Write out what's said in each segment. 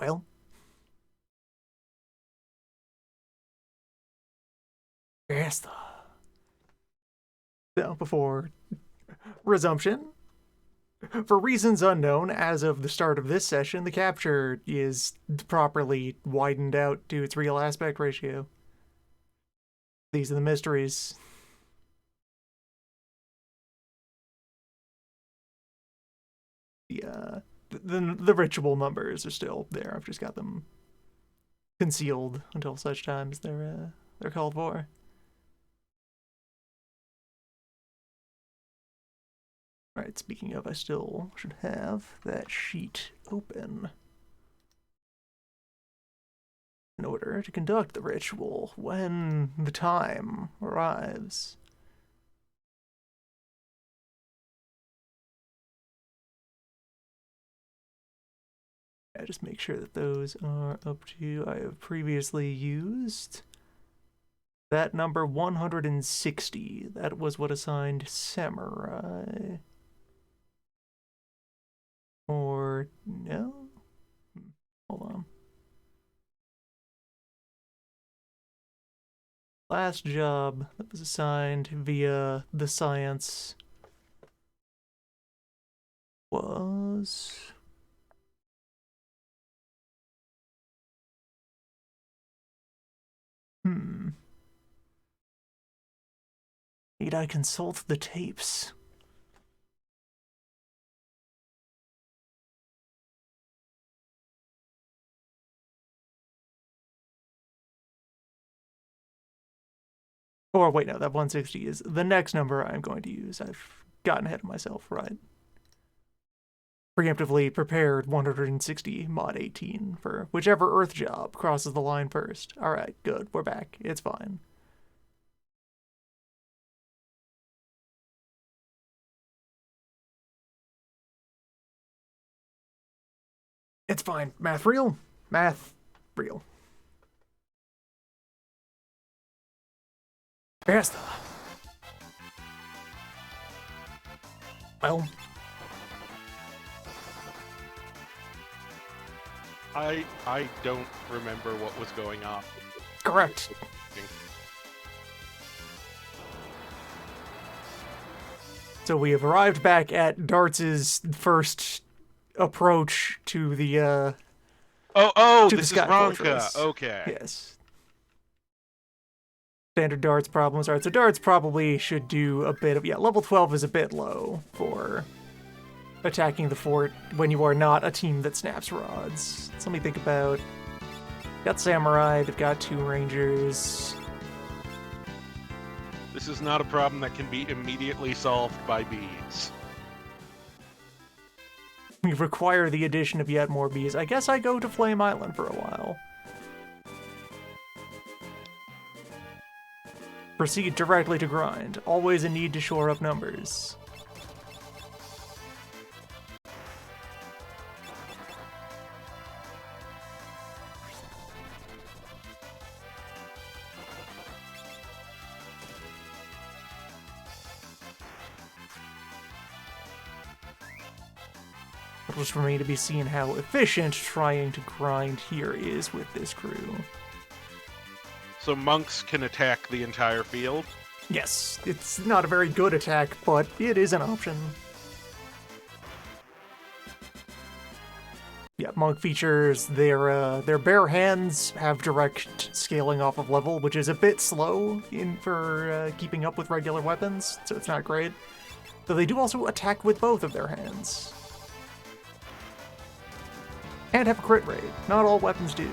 Well, FFiesta. So, before resumption, for reasons unknown, as of the start of this session, the capture is properly widened out to its real aspect ratio. These are the mysteries. The ritual numbers are still there. I've just got them concealed until such time as they're called for. Alright, speaking of, I still should have that sheet open in order to conduct the ritual when the time arrives. I just make sure that those are up to, I have previously used that number 160. That was what assigned Samurai. Or no? Hold on. Last job that was assigned via the science was... Need I consult the tapes? Or wait, no, that 160 is the next number I'm going to use. I've gotten ahead of myself, right? Preemptively prepared 160 mod 18 for whichever Earth job crosses the line first. Alright, good, we're back. It's fine. It's fine. Math real? Math real. FFiesta. Well, I don't remember what was going on. correct. So we have arrived back at Dartz's first approach to the Oh, to this the is Sky Ronka. Fortress. Okay. Yes. Standard darts problems. Alright, so darts probably should do a bit of... Yeah, level 12 is a bit low for attacking the fort when you are not a team that snaps rods. So let me think about... Got Samurai, they've got 2 Rangers. This is not a problem that can be immediately solved by bees. We require the addition of yet more bees. I guess I go to Flame Island for a while. Proceed directly to grind. Always a need to shore up numbers. It was for me to be seen how efficient trying to grind here is with this crew. So monks can attack the entire field? Yes, it's not a very good attack, but it is an option. Yeah, monk features, their bare hands have direct scaling off of level, which is a bit slow for keeping up with regular weapons, so it's not great. Though they do also attack with both of their hands. And have a crit rate. Not all weapons do.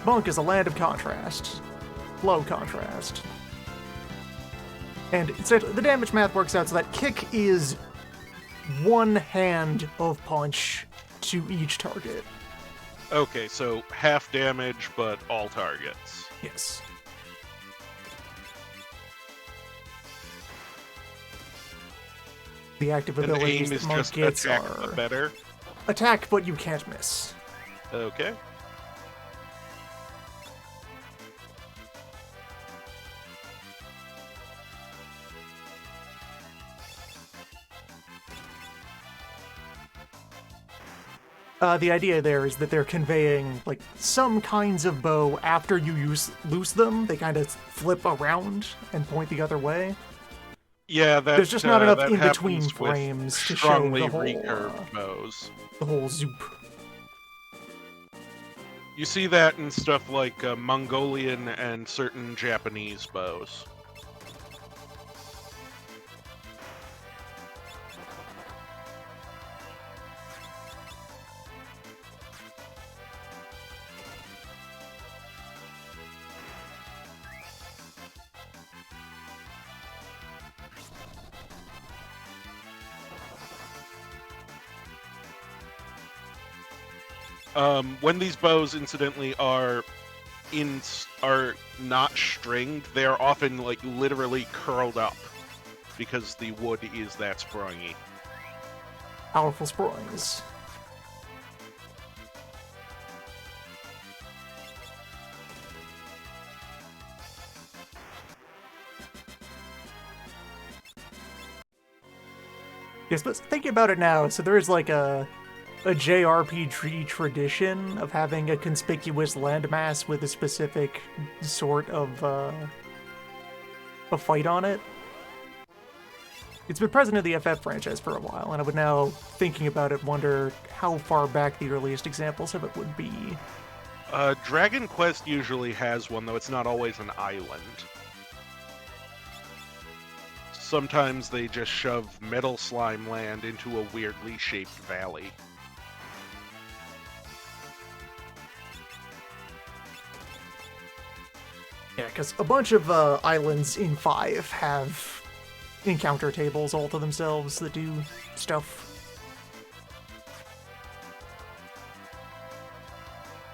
Monk is a land of contrast. Low contrast. And the damage math works out so that kick is 1 hand of punch to each target. Okay, so half damage, but all targets. Yes. The active And the abilities aim is that Monk just gets attack are the better? attack, but you can't miss. Okay. The idea there is that they're conveying, like, some kinds of bow after you loose them. They kind of flip around and point the other way. Yeah, There's just not enough that in-between happens with frames to show strongly the whole, recurved bows. the whole zoop. You see that in stuff like Mongolian and certain Japanese bows. When these bows, incidentally, are not stringed, they are often like literally curled up because the wood is that springy. Powerful springs. Yes, but thinking about it now, so there is like a JRPG tradition of having a conspicuous landmass with a specific sort of a fight on it. It's been present in the FF franchise for a while, and I would now, thinking about it, wonder how far back the earliest examples of it would be. Dragon Quest usually has one, though it's not always an island. Sometimes they just shove Metal Slime Land into a weirdly shaped valley. Yeah, because a bunch of islands in 5 have encounter tables all to themselves that do stuff.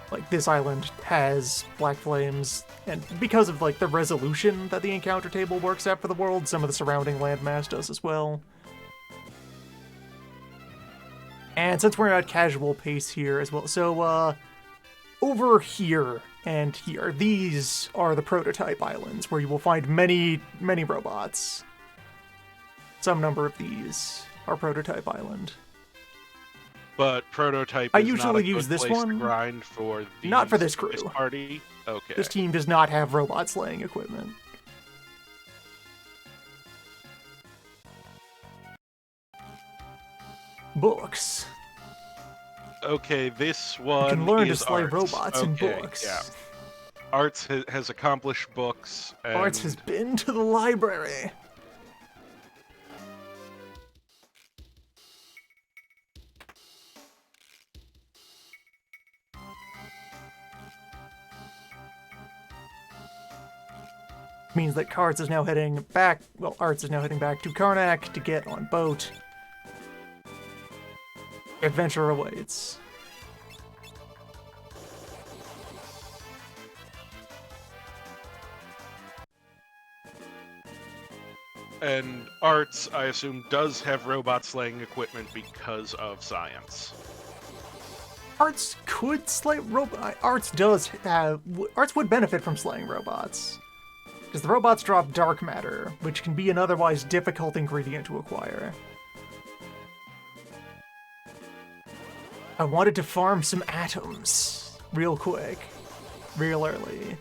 Like, this island has black flames, and because of, like, the resolution that the encounter table works at for the world, some of the surrounding landmass does as well. And since we're at casual pace here as well, so, over here and here, these are the prototype islands, where you will find many, many robots. Some number of these are prototype island. But prototype I is usually not a use good this place one. to grind for these, Not for this crew. This party? Okay. This team does not have robot slaying equipment. Books. Okay, this one You can learn to is slay Arts. robots in Okay, books. Yeah. Arts has accomplished books. And Arts has been to the library. Means that Arts is now heading back. Well, Arts is now heading back to Karnak to get on boat. Adventure awaits. And Arts, I assume, does have robot slaying equipment because of science. Arts could slay robot. Arts does have. Arts would benefit from slaying robots. Because the robots drop dark matter, which can be an otherwise difficult ingredient to acquire. I wanted to farm some atoms real quick, real early.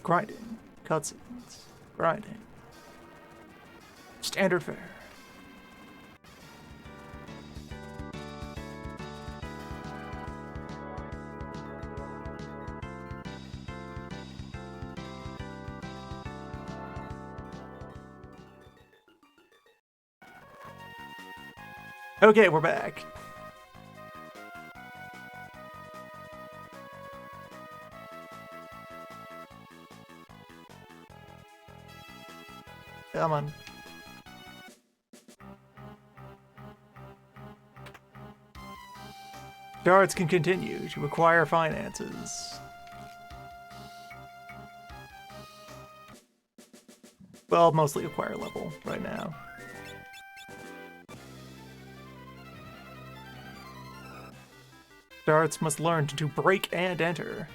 grinding, cutscenes, grinding. Standard fare. Okay, we're back. Come on. Shards can continue to acquire finances. Well, mostly acquire level right now. Shards must learn to break and enter.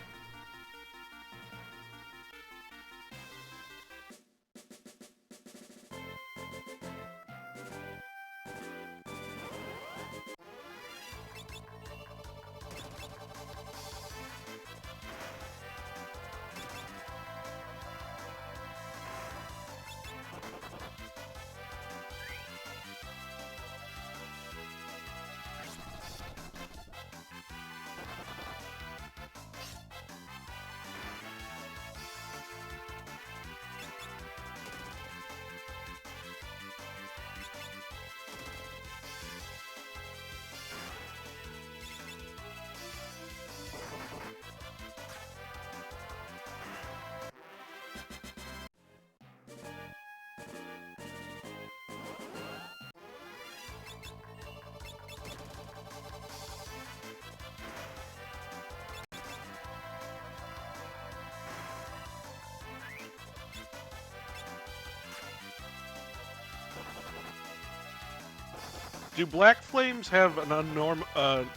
Do Black Flames have an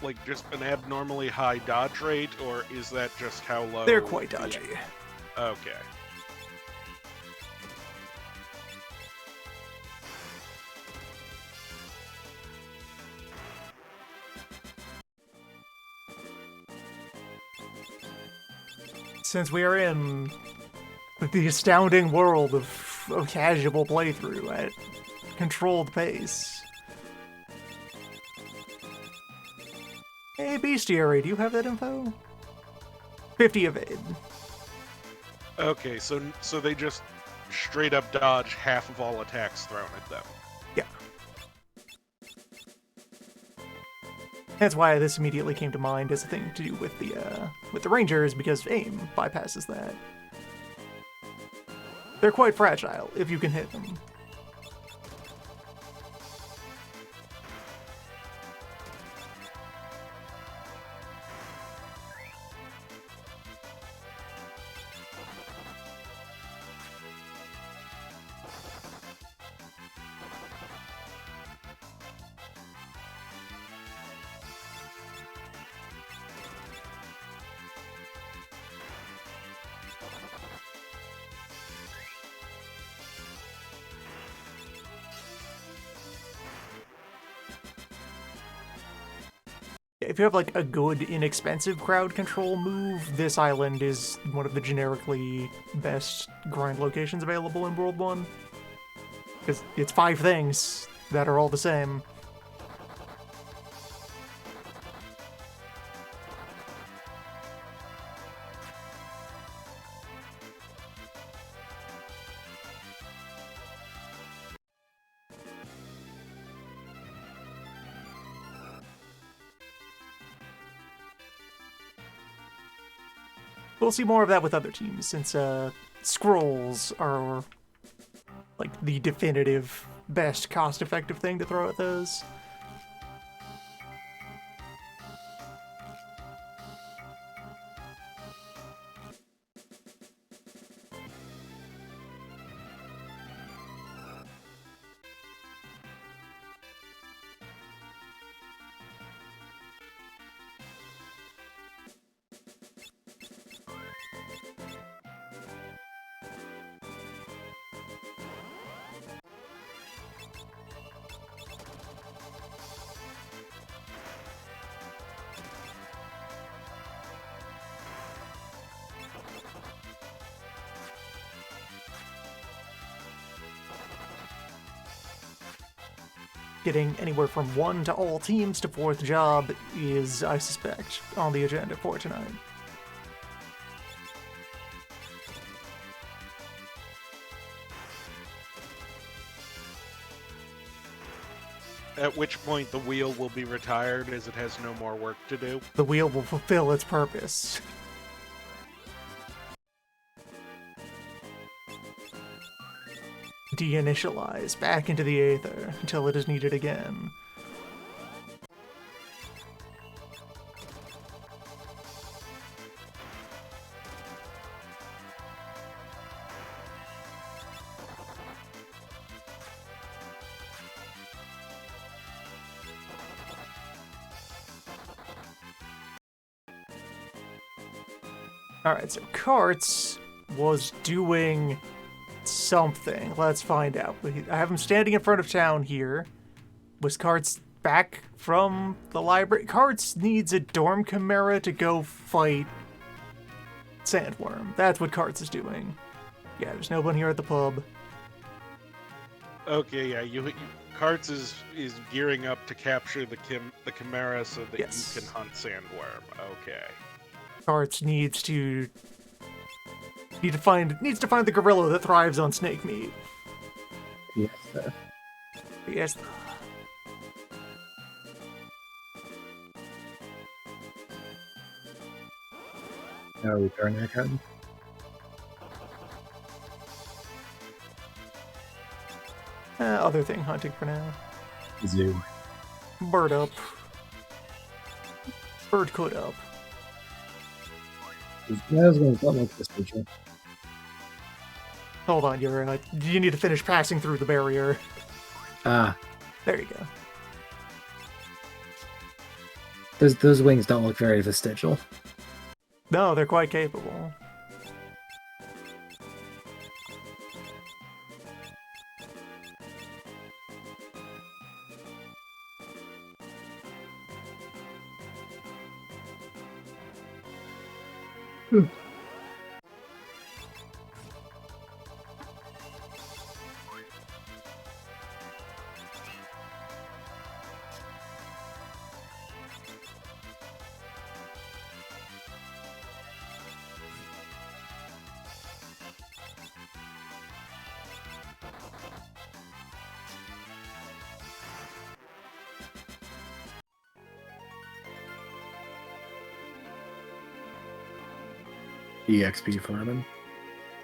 like just an abnormally high dodge rate, or is that just how low? They're quite dodgy. Okay. Since we are in the astounding world of casual playthrough at controlled pace. Hey, Bestiary, do you have that info? 50 evade. Okay, so they just straight up dodge half of all attacks thrown at them. Yeah. That's why this immediately came to mind as a thing to do with the Rangers, because aim bypasses that. They're quite fragile if you can hit them. If you have like a good, inexpensive crowd control move, this island is one of the generically best grind locations available in World 1. Because it's 5 things that are all the same. We'll see more of that with other teams, since scrolls are like the definitive best cost-effective thing to throw at those. getting anywhere from 1 to all teams to 4th job is, I suspect, on the agenda for tonight. At which point the wheel will be retired as it has no more work to do. The wheel will fulfill its purpose. Deinitialize back into the aether until it is needed again. Alright, so Karts was doing something. Let's find out. I have him standing in front of town here. Was Karts back from the library? Karts needs a dorm chimera to go fight Sandworm. That's what Karts is doing. Yeah, there's no one here at the pub. Okay, yeah, Karts is gearing up to capture the Chimera so that Yes. you can hunt Sandworm. Okay. Karts needs to find the gorilla that thrives on snake meat. FFiesta. Yes. Now we turn that gun. Other thing hunting for now. Zoo. Bird up. Bird could up. Those ones don't look this picture. Hold on, you need to finish passing through the barrier. Ah, There you go. those wings don't look very vestigial. No, they're quite capable. EXP farming.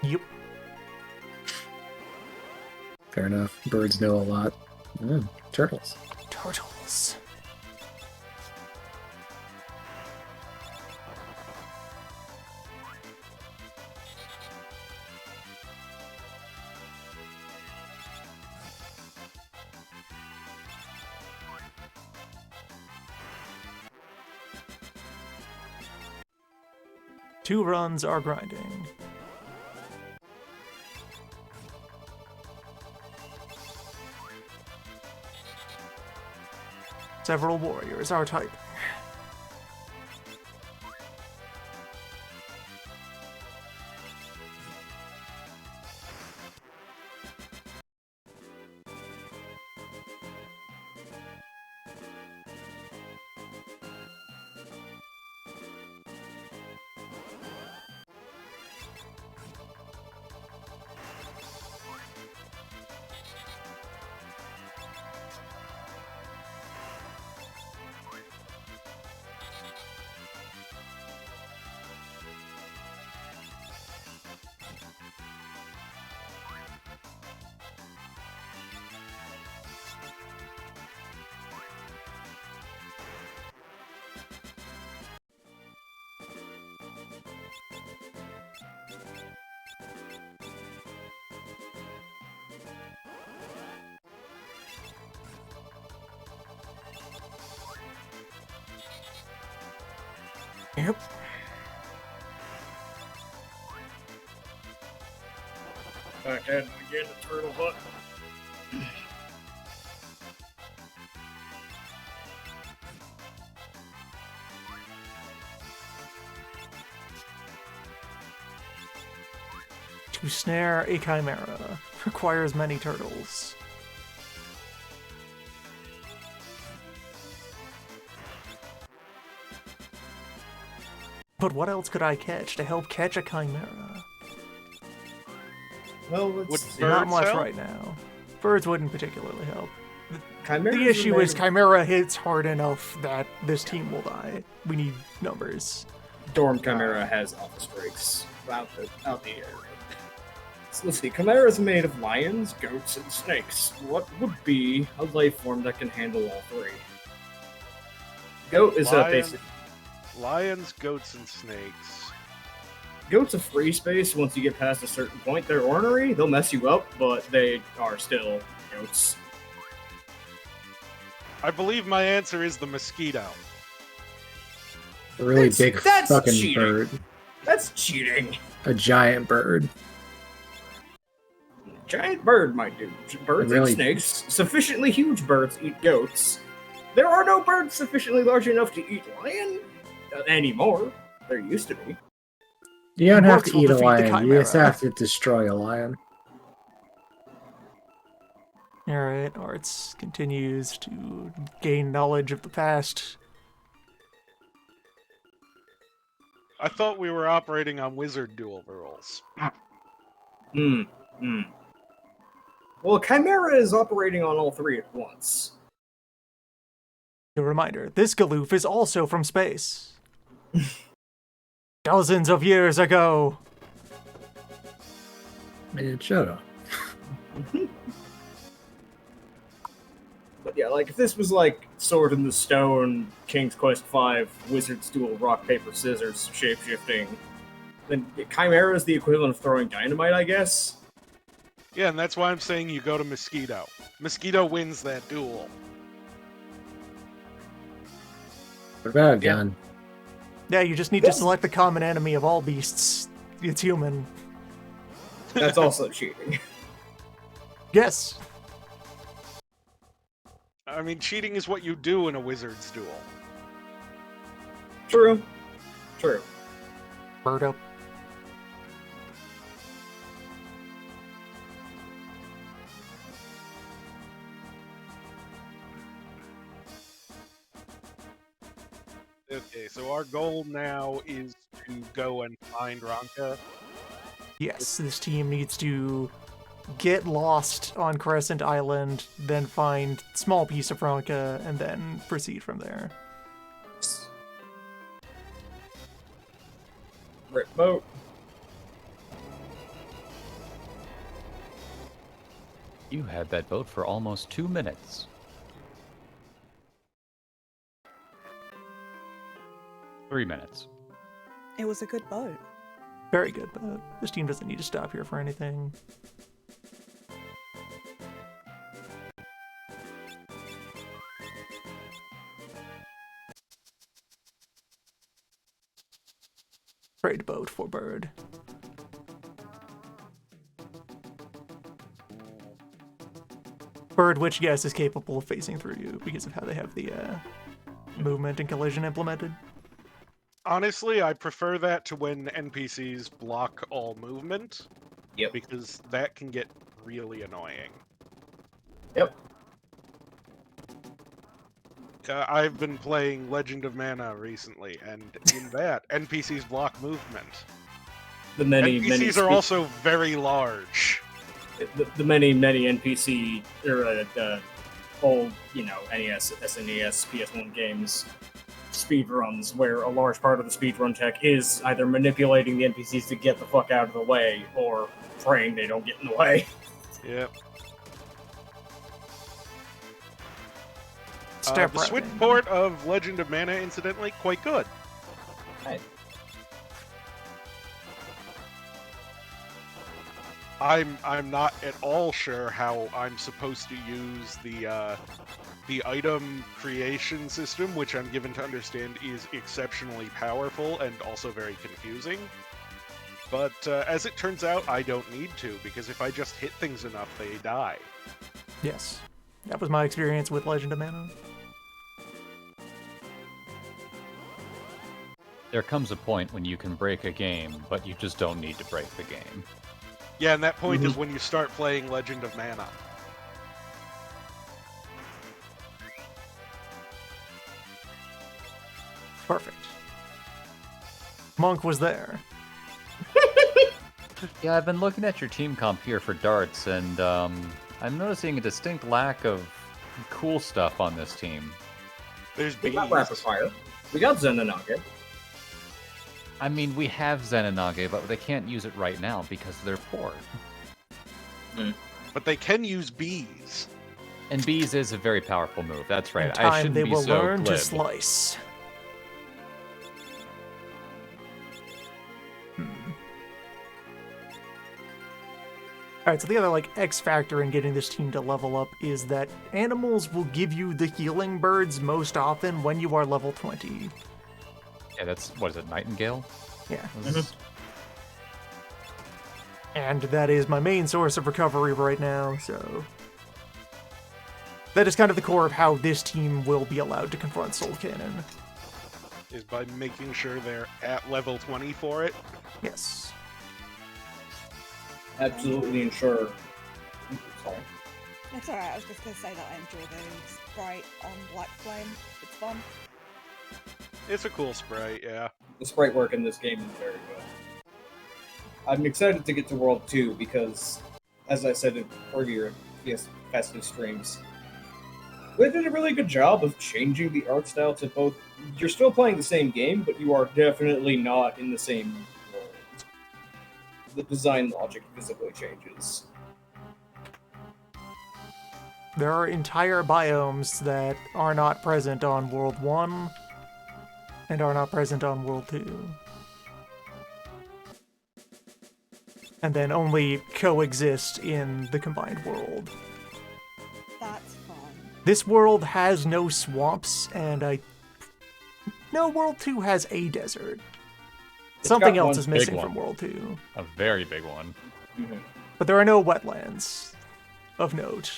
Yep. Fair enough. Birds know a lot. Turtles. Turtles. Two runs are grinding. Several warriors are typing. Yep. Back at it again, the turtle hut. To snare a chimera requires many turtles. But what else could I catch to help catch a Chimera? Well, Would let's see. Not Birds much help? right now. Birds wouldn't particularly help. Chimeras The are issue made is of- Chimera hits hard enough that this team will die. We need numbers. Dorm Chimera has office breaks out the air. So let's see. Chimeras are made of lions, goats, and snakes. What would be a life form that can handle all three? Goat is a basic. Lions, goats, and snakes. Goat's a free space. Once you get past a certain point, they're ornery. They'll mess you up, but they are still goats. I believe my answer is the mosquito. A really That's- big that's fucking cheating. bird. That's cheating. A giant bird. Giant bird might do. Birds Really- eat snakes. Sufficiently huge birds eat goats. There are no birds sufficiently large enough to eat lion anymore. There used to be. You don't have Orcs to will eat a defeat the lion. You just Chimera. have to destroy a lion. Alright, Arts continues to gain knowledge of the past. I thought we were operating on wizard duel rules. Well, Chimera is operating on all three at once. A reminder, this Galoof is also from space. Dozens of years ago. Man, shut up. But yeah, like if this was like Sword in the Stone, King's Quest V, Wizard's Duel, Rock, Paper, Scissors, shapeshifting, then Chimera is the equivalent of throwing dynamite, I guess. Yeah, and that's why I'm saying you go to Mosquito. Mosquito wins that duel. What about a Yeah. gun? Yeah, you just need to Yes. select the common enemy of all beasts. It's human. That's also cheating. Yes. I mean, cheating is what you do in a wizard's duel. True. True. Bird up. Okay, so our goal now is to go and find Ranka. Yes, this team needs to get lost on Crescent Island, then find small piece of Ronka, and then proceed from there. Rip boat. You had that boat for almost 2 minutes. Three minutes. It was a good boat. Very good, but this team doesn't need to stop here for anything. Trade boat for bird. Bird, which, yes, is capable of phasing through you because of how they have the movement and collision implemented. Honestly, I prefer that to when NPCs block all movement. Yep. Because that can get really annoying. Yep. I've been playing Legend of Mana recently, and in that, NPCs block movement. The many NPCs are also very large. the many NPC or old NES, SNES, PS1 games speedruns where a large part of the speedrun tech is either manipulating the NPCs to get the fuck out of the way or praying they don't get in the way. Yep. Step the right Switch in. port of Legend of Mana, incidentally, quite good. Right. I'm not at all sure how I'm supposed to use the item creation system, which I'm given to understand is exceptionally powerful and also very confusing. But as it turns out, I don't need to, because if I just hit things enough, they die. Yes. That was my experience with Legend of Mana. There comes a point when you can break a game, but you just don't need to break the game. Yeah, and that point is when you start playing Legend of Mana. Perfect. Monk was there. Yeah, I've been looking at your team comp here for darts, and I'm noticing a distinct lack of cool stuff on this team. There's We bees. got Rapid Fire. We got Zenonage. I mean, we have Zenonage, but they can't use it right now because they're poor. But they can use bees. And bees is a very powerful move. That's right. In I time, shouldn't they be will so learn to glib. slice. Alright, so the other, like, X factor in getting this team to level up is that animals will give you the healing birds most often when you are level 20. Yeah, that's, what is it, Nightingale? Yeah. This is- And that is my main source of recovery right now, so... That is kind of the core of how this team will be allowed to confront Soul Cannon. Is by making sure they're at level 20 for it. Yes. Absolutely ensure. Sorry. It's alright, I was just going to say that I enjoy the sprite on Black Flame. It's fun. It's a cool sprite, yeah. The sprite work in this game is very good. I'm excited to get to World 2 because, as I said in earlier FFFV streams, they did a really good job of changing the art style to both. You're still playing the same game, but you are definitely not in the same world. The design logic visibly changes. There are entire biomes that are not present on World 1 and are not present on World 2. And then only coexist in the combined world. That's fun. This world has no swamps, and No, World 2 has a desert. It's Something got else one is big missing one. from World 2. A very big one. Mm-hmm. But there are no wetlands of note.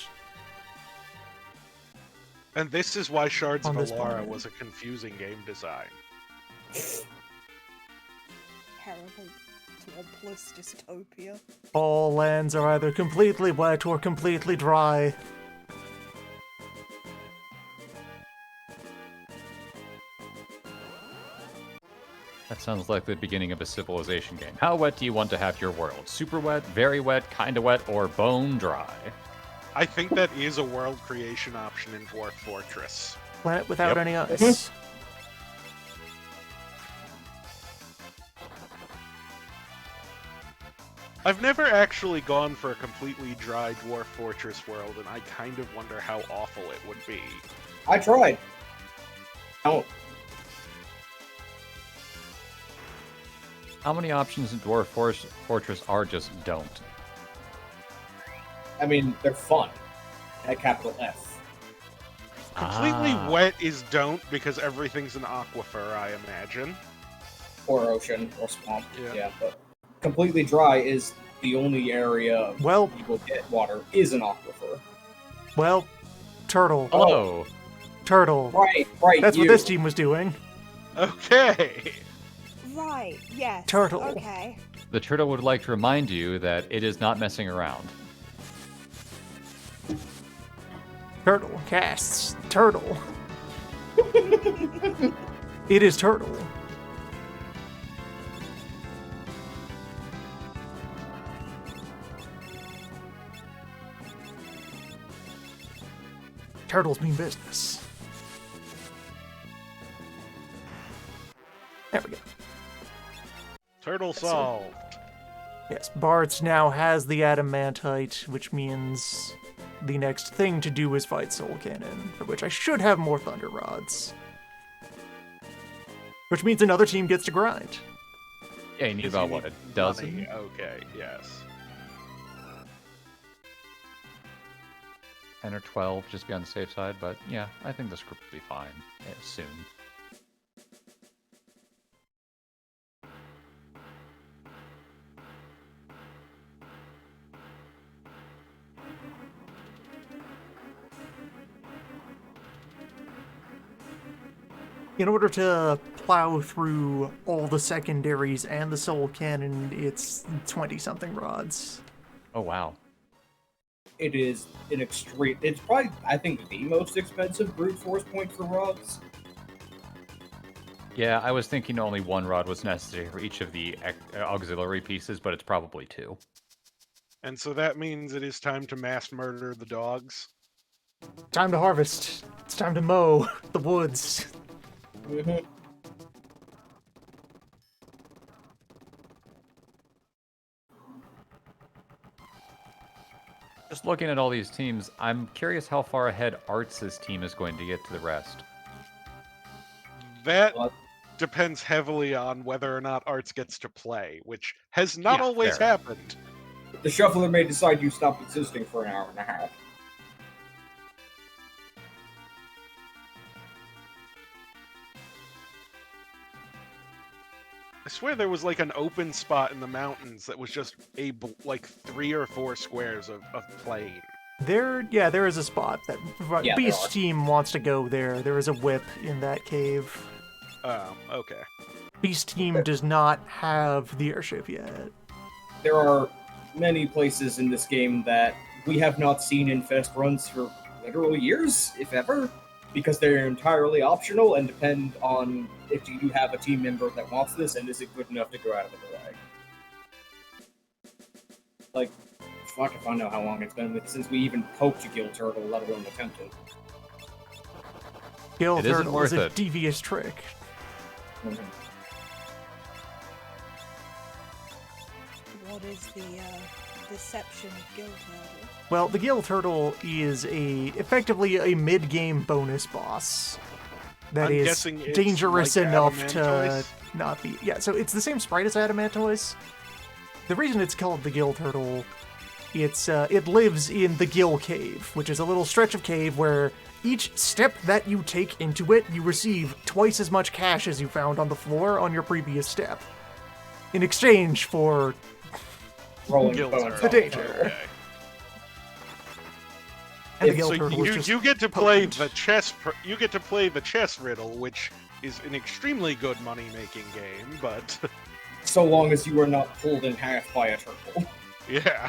And this is why Shards On of this Alara planet. was a confusing game design. Terrible, swampless dystopia. All lands are either completely wet or completely dry. That sounds like the beginning of a Civilization game. How wet do you want to have your world? Super wet, very wet, kinda wet, or bone dry? I think that is a world creation option in Dwarf Fortress. Planet without Yep. any ice. I've never actually gone for a completely dry Dwarf Fortress world, and I kind of wonder how awful it would be. I tried. Don't. How many options in Dwarf Fortress are just don't? I mean, they're fun. At capital F. Completely Ah. wet is don't, because everything's an aquifer, I imagine. Or ocean, or swamp. Yeah. Yeah, but completely dry is the only area Well, you will get water is an aquifer. well, turtle. Hello. Turtle. Right. That's what you. this team was doing. Okay! Right, yes. Turtle. Okay. The turtle would like to remind you that it is not messing around. Turtle casts turtle. It is turtle. Turtles mean business. There we go. Turtle solved. Yes, Bartz now has the adamantite, which means the next thing to do is fight Soul Cannon, for which I should have more Thunder Rods. Which means another team gets to grind. Yeah, you need about, what, a dozen? Money. Okay, yes. 10 or 12, just to be on the safe side, but yeah, I think the script will be fine soon. In order to plow through all the secondaries and the Soul Cannon, it's 20-something rods. Oh, wow. It is an extreme. It's probably, I think, the most expensive brute force point for rods. Yeah, I was thinking only one rod was necessary for each of the auxiliary pieces, but it's probably two. And so that means it is time to mass murder the dogs. Time to harvest. It's time to mow the woods. Mhm. Just looking at all these teams, I'm curious how far ahead Arts' team is going to get to the rest. That What? depends heavily on whether or not Arts gets to play, which has not Yeah, always fair. happened. The shuffler may decide you stop existing for an hour and a half. I swear there was like an open spot in the mountains that was just like 3 or 4 squares of plain. There is a spot that Yeah, there Beast are. team wants to go there. There is a whip in that cave. Oh, okay. Beast team does not have the airship yet. There are many places in this game that we have not seen in fest runs for literal years, if ever, because they're entirely optional and depend on if you have a team member that wants this and is it good enough to go out of the way. Like, fuck if I know how long it's been since we even poked a gill turtle, let alone attempted. Gill It isn't turtle is worth a it. devious trick. What is the deception of Guild Turtle? Well, the gill turtle is effectively a mid-game bonus boss that I'm is guessing it's dangerous like enough to Adamantoise? not be. Yeah, so it's the same sprite as Adamantoise. The reason it's called the gill turtle, it lives in the Gill Cave, which is a little stretch of cave where each step that you take into it, you receive twice as much cash as you found on the floor on your previous step, in exchange for Rolling Gill bones turtle. the off danger. Okay. And the If- gill So turtle is just you get to play potent. the chess. You get to play the chess riddle, which is an extremely good money-making game. But So long as you are not pulled in half by a turtle. yeah,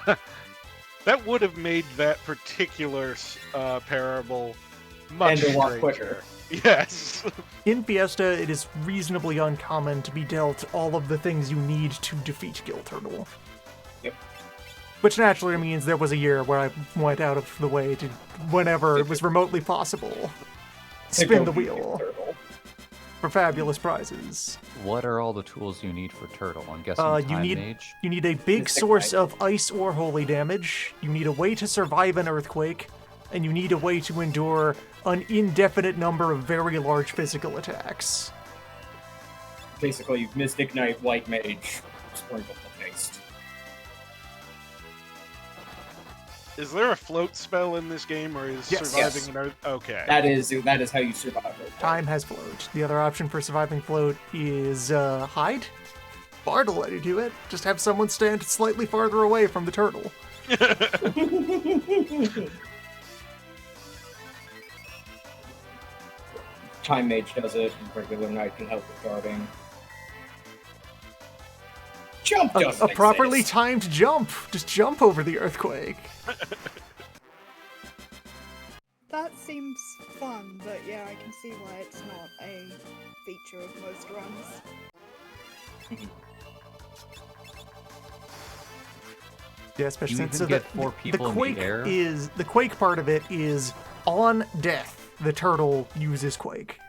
that would have made that particular parable much And a lot stranger. quicker. Yes. In Fiesta, it is reasonably uncommon to be dealt all of the things you need to defeat Gill Turtle. Yep. Which naturally means there was a year where I went out of the way to, whenever it was remotely possible, spin the wheel Turtle. for fabulous prizes. What are all the tools you need for Turtle? I'm guessing You Time need Mage? you need a big Mystic source Knight. of ice or holy damage. You need a way to survive an earthquake, and you need a way to endure an indefinite number of very large physical attacks. Basically, Mystic Knight, White Mage, sprinkled the taste. Is there a float spell in this game, or is Yes. surviving Yes. an earth? Okay. That is how you survive it. Time has float. The other option for surviving float is hide. Bard will let you do it. Just have someone stand slightly farther away from the turtle. Time Mage does it, and regular Knight can help with guarding. Jump A doesn't properly exist. timed jump. Just jump over the earthquake. That seems fun, but yeah, I can see why it's not a feature of most runs. Yeah, especially You since even get 4 people in quake the air? is the quake part of it is on death. The turtle uses quake.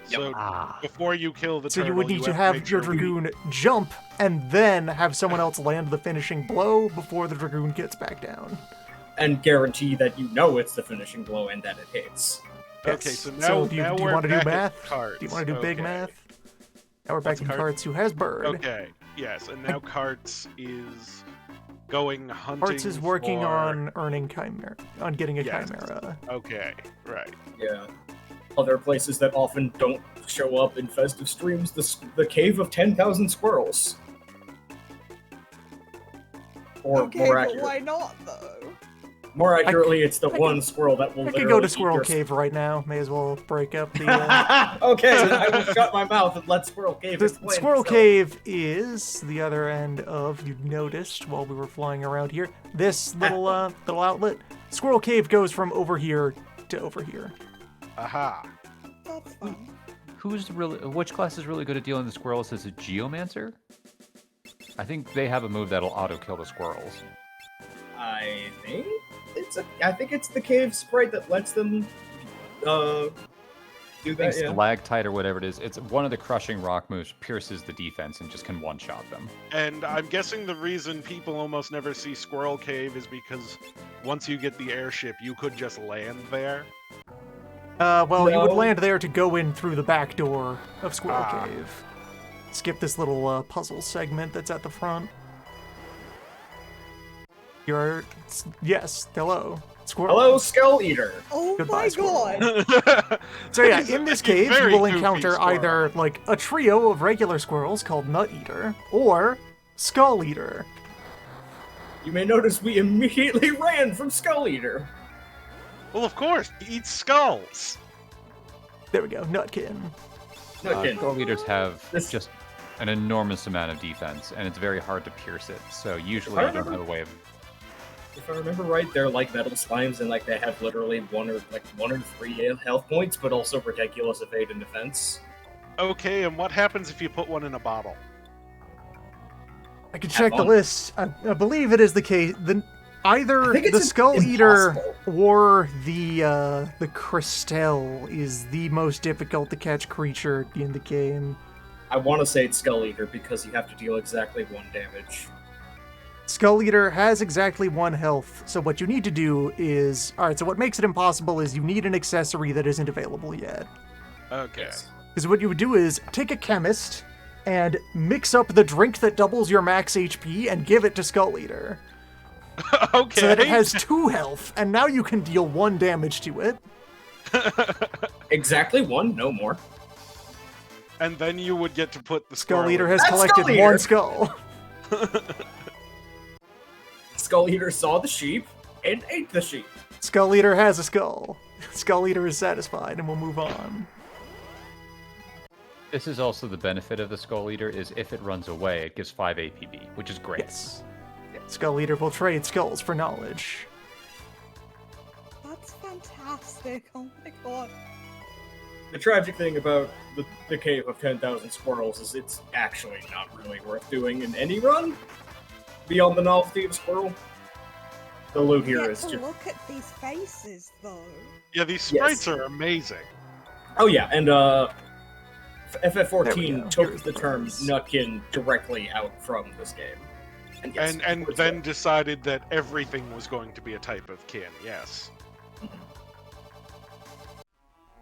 So Ah. before you kill the So turtle, you would need to make have your sure you- dragoon jump and then have someone else land the finishing blow before the dragoon gets back down. And guarantee that you know it's the finishing blow and that it hits. Okay, Yes. so now, do you now want we're to do back at math? cards. Do you want to do big Okay. math? Now we're back What's in cart- Carts, who has bird. Okay, yes, and now Carts is going hunting. Carts is working for... on earning chimera, on getting a Yes. chimera. Okay, right. Yeah. Other places that often don't show up in festive streams, the Cave of 10,000 Squirrels. Or Okay, more, but why not though? more accurately, it's the I one could- squirrel that will I literally could go to eat Squirrel your- Cave right now. May as well break up the. Okay, then I will shut my mouth and let Squirrel Cave The explain Squirrel itself. Cave is the other end of, you noticed while we were flying around here, this little little outlet. Squirrel Cave goes from over here to over here. Aha. That's fun. Which class is really good at dealing with squirrels? Is it Geomancer? I think they have a move that'll auto-kill the squirrels. I think it's the cave sprite that lets them do I think Stalactite or whatever it is. It's one of the crushing rock moves, pierces the defense and just can one-shot them. And I'm guessing the reason people almost never see Squirrel Cave is because once you get the airship, you could just land there. Well, you would No. land there to go in through the back door of Squirrel Ah. Cave. Skip this little puzzle segment that's at the front. Yes, hello, Squirrel. Hello, Skull Eater. Oh Goodbye, my squirrel. god! So yeah, He's in this a cave, you very will goofy encounter squirrel. either like a trio of regular squirrels called Nut Eater or Skull Eater. You may notice we immediately ran from Skull Eater. Well, of course, he eats skulls. There we go, Nutkin. No kidding. Skull Eaters have This- just an enormous amount of defense, and it's very hard to pierce it. So usually I you don't remember- have a way of. If I remember right, they're like metal slimes, and like they have literally one or three health points, but also ridiculous evade and defense. Okay, and what happens if you put one in a bottle? I can check the fun. list. I believe it is the case. Either I think it's the Skull Eater impossible. or the Crystal is the most difficult to catch creature in the game. I want to say it's Skull Eater because you have to deal exactly 1 damage. Skull Eater has exactly 1 health, so what you need to do is... Alright, so what makes it impossible is you need an accessory that isn't available yet. Okay. Because what you would do is take a chemist and mix up the drink that doubles your max HP and give it to Skull Eater. Okay. So that it has 2 health, and now you can deal 1 damage to it. Exactly 1, no more. And then you would get to put the Skull squirrel Eater in. has That's collected Skull Eater! 1 skull. Skull Eater saw the sheep and ate the sheep. Skull Eater has a skull. Skull Eater is satisfied, and we'll move on. This is also the benefit of the Skull Eater, is if it runs away, it gives 5 APB, which is great. Yes. Skull Eater will trade skulls for knowledge. That's fantastic. Oh my god. The tragic thing about the Cave of 10,000 Squirrels is it's actually not really worth doing in any run beyond the novelty of Squirrel. The loot here Get is to just... look at these faces, though. Yeah, these Yes. sprites are amazing. Oh yeah, and There we FF14 go. took Here's the the term pros. Nutkin directly out from this game. And, yes, And it's then good. decided that everything was going to be a type of kin, yes.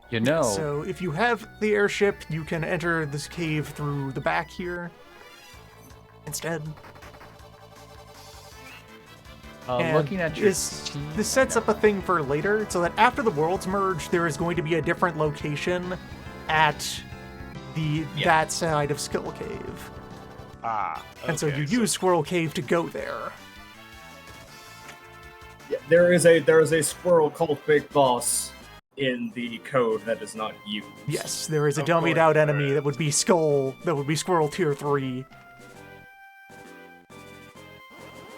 You know, So if you have the airship, you can enter this cave through the back here instead. And looking at your this team, sets up a thing for later, so that after the worlds merge, there is going to be a different location at that side of Skull Cave. Ah. And so okay, you use Squirrel Cave to go there. Yeah, there is a squirrel called Big Boss in the code that is not used. Yes, there is a Of dummied course out there enemy that would be Squirrel Tier 3.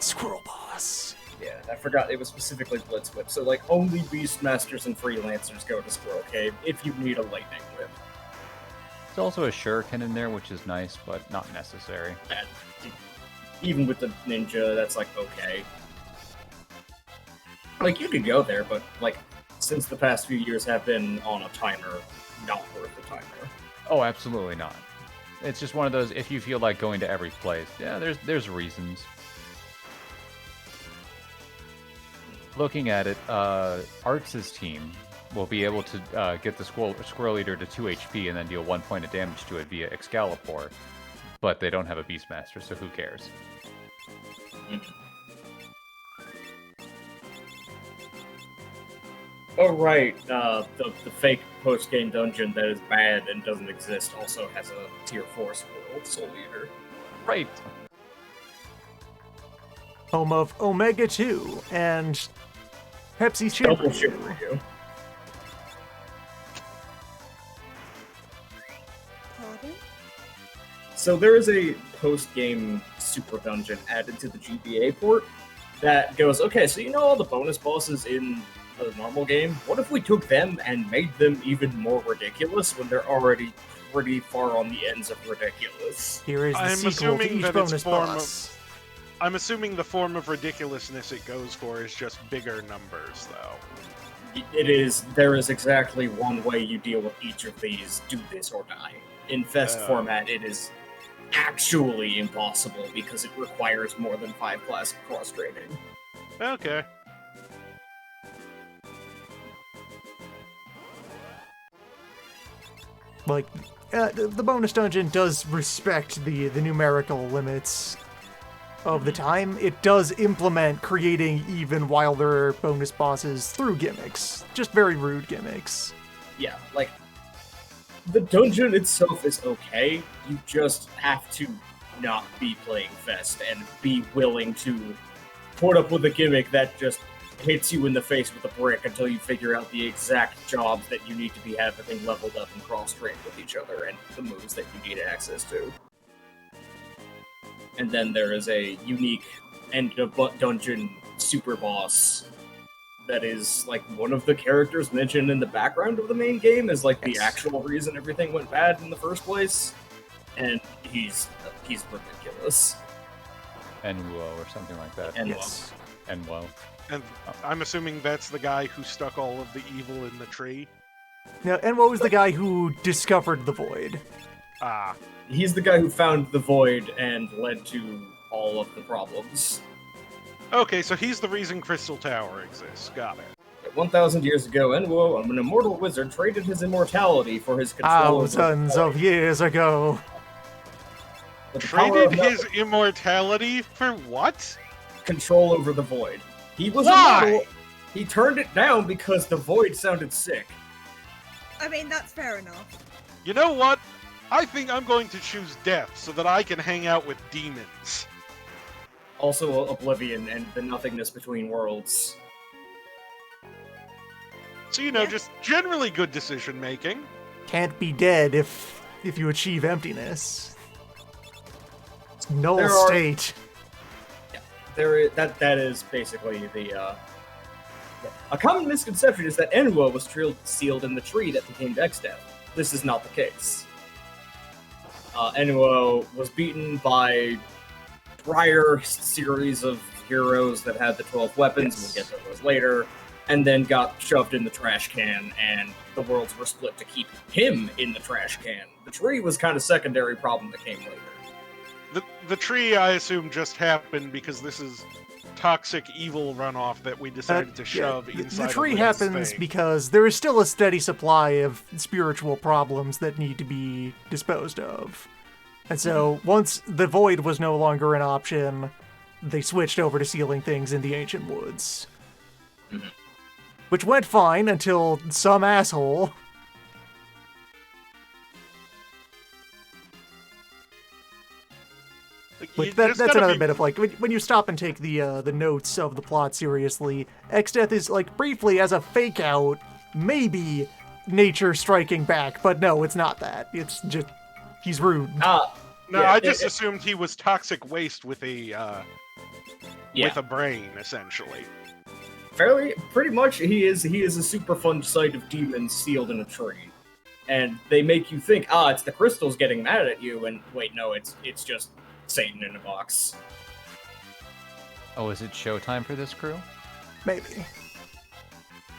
Squirrel Boss. Yeah, I forgot it was specifically Blitz Whip. So like only Beastmasters and Freelancers go to Squirrel Cave if you need a lightning whip. there's also a shuriken in there, which is nice, but not necessary. And even with the ninja, that's like okay. Like you could go there, but like since the past few years have been on a timer, not worth the timer. Oh, absolutely not. It's just one of those, if you feel like going to every place, yeah, there's reasons. Looking at it, Arx's team will be able to get the Squirrel Eater to 2 HP and then deal 1 point of damage to it via Excalibur, but they don't have a Beastmaster, so who cares? Oh right, the fake post-game dungeon that is bad and doesn't exist also has a tier 4 Squirrel Soul Eater. Right. Home of Omega 2 and Pepsi's Double Chamber shit 2. for you. Pardon? So there is a post-game super dungeon added to the GBA port that goes, okay, so you know all the bonus bosses in the normal game. What if we took them and made them even more ridiculous when they're already pretty far on the ends of ridiculous? Here is the I'm sequel to assuming each that its bonus form boss. I'm assuming the form of ridiculousness it goes for is just bigger numbers, though. It is. There is exactly one way you deal with each of these: do this or die. In Fest format, it is actually impossible because it requires more than 5 class cross-training. Okay. Like, the bonus dungeon does respect the numerical limits of the time. It does implement creating even wilder bonus bosses through gimmicks. Just very rude gimmicks. Yeah, like, the dungeon itself is okay. You just have to not be playing Fest and be willing to put up with a gimmick that just hits you in the face with a brick until you figure out the exact jobs that you need to be having leveled up and cross-trained with each other and the moves that you need access to. And then there is a unique end of dungeon super boss that is like one of the characters mentioned in the background of the main game is like the actual reason everything went bad in the first place. And he's ridiculous. Enwo or something like that. Enwo. Enwo. And I'm assuming that's the guy who stuck all of the evil in the tree. Now, and what was the guy who discovered the void? Ah. He's the guy who found the void and led to all of the problems. Okay, so he's the reason Crystal Tower exists. Got it. 1,000 years ago, Enwo, an immortal wizard, traded his immortality for his control Thousands of years ago. Traded his immortality for what? Control over the void. He was Why? immortal. He turned it down because the void sounded sick. I mean, that's fair enough. You know what? I think I'm going to choose death so that I can hang out with demons. Also, Oblivion and the nothingness between worlds. So, you know, Yeah. just generally good decision making. Can't be dead if you achieve emptiness. It's null There are- state. That is basically the. A common misconception is that Enwo was sealed in the tree that became Exdeath. This is not the case. Enwo was beaten by prior series of heroes that had the 12 weapons. Yes. We'll get to those later. And then got shoved in the trash can, and the worlds were split to keep him in the trash can. The tree was kind of secondary problem that came later. The tree, I assume, just happened because this is toxic evil runoff that we decided to shove inside The tree a living happens thing. because there is still a steady supply of spiritual problems that need to be disposed of. And so, once the void was no longer an option, they switched over to sealing things in the ancient woods. Which went fine until some asshole... Like, But you that's just gotta another be- bit of like when you stop and take the notes of the plot seriously. Exdeath is like briefly as a fake out, maybe nature striking back, but no, it's not that. It's just he's rude. No, Yeah, I just assumed he was toxic waste with a Yeah. brain, essentially. Pretty much, he is a super fun sight of demons sealed in a tree. And they make you think, it's the crystals getting mad at you, and wait, no, it's just Satan in a box. Oh, is it showtime for this crew? Maybe.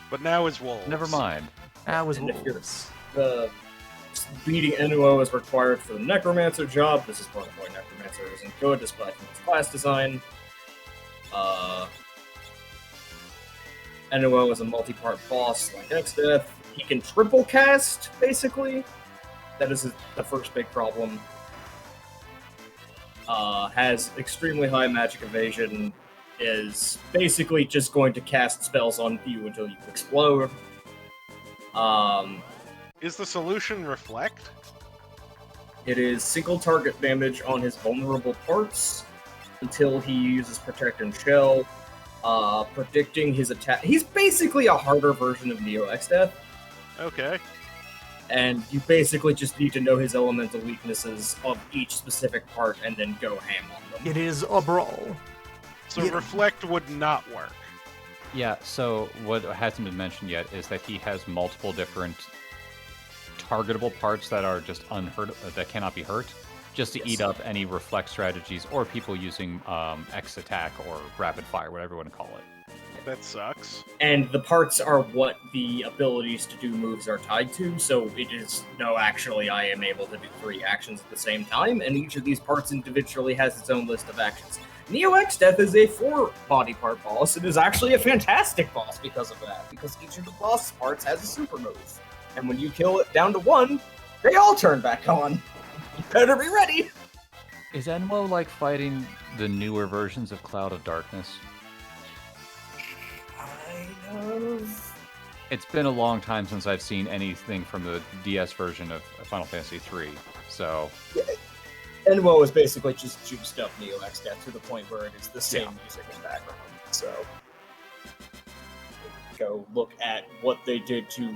But now is wolves. Never mind. That was And if you're- wolves. The beating Enwo is required for the Necromancer job. This is part of why Necromancer isn't good, despite its class design. Enwo is a multi-part boss like Exdeath. He can triple cast, basically. That is the first big problem. Has extremely high magic evasion. Is basically just going to cast spells on you until you explode. Is the solution reflect? It is single target damage on his vulnerable parts until he uses Protect and Shell, predicting his attack. He's basically a harder version of Neo Exdeath, Okay. and you basically just need to know his elemental weaknesses of each specific part and then go ham on them. It is a brawl. So Yeah. reflect would not work. Yeah, so what hasn't been mentioned yet is that he has multiple different targetable parts that are just unhurt, that cannot be hurt, just to eat up any reflex strategies or people using X attack or rapid fire, whatever you want to call it. That sucks. And the parts are what the abilities to do moves are tied to, so it is, no, actually, I am able to do 3 actions at the same time, and each of these parts individually has its own list of actions. Neo X Death is a 4 body part boss. It is actually a fantastic boss because of that, because each of the boss parts has a super move. And when you kill it down to 1, they all turn back on. You better be ready! Is Enwo like fighting the newer versions of Cloud of Darkness? Kind of. It's been a long time since I've seen anything from the DS version of Final Fantasy III, so... Enwo is basically just juiced up Neo X Death to the point where it is the same music in the background, so... Go look at what they did to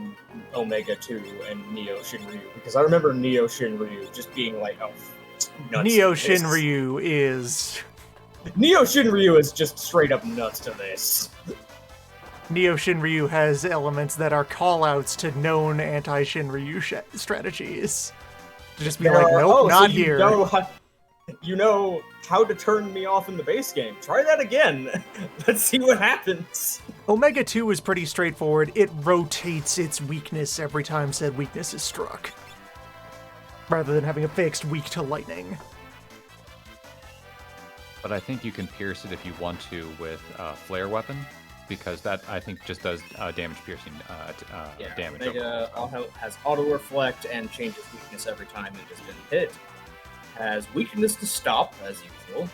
Omega 2 and Neo Shinryu, because I remember Neo Shinryu just being like, oh, nuts. Neo Shinryu is... Neo Shinryu is just straight up nuts to this. Neo Shinryu has elements that are callouts to known anti-Shinryu strategies. To just be like, nope, not so here. You know how to turn me off in the base game. Try that again. Let's see what happens. Omega 2 is pretty straightforward. It rotates its weakness every time said weakness is struck, rather than having a fixed weak to lightning. But I think you can pierce it if you want to with Flare Weapon, because that, I think, just does damage piercing damage. Omega has auto reflect and changes weakness every time it has been hit. Has weakness to stop, as usual.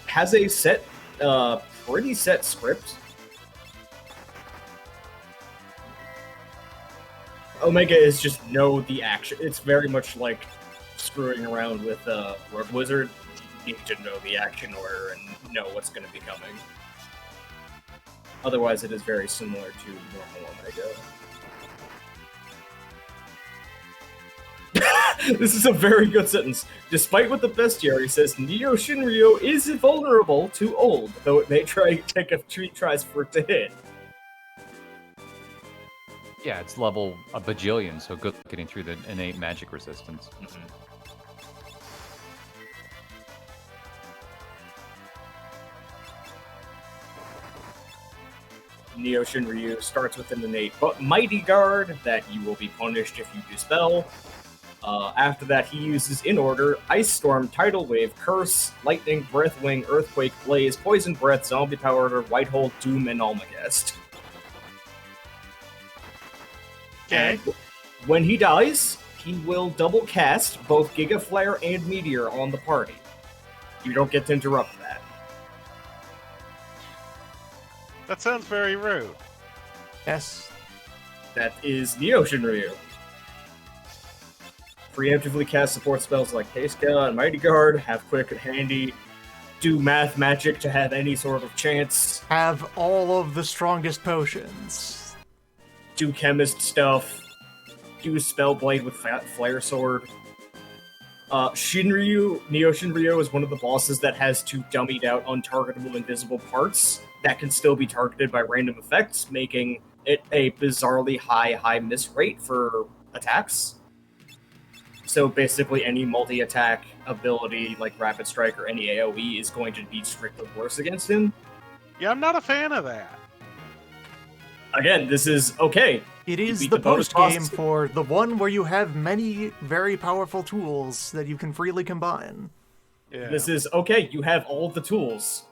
Has a set, pretty set script. Omega is just know the action. It's very much like screwing around with Rogue Wizard. You need to know the action order and know what's going to be coming. Otherwise, it is very similar to normal Omega. This is a very good sentence. Despite what the bestiary says, Neo Shinryu is vulnerable to old, though it may take a few tries for it to hit. Yeah, it's level a bajillion, so good getting through the innate magic resistance. Neo Shinryu starts with an innate Mighty Guard that you will be punished if you dispel. After that, he uses, in order, Ice Storm, Tidal Wave, Curse, Lightning, Breathwing, Earthquake, Blaze, Poison Breath, Zombie Powder, Whitehold, Doom, and Almagest. Okay. And when he dies, he will double cast both Giga Flare and Meteor on the party. You don't get to interrupt that. That sounds very rude. Yes. That is Neo Shinryu. Preemptively cast support spells like Keiska and Mighty Guard, have quick and handy, do math magic to have any sort of chance, Have all of the strongest potions. do chemist stuff, use Spellblade with Flare Sword. Neo Shinryu is one of the bosses that has 2 dummied out untargetable invisible parts that can still be targeted by random effects, making it a bizarrely high miss rate for attacks. So basically any multi-attack ability like Rapid Strike or any AoE is going to be strictly worse against him. Yeah, I'm not a fan of that. Again, this is okay. It You is beat the bonus post-game bosses. for the one where you have many very powerful tools that you can freely combine. Yeah. This is okay, you have all the tools.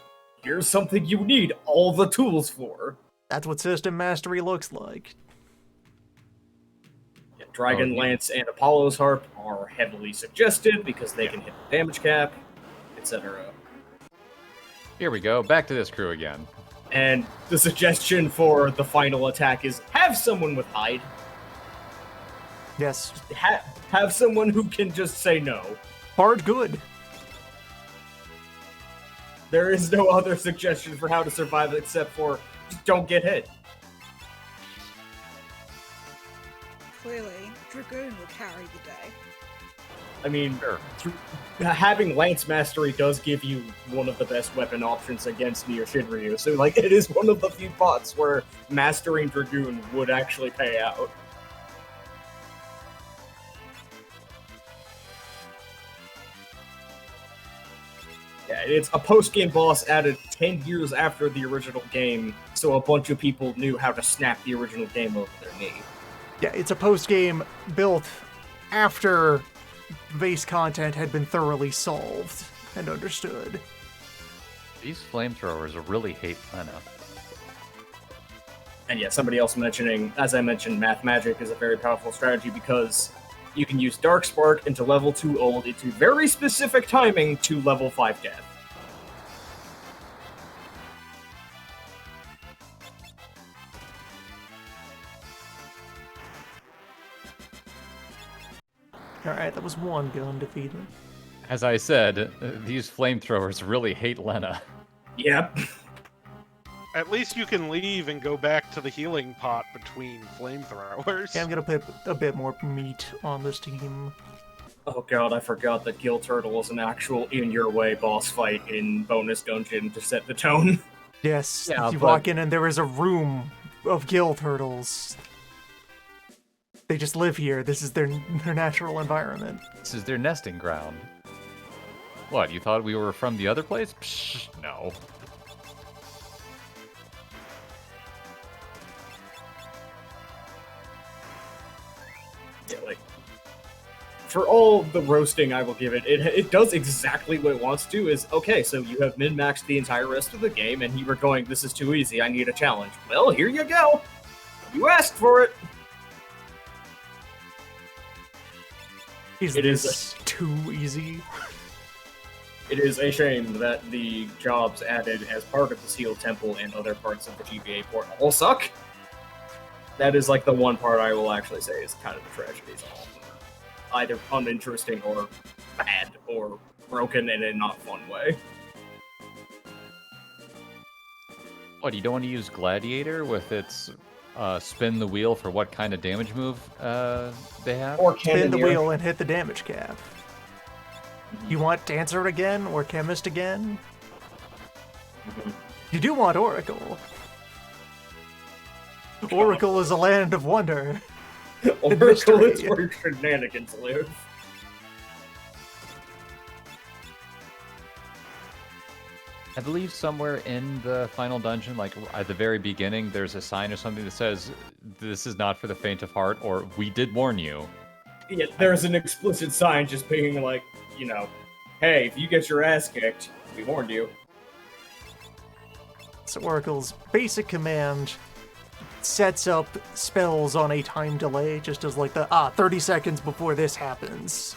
Here's something you need all the tools for. That's what system mastery looks like. Yeah, Dragon Lance and Apollo's Harp are heavily suggested because they can hit the damage cap, etc. Here we go, back to this crew again. And the suggestion for the final attack is have someone with hide. Yes. Have someone who can just say no. Bard good. There is no other suggestion for how to survive except for just don't get hit. Clearly, Dragoon will carry the day. I mean, Sure. having Lance Mastery does give you one of the best weapon options against Neo Shinryu, so like it is one of the few spots where mastering Dragoon would actually pay out. Yeah, it's a post-game boss added 10 years after the original game, so a bunch of people knew how to snap the original game over their knee. Yeah, it's a post-game built after base content had been thoroughly solved and understood. These flamethrowers really hate Lena. And yeah, somebody else mentioning, as I mentioned, Math Magic is a very powerful strategy because you can use Dark Spark into level 2 Old into very specific timing to level 5 Death. Alright, that was one gun defeated. As I said, these flamethrowers really hate Lena. Yep. At least you can leave and go back to the healing pot between flamethrowers. Yeah, I'm gonna put a bit more meat on this team. Oh god, I forgot that Gill Turtle was an actual in-your-way boss fight in bonus dungeon to set the tone. Yes, Yeah, you but- walk in and there is a room of gill turtles. They just live here. This is their natural environment. This is their nesting ground. What, you thought we were from the other place? Psh, no. Yeah, like, for all the roasting I will give it, it does exactly what it wants to, is, okay, so you have min-maxed the entire rest of the game, and you were going, this is too easy, I need a challenge. Well, here you go! You asked for it! Is It is this too easy? It is a shame that the jobs added as part of the Seal Temple and other parts of the GBA port all suck. That is like the one part I will actually say is kind of the tragedies. All of them are either uninteresting or bad or broken in a not fun way. What, you don't want to use Gladiator with its spin the wheel for what kind of damage move they have? Or Spin the Cannoneer. wheel and hit the damage cap. You want Dancer again or Chemist again? You do want Oracle. Oracle is a land of wonder. Oracle is mystery. where shenanigans live. I believe somewhere in the final dungeon, like at the very beginning, there's a sign or something that says, "This is not for the faint of heart," or "We did warn you." Yeah, there's an explicit sign just being like, you know, hey, if you get your ass kicked, we warned you. So Oracle's basic command sets up spells on a time delay, just as like the 30 seconds before this happens,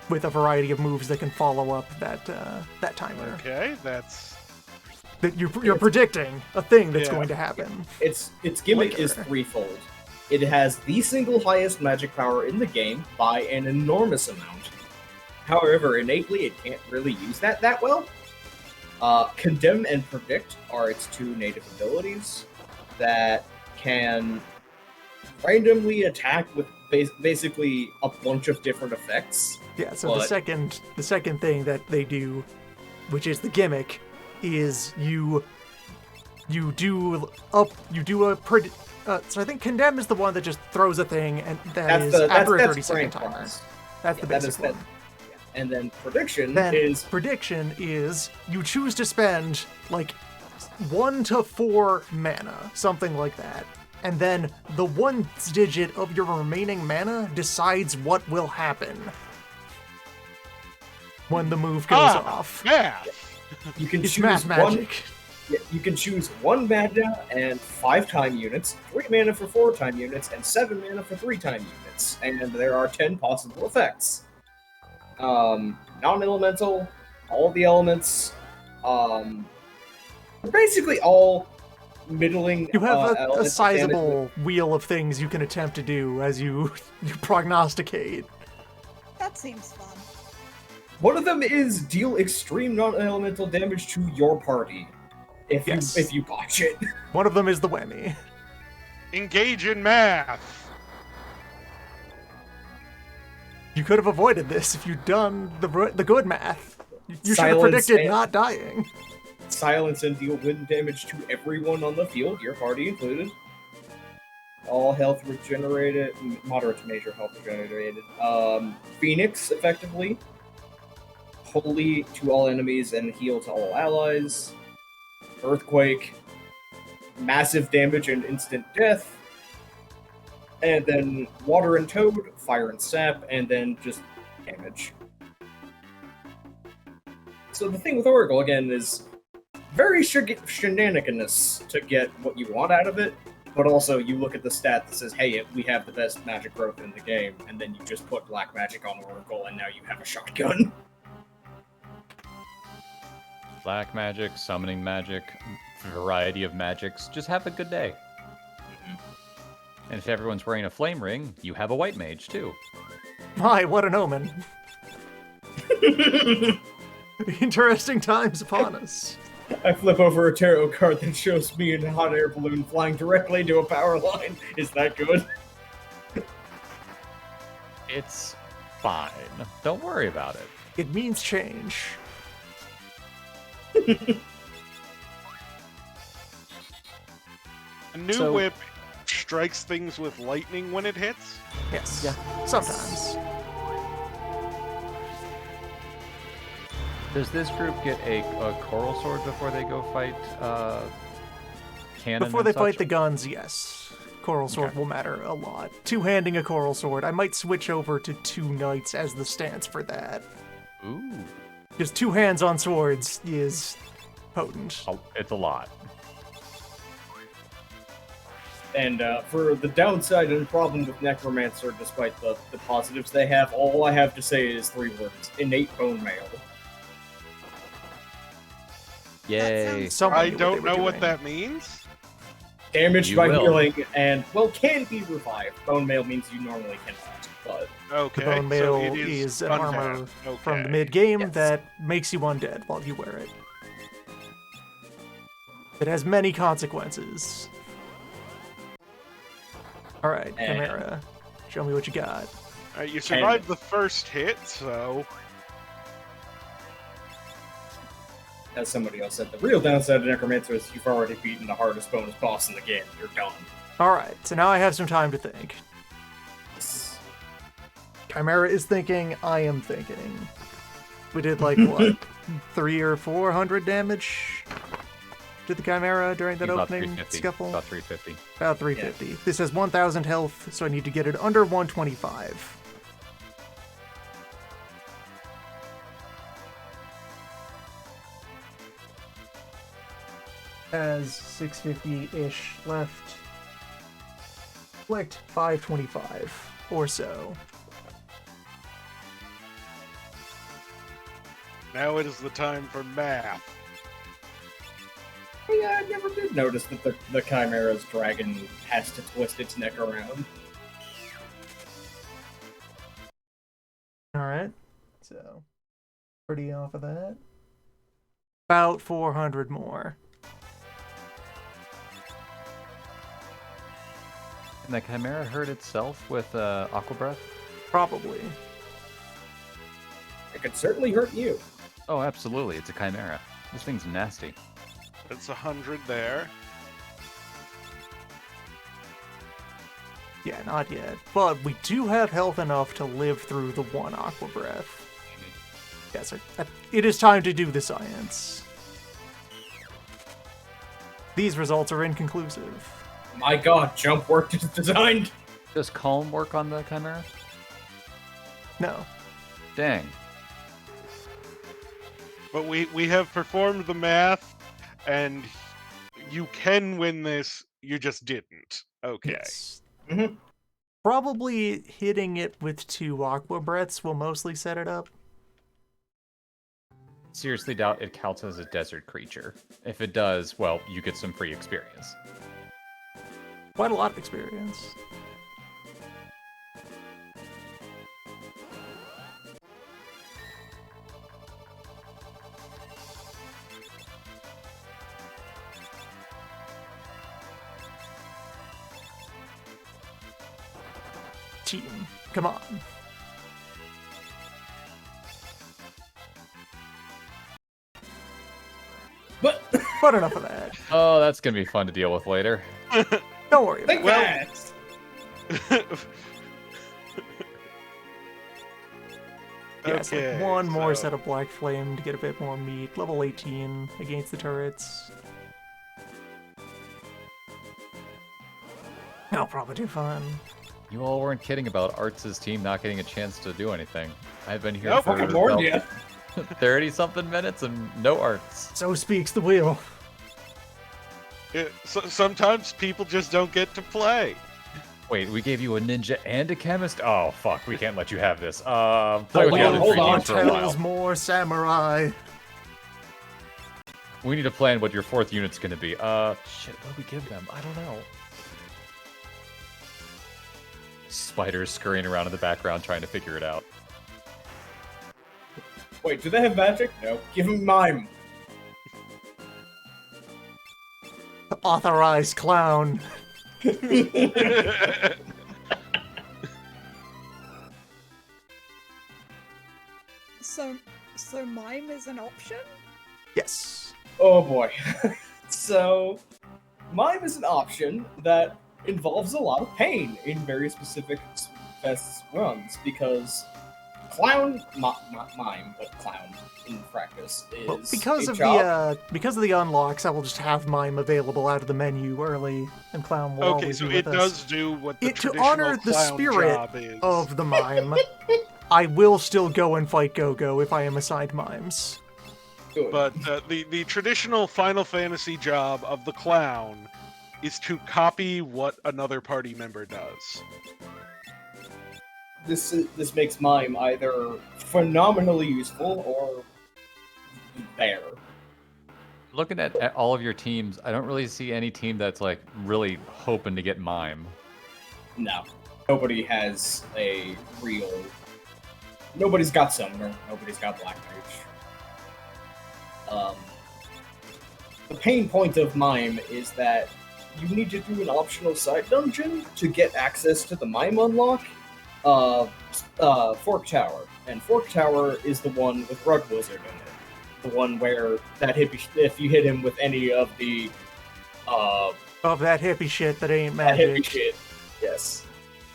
with a variety of moves that can follow up that timer. Okay, that's... That you're predicting a thing that's Yeah. going to happen. Its gimmick is Later. threefold. It has the single highest magic power in the game by an enormous amount. However, innately, it can't really use that well. Condemn and Predict are its two native abilities that can randomly attack with basically a bunch of different effects. Yeah, so the But- second thing that they do, which is the gimmick, is you do so I think Condemn is the one that just throws a thing and that is after a 30-second Grand timer. Cross. That's the Yeah, that basic is one. that. And then Prediction Then is prediction is you choose to spend like 1 to 4 mana, something like that. And then the one digit of your remaining mana decides what will happen when the move goes off. Math! you can It's choose math one. magic. Yeah, you can choose 1 mana and 5 time units, 3 mana for 4 time units, and 7 mana for 3 time units. And there are 10 possible effects. Non-elemental, all the elements, basically all middling. You have a elements of damage. sizable wheel of things you can attempt to do as you prognosticate. That seems fun. One of them is deal extreme non-elemental damage to your party. Yes. If you botch it. One of them is the whammy. Engage in math! You could have avoided this if you'd done the good math. You should have Silence predicted and- not dying. Silence and deal wind damage to everyone on the field, your party included. All health regenerated, moderate to major health regenerated. Phoenix, effectively. Holy to all enemies and heal to all allies. Earthquake. Massive damage and instant death. And then water and toad, fire and sap, and then just damage. So the thing with Oracle, again, is very shenaniganous to get what you want out of it, but also you look at the stat that says, hey, we have the best magic growth in the game, and then you just put black magic on Oracle, and now you have a shotgun. Black magic, summoning magic, variety of magics. Just have a good day. And if everyone's wearing a flame ring, you have a white mage too. My, what an omen. Interesting times upon us. I flip over a tarot card that shows me in a hot air balloon flying directly into a power line. Is that good? It's fine. Don't worry about it. It means change. A new whip strikes things with lightning when it hits. Yes. Yeah. Sometimes. Does this group get a coral sword before they go fight cannon? Before they and fight such? the guns, yes. Coral sword will matter a lot. Two-handing a coral sword. I might switch over to 2 knights as the stance for that. Ooh. Just 2 hands on swords is potent. Oh, it's a lot. And for the downside and problem with Necromancer, despite the positives they have, all I have to say is 3 words. Innate bone mail. Yay. Somebody I knew don't know they were what doing. that means. Damaged You by will. healing, and, well, can be revived. Bone mail means you normally cannot, but... Okay, The bone mail so it is an undead. armor from the Okay. mid-game Yes. that makes you undead while you wear it. It has many consequences. Alright, And- Chimera. Show me what you got. Alright, you survived the first hit, so As somebody else said, the real downside of Necromancer is you've already beaten the hardest bonus boss in the game. You're done. Alright, so now I have some time to think. Chimera is thinking, I am thinking. We did like, what, 300 or 400 damage to the Chimera during that About opening 350. scuffle? About 350. About 350. This has 1,000 health, so I need to get it under 125. Has 650-ish left. Clicked 525 or so. now it is the time for math. Oh, yeah, I never did notice that the Chimera's dragon has to twist its neck around. Alright, so pretty off of that. About 400 more. Can the Chimera hurt itself with Aqua Breath? Probably. It could certainly hurt you. Oh, absolutely. It's a Chimera. This thing's nasty. It's 100 there. Yeah, not yet. But we do have health enough to live through the 1 Aqua Breath. Yes, it is time to do the science. These results are inconclusive. My god, jump worked as designed. Does Calm work on the Chimera? No. Dang. But we have performed the math, and you can win this, you just didn't. Okay. Yes. Mhm. Probably hitting it with 2 Aqua Breaths will mostly set it up. Seriously doubt it counts as a desert creature. If it does, well, you get some free experience. Quite a lot of experience. Team, come on. But enough of that. Oh, that's gonna be fun to deal with later. Don't worry about Think it. Well- that. Yes, Okay, like one more so- set of Black Flame to get a bit more meat. Level 18 against the turrets. I'll probably do fine. You all weren't kidding about Arts' team not getting a chance to do anything. I've been here Nope. for Fucking warned about ya. 30-something minutes and no Arts. So speaks the wheel. Sometimes people just don't get to play. Wait, we gave you a ninja and a chemist? Oh, fuck, we can't let you have this. Play with Hold the on, other hold three on. teams for a while. Tells more samurai. We need to plan what your fourth unit's gonna be. Shit, what do we give them? I don't know. Spiders scurrying around in the background trying to figure it out. Wait, do they have magic? No. Give them mime. Authorized clown. So mime is an option? Yes. Oh boy. So, mime is an option that involves a lot of pain in very specific fest runs because mime, but clown in practice is Well, because a of job. the unlocks, I will just have mime available out of the menu early, and clown will Okay, always so be it with us. does do what the To traditional honor the clown spirit job is. of the mime, I will still go and fight Go-Go if I am assigned mimes. Good. But the traditional Final Fantasy job of the clown is to copy what another party member does. This makes mime either phenomenally useful or there. Looking at all of your teams, I don't really see any team that's like really hoping to get mime. No. Nobody has a real. Nobody's got Summoner. Nobody's got Black Mage. The pain point of Mime is that you need to do an optional side dungeon to get access to the Mime unlock. Fork Tower, and Fork Tower is the one with Rug Wizard in it. The one where if you hit him with any of the Of that hippie shit that ain't that hippie magic. shit, yes.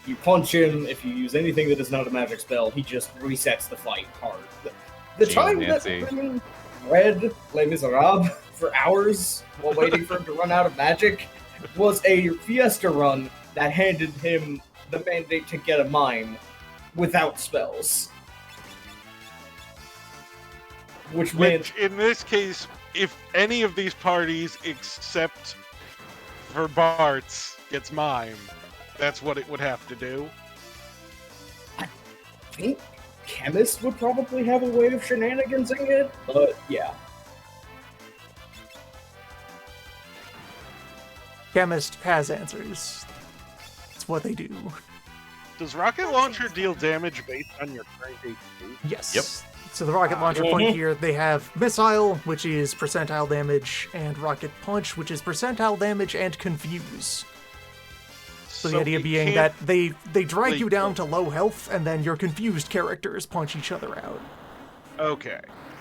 You punch him, if you use anything that is not a magic spell, he just resets the fight hard. The Gee, time that Nancy. women read Les Miserables for hours while waiting for him to run out of magic was a Fiesta run that handed him the mandate to get a mime without spells. Which meant Which, in this case, if any of these parties except for Bart's gets mime, that's what it would have to do. I think Chemist would probably have a way of shenanigansing it, but yeah. Chemist has answers. It's what they do. Does Rocket Launcher deal damage based on your current HP? Yes. Yep. So the rocket launcher point here, they have missile, which is percentile damage, and rocket punch, which is percentile damage and confuse. So the idea it being can't- that they drag like- you down to low health, and then your confused characters punch each other out. Okay.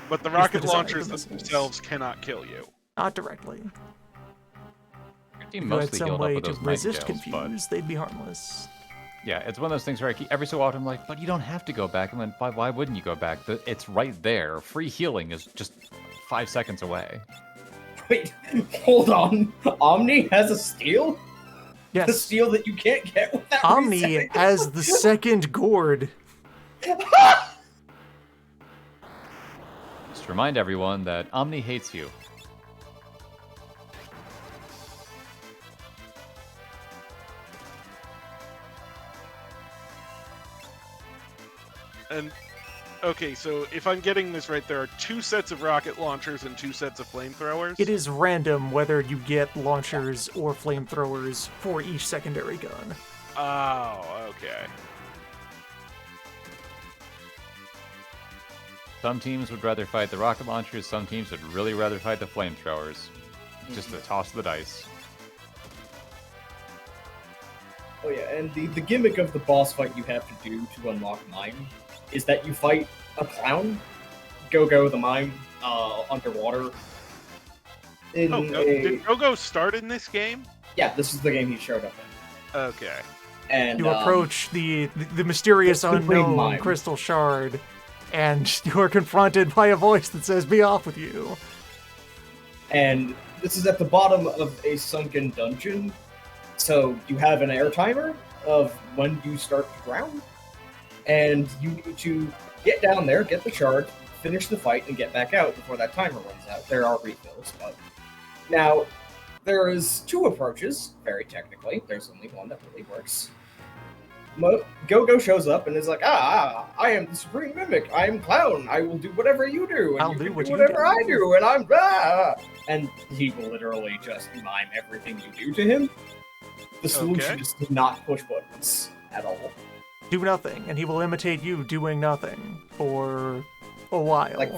But the the rocket design of launchers the missiles. themselves cannot kill you. Not directly. Your team If you had mostly some healed up way with to those resist nightingales, but confuse, they'd be harmless. yeah, it's one of those things where I keep, every so often I'm like, but you don't have to go back. I mean, why wouldn't you go back? It's right there. Free healing is just 5 seconds away. Wait, hold on. Omni has a steal? The Yes. steal that you can't get without Omni resetting? has the second gourd. Just remind everyone that Omni hates you. And okay, so if I'm getting this right, there are 2 sets of rocket launchers and 2 sets of flamethrowers. It is random whether you get launchers or flamethrowers for each secondary gun. Oh, okay. Some teams would rather fight the rocket launchers, some teams would really rather fight the flamethrowers. Just a toss of the dice. Oh yeah, and the gimmick of the boss fight you have to do to unlock Mime is that you fight a clown, Go-Go the Mime, underwater. in Did Gogo start in this game? Yeah, this is the game he showed up in. Okay. And You approach the mysterious the Supreme unknown Mime. crystal shard, and you are confronted by a voice that says, "Be off with you." And this is at the bottom of a sunken dungeon. So you have an air timer of when you start to drown. And you need to get down there, get the shard, finish the fight, and get back out before that timer runs out. There are refills, but... Now, there is two approaches, very technically. There's only one that really works. Go-Go shows up and is like, I am the Supreme Mimic. I am Clown. I will do whatever you do. And I'll you do can what do you whatever do." I do. And I'm And he will literally just mime everything you do to him. The solution Okay. is to not push buttons at all. Do nothing, and he will imitate you doing nothing for a while. Like,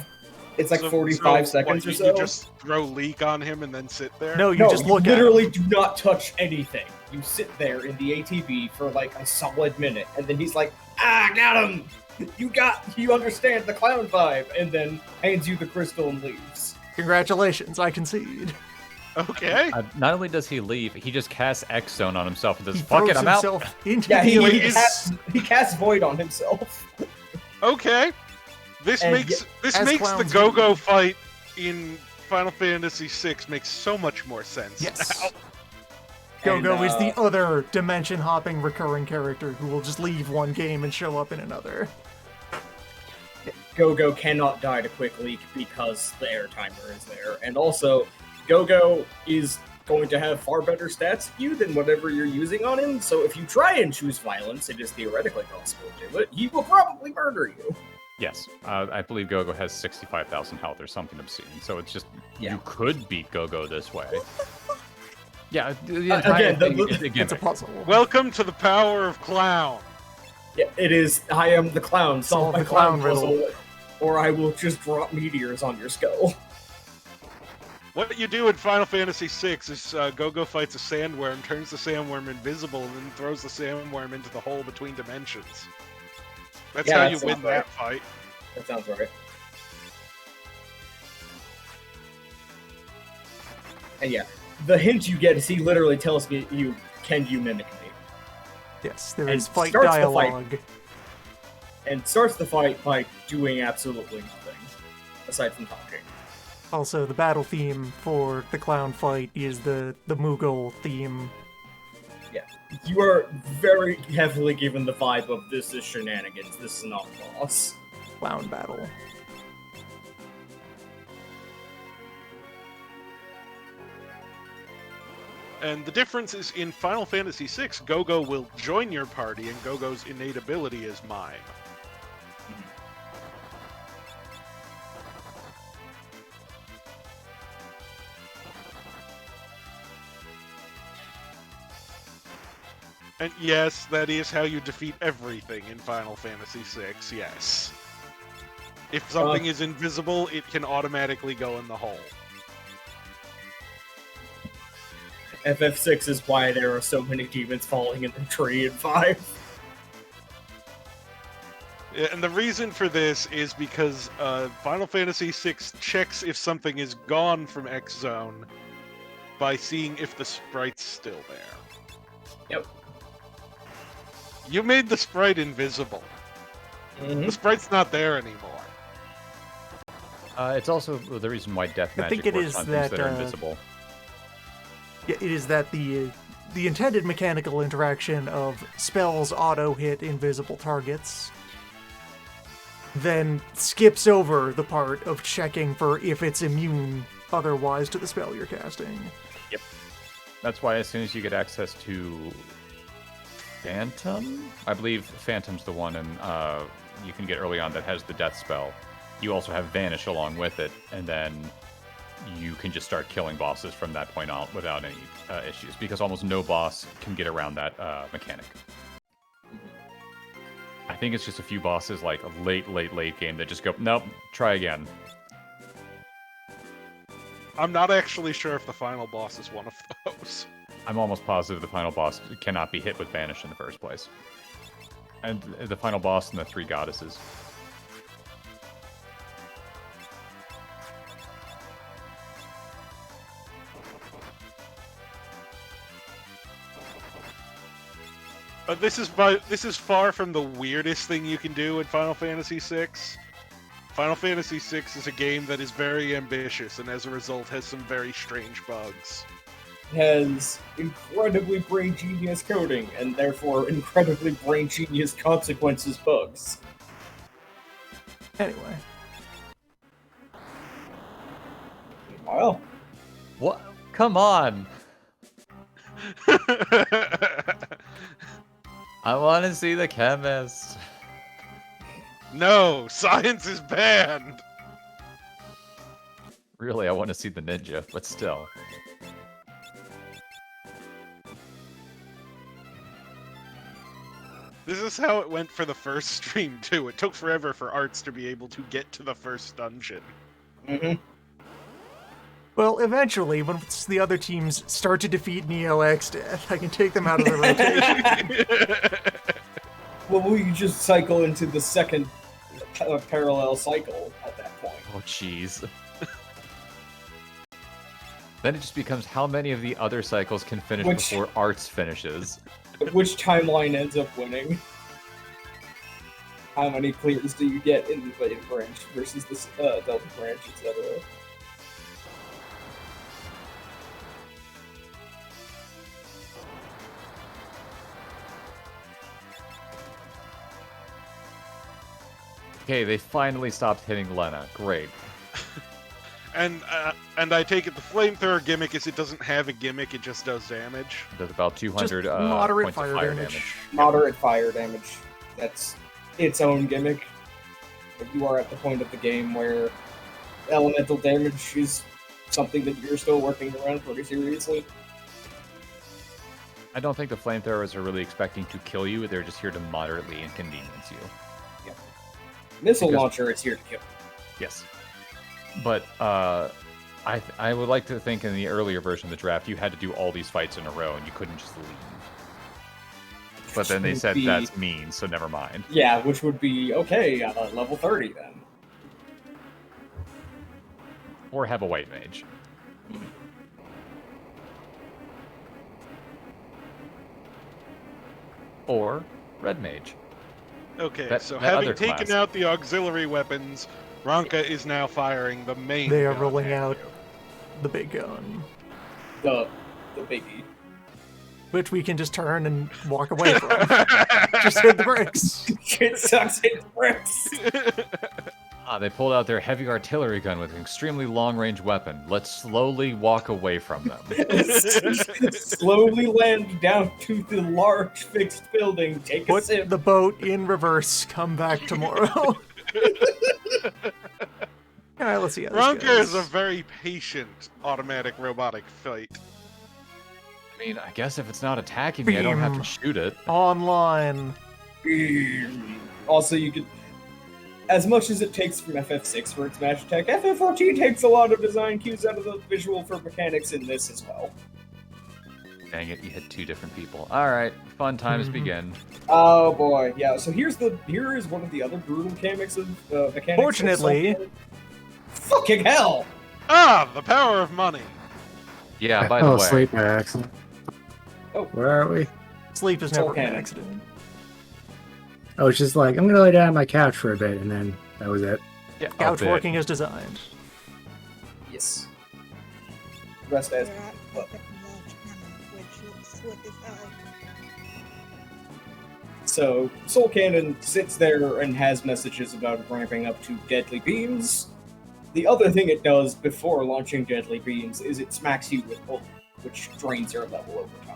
It's like So- 45 so seconds what, or so. You just throw leak on him and then sit there? No, you No, just look at literally him. do not touch anything. You sit there in the ATV for like a solid minute, and then he's like, got him! You understand the clown vibe, and then hands you the crystal and leaves. Congratulations, I concede. Okay. Not only does he leave, he just casts X Zone on himself and says, He "Fuck throws it, I'm out." himself into Yeah, the he abyss. casts Void on himself. Okay. This And makes as the clowns Go-Go do. fight in Final Fantasy VI makes so much more sense. Yes. now. Go-Go And, is the other dimension-hopping recurring character who will just leave one game and show up in another. Go-Go cannot die to Quick Leak because the air timer is there. And also, Go-Go is going to have far better stats than you than whatever you're using on him, so if you try and choose violence, it is theoretically possible to do it. He will probably murder you. Yes, I believe Gogo has 65,000 health or something obscene, so it's just, Yeah. you could beat Gogo this way. Yeah, the Uh, entire again, thing the- is a It's a gimmick. puzzle. Welcome to the power of Clown. Yeah, it is, I am the clown, solve my the clown clown puzzle, riddle. or I will just drop meteors on your skull. What you do in Final Fantasy VI is Go-Go fights a sandworm, turns the sandworm invisible, and then throws the sandworm into the hole between dimensions. That's Yeah, how that you sounds win right. that fight. That sounds right. And yeah, the hint you get is he literally tells me, can you mimic me? Yes, there And is fight starts the fight. dialogue. And starts the fight by doing absolutely nothing, aside from talking. Also, the battle theme for the clown fight is the Moogle theme. Yeah. You are very heavily given the vibe of this is shenanigans, this is not boss. Clown battle. And the difference is in Final Fantasy VI, Go-Go will join your party, and Go-Go's innate ability is mime. And yes, that is how you defeat everything in Final Fantasy VI, yes. If something is invisible, it can automatically go in the hole. FF6 is why there are so many demons falling in the tree in 5. Yeah, and the reason for this is because Final Fantasy VI checks if something is gone from X Zone by seeing if the sprite's still there. Yep. You made the sprite invisible. The sprite's not there anymore. It's also the reason why death I magic think it works is on that, things that are invisible. Yeah, it is that the intended mechanical interaction of spells auto-hit invisible targets then skips over the part of checking for if it's immune otherwise to the spell you're casting. That's why as soon as you get access to Phantom, I believe Phantom's the one and you can get early on that has the death spell. You also have Vanish along with it, and then you can just start killing bosses from that point on without any issues, because almost no boss can get around that mechanic. I think it's just a few bosses, like a late game, that just go, nope, try again. I'm not actually sure if the final boss is one of those. I'm almost positive the final boss cannot be hit with Vanish in the first place. And the final boss and the 3 goddesses. This is far from the weirdest thing you can do in Final Fantasy VI. Final Fantasy VI is a game that is very ambitious and as a result has some very strange bugs. Has incredibly brain genius coding and therefore incredibly brain genius consequences bugs. Anyway. Well, What? Come on! I want to see the chemist. No, science is banned! Really, I want to see the ninja, but still. This is how it went for the first stream, too. It took forever for Arts to be able to get to the first dungeon. mm-hmm. Well, eventually, once the other teams start to defeat Neo X Death, I can take them out of the rotation. Well, we just cycle into the second parallel cycle at that point. Oh, jeez. Then it just becomes how many of the other cycles can finish before Arts finishes. Which timeline ends up winning? How many clears do you get in the Veda branch versus the Delta branch, etc.? Okay, they finally stopped hitting Lena. Great. And I take it the flamethrower gimmick is it doesn't have a gimmick, it just does damage. It does about 200 Just moderate points fire of fire damage. Moderate fire damage. That's its own gimmick. But you are at the point of the game where elemental damage is something that you're still working around pretty seriously. I don't think the flamethrowers are really expecting to kill you. They're just here to moderately inconvenience you. Missile Because- launcher is here to kill. Yes. But I would like to think in the earlier version of the draft, you had to do all these fights in a row and you couldn't just leave. But then they Which said would be- that's mean, so never mind. Yeah, which would be, okay, level 30 then. Or have a white mage. Or red mage. Okay, That- so that having other taken class. out the auxiliary weapons, Ranka is now firing the main They are gun rolling at out you. the big gun, The biggie. which we can just turn and walk away from. Just hit the brakes. Shit sucks, hit the bricks. They pulled out their heavy artillery gun with an extremely long-range weapon. Let's slowly walk away from them. Slowly land down to the large fixed building, take a Put sip. the boat in reverse. Come back tomorrow. Alright, let's see how this Ranka goes. is a very patient automatic robotic fight. I mean, I guess if it's not attacking me, I don't have to Beam. shoot it. Online. Also, you could... As much as it takes from FF6 for its match attack, FF14 takes a lot of design cues out of the visual for mechanics in this as well. Dang it, you hit two different people. Alright, fun times Mhm. begin. Oh boy, yeah. So here is one of the other brutal mechanics of mechanics. Fortunately- fucking hell! Ah, the power of money. Yeah, by I the fell way. asleep by accident. Oh. Where are we? Sleep is Soul never an Cannon. accident. I was just like, I'm gonna lay down on my couch for a bit, and then that was it. Yeah, Couch a bit. working as designed. Yes. Rest as We're at fucking launch cannon, which looks slick as hell. So, Soul Cannon sits there and has messages about ramping up to deadly beams. The other thing it does before launching deadly beams is it smacks you with hope, which drains your level over time.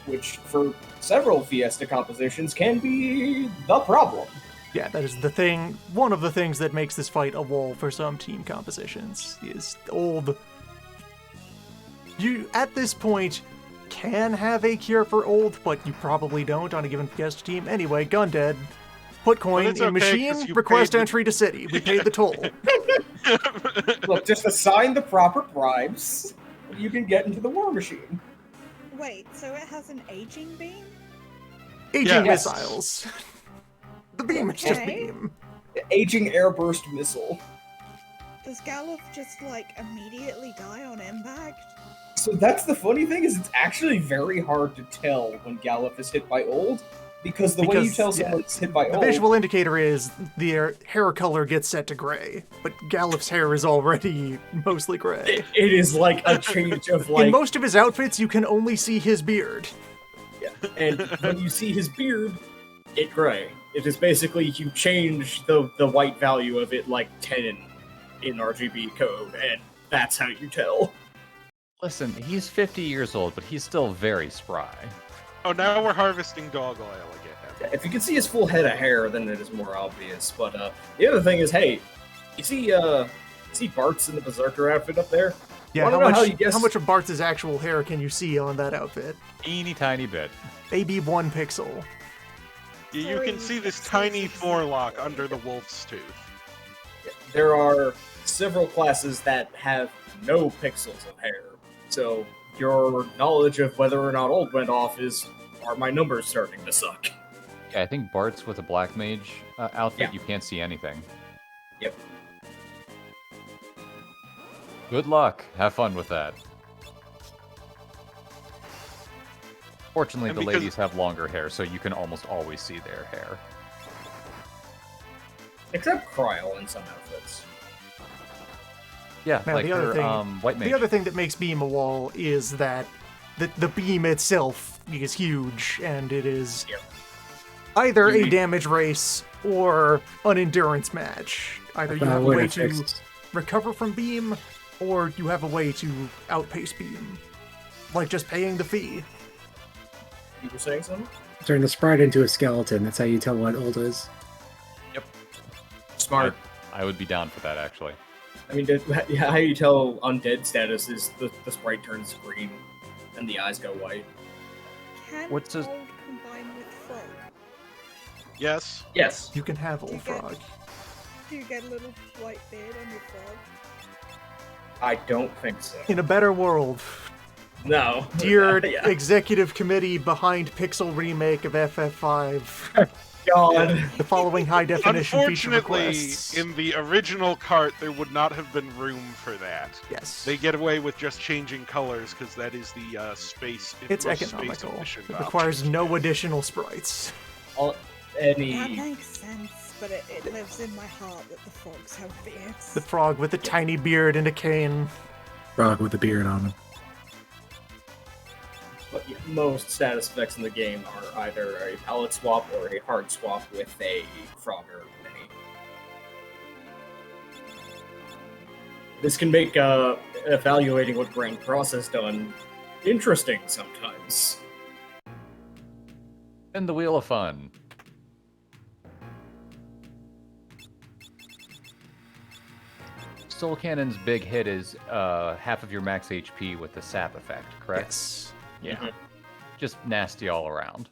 Which, for several Fiesta compositions, can be the problem. Yeah, that is the thing. One of the things that makes this fight a wall for some team compositions is old. You, at this point, can have a cure for old, but you probably don't on a given Fiesta team. Anyway, gun dead. Put coin it's in okay, 'cause machine, you request paid the- entry to city. We paid the toll. Look, just assign the proper bribes, and you can get into the war machine. Wait, so it has an aging beam? Aging Yes. missiles. The beam is just Okay. beam. Aging airburst missile. Does Galuf just, like, immediately die on impact? So that's the funny thing, is it's actually very hard to tell when Galuf is hit by old, because the way you Because, tell yeah, someone's hit by The old... visual indicator is their hair color gets set to gray, but Galuf's hair is already mostly gray. It is like a change of like... In most of his outfits, you can only see his beard. Yeah. And when you see his beard, it's gray. It is basically you change the white value of it like 10 in RGB code, and that's how you tell. Listen, he's 50 years old, but he's still very spry. Oh, now we're harvesting dog oil again. If you can see his full head of hair, then it is more obvious. But the other thing is, hey, you see Bart's in the Berserker outfit up there? Yeah, how much of Bart's actual hair can you see on that outfit? Teeny tiny bit. Maybe 1 pixel. You can see this tiny forelock under the wolf's tooth. There are several classes that have no pixels of hair. So your knowledge of whether or not old went off is, are my numbers starting to suck? Yeah, I think Bart's with a black mage outfit, Yeah. you can't see anything. Yep. Good luck. Have fun with that. Fortunately, And the because- ladies have longer hair, so you can almost always see their hair. Except Cryle in some outfits. Yeah, Now, like the other her thing- white mage. The other thing that makes Beam a wall is that the beam itself is huge, and it is Yep. either a damage race or an endurance match. Either you have a way to recover from Beam, or you have a way to outpace Beam. Like just paying the fee. You were saying something? Turn the sprite into a skeleton. That's how you tell what old is. Smart. I would be down for that, actually. I mean, how you tell undead status is the sprite turns green and the eyes go white. Can What's his- old combine with frog? Yes. Yes. You can have You Old get- Frog. Do you get a little white beard on your frog? I don't think so. In a better world, No. dear Yeah. executive committee behind Pixel remake of FF5, God. the following high definition feature Unfortunately, requests. in the original cart, there would not have been room for that. Yes. They get away with just changing colors because that is the space. It's most economical. space-efficient It requires option. no additional sprites. All, That any. makes sense, but it lives in my heart that the frogs have beards. The frog with a tiny beard and a cane. Frog with a beard on him. But yeah, most status effects in the game are either a palette swap or a hard swap with a Frogger mini. This can make evaluating what Grand Cross has done interesting sometimes. And the Wheel of Fun. Soul Cannon's big hit is half of your max HP with the sap effect, correct? Yes. Yeah. Mhm. Just nasty all around.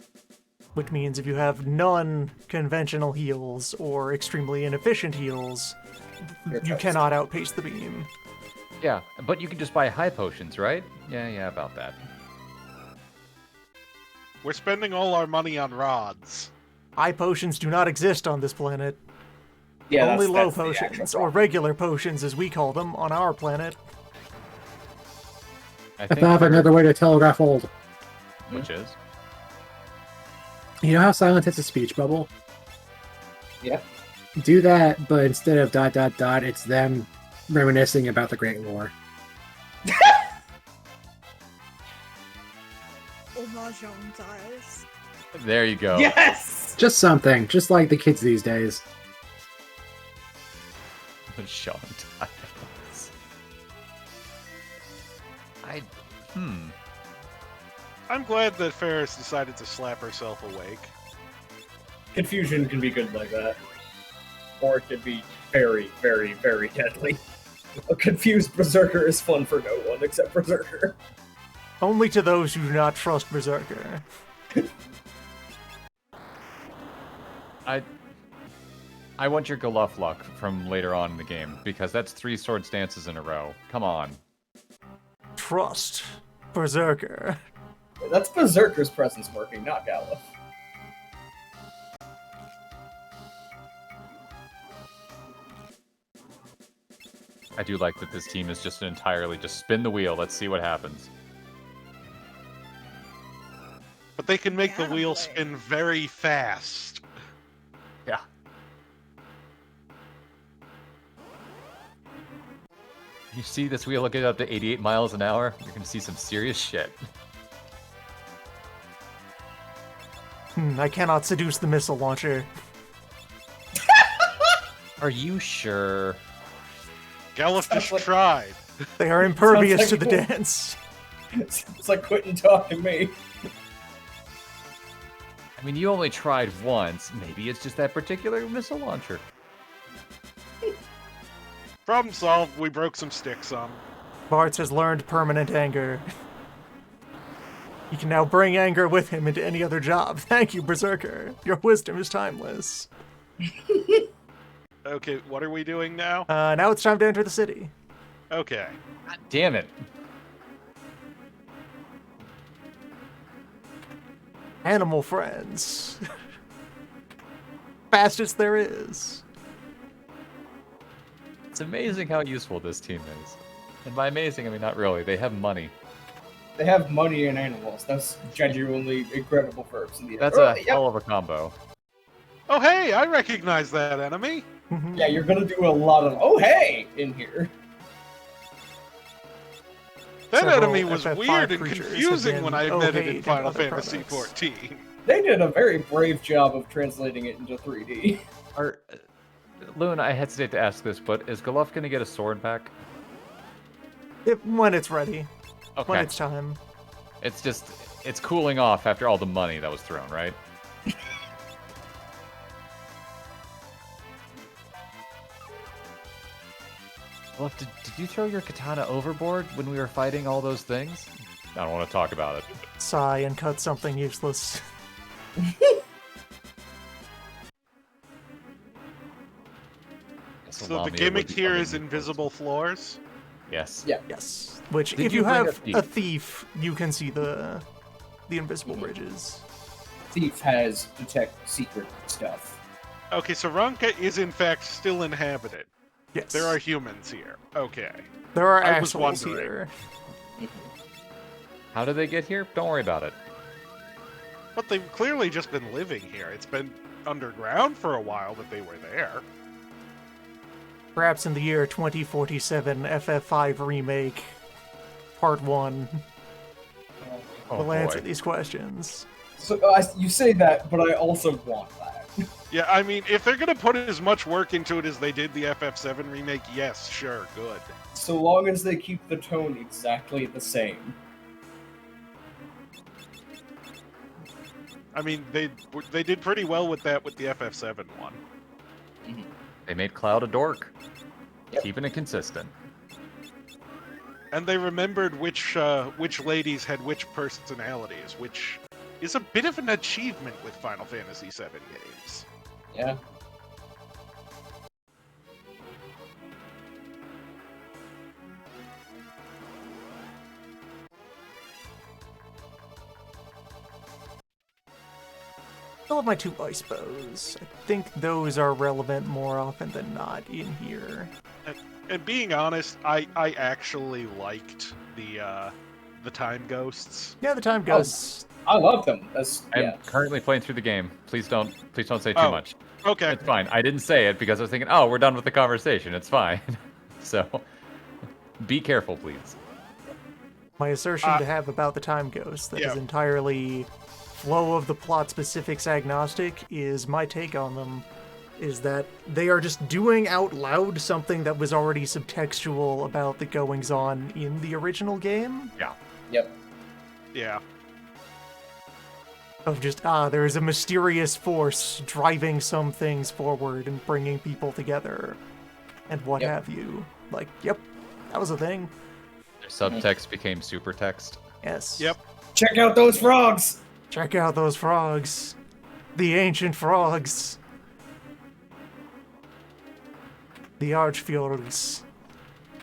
Which means if you have non-conventional heals or extremely inefficient heals, You're you toast. cannot outpace the beam. Yeah, but you can just buy high potions, right? Yeah, about that. We're spending all our money on rods. High potions do not exist on this planet. Yeah, Only that's low the actual potions, or problem. regular potions as we call them on our planet. I I think thought of another way to telegraph old. which is You know how silence hits a speech bubble? Yeah. Do that, but instead of ... it's them reminiscing about the Great War. Or Mahjong tiles. there you go. Yes! Just something, just like the kids these days. Sean Tiles. I'm glad that Ferris decided to slap herself awake. Confusion can be good like that. Or it can be very, very, very deadly. A confused Berserker is fun for no one except Berserker. Only to those who do not trust Berserker. I want your Galuf luck from later on in the game, because that's 3 sword stances in a row. Come on. Trust Berserker. That's Berserker's presence working, not Galuf. I do like that this team is just entirely just spin the wheel, let's see what happens. they can make the wheel Gambling. spin very fast. Yeah. You see this wheel get up to 88 miles an hour? You're gonna see some serious shit. I cannot seduce the missile launcher. Are you sure? Galuf just Sounds like- tried. They are impervious Sounds to like the cool. dance. It's like quitting talking to me. I mean, you only tried once. Maybe it's just that particular missile launcher. Problem solved. We broke some sticks on. Bartz has learned permanent anger. He can now bring anger with him into any other job. Thank you, Berserker. Your wisdom is timeless. Okay, what are we doing now? Now it's time to enter the city. Okay. God damn it. Animal friends. Fastest there is. It's amazing how useful this team is. And by amazing, I mean not really. They have money. They have money and animals. That's genuinely incredible verbs. In the That's Oh, a yep. hell of a combo. Oh, hey, I recognize that enemy. Yeah, you're gonna do a lot of oh hey in here. That Several enemy was FF5 weird and creatures have confusing been when I met it okayed in in Final other Fantasy products. XIV. They did a very brave job of translating it into 3D. Are, Loon, I hesitate to ask this, but is Galuf gonna get a sword back? When it's ready. Okay. When it's time. It's just, it's cooling off after all the money that was thrown, right? Galuf, did you throw your katana overboard when we were fighting all those things? I don't want to talk about it. Sigh and cut something useless. Guess So the Lamia gimmick would be here is underneath invisible floors. those. Yes. Yeah. Yes. Which, Did if you you bring a have thief? a thief, you can see the invisible bridges. Thief has detect secret stuff. Okay, so Ranka is in fact still inhabited. Yes. There are humans here. Okay. There are I was assholes wondering. here. How did they get here? Don't worry about it. But they've clearly just been living here. It's been underground for a while that they were there. Perhaps in the year 2047, FF5 remake, Part 1 Oh, will answer boy. these questions. So you say that, but I also want that. Yeah, I mean, if they're gonna put as much work into it as they did the FF7 remake, yes, sure, good. So long as they keep the tone exactly the same. I mean, they did pretty well with that with the FF7 one. They made Cloud a dork. Yep. Keeping it consistent. And they remembered which ladies had which personalities, which is a bit of an achievement with Final Fantasy VII games. Yeah. Still have my 2 ice bows. I think those are relevant more often than not in here. And being honest, I actually liked the time ghosts. Yeah, the time goes. I love them. That's I'm yeah. currently playing through the game. Please don't say too Oh. much. Okay. It's fine. I didn't say it because I was thinking, oh, we're done with the conversation. It's fine. So, be careful, please. My assertion to have about the time ghost that is yeah. entirely flow of the plot specifics agnostic is my take on them. Is that they are just doing out loud something that was already subtextual about the goings on in the original game. Yeah. Yep. Yeah. Of just, there is a mysterious force driving some things forward and bringing people together. And what Yep. have you. Like, yep, that was a thing. Subtext became super text. Yes. Yep. Check out those frogs. Check out those frogs. The ancient frogs. The Archfjords.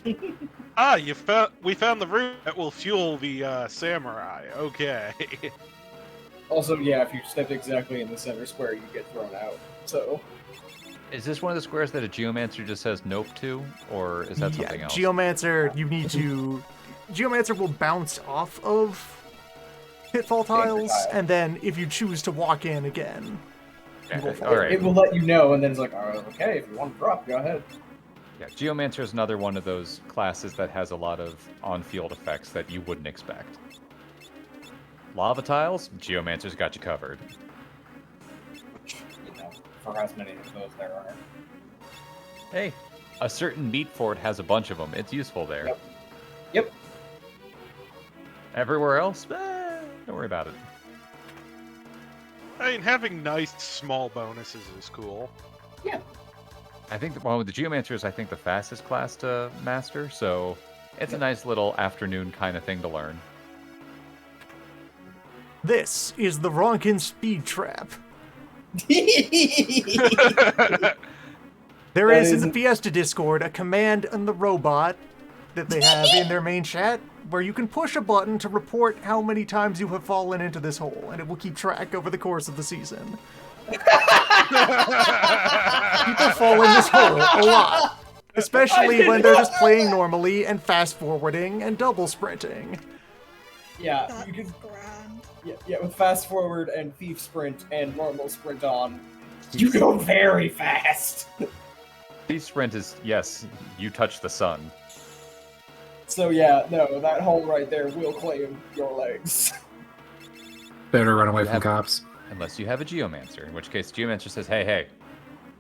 We found the route that will fuel the samurai. Okay. Also, yeah, if you step exactly in the center square, you get thrown out. So Is this one of the squares that a geomancer just says nope to, or is that something else? Geomancer, you need to... Geomancer will bounce off of pitfall tiles, tile. and then if you choose to walk in again, you will fall. All right. It will let you know, and then it's like, oh, okay, if you want to drop, go ahead. Yeah, Geomancer is another one of those classes that has a lot of on-field effects that you wouldn't expect. Lava tiles, Geomancer's got you covered. You know, for as many of those there are. Hey, a certain meat fort has a bunch of them. It's useful there. Yep. Everywhere else, don't worry about it. I mean, having nice small bonuses is cool. Yeah. I think, well, the Geomancer is, I think, the fastest class to master, so it's a nice little afternoon kind of thing to learn. This is the Ronkin Speed Trap. There is in the Fiesta Discord a command in the robot that they have in their main chat where you can push a button to report how many times you have fallen into this hole, and it will keep track over the course of the season. People fall in this hole a lot, especially when they're just playing normally and fast forwarding and double sprinting. Yeah, That's you can. grand. Yeah, with fast forward and thief sprint and normal sprint on, you go very fast. Thief sprint is, yes, you touch the sun. So yeah, no, that hole right there will claim your legs. Better run away You from have- cops. Unless you have a Geomancer, in which case Geomancer says, hey,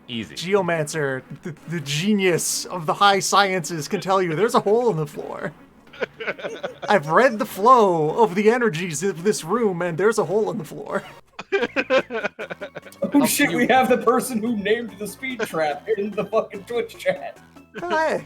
easy. Geomancer, the genius of the high sciences, can tell you there's a hole in the floor. I've read the flow of the energies of this room, and there's a hole in the floor. Oh shit, we have the person who named the speed trap in the fucking Twitch chat. Hey,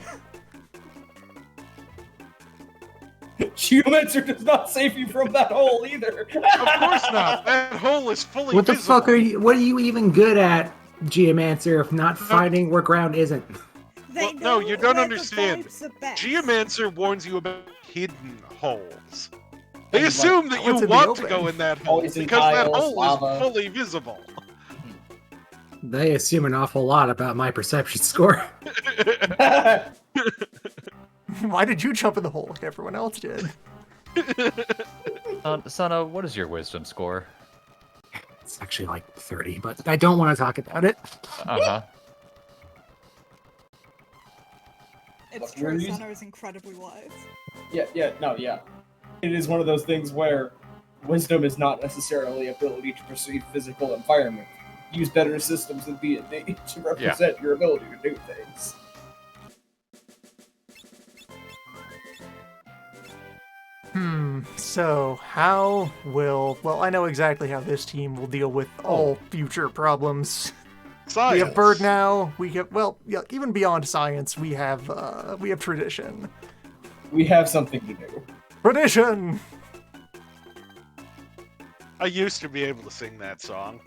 Geomancer does not save you from that hole either. Of course not. That hole is fully What the visible. fuck are you? What are you even good at, Geomancer, if not finding where ground isn't? They Well, no, know you don't where understand. The vibes are best. Geomancer warns you about hidden holes. They And, assume that you what's in the want to open? go in that hole Poison because that tiles, hole lava. is fully visible. They assume an awful lot about my perception score. why did you jump in the hole like everyone else did? Sana, what is your wisdom score? It's actually like 30, but I don't want to talk about it. Uh-huh. It's We're true, using- Sana is incredibly wise. Yeah. It is one of those things where wisdom is not necessarily ability to perceive physical environment. Use better systems than D&D to represent your ability to do things. So how will... Well, I know exactly how this team will deal with all future problems. Science. We have Bird now. We have... Well, yeah, even beyond science, we have tradition. We have something to do. Tradition! I used to be able to sing that song.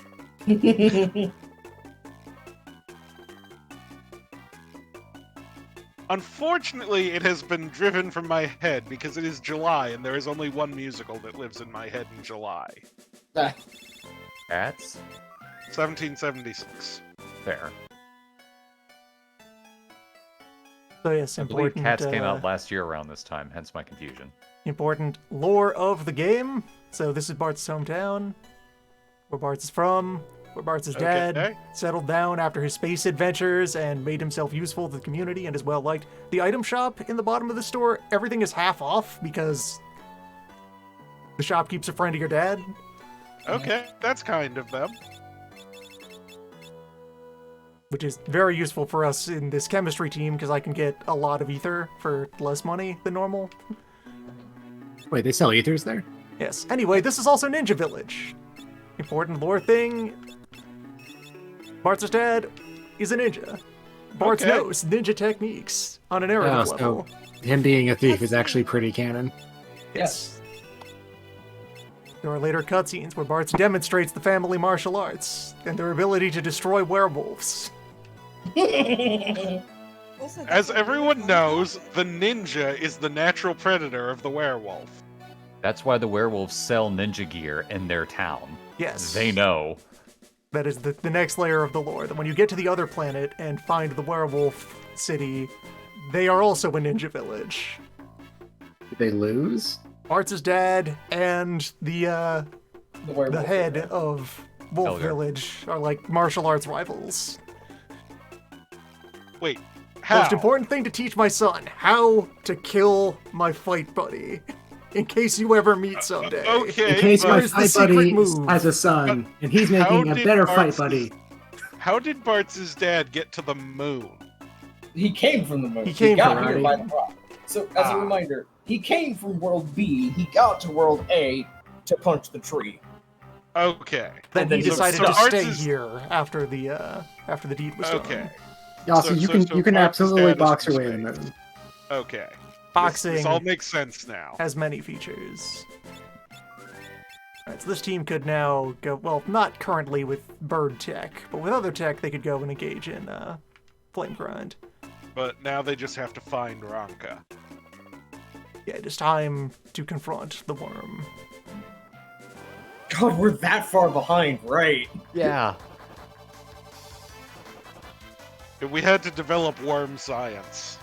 Unfortunately, it has been driven from my head because it is July and there is only one musical that lives in my head in July. Ah, Cats? 1776. Fair. So yes, I believe important, Cats came out last year around this time, hence my confusion. important lore of the game. So this is Bart's hometown, where Bart's is from, where Bart's is dad, Okay. settled down after his space adventures and made himself useful to the community and is well liked. The item shop in the bottom of the store, everything is half off because the shop keeps a friend of your dad. Okay, that's kind of them. Which is very useful for us in this chemistry team because I can get a lot of ether for less money than normal. Wait, they sell ethers there? Yes. Anyway, this is also Ninja Village. Important lore thing. Bart's dad is a ninja. Bart's Okay. knows ninja techniques on a narrative Oh, so level. him being a thief is actually pretty canon. Yes. There are later cutscenes where Bart's demonstrates the family martial arts and their ability to destroy werewolves. Also, As that's a everyone weird knows, one. the ninja is the natural predator of the werewolf. That's why the werewolves sell ninja gear in their town. Yes. They know. That is the next layer of the lore. That when you get to the other planet and find the werewolf city, they are also a ninja village. Did they lose? Arts' dad and the werewolf head guy. of Wolf Elder. Village are like martial arts rivals. Wait, how? Most important thing to teach my son: how to kill my fight buddy. In case you ever meet someday. Okay, In case my but Here's the fight secret buddy move. has a son, and he's how making a did better fight Bart's- buddy. how did Bart's dad get to the moon? He came from the moon. He came got from here it. by the rock. So, as a reminder, he came from World B. He got to World A to punch the tree. Okay. Then And he then he- decided so to Arts stay is- here after the deed was Okay. done. Also, So- you so- can so you can Bart's absolutely dad is box from your way in the space. moon. Okay. Boxing This all makes sense now. has many features. Alright, so this team could now go, well, not currently with bird tech, but with other tech they could go and engage in flame grind. But now they just have to find Ranka. Yeah, it is time to confront the worm. God, we're that far behind, right? Yeah. We had to develop worm science.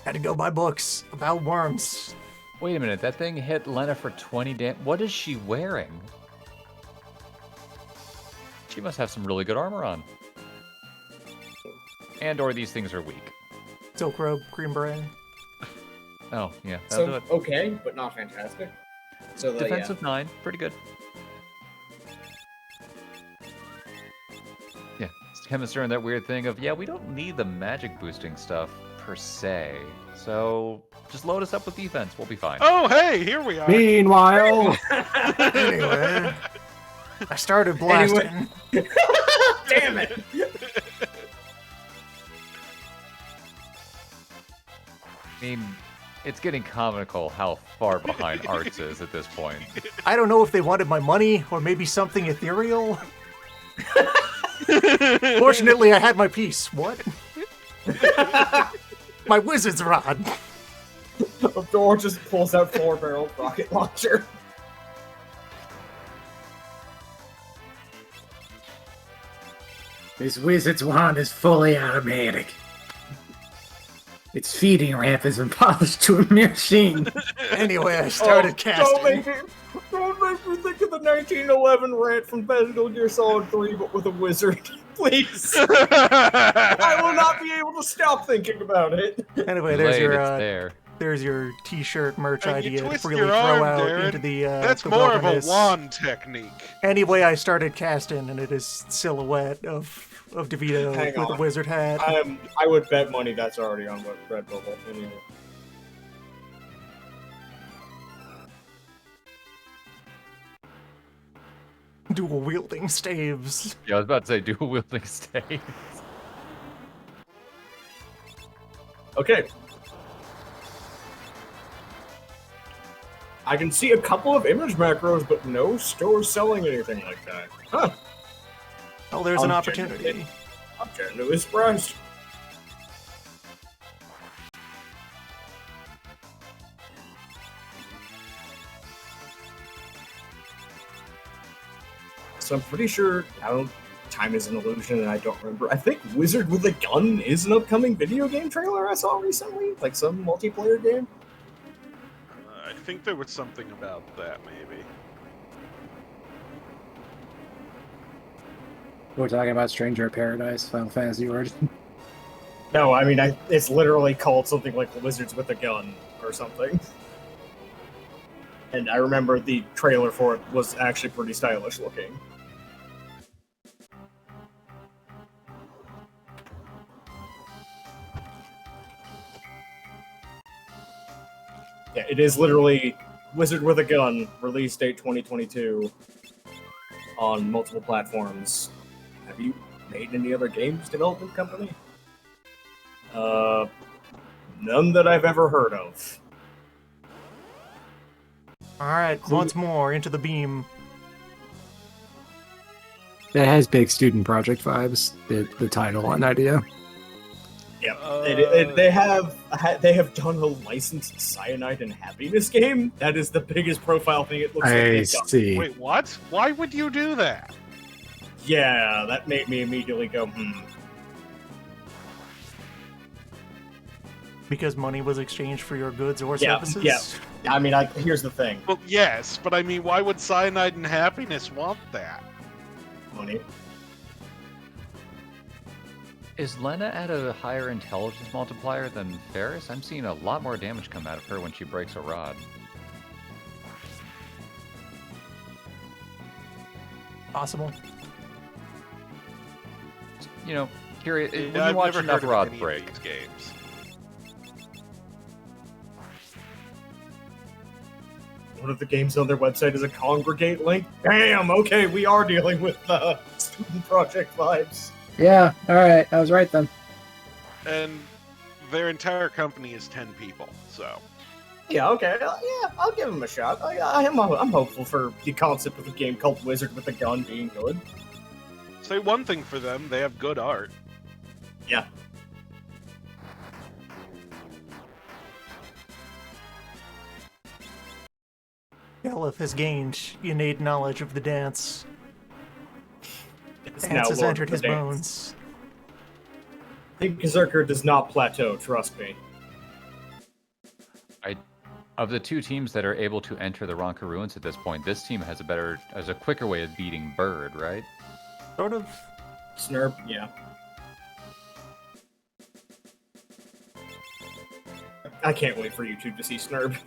Had to go buy books about worms. Wait a minute, that thing hit Lena for 20 What is she wearing? She must have some really good armor on. And or these things are weak. Silk robe, green beret. Oh, yeah, that'll do So, it. okay, but not fantastic. So, yeah. Defensive 9, pretty good. Yeah, Chemist doing that weird thing of, yeah, we don't need the magic boosting stuff per se. So just load us up with defense, we'll be fine. Oh, hey, here we are. Meanwhile, Anyway, I started blasting. Damn it! I mean, it's getting comical how far behind Arts is at this point. I don't know if they wanted my money or maybe something ethereal. Fortunately, I had my piece. What? My wizard's rod. Thor just pulls out 4-barrel rocket launcher. this wizard's wand is fully automatic. Its feeding ramp has been polished to a mere sheen. Anyway, I started Don't make casting. me think of the 1911 rant from Metal Gear Solid 3, but with a wizard. Please. I will not be able to stop thinking about it. Anyway, there's Delayed, your it's there. there's your t-shirt merch And you idea to twist freely your throw arm, out Darren. into the That's the more of a wilderness. wand technique. Anyway, I started casting, and it is silhouette of DeVito Hang with a on. wizard hat. I would bet money that's already on Redbubble. Anyway. Dual wielding staves. Yeah, I was about to say dual wielding staves. Okay. I can see a couple of image macros, but no store selling anything like that. Huh. Oh, there's an I'm opportunity. genuinely- I'm genuinely surprised. So I'm pretty sure time is an illusion, and I don't remember. I think Wizard with a Gun is an upcoming video game trailer I saw recently, like some multiplayer game. I think there was something about that, maybe. We're talking about Stranger of Paradise, Final Fantasy Origin. No, I mean, it's literally called something like Wizards with a Gun or something. And I remember the trailer for it was actually pretty stylish looking. Yeah, it is literally Wizard with a Gun, release date 2022, on multiple platforms. Have you made any other games development company? None that I've ever heard of. Alright, once more, into the beam. That has big student project vibes, the title and idea. Yeah, they have done a licensed Cyanide and Happiness game. That is the biggest profile thing it looks like I they've done. see. Wait, what? Why would you do that? Yeah, that made me immediately go, Because money was exchanged for your goods or Yeah, services? yeah. I mean, here's the thing. Well, yes, but I mean, why would Cyanide and Happiness want that? Money. Is Lena at a higher intelligence multiplier than Ferris? I'm seeing a lot more damage come out of her when she breaks a rod. Possible. You know, curious. When I've you watch never enough heard of rod any of break, these games. One of the games on their website is a congregate link. Damn, okay, we are dealing with student project vibes. Yeah, alright, I was right then. And their entire company is 10 people, so... Yeah, okay, yeah, I'll give him a shot. I'm hopeful for the concept of a game called Wizard with a Gun being good. Say one thing for them, they have good art. Yeah. Galif has gained innate knowledge of the dance. It's Dance now has Lord entered of his the Dance. bones. The Berserker does not plateau, trust me. of the two teams that are able to enter the Ronka Ruins at this point, this team has a quicker way of beating Bird, right? Sort of. Snurp, yeah. I can't wait for YouTube to see Snurp.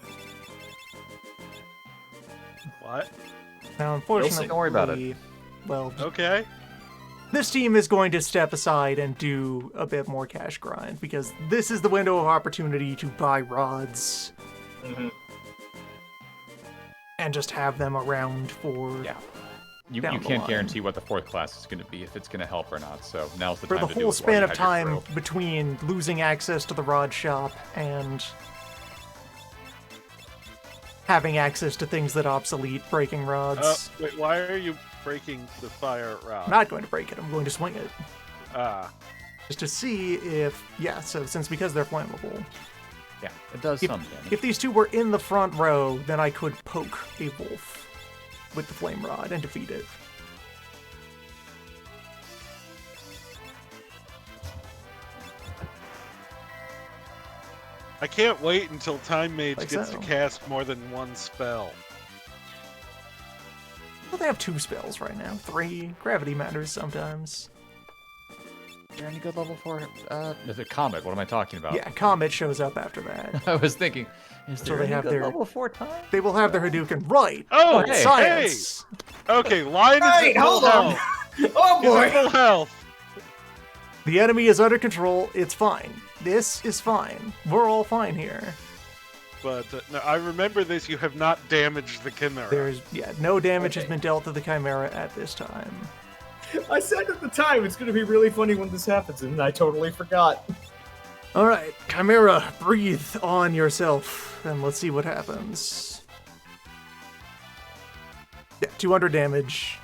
What? Now, unfortunately, Don't worry about it. Well, Okay. this team is going to step aside and do a bit more cash grind because this is the window of opportunity to buy rods Mm-hmm. and just have them around for Yeah. You down the can't line. guarantee what the fourth class is going to be, if it's going to help or not, so now's the for time the to do whole it while span you of have your time crew. between losing access to the rod shop and having access to things that obsolete, breaking rods. Wait, why are you breaking the fire rod? I'm not going to break it, I'm going to swing it. Ah. Just to see if, because they're flammable. Yeah, it does If, some damage. if these two were in the front row, then I could poke a wolf with the flame rod and defeat it. I can't wait until Time Mage Like gets so. to cast more than one spell. Well, they have 2 spells right now. 3. Gravity matters sometimes. Is there any good level 4? There's a Comet, what am I talking about? Yeah, Comet shows up after that. I was thinking, is So there they any have good their- level 4 time? They will have their Hadouken. Right! Oh, hey, Science! Okay, Lion is Hey, at full hold on. health. Oh He's at boy! full health. The enemy is under control. It's fine. This is fine. We're all fine here. But no, I remember this. You have not damaged the Chimera. There's, no damage has Okay. been dealt to the Chimera at this time. I said at the time it's gonna be really funny when this happens, and I totally forgot. Alright, Chimera, breathe on yourself, and let's see what happens. Yeah, 200 damage.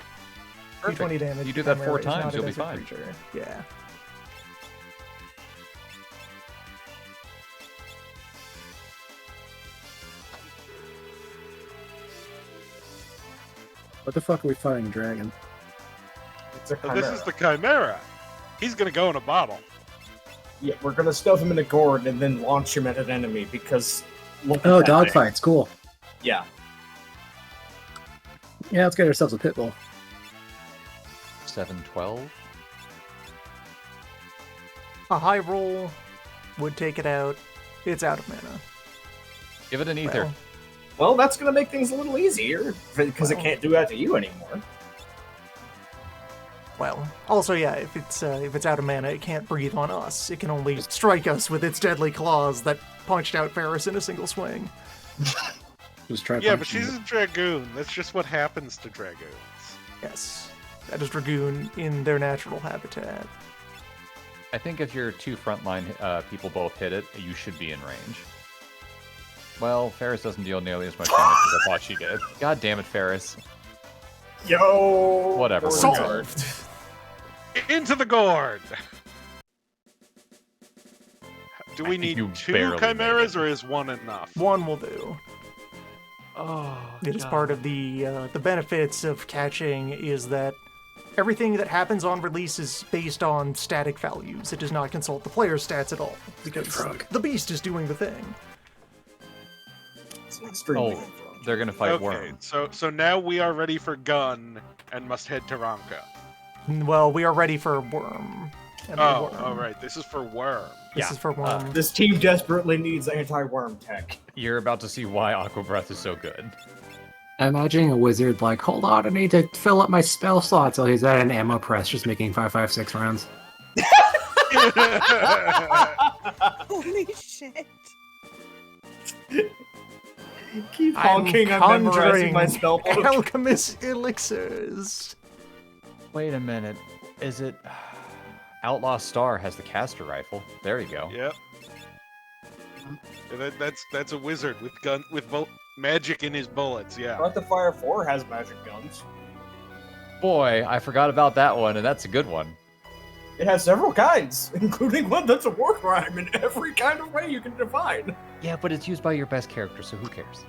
Perfect. 220 damage. You do that 4 Chimera is times, not a you'll be desert fine. creature. Yeah. What the fuck are we fighting, a dragon? It's a This is the Chimera. He's gonna go in a bottle. Yeah, we're gonna stuff him in a gourd and then launch him at an enemy because. Look Oh, at that thing. dogfights, cool. Yeah. Yeah, let's get ourselves a pit bull. 712? A high roll would take it out. It's out of mana. Give it an ether. Well, Well, that's gonna make things a little easier because it Well. can't do that to you anymore. also, yeah, if it's out of mana, it can't breathe on us. It can only strike us with its deadly claws that punched out Ferris in a single swing. Just try Yeah, but punching she's it. a dragoon. That's just what happens to dragoons. Yes, that is Dragoon in their natural habitat. I think if your 2 frontline people both hit it, you should be in range. Well, Ferris doesn't deal nearly as much damage as I thought she did. God damn it, Ferris. Yo. Whatever, we're Gourd. Solved. Into the gourd. Do we think need you 2 barely chimeras, made it. or is 1 enough? One will do. Oh, It is part of the benefits of catching is that Everything that happens on release is based on static values. It does not consult the player's stats at all, because frog. the beast is doing the thing. It's an extremely Oh, they're gonna fight Okay, Worm. so now we are ready for Gun and must head to Ranka. Well, we are ready for Worm. And Oh, Worm. all right. This is for Worm. This Yeah, is for Worm. This team desperately needs anti-worm tech. You're about to see why Aqua Breath is so good. I'm imagining a wizard like, hold on, I need to fill up my spell slot till he's at an ammo press, just making 5.56 rounds. Holy shit. Keep I'm honking, I'm memorizing conjuring my spell book. alchemist elixirs. Wait a minute. Is it... Outlaw Star has the caster rifle. There you go. Yep. And that's a wizard with magic in his bullets. Yeah. Breath of Fire 4 has magic guns. Boy, I forgot about that one, and that's a good one. It has several kinds, including one that's a war crime in every kind of way you can define. Yeah, but it's used by your best character, so who cares?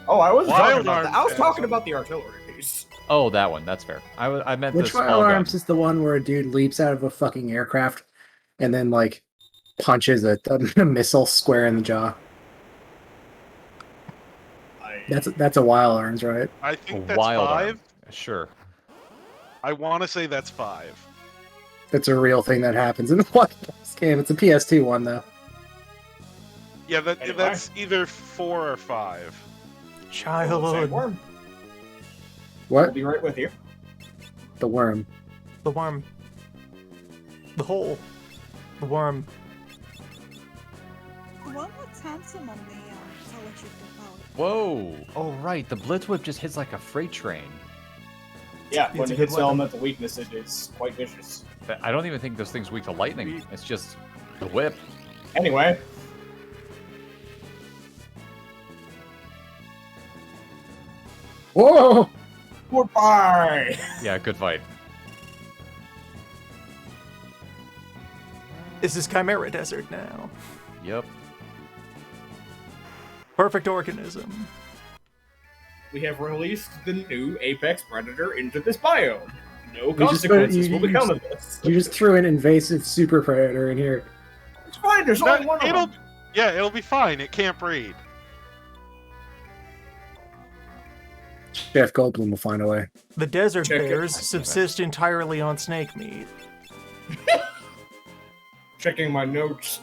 Oh, I wasn't Wild talking about that. I was Arms talking has about the artillery piece. Oh, that one. That's fair. I meant Which the spell firearms gun. is the one where a dude leaps out of a fucking aircraft and then, like, punches a missile square in the jaw? That's a wild arms, right? I think that's Wild 5. Arm. Sure. I want to say that's 5. That's a real thing that happens in the this game. It's a PS2 one, though. Yeah, Anyway. that's either 4 or 5. Childhood. Worm. I'll What? be right with you. The worm. The worm. The hole. The worm. The one that's handsome on the electric propelled. Whoa! Oh, right. The Blitz Whip just hits like a freight train. Yeah, It's when a it good hits weapon. elemental weakness, it is quite vicious. But I don't even think those things weak to lightning. It's just the whip. Anyway, Whoa! goodbye! Yeah, good fight. This is Chimera Desert now. Yep. Perfect organism. We have released the new Apex Predator into this biome. No just put- consequences you- will you become just- of this. You just threw an invasive super predator in here. It's fine, there's only one of it'll, them. yeah, it'll be fine. It can't breed. Jeff Goldblum will find a way. The desert Check it. bears subsist entirely on snake meat. Checking my notes,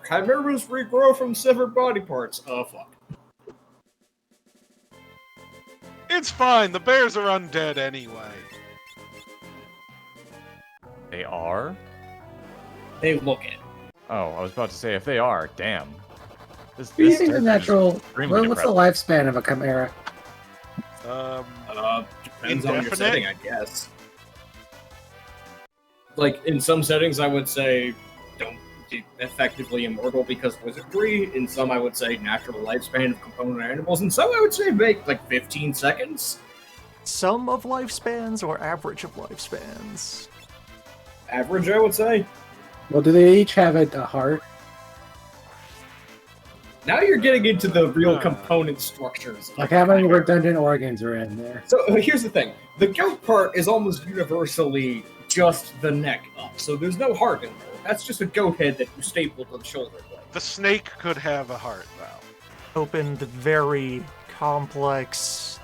chimeras regrow from severed body parts. Fuck. It's fine. The bears are undead anyway. They are? They look it. Oh, I was about to say, if they are, damn. This Do you this think the is natural... extremely What's the depressing. lifespan of a chimera? Depends on your Indefinite? setting, I guess. Like, in some settings, I would say don't be effectively immortal because wizardry. In some, I would say natural lifespan of component animals. In some, I would say make, like, 15 seconds. Some of lifespans or average of lifespans? Average, I would say. Well, do they each have a heart? Now you're getting into the real Uh. component structures. Like, how many redundant organs are in there? So here's the thing: the goat part is almost universally just the neck up, so there's no heart in there. That's just a goat head that you staple to the shoulder blade. The snake could have a heart, though. Opened very complex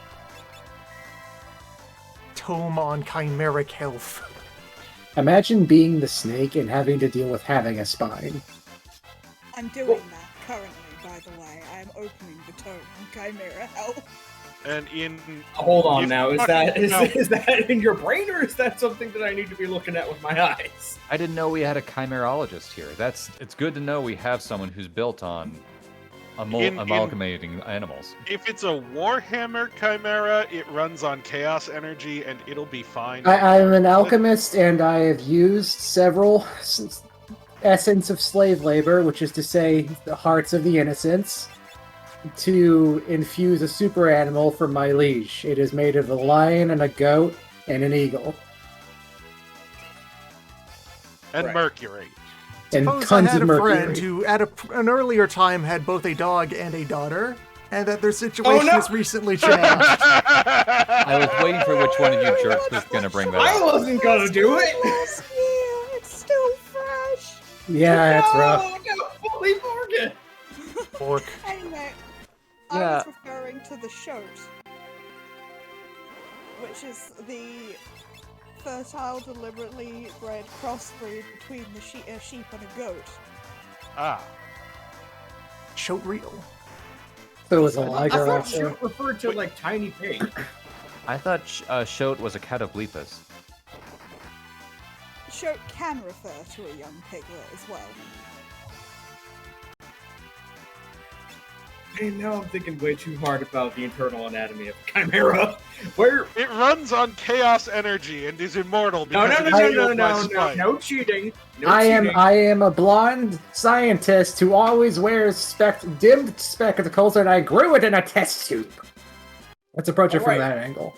tome on chimeric health. Imagine being the snake and having to deal with having a spine. I'm doing that currently, by the way. I am opening the tome on Chimera Health. And in Hold on You now, is fucking- no. that in your brain, or is that something that I need to be looking at with my eyes? I didn't know we had a chimerologist here. It's good to know we have someone who's built on amalgamating animals. if it's a Warhammer Chimera, it runs on chaos energy, and it'll be fine. I'm an alchemist, and I have used several essence of slave labor, which is to say, the hearts of the innocents, to infuse a super animal for my liege. It is made of a lion and a goat and an eagle. And Right. Mercury. And Suppose I tons had of a mercury. friend who, at an earlier time, had both a dog and a daughter. and that their situation has recently changed. I was waiting for which one of you jerks was going to bring that I up. wasn't gonna do it. Last year, it's still fresh. Yeah, that's rough. No, fully forget. Fork. Anyway, Yeah. I was referring to the shoat, which is the fertile, deliberately bred crossbreed between a sheep and a goat. Ah. Shoat real. So it was a I liger thought also. shoot referred to like tiny pig. I thought Shoat was a catoblepus. Shoat can refer to a young piglet as well. And now I'm thinking way too hard about the internal anatomy of Chimera. Where? It runs on chaos energy and is immortal No, because no, it no, is no, fueled no, by no, no, spite. no cheating. No I cheating. am a blonde scientist who always wears dimmed spectacles, and I grew it in a test tube. Let's approach it from Alright. that angle.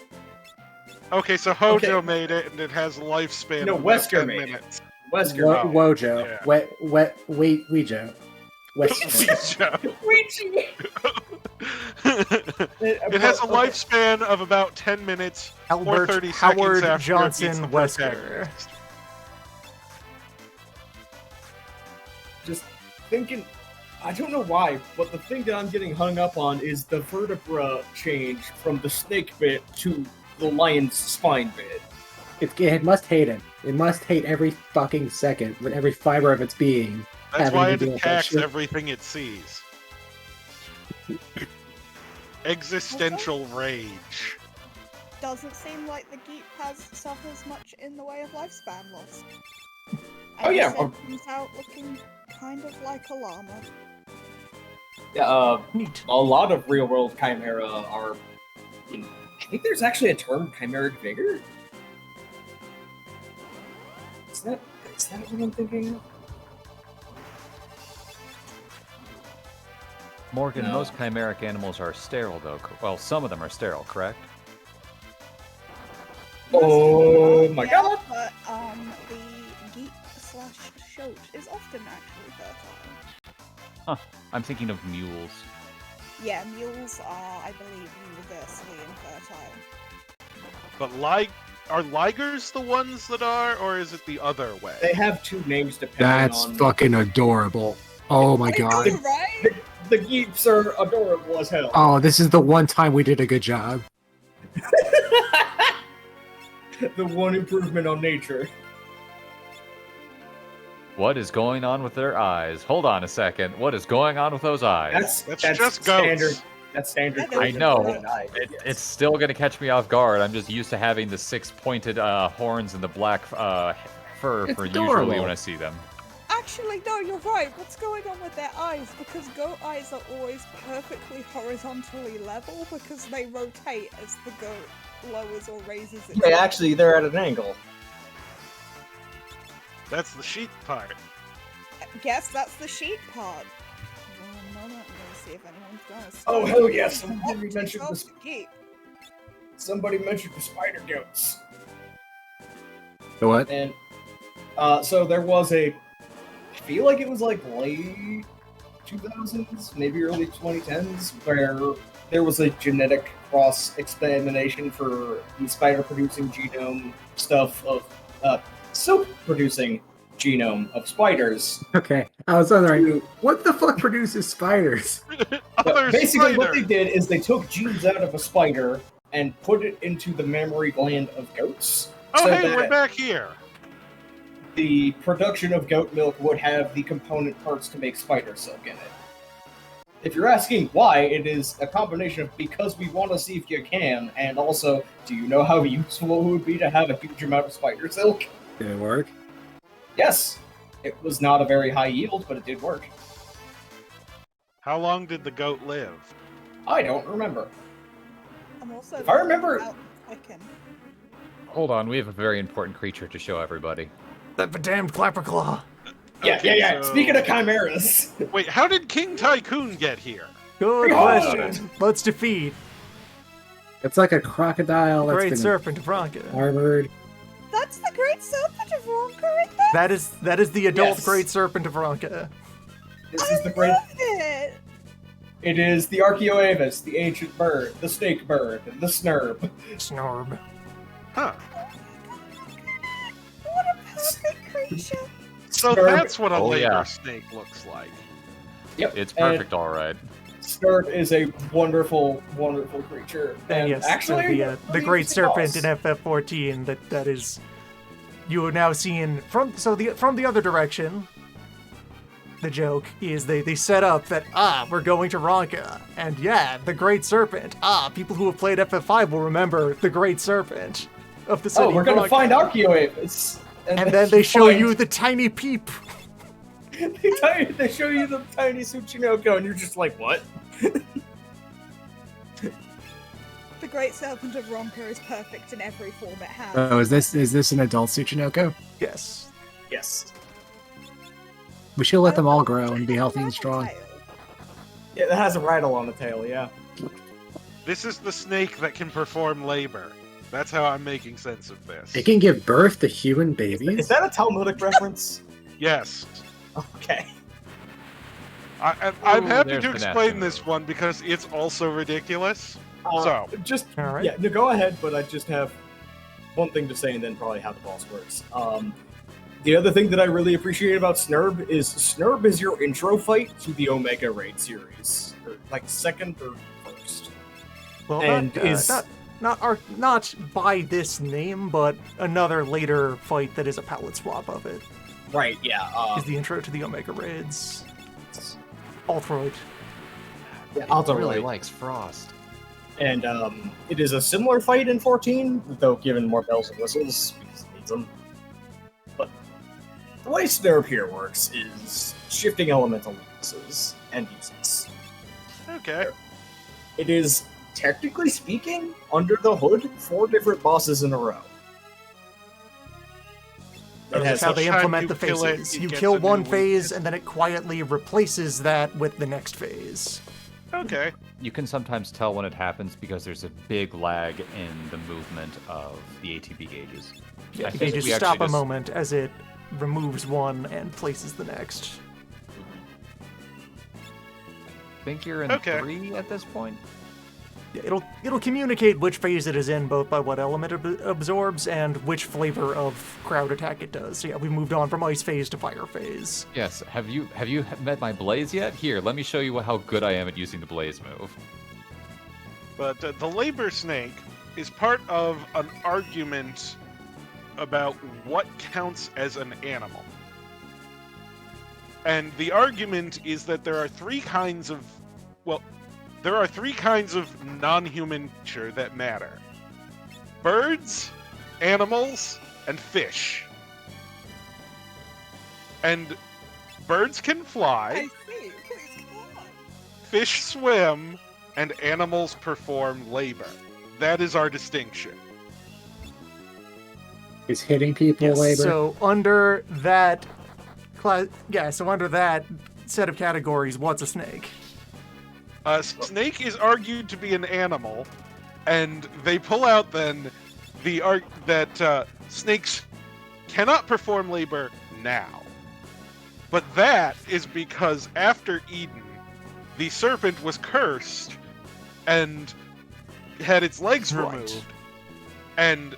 Okay, so Hojo Okay. made it, and it has a lifespan No, of about Wesker 10 made it. minutes. Wesker. Oh, Wojo. yeah. Ouijo. It has a lifespan of about 10 minutes or Albert 30 Howard seconds after Johnson it beats the Wesker. protagonist. Just thinking, I don't know why, but the thing that I'm getting hung up on is the vertebra change from the snake bit to the lion's spine bit. It must hate it. It must hate every fucking second with every fiber of its being. That's having why to it deal with that attacks shit. everything it sees. Existential rage. Doesn't seem like the Geep suffers much in the way of lifespan loss. Oh, yeah, It comes out looking kind of like a llama. Yeah, Neat. a lot of real-world Chimera are. I think there's actually a term, chimeric vigor. Is that what I'm thinking of? Morgan, No. most chimeric animals are sterile, though. Well, some of them are sterile, correct? Oh my Yeah, god! But the Geep/shoat is often actually fertile. I'm thinking of mules. Yeah, mules are, I believe, universally infertile. But are ligers the ones that are, or is it the other way? They have two names depending That's on. fucking adorable. Oh my I know, god. right? The Geeps are adorable as hell. Oh, this is the one time we did a good job. The one improvement on nature. What is going on with their eyes? Hold on a second. What is going on with those eyes? That's just goats. standard. That's standard. Yeah, I know. It, It's still going to catch me off guard. I'm just used to having the six-pointed horns and the black fur It's for adorable. usually when I see them. Actually, no, you're right. What's going on with their eyes? Because goat eyes are always perfectly horizontally level because they rotate as the goat lowers or raises its they're at an angle. That's the sheep part. Guess that's the sheep part. One moment, I'm gonna see if anyone's gonna. Oh, start hell yes, using somebody optics mentioned of this. the Geep. Somebody mentioned the spider goats. The what? And so there was I feel like it was like late 2000s, maybe early 2010s, where there was a genetic cross-examination for the spider-producing genome stuff of silk-producing genome of spiders. Okay, I was wondering, what the fuck produces spiders? But Other basically, what spider. they did is they took genes out of a spider and put it into the mammary gland of goats. Oh, so hey, that we're back here. the production of goat milk would have the component parts to make spider silk in it. If you're asking why, it is a combination of because we want to see if you can, and also, do you know how useful it would be to have a huge amount of spider silk? Did it work? Yes. It was not a very high yield, but it did work. How long did the goat live? I don't remember. I'm also. If I remember- out clicking. Hold on, we have a very important creature to show everybody. That damned Clapperclaw. Okay, Yeah. so- Speaking of chimeras, Wait, how did King Tycoon get here? Good Behold! question. Let's defeat It's like a crocodile the that's Great been Serpent of Ronka. armored. That's the Great Serpent of Ronka, isn't it? That is the adult Yes. Great Serpent of Ronka. this I is the great. love it. It is the Archaeoavis, the ancient bird, the snake bird, the snurb. Snorb. Huh. What a perfect creature! So Snurb. that's what a Oh, labor yeah. snake looks like. Yep. It's perfect, all right. Snurb is a wonderful, wonderful creature. And yes, actually, the Great Serpent in FF14. That is, you are now seeing from the other direction. The joke is they set up that we're going to Ronka, and yeah, the Great Serpent. People who have played FF5 will remember the Great Serpent of the city. Oh, we're gonna Ronka. find Archaeoavis. And then they show you the tiny peep. They show you the tiny Tsuchinoko, and you're just like, what? The Great Serpent of Ronka is perfect in every form it has. Oh, is this an adult Tsuchinoko? Yes. Yes. We should let them all grow Does it and be have a healthy and rattle strong. tail? Yeah, it has a rattle on the tail, yeah. This is the snake that can perform labor. That's how I'm making sense of this. It can give birth to human babies. Is that a Talmudic reference? Yes. Okay. I'm Ooh, happy there's to the explain nasty this move. one because it's also ridiculous. So, just All right. yeah, no, go ahead. But I just have one thing to say, and then probably how the boss works. The other thing that I really appreciate about Snurb is your intro fight to the Omega Raid series, or like second or first. Well, And not by this name, but another later fight that is a palette swap of it Right? Yeah. is the intro to the Omega Raids. Alt-Roid. Alto really Raid. likes Frost. And it is a similar fight in 14, though given more bells and whistles because it needs them. But the way Snurb here works is shifting elemental weaknesses and uses. okay. It is, technically speaking, under the hood, 4 different bosses in a row. It That's has how they each time implement you the kill it, phases. it You gets kill a new one phase, weakness. and then it quietly replaces that with the next phase. Okay. You can sometimes tell when it happens because there's a big lag in the movement of the ATB gauges. Yeah, I you think just we stop actually a just- moment as it removes one and places the next. I think you're in Okay. 3 at this point. Yeah, it'll communicate which phase it is in, both by what element it absorbs and which flavor of crowd attack it does. So yeah, we moved on from ice phase to fire phase. Yes. Have you met my Blaze yet? Here, let me show you how good I am at using the Blaze move. But the labor snake is part of an argument about what counts as an animal. And the argument is that there are 3 kinds of, non-human nature that matter. Birds, animals, and fish. And birds can I fly, see. Please come on. fish swim, and animals perform labor. That is our distinction. Is hitting people Yes, labor? so under that under that set of categories, what's a snake? Snake is argued to be an animal, and they pull out then that snakes cannot perform labor now. But that is because after Eden, the serpent was cursed and had its legs Right. removed. And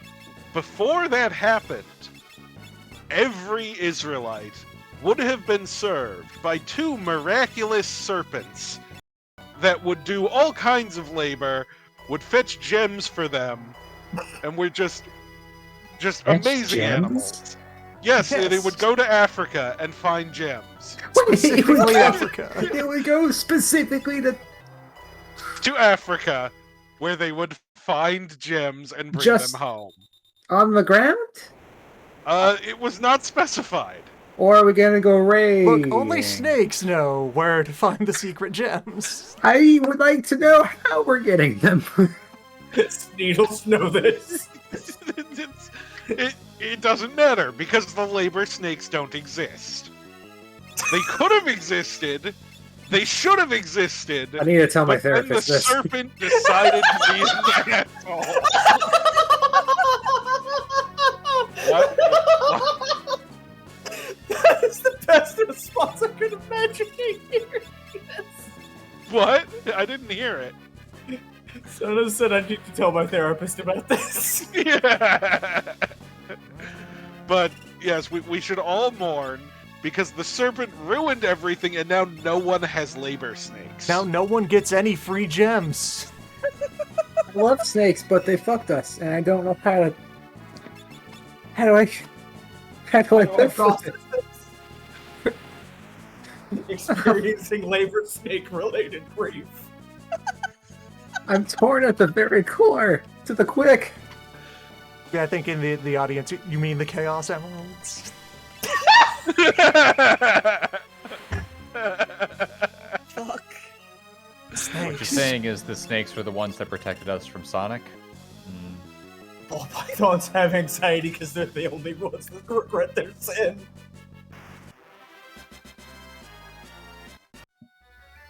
before that happened, every Israelite would have been served by 2 miraculous serpents that would do all kinds of labor, would fetch gems for them, and were just Fetch amazing gems? animals. Yes, they Yes. would go to Africa and find gems. Specifically Africa. It would go specifically to To Africa, where they would find gems and bring Just- them home. on the ground? It was not specified. Or are we gonna go raid? Look, only snakes know where to find the secret gems. I would like to know how we're getting them. Needles know this. It doesn't matter because the labor snakes don't exist. They could have existed. They should have existed. I need to tell my But then the therapist this. serpent decided to be an asshole. What? That is the best response I could imagine here. Yes. What? I didn't hear it. Sona said I need to tell my therapist about this. Yeah. But yes, we should all mourn because the serpent ruined everything, and now no one has labor snakes. Now no one gets any free gems. I love snakes, but they fucked us, and I don't know how do I live with it? Experiencing labor snake related grief. I'm torn at the very core, to the quick. Yeah, I think in the audience, you mean the Chaos Emeralds? Fuck. Snakes. What you're saying is the snakes were the ones that protected us from Sonic? All pythons have anxiety because they're the only ones that regret their sin.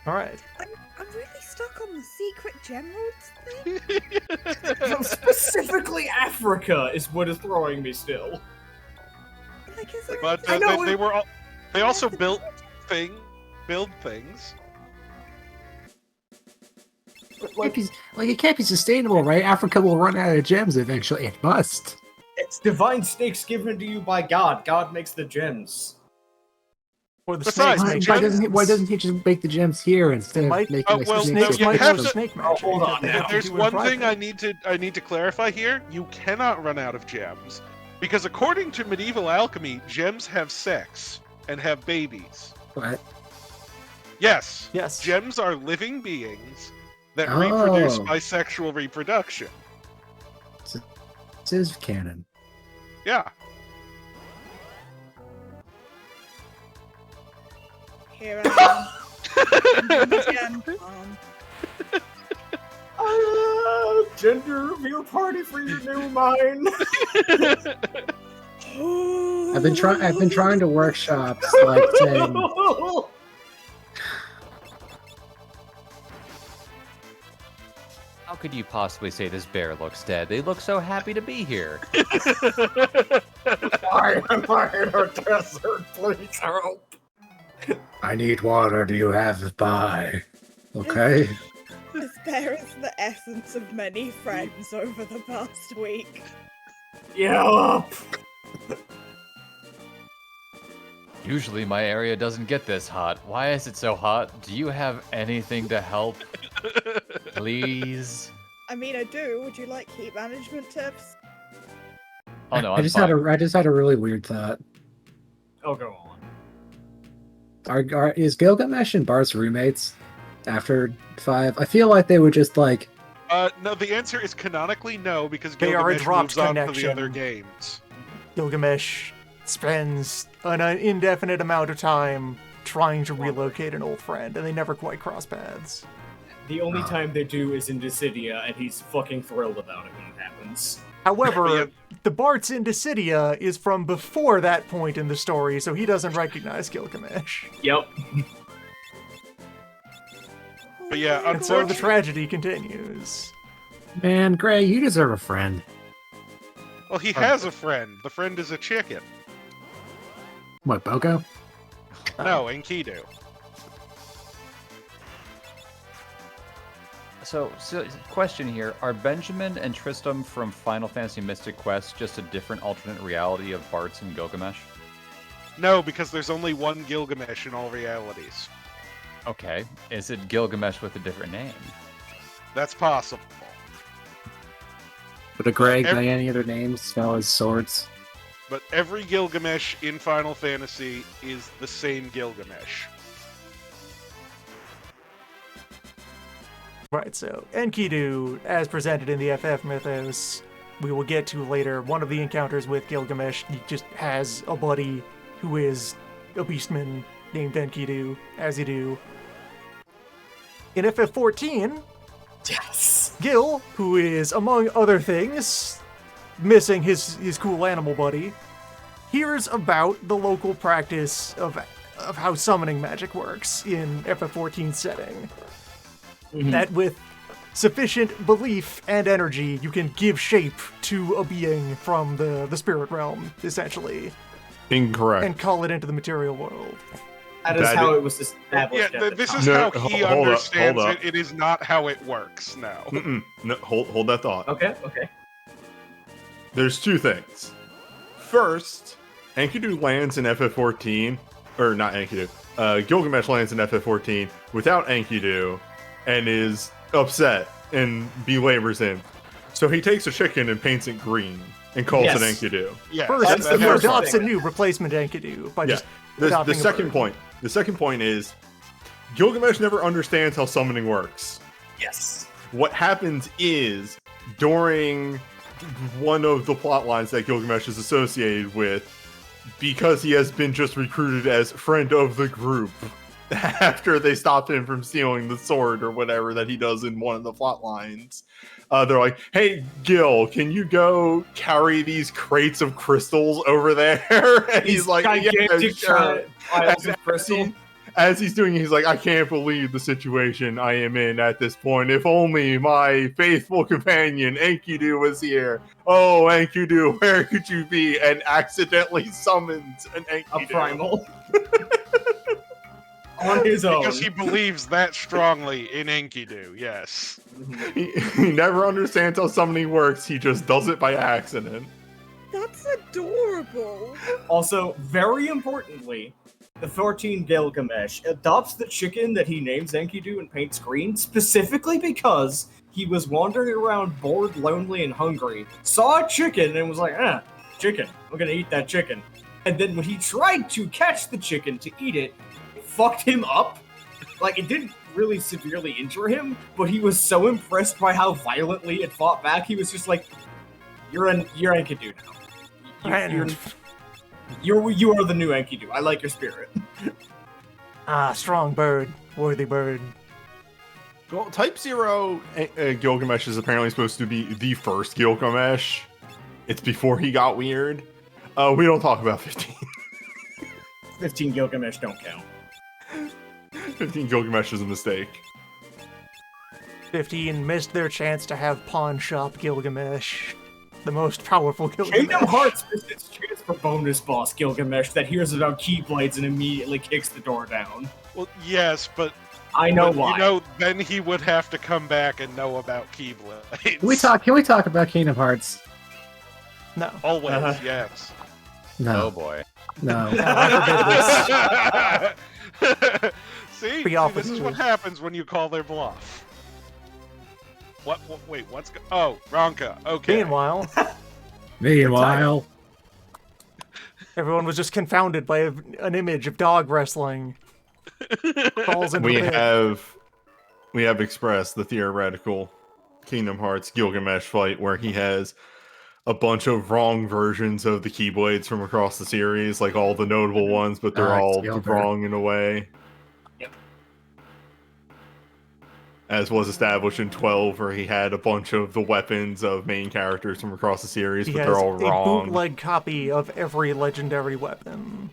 All right. I'm really stuck on the secret generals thing. So specifically Africa is what is throwing me still. Like, is there But I know they also build things. It can't be sustainable, right? Africa will run out of gems eventually. It must. It's divine snakes given to you by God. God makes the gems. Or the Besides, snakes Why, make gems- why doesn't he just make the gems here instead of Might- making well, snakes you might have have to- snake magic. hold on They now. have to There's do it one private. thing I need to clarify here. You cannot run out of gems because according to medieval alchemy, gems have sex and have babies. What? Yes. Yes. Gems are living beings that reproduce Oh. by sexual reproduction. This is canon. Yeah. Here I am. Again. Gender reveal party for your new mine. I've been trying to workshop like saying How could you possibly say this bear looks dead? They look so happy to be here. Why am I in a desert? Please help. I need water. Do you have the pie? Okay. Despair is the essence of many friends over the past week. Yup. Usually my area doesn't get this hot. Why is it so hot? Do you have anything to help? Please? I mean, I do. Would you like heat management tips? Oh no, I I'm just fine. had a really weird thought. Oh, go on. Is Gilgamesh and Bart's roommates after 5? I feel like they would just like. No, the answer is canonically no, because They are a Gilgamesh dropped moves on to the connection. other games. Gilgamesh spends an indefinite amount of time trying to relocate an old friend, and they never quite cross paths. The only time they do is in Dissidia, and he's fucking thrilled about it when it happens. However, Yeah. the Bart's in Dissidia is from before that point in the story, so he doesn't recognize Gilgamesh. Yep. But yeah, And so the unfortunately, tragedy continues. Man, Gray, you deserve a friend. well, he has a friend. The friend is a chicken. What, Boko? No, Enkidu. So, question here. Are Benjamin and Tristram from Final Fantasy Mystic Quest just a different alternate reality of Bart's and Gilgamesh? No, because there's only one Gilgamesh in all realities. Okay. Is it Gilgamesh with a different name? That's possible. Would a Gray Ev- by any other names spell as swords? But every Gilgamesh in Final Fantasy is the same Gilgamesh. Right, so Enkidu, as presented in the FF mythos, we will get to later. One of the encounters with Gilgamesh, he just has a buddy who is a beastman named Enkidu, as you do. In FF14, Yes. Gil, who is, among other things, missing his cool animal buddy, hears about the local practice of how summoning magic works in FF14 setting. That with sufficient belief and energy, you can give shape to a being from the spirit realm, essentially, Incorrect. and call it into the material world. That is how it was established. Yeah, at the this time. is No, how he hold up, understands hold up. it. It is not how it works now. No, hold that thought. Okay. There's two things. First, Enkidu lands in FF14, or not Enkidu. Gilgamesh lands in FF14 without Enkidu, and is upset and belabors him. So he takes a chicken and paints it green and calls it Enkidu. Yeah, First, that's the he first adopts a thing. new replacement Enkidu by just The adopting a second bird. point. The second point is Gilgamesh never understands how summoning works. Yes. What happens is during one of the plot lines that Gilgamesh is associated with, because he has been just recruited as friend of the group after they stopped him from stealing the sword or whatever that he does in one of the plot lines. They're like, hey, Gil, can you go carry these crates of crystals over there? And he's like, yeah, gigantic sure. piles of crystal. As he's doing it, he's like, I can't believe the situation I am in at this point. If only my faithful companion, Enkidu, was here. Oh, Enkidu, where could you be? And accidentally summoned an Enkidu. A primal. On his own. because he believes that strongly in Enkidu. Yes. He never understands how summoning works. He just does it by accident. That's adorable. Also, very importantly, the 14 Gilgamesh adopts the chicken that he names Enkidu and paints green specifically because he was wandering around bored, lonely, and hungry, saw a chicken, and was like, chicken, I'm gonna eat that chicken. And then when he tried to catch the chicken to eat it, it fucked him up. Like, it didn't really severely injure him, but he was so impressed by how violently it fought back, he was just like, you're Enkidu now. You are the new Enkidu. I like your spirit. Strong bird, worthy bird. Well, Type 0 Gilgamesh is apparently supposed to be the first Gilgamesh. It's before he got weird. We don't talk about 15. 15 Gilgamesh don't count. 15 Gilgamesh is a mistake. 15 missed their chance to have Pawn Shop Gilgamesh. The most powerful Gilgamesh. Kingdom Hearts missed its chance for bonus boss Gilgamesh that hears about Keyblades and immediately kicks the door down. Well, yes, but I know but, why. You know, then he would have to come back and know about Keyblades. Can we talk about Kingdom Hearts? No. Always, Uh-huh. yes. Oh No, boy. no. I forbid this. See, Be this opposite. is what happens when you call their bluff. Wait, what's oh, Ronka, okay. Meanwhile, Meanwhile, everyone was just confounded by an image of dog wrestling. Falls into We the pit. have expressed the theoretical Kingdom Hearts Gilgamesh fight where he has a bunch of wrong versions of the Keyblades from across the series, like all the notable ones, but they're all Gilbert. wrong in a way. Yep. As was established in 12, where he had a bunch of the weapons of main characters from across the series, He but has they're all a wrong. bootleg copy of every legendary weapon.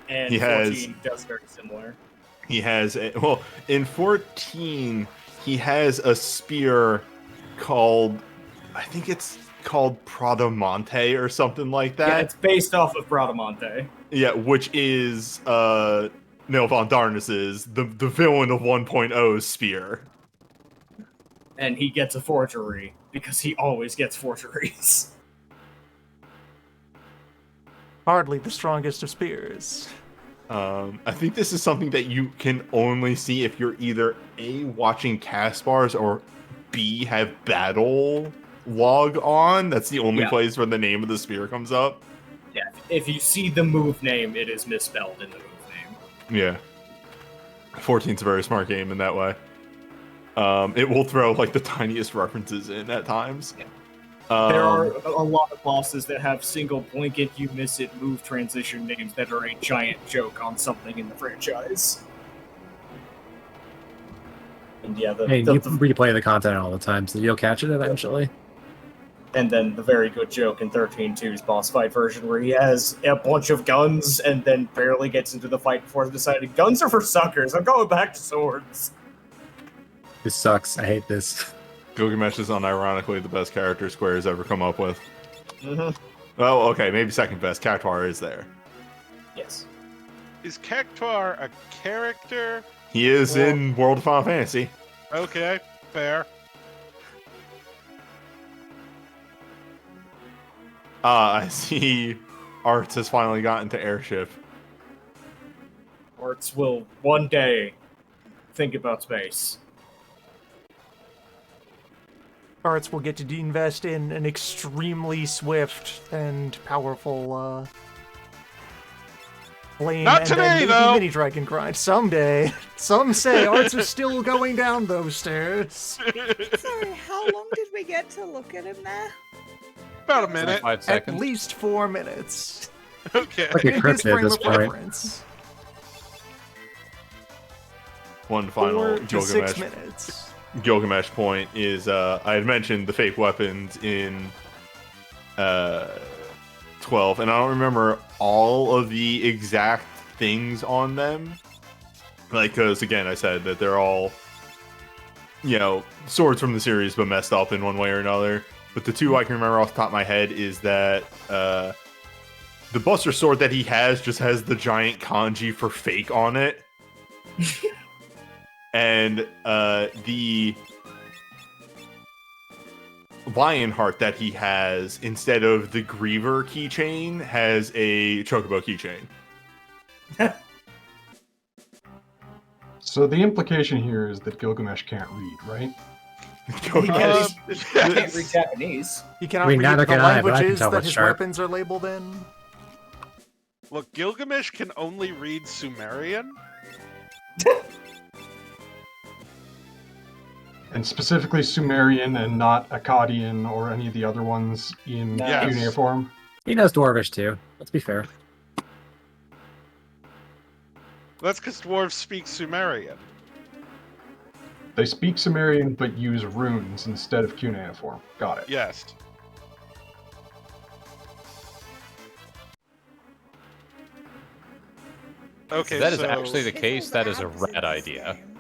And He 14 has- does very similar. He has in 14 he has a spear called, I think it's called Pradamonte or something like Yeah, that. it's based off of Bradamonte. Yeah, which is Nil von Darnus's the villain of 1.0's spear. And he gets a forgery because he always gets forgeries. Hardly the strongest of spears. I think this is something that you can only see if you're either A, watching cast bars, or B, have battle log on. That's the only Yeah. place where the name of the spear comes up. Yeah, if you see the move name, it is misspelled in the move name. Yeah. 14's a very smart game in that way. It will throw like the tiniest references in at times. There are a lot of bosses that have single blink it, you miss it, move transition names that are a giant joke on something in the franchise. And yeah, hey, you replay the content all the time, so you'll catch it eventually. and then the very good joke in 13-2's boss fight version where he has a bunch of guns and then barely gets into the fight before deciding guns are for suckers, I'm going back to swords. This sucks. I hate this. Gilgamesh is unironically the best character Square has ever come up with. Mm-hmm. Well, okay, maybe second best. Cactuar is there. Yes. Is Cactuar a character? He is Or- in World of Final Fantasy. Okay, fair. I see Arts has finally gotten to Airship. Arts will one day think about space. Arts will get to invest in an extremely swift and powerful flame Not and today, then maybe though. mini dragon grind someday. Some say Arts are still going down those stairs. Sorry, how long did we get to look at him there? About a minute. 5 At seconds. least 4 minutes. Okay. Like a In his cryptid at frame this of point. reference. One final 4 to 6 Gilgamesh minutes. Gilgamesh point is I had mentioned the fake weapons in 12, and I don't remember all of the exact things on them. Like, because again, I said that they're all, swords from the series, but messed up in one way or another. But the two I can remember off the top of my head is that the Buster sword that he has just has the giant kanji for fake on it. And the Lionheart that he has, instead of the Griever keychain, has a Chocobo keychain. So the implication here is that Gilgamesh can't read, right? Can't Yes. read Japanese. He cannot I mean, read neither the can I, but I can languages tell that what's his sharp. weapons are labeled in. Look, Gilgamesh can only read Sumerian. And specifically Sumerian and not Akkadian or any of the other ones in Yes. cuneiform. He knows Dwarvish too. Let's be fair. That's because dwarves speak Sumerian. They speak Sumerian but use runes instead of cuneiform. Got it. Yes. Okay, If that is so actually the If case, all that the is a abs are rad the idea. same.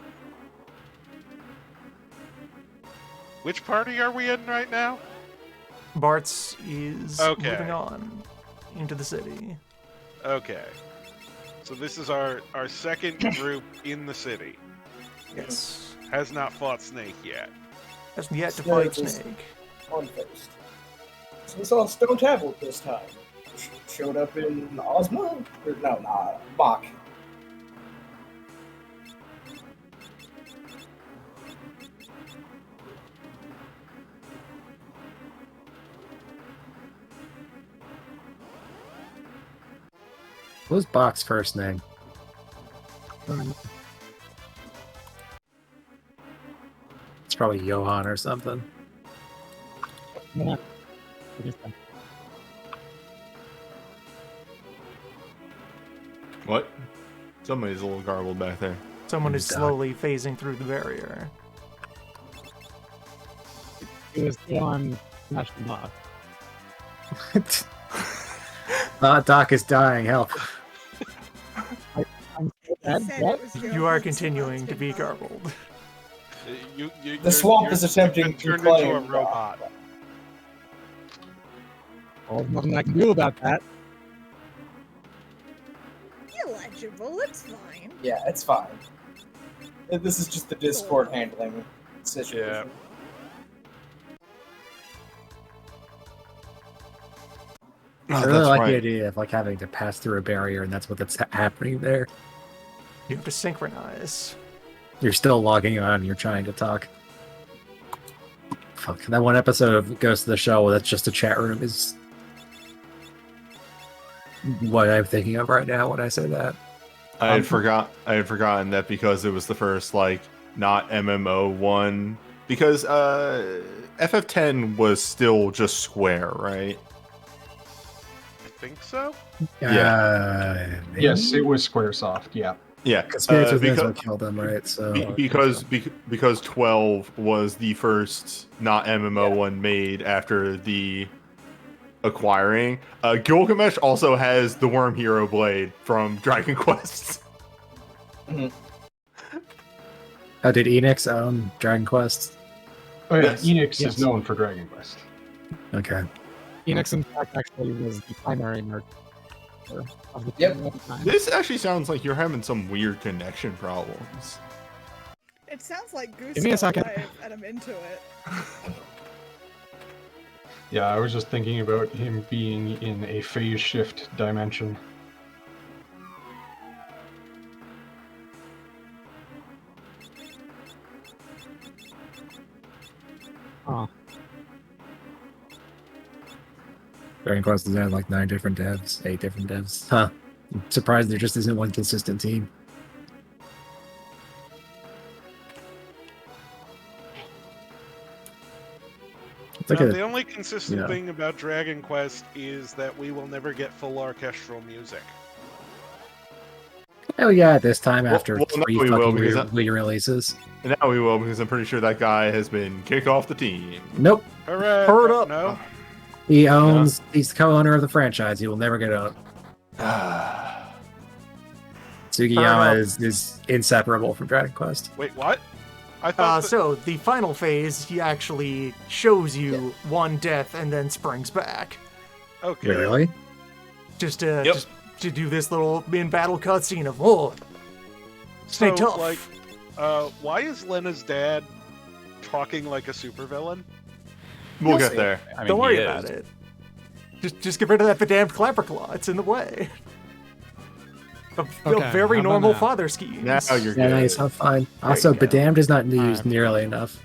which party are we in right now? Bart's is Okay. moving on into the city. Okay. So this is our second group in the city. Yes. Has not fought Snake yet. Hasn't yet to Snake fight is- Snake. On first. So we saw Stone Tablet this time. Showed up in Ozma? Or no, not Bach. What was Bach's first name? It's probably Johann or something. What? Somebody's a little garbled back there. Someone is Doc. slowly phasing through the barrier. It was on Smash the Box. Doc is dying. Help. I'm so He bad. said What? it was your You are hands continuing to be melting, though. garbled. The swamp is attempting you've to been turned into a claim robot. Oh, there's nothing I can do about that. Illegible, it's fine. Yeah, it's fine. This is just the Discord handling situation. Yeah. I really like the idea of having to pass through a barrier, and that's what's happening there. You have to synchronize. You're still logging on. And you're trying to talk. Fuck that one episode of Ghost of the Shell where that's just a chat room is what I'm thinking of right now when I say that. I had forgotten that because it was the first not MMO one. Because FF10 was still just Square, right? I think so. Yes, it was Squaresoft, yeah. Yeah, Because Spirits Within because, what killed them, right? So because 12 was the first not MMO one made after the acquiring. Gilgamesh also has the Worm Hero Blade from Dragon Quest. Oh, did Enix own Dragon Quest? Oh yeah, Yes. Enix Yes. is known for Dragon Quest. Okay. Enix, in fact, actually was the primary merchant. of the Yep. team at the time. This actually sounds like you're having some weird connection problems. It sounds like Goose Give me a second. Live, and I'm into it. Yeah, I was just thinking about him being in a phase shift dimension. Oh, Dragon Quest has had like 9 different devs, 8 different devs. Huh. I'm surprised there just isn't one consistent team. It's like No, a, the only consistent yeah. thing about Dragon Quest is that we will never get full orchestral music. oh yeah, this time Well- after well, no, 3 we will, fucking because Wii releases. And now we will, because I'm pretty sure that guy has been kicked off the team. Nope. Hooray! Hurry up. No. He owns, he's the co-owner of the franchise. He will never get out. Sugiyama is inseparable from Dragon Quest. Wait, what? I thought that- So the final phase, he actually shows you one death and then springs back, Okay. Really? just to do this little in-battle cutscene of stay So, tough. like, why is Lena's dad talking like a supervillain? We'll You'll get see. there. I mean, Don't worry he about is. it. Just get rid of that damned clapperclaw. It's in the way. Of Okay, very how about normal that? father schemes. Now you're Yeah, good. nice. I'm fine. Also, you go. Bedamned is not used Alright. nearly enough.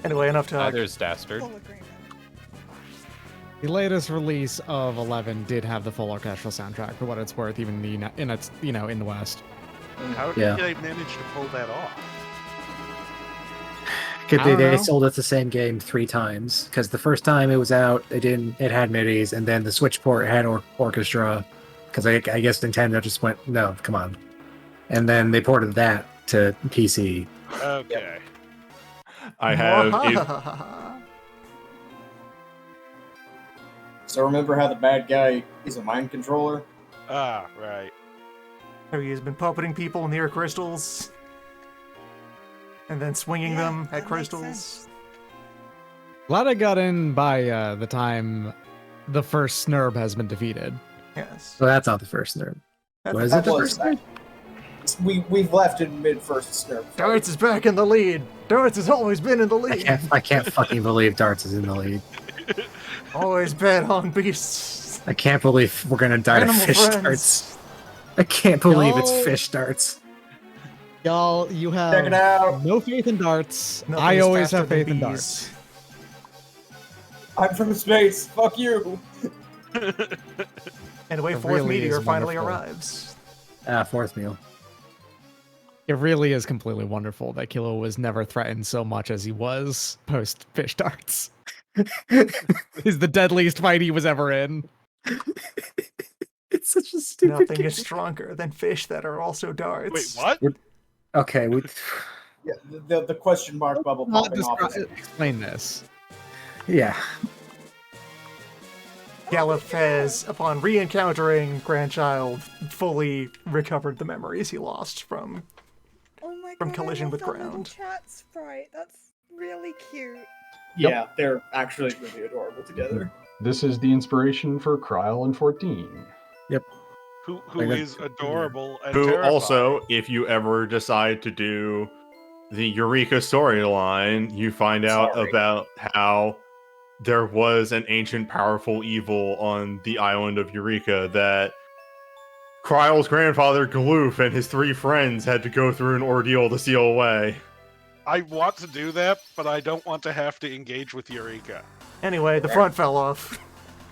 Anyway, enough talk. There's Dastard. Full agreement. the latest release of 11 did have the full orchestral soundtrack for what it's worth, even in its in the West. How did Yeah. they manage to pull that off? Could I be don't they know. sold it the same game 3 times because the first time it was out, it had midis, and then the Switch port had orchestra. Because I guess Nintendo just went, no, come on, and then they ported that to PC. Okay. I have a, So remember how the bad guy is a mind controller? Ah, right. How he has been puppeting people near crystals, and then swinging Yeah, them that at makes crystals. sense. Glad I got in by the time the first Snurb has been defeated. Yes. So that's not the first nerd. That's- What is That it? The was first nerd? we've left in mid first snurp. Darts is back in the lead. Darts has always been in the lead. I can't fucking believe Darts is in the lead. Always bet on beasts. I can't believe we're gonna die to Animal fish friends. darts. I can't believe it's Yo. fish darts. Y'all, you have Check it out. no faith in darts. Nothing I is always faster have than faith in bees. darts. I'm from space. Fuck you. Anyway, It fourth really meteor is finally wonderful. arrives. Fourth meal. It really is completely wonderful that Kilo was never threatened so much as he was post fish darts. Is the deadliest fight he was ever in. It's such a stupid Nothing game. is stronger than fish that are also Wait, darts. what? Okay, Yeah, the question mark bubble Not popping off. explain this. yeah. Gallup has, upon re-encountering Grandchild, fully recovered the memories he lost from. Oh my From god, collision I love with that little ground. cat sprite. That's really cute. Yeah, they're actually really adorable together. This is the inspiration for Kryl and 14. Who Like that- is adorable and who terrifying. also, if you ever decide to do the Eureka storyline, you find out Sorry. about how there was an ancient powerful evil on the island of Eureka that Kryl's grandfather Galoof and his 3 friends had to go through an ordeal to seal away. I want to do that, but I don't want to have to engage with Eureka. Anyway, the front fell off.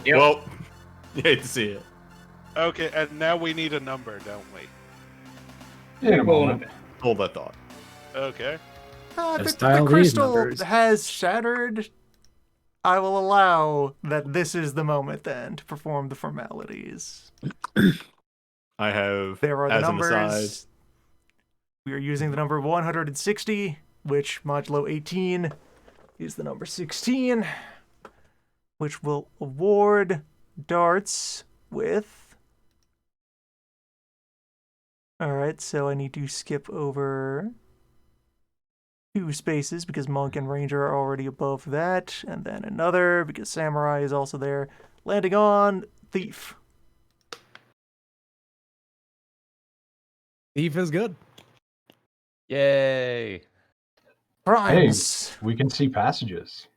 Yep. Well, you hate to see it. Okay, and now we need a number, don't we? In a moment. Hold that thought. Okay. Just The dial these crystal numbers. has shattered. I will allow that this is the moment then to perform the formalities. I have, There are the as an aside, numbers. We are using the number 160, which modulo 18 is the number 16, which will award darts with. Alright, so I need to skip over 2 spaces because Monk and Ranger are already above that, and then another because Samurai is also there. Landing on Thief. Thief is good. Yay! Primes. We can see passages.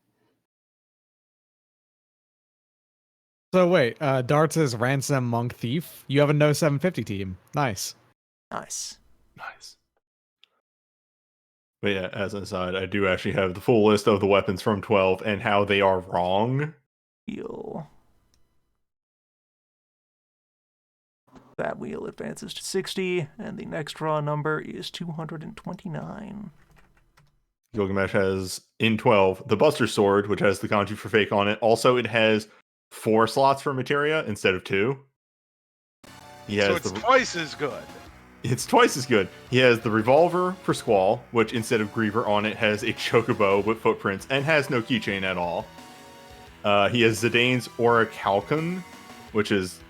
So wait, Darts is Ransom, Monk, Thief. You have a no 750 team. Nice. Nice. Nice. But yeah, as an aside, I do actually have the full list of the weapons from 12 and how they are wrong. Wheel. That wheel advances to 60, and the next draw number is 229. Gilgamesh has, in 12, the Buster Sword, which has the kanji for fake on it. Also, it has 4 slots for materia instead of 2. He has So it's twice as good. It's twice as good. He has the Revolver for Squall, which instead of Griever on it has a Chocobo with footprints and has no keychain at all. He has Zidane's Orichalcon, which is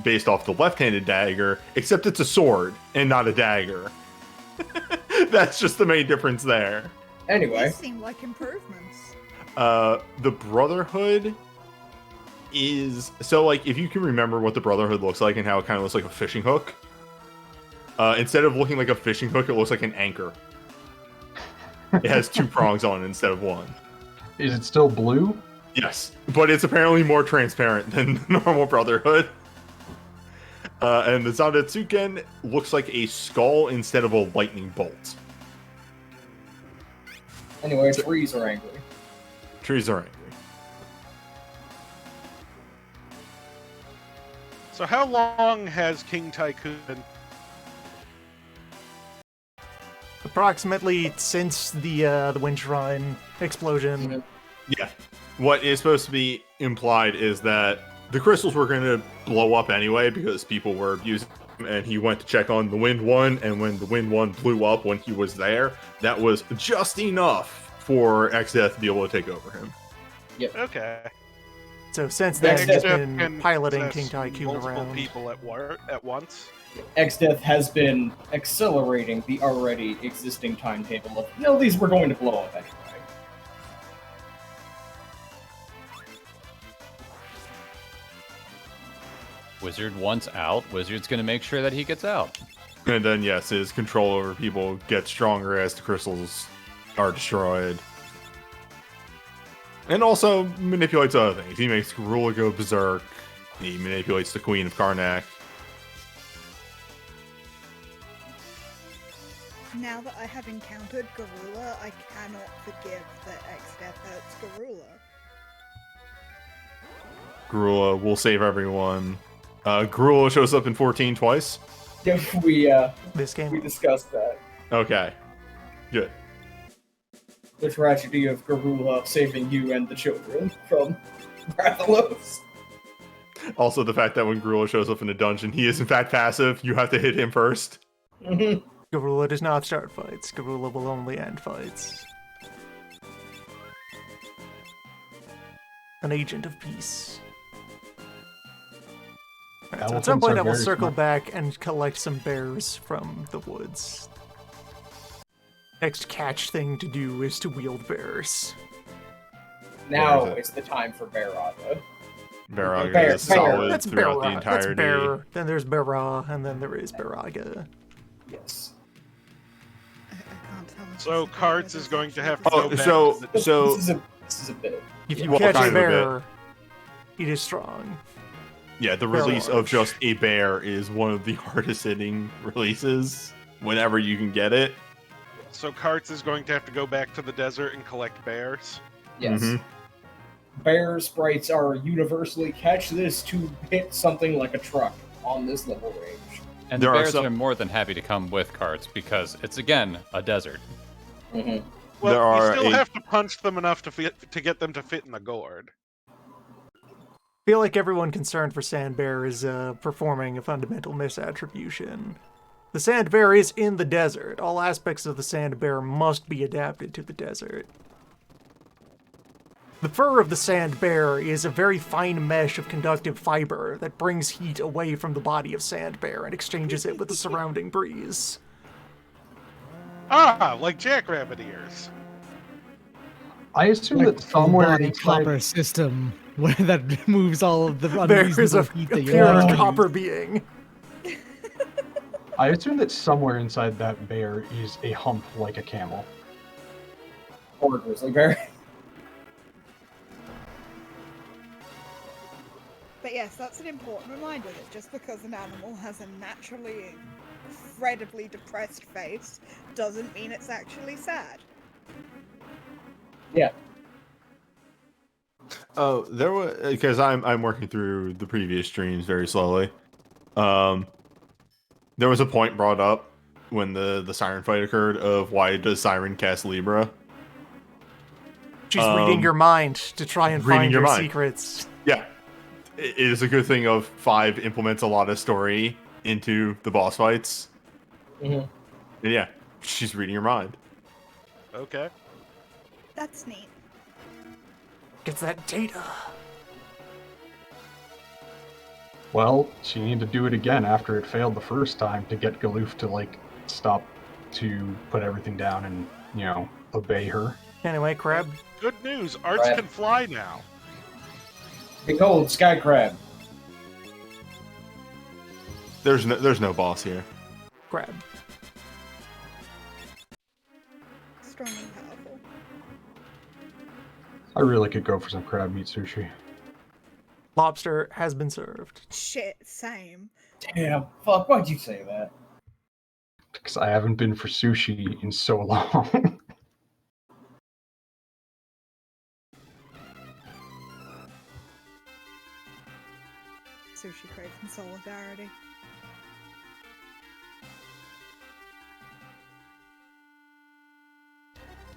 based off the left-handed dagger, except it's a sword and not a dagger. That's just the main difference there. Anyway, These seem like improvements. The Brotherhood is... So, like, if you can remember what the Brotherhood looks like and how it kind of looks like a fishing hook, instead of looking like a fishing hook, it looks like an anchor. It has 2 prongs on it instead of 1. Is it still blue? Yes, but it's apparently more transparent than the normal Brotherhood. And the Zandatsuken looks like a skull instead of a lightning bolt. anyway, trees are angry. Trees are angry. So how long has King Tycoon been? Approximately since the Wind Shrine explosion. Yeah. What is supposed to be implied is that the crystals were going to blow up anyway because people were abusing them, and he went to check on the Wind One, and when the Wind One blew up when he was there, that was just enough for Exdeath to be able to take over him. Okay. So since then, Exdeath he's can been piloting possess King Tycoon multiple around. people at once. Exdeath has been accelerating the already existing timetable of, no, these were going to blow up anyway. Wizard wants out. Wizard's going to make sure that he gets out. And then, yes, his control over people gets stronger as the crystals are destroyed. And also manipulates other things. He makes Garula go berserk. He manipulates the Queen of Karnak. Now that I have encountered Garula, I cannot forgive that Exdeath hurts Garula. Garula will save everyone. Garula shows up in 14 twice. Yeah, we This game. we discussed that. Okay. Good. The tragedy of Garula saving you and the children from Rathalos. Also, the fact that when Garula shows up in a dungeon, he is in fact passive. You have to hit him first. Garula does not start fights. Garula will only end fights. An agent of peace. Alright, so at some Elephants point are I will very circle smart. back and collect some bears from the woods. Next catch thing to do is to wield bears. Now Where is it? it's the time for Baraga. Baraga Bear- is solid That's throughout the Bera. That's entirety. Bear. Then there's Bera, and then there is Baraga. Yes. I can't tell if So this is Carts good is or going to not. have to Oh, go back so- to the- So- this is a bit. If you Well, catch kind a of a bit. bear, it is strong. Yeah, the Bear release of large. just a bear is one of the hardest hitting releases whenever you can get it. So Carts is going to have to go back to the desert and collect bears. Yes. Mhm. Bear sprites are universally catch this to hit something like a truck on this level range. And There the are bears some- are more than happy to come with carts because it's, again, a desert. Mm-hmm. Well, There are you still a- have to punch them enough to get them to fit in the gourd. I feel like everyone concerned for Sand Bear is performing a fundamental misattribution. The Sand Bear is in the desert. All aspects of the Sand Bear must be adapted to the desert. The fur of the Sand Bear is a very fine mesh of conductive fiber that brings heat away from the body of Sand Bear and exchanges it with the surrounding breeze. Ah, like jackrabbit ears. I assume Like that somewhere full-body inside, copper system. that moves all of the There is unreasonable a feet that pure you're copper being. I assume that somewhere inside that bear is a hump like a camel. Or a grizzly bear. But yes, that's an important reminder that just because an animal has a naturally incredibly depressed face doesn't mean it's actually sad. Yeah. Oh, there was, because I'm working through the previous streams very slowly. There was a point brought up when the siren fight occurred of why does Siren cast Libra? She's reading your mind to try and reading find your your mind. secrets. Yeah, it is a good thing of 5 implements a lot of story into the boss fights. Mm-hmm. And yeah, she's reading your mind. Okay. That's neat. Gets that data. Well, she needed to do it again after it failed the first time to get Galoof to, like, stop to put everything down and, you know, obey her. Anyway, Crab. Good news, Arts Crab. can fly now. Behold, Sky Crab. There's no boss here. Crab. Strong and powerful. I really could go for some crab meat sushi. Lobster has been served. Shit, same. Damn, fuck, why'd you say that? Because I haven't been for sushi in so long. Sushi craving solidarity.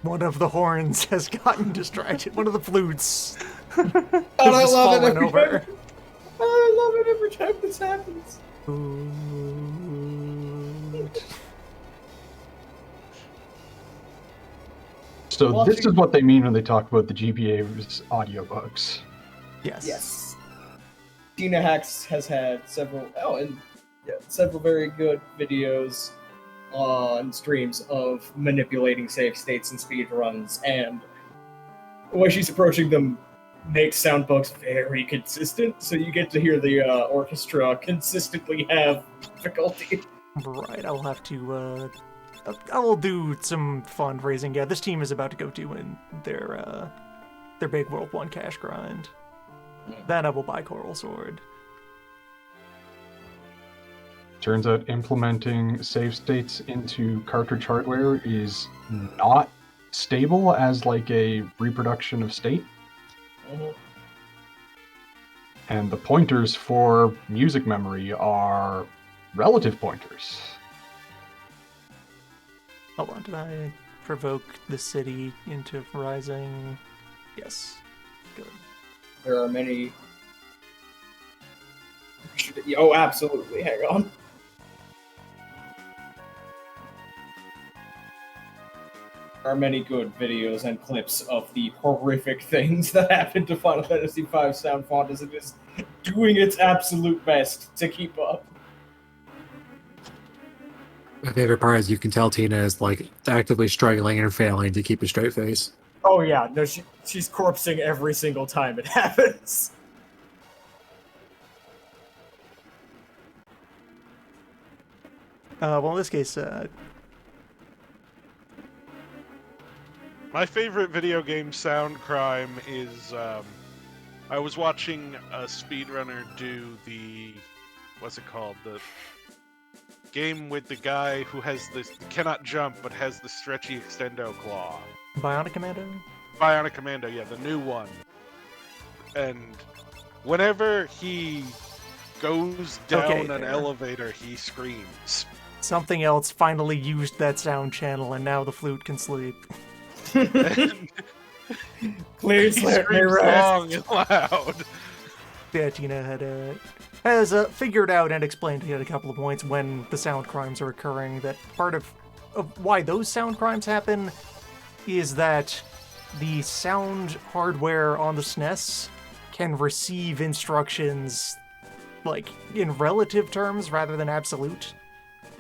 One of the horns has gotten distracted. One of the flutes. And I just love it fallen every over. time. I love it every time this happens. So this is what they mean when they talk about the GBA's audio bugs. Yes. Yes. Tina Hacks has had several very good videos on streams of manipulating save states and speedruns, and the way she's approaching them makes sound bugs very consistent, so you get to hear the orchestra consistently have difficulty. Right, I'll have to, I will do some fundraising. Yeah, this team is about to go doing their big World 1 cash grind. Then I will buy Coral Sword. Turns out implementing save states into cartridge hardware is not stable as like a reproduction of state. Mhm. And the pointers for music memory are relative pointers. Hold on, did I provoke the city into rising? Yes. Good. There are many... Oh, absolutely, hang on. There are many good videos and clips of the horrific things that happen to Final Fantasy V sound font as it is doing its absolute best to keep up. My favorite part is you can tell Tina is like actively struggling and failing to keep a straight face. Oh yeah, no, she's corpsing every single time it happens. Well, in this case, My favorite video game sound crime is, I was watching a speedrunner do the, what's it called, the game with the guy who has this, cannot jump, but has the stretchy extendo claw. Bionic Commando? Bionic Commando, yeah, the new one. And whenever he goes down Okay, an there. elevator, he screams. Something else finally used that sound channel, and now the flute can sleep. Please He let me screams rest. long and loud. Yeah, Tina has figured out and explained at a couple of points when the sound crimes are occurring that part of why those sound crimes happen is that the sound hardware on the SNES can receive instructions like in relative terms rather than absolute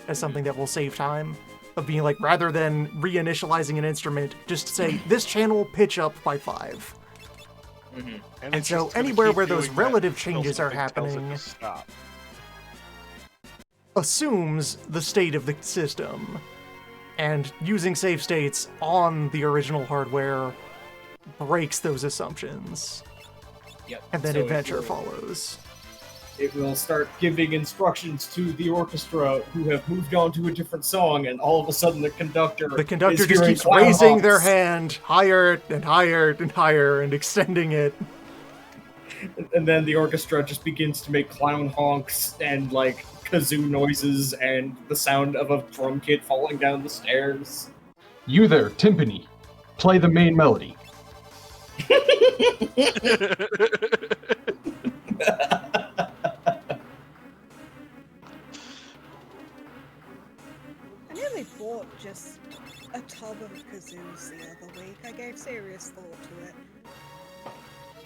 as something that will save time of being like, rather than reinitializing an instrument, just say this channel pitch up by 5. And it's so just gonna anywhere keep where those doing that relative until changes are something tells it to happening stop. assumes the state of the system. And using save states on the original hardware breaks those assumptions. Yep. And then So adventure follows. It will start giving instructions to the orchestra who have moved on to a different song, and all of a sudden the conductor Just hearing keeps clown raising their honks. hand higher and higher and higher and extending it. And then the orchestra just begins to make clown honks and like kazoo noises and the sound of a drum kit falling down the stairs. You there, timpani. Play the main melody. I nearly bought just a tub of kazoos the other week. I gave serious thought to it.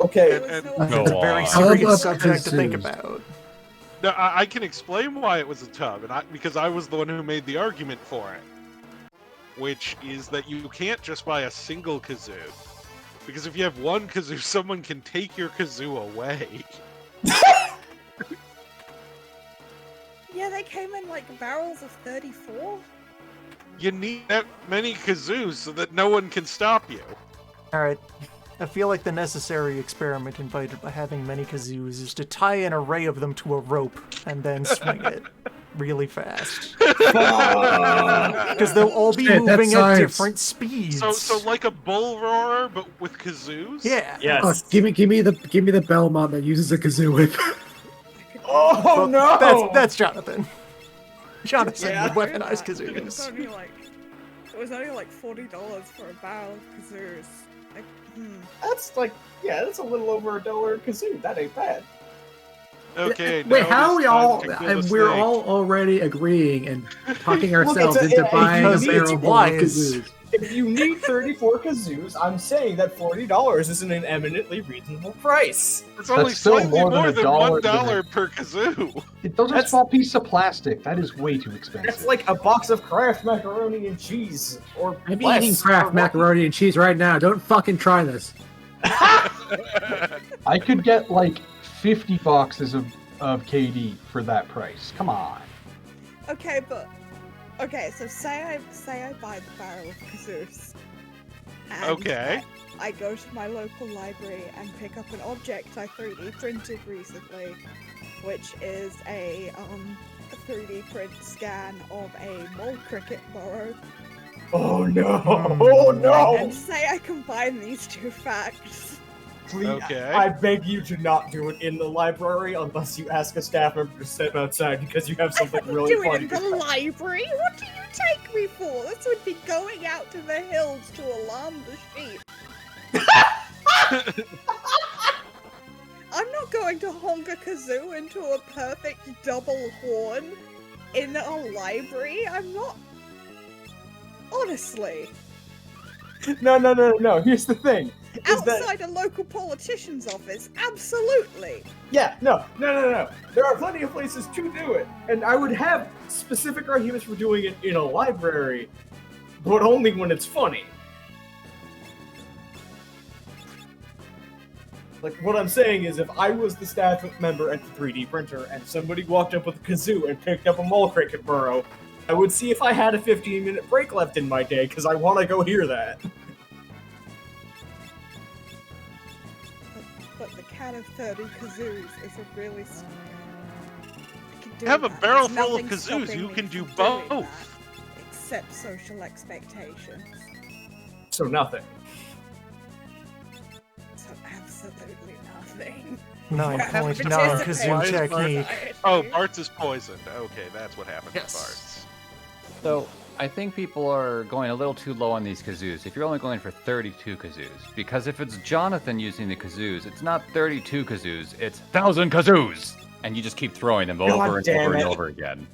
Okay, There was no And- Go It's a very on. serious Tub of subject to think kazoos. about. No, I can explain why it was a tub, because I was the one who made the argument for it. Which is that you can't just buy a single kazoo. Because if you have one kazoo, someone can take your kazoo away. Yeah, they came in like barrels of 34. You need that many kazoos so that no one can stop you. Alright. I feel like the necessary experiment invited by having many kazoos is to tie an array of them to a rope and then swing it really fast. Because they'll all be Shit, that's moving at science. different speeds. So like a bull roarer, but with kazoos? yeah. yes. Oh, give me the Belmont that uses a kazoo whip. Oh Well, no! That's Jonathan. Jonathan Yeah. would weaponize It was kazoos. only like $40 for a barrel of kazoos. Like, That's like, yeah, that's a little over $1 a kazoo. That ain't bad. Okay, Wait, now how are it we is time all? to kill And the we're snake. all already agreeing and talking ourselves it's a- into buying a because it's barrel full of wise. kazoos. If you need 34 kazoos, I'm saying that $40 isn't an eminently reasonable price. It's only still slightly more than more a than dollar $1 per kazoo. Those are That's- small pieces of plastic. That is way too expensive. That's like a box of Kraft macaroni and cheese, or I'm less, eating or Kraft what- macaroni and cheese right now. Don't fucking try this. I could get like 50 boxes of KD for that price. Come on. okay, so say I buy the barrel of kazoos. And Okay. I go to my local library and pick up an object I 3D printed recently, which is a 3D print scan of a mole cricket burrow. Oh no! Oh no! And say I combine these two facts. Please, Okay. I beg you to not do it in the library unless you ask a staff member to step outside because you have something really Do it funny in to the library? What do you take me for? This would be going out to the hills to alarm the sheep. I'm not going to honk a kazoo into a perfect double horn in a library. I'm not. Honestly, No. Here's the thing. Is that, outside a local politician's office, absolutely. yeah, no. There are plenty of places to do it, and I would have specific arguments for doing it in a library, but only when it's funny. Like, what I'm saying is, if I was the staff member at the 3D printer and somebody walked up with a kazoo and picked up a mole cricket burrow, I would see if I had a 15-minute break left in my day, because I want to go hear that. But the cat of 30 kazoos is a really. Have a barrel full of kazoos, you can do both. Except social expectations. So nothing. So absolutely nothing. 9.9 kazoo Why is technique. Oh, Bart's is poisoned. Okay, that's what happened Yes. to Bart's. So I think people are going a little too low on these kazoos. If you're only going for 32 kazoos, because if it's Jonathan using the kazoos, it's not 32 kazoos, it's 1,000 kazoos, and you just keep throwing them over and damn over and it. over again.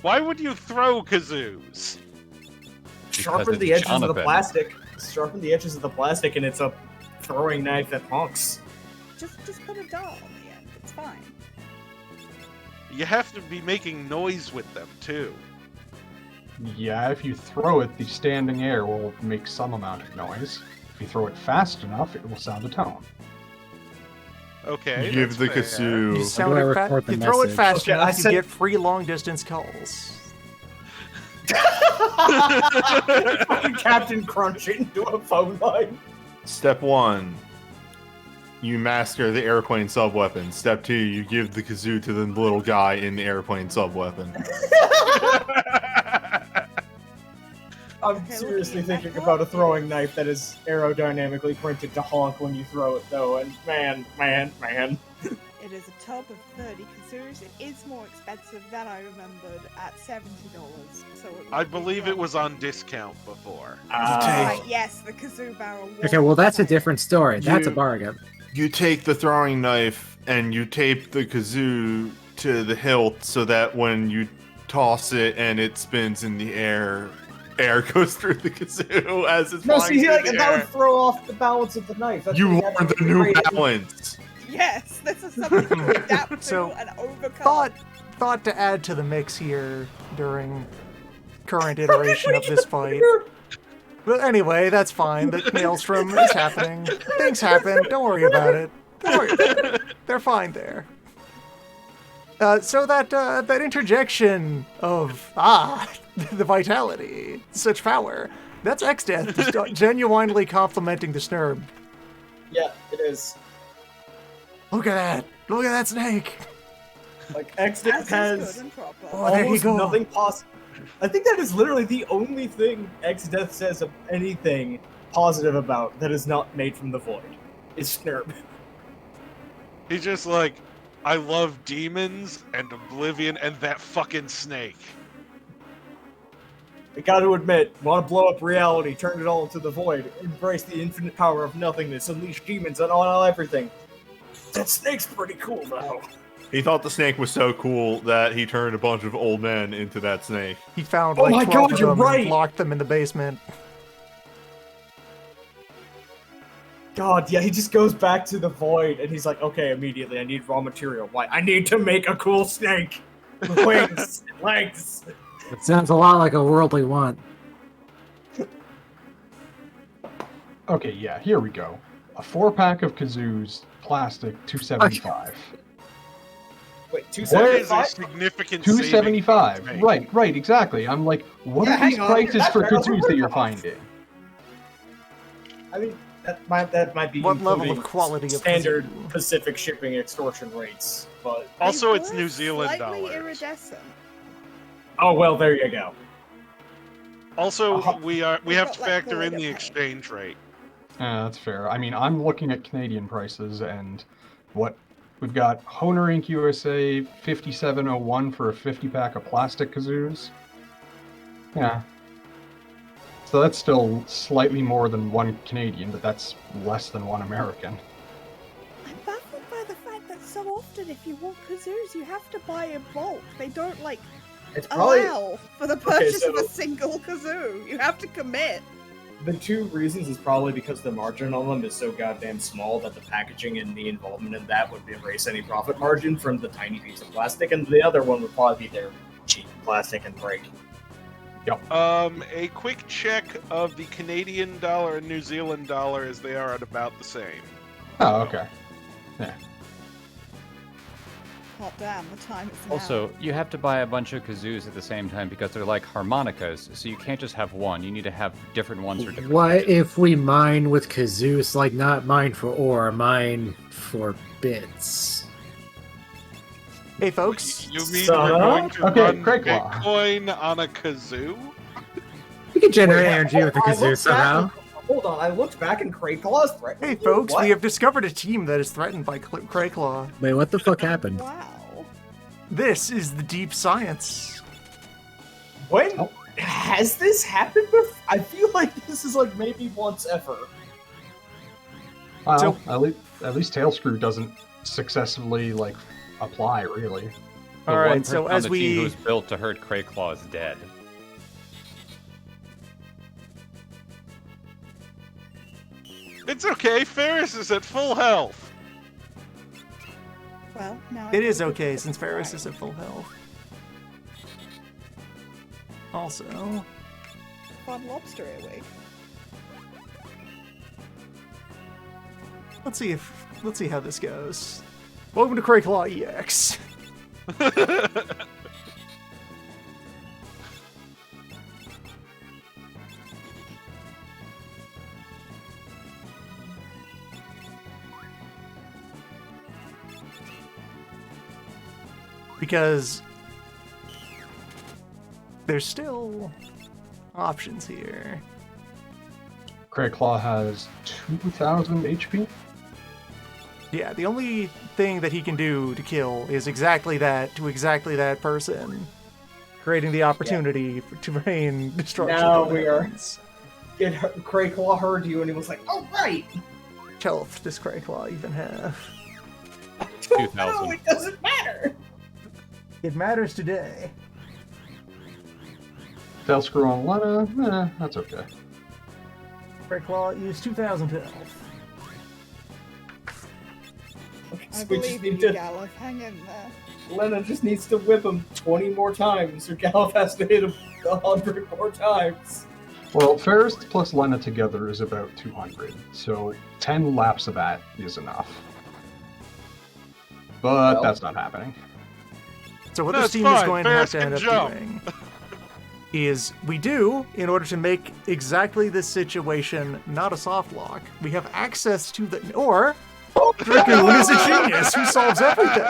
Why would you throw kazoos? Sharpen it's the edges of the Jonathan. plastic. Sharpen the edges of the plastic, and it's a throwing knife that honks. Just put a dart on the end. It's fine. You have to be making noise with them, too. Yeah, if you throw it, the standing air will make some amount of noise. If you throw it fast enough, it will sound a tone. Okay. Give that's the fair. kazoo. You, How do I record the you throw it message? fast Okay, I enough, you said- get free long-distance calls. Fucking Captain Crunch it into a phone line. Step 1, you master the airplane subweapon. Step 2, you give the kazoo to the little guy in the airplane subweapon. I'm Okay, seriously looking at thinking that about a clock, throwing yes. knife that is aerodynamically printed to honk when you throw it, though, and man. It is a tub of 30 kazoos. It is more expensive than I remembered at $70. So it I would be believe it from- was on discount before. Right, yes, the kazoo barrel. Was Okay, well that's a insane. different story. That's a You- bargain. You take the throwing knife and you tape the kazoo to the hilt so that when you toss it and it spins in the air goes through the kazoo as it's No, flying see, through like, the that air. would throw off the balance of the knife. That's You what have learned to the new rate it. balance. Yes, this is something to adapt to So, and overcome. Thought to add to the mix here during current iteration of this fight. But anyway, that's fine. The maelstrom is happening. Things happen. Don't worry about it. Don't worry about it. They're fine there. So that interjection of the vitality, such power. That's X-Death just genuinely complimenting the Snurb. Yeah, it is. Look at that! Look at that snake! Like, As X-Death is has good and proper. Oh, there you almost go. nothing possible. I think that is literally the only thing X-Death says of anything positive about that is not made from the void. Is Snurb. He's just like, I love demons and Oblivion and that fucking snake. I gotta admit, want to blow up reality, turn it all into the void, embrace the infinite power of nothingness, unleash demons on all everything. That snake's pretty cool, though. He thought the snake was so cool that he turned a bunch of old men into that snake. He found Oh like my 12 God, of you're them right! and locked them in the basement. God, yeah, he just goes back to the void, and he's like, okay, immediately, I need raw material. Why? I need to make a cool snake! With wings, and legs! It sounds a lot like a worldly want. Okay, yeah, here we go. A 4-pack of kazoos, plastic, $275. Wait, That is a 275? significant $275. saving. Right, exactly. I'm like, what Yeah, are these hang on, prices that's for fair. kazoos that you're finding? I mean, that might be What level of including quality of standard kazoo? Pacific shipping extortion rates, but Also, They it's were New Zealand slightly dollars. iridescent. oh well, there you go. Also, Uh-huh. we have We've to got, like, factor in border the pay. exchange rate. That's fair. I mean, I'm looking at Canadian prices, and what we've got Honer Inc. USA 5701 for a 50-pack of plastic kazoos. Yeah. So that's still slightly more than one Canadian, but that's less than one American. I'm baffled by the fact that so often, if you want kazoos, you have to buy in bulk. They don't It's probably allow for the purchase of so- a single kazoo. You have to commit. the two reasons is probably because the margin on them is so goddamn small that the packaging and the involvement in that would erase any profit margin from the tiny piece of plastic, and the other one would probably be their cheap plastic and break. A quick check of the Canadian dollar and New Zealand dollar as they are at about the same. Oh, okay. Hot damn, the time is now. Also, you have to buy a bunch of kazoos at the same time because they're like harmonicas, so you can't just have one. You need to have different ones for different. What pitches. if we mine with kazoos, like not mine for ore, mine for bits? Hey, folks. You mean So- we're going to Okay, run Craig Law. Bitcoin on a kazoo? We can generate Wait, energy with the I looked kazoo back- somehow. Hold on, I looked back and Crayclaw's threatening Hey, you? folks, What? we have discovered a team that is threatened by Crayclaw. Wait, what the fuck happened? Wow. This is the deep science. When Oh. has this happened before? I feel like this is like maybe once ever. Well, So- at least Tailscrew doesn't successfully like apply, really. The All one right, person so on as the team we who's built to hurt Crayclaw is dead. It's okay, Ferris is at full health. Well, now It is okay since Ferris is at full health. Also, fun lobster earwig. let's see how this goes. Welcome to Crayclaw EX. Because there's still options here. Crayclaw has 2,000 HP. Yeah, the only thing that he can do to kill is exactly that to exactly that person, creating the opportunity to rain destruction. Now on we are- heavens. Crayclaw heard you and he was like, "Oh right." Which health does Crayclaw even have? No, 2,000. it doesn't matter. It matters today. Tail screw on Lena, that's okay. Crayclaw is 2,000 health. I We just believe need you, to. Galuf. Hang in there. Lena just needs to whip him 20 more times, or Gallup has to hit him 100 more times. Well, Fairest plus Lena together is about 200, so 10 laps of that is enough. But Well. that's not happening. So what That's this team is fine, going to have Ferris to end up can jump. doing is we do, in order to make exactly this situation not a soft lock, we have access to the or Dragoon is a genius who solves everything.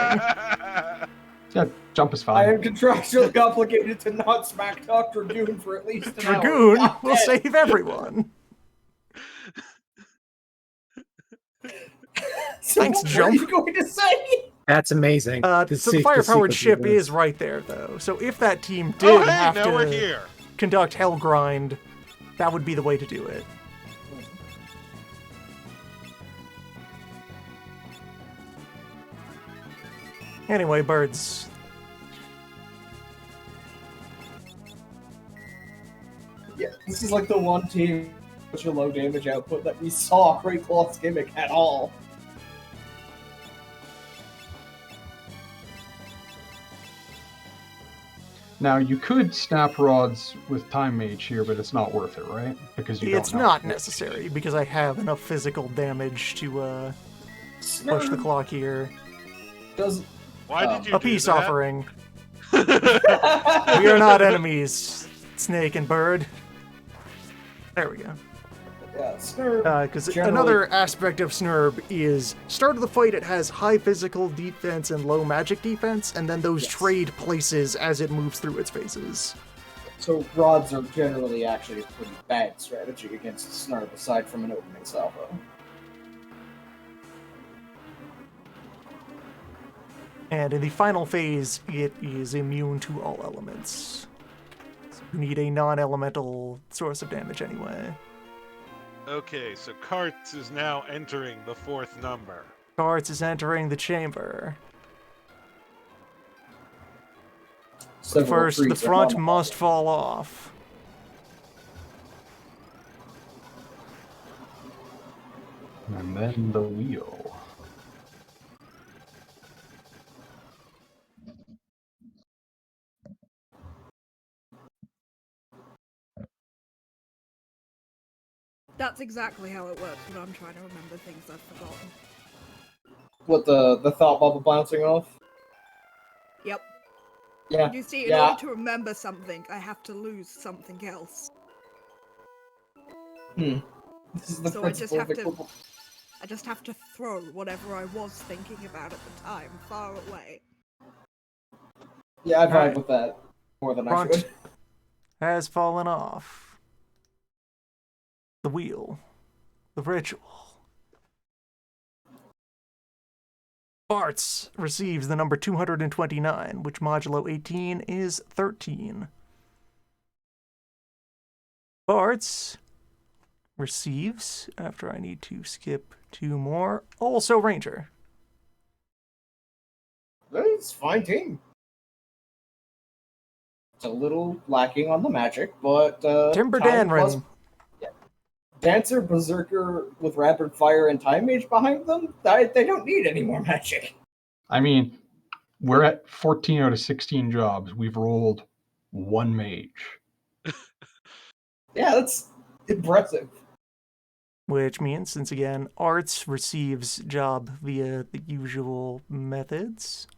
Yeah, jump is I fine. am contractually obligated to not smack talk Dragoon for at least an hour. Dragoon God will damn. save everyone. So Thanks, what were Jump. you going to say? That's amazing. So the fire-powered ship is right there, though. So if that team did Oh, hey, have now to we're here. conduct Hell Grind, that would be the way to do it. Anyway, birds. Yeah, this is like the one team with such a low damage output that we saw Crayclaw's gimmick at all. Now, you could snap rods with Time Mage here, but it's not worth it, right? Because you It's don't know. not necessary because I have enough physical damage to push the clock here. Does Why did you A do peace that? offering. We are not enemies, Snake and Bird. There we go. yeah, Snurb. Because Generally- another aspect of Snurb is start of the fight it has high physical defense and low magic defense, and then those Yes. trade places as it moves through its phases. So rods are generally actually a pretty bad strategy against Snurb, aside from an opening salvo. And in the final phase, it is immune to all elements. So you need a non-elemental source of damage anyway. Okay, so Karts is now entering the fourth number. Karts is entering the chamber. Several First, the trees are front on must fall off. And then the wheel. That's exactly how it works when I'm trying to remember things I've forgotten. What, the thought bubble bouncing off? Yep. Yeah. You see, in Yeah. order to remember something, I have to lose something else. This is the So I just principle have of to- equivalent. I just have to throw whatever I was thinking about at the time far away. Yeah, I vibe Alright. with that more than I Front should. has fallen off. The wheel. The ritual. Bartz receives the number 229, which modulo 18 is 13. Bartz receives, after I need to skip 2 more, also Ranger. It's a fine team. It's a little lacking on the magic, but Timber time Danren. plus- Dancer, Berserker with Rapid Fire and Time Mage behind them, they don't need any more magic. I mean, we're at 14 out of 16 jobs. We've rolled 1 mage. Yeah, that's impressive. Which means, since again, Arts receives job via the usual methods,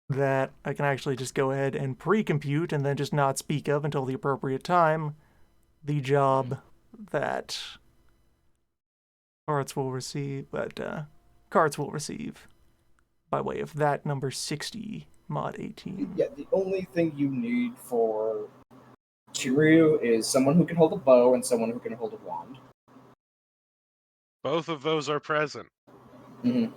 that I can actually just go ahead and pre-compute and then just not speak of until the appropriate time the job that Carts will receive, Carts will receive by way of that number 60 mod 18. Yeah, the only thing you need for Shiryu is someone who can hold a bow and someone who can hold a wand. Both of those are present. Mm-hmm.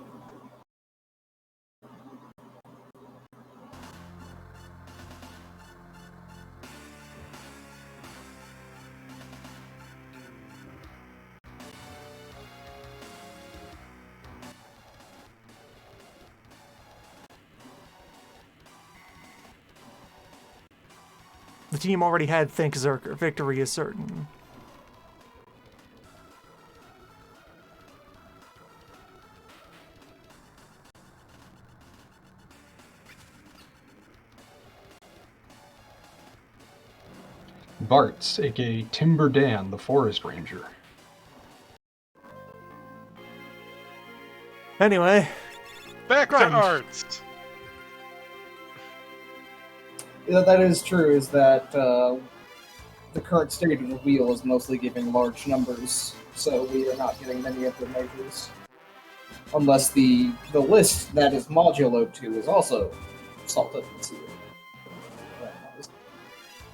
The team already had Think Zerker. Victory is certain. Bartz, aka Timber Dan, the Forest Ranger. Anyway, Back Grind. to Arts. That is true, is that the current state of the wheel is mostly giving large numbers, so we are not getting many of the measures. Unless the list that is modulo to is also salted and sealed.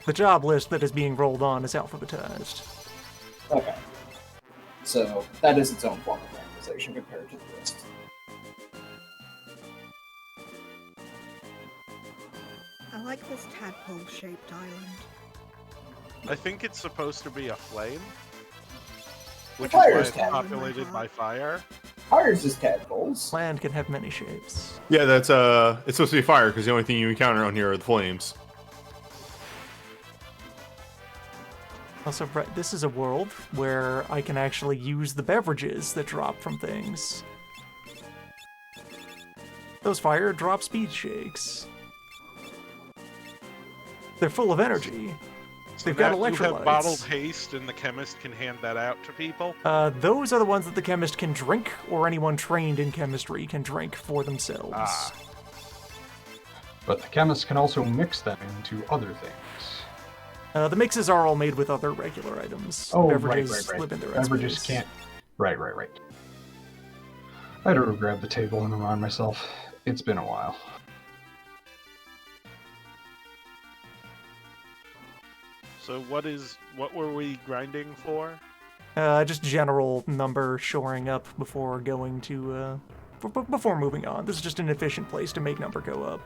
the job list that is being rolled on is alphabetized. Okay. So that is its own form of randomization compared to the list. I like this tadpole-shaped island. I think it's supposed to be a flame, which Fire is why is it's cat. populated by fire. Fire's just tadpoles. Land can have many shapes. Yeah, that's it's supposed to be fire because the only thing you encounter on here are the flames. Also, this is a world where I can actually use the beverages that drop from things. Those fire drop speed shakes. They're full of energy. They've got Now you electrolytes. have bottled haste, and the chemist can hand that out to people. Those are the ones that the chemist can drink, or anyone trained in chemistry can drink for themselves. Ah. But the chemists can also mix them into other things. The mixes are all made with other regular items. Oh, Beverages right. live in their own Beverages space. can't. Right. I had to grab the table and remind myself. It's been a while. So what were we grinding for? Just general number shoring up before going to, before moving on. This is just an efficient place to make number go up.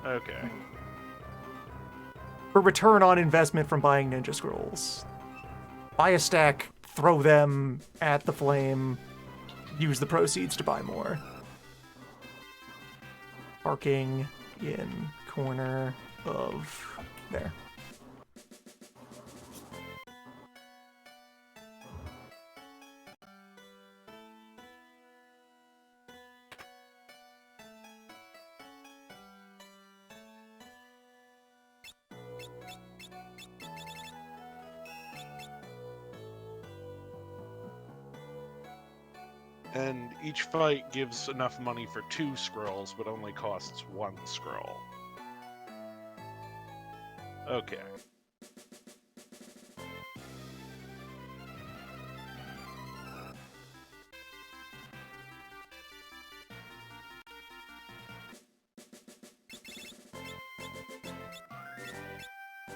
Okay. For return on investment from buying ninja scrolls. Buy a stack, throw them at the flame, use the proceeds to buy more. Parking in corner of there. And each fight gives enough money for 2 scrolls, but only costs 1 scroll. Okay.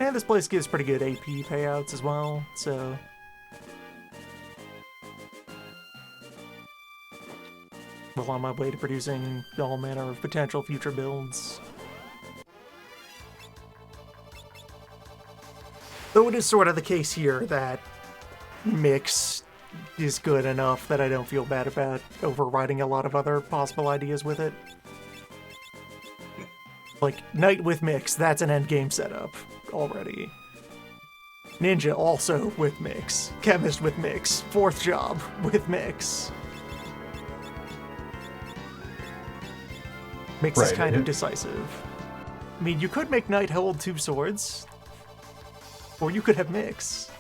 And this place gives pretty good AP payouts as well, so... well on my way to producing all manner of potential future builds. Though it is sort of the case here that mix is good enough that I don't feel bad about overriding a lot of other possible ideas with it. Like, Knight with mix, that's an endgame setup already. Ninja also with mix. Chemist with mix. 4th job with mix. Mix is kind of decisive. I mean, you could make Knight hold 2 swords. Or you could have mix.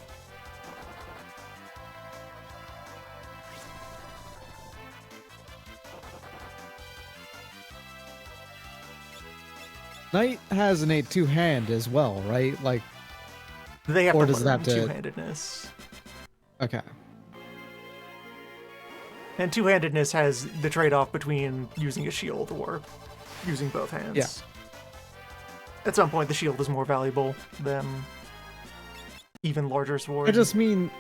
Knight has an 8-2 hand as well, right? Like, They have Or to does it learn have to- two-handedness. okay. And two-handedness has the trade-off between using a shield or using both hands. Yeah. At some point, the shield is more valuable than even larger swords. I just mean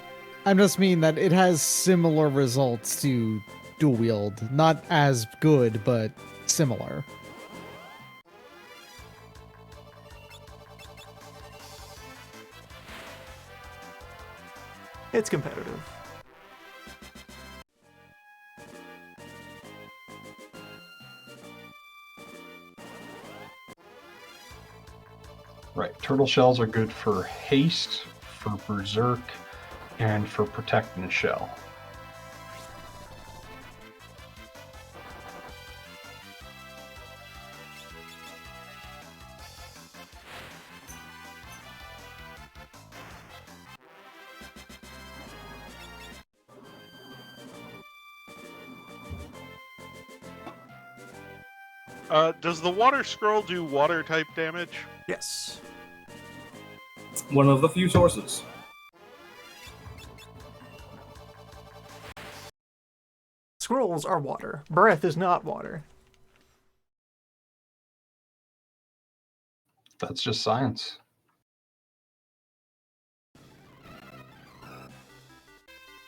that it has similar results to dual wield. Not as good, but similar. It's competitive. Right. Turtle shells are good for haste, for berserk, and for protect and shell. Does the water scroll do water type damage? Yes. One of the few sources. Scrolls are water. Breath is not water. That's just science.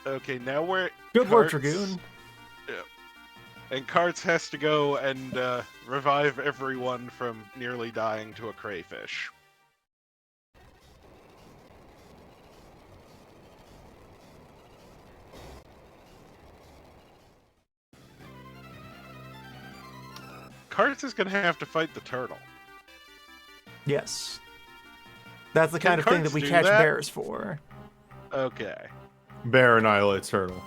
Okay, now we're Good work, Karts- Dragoon. And Karts has to go and revive everyone from nearly dying to a crayfish. Karts is going to have to fight the turtle. Yes. That's the Can kind of thing carts that we do catch that? bears for. Okay. Bear annihilates turtle.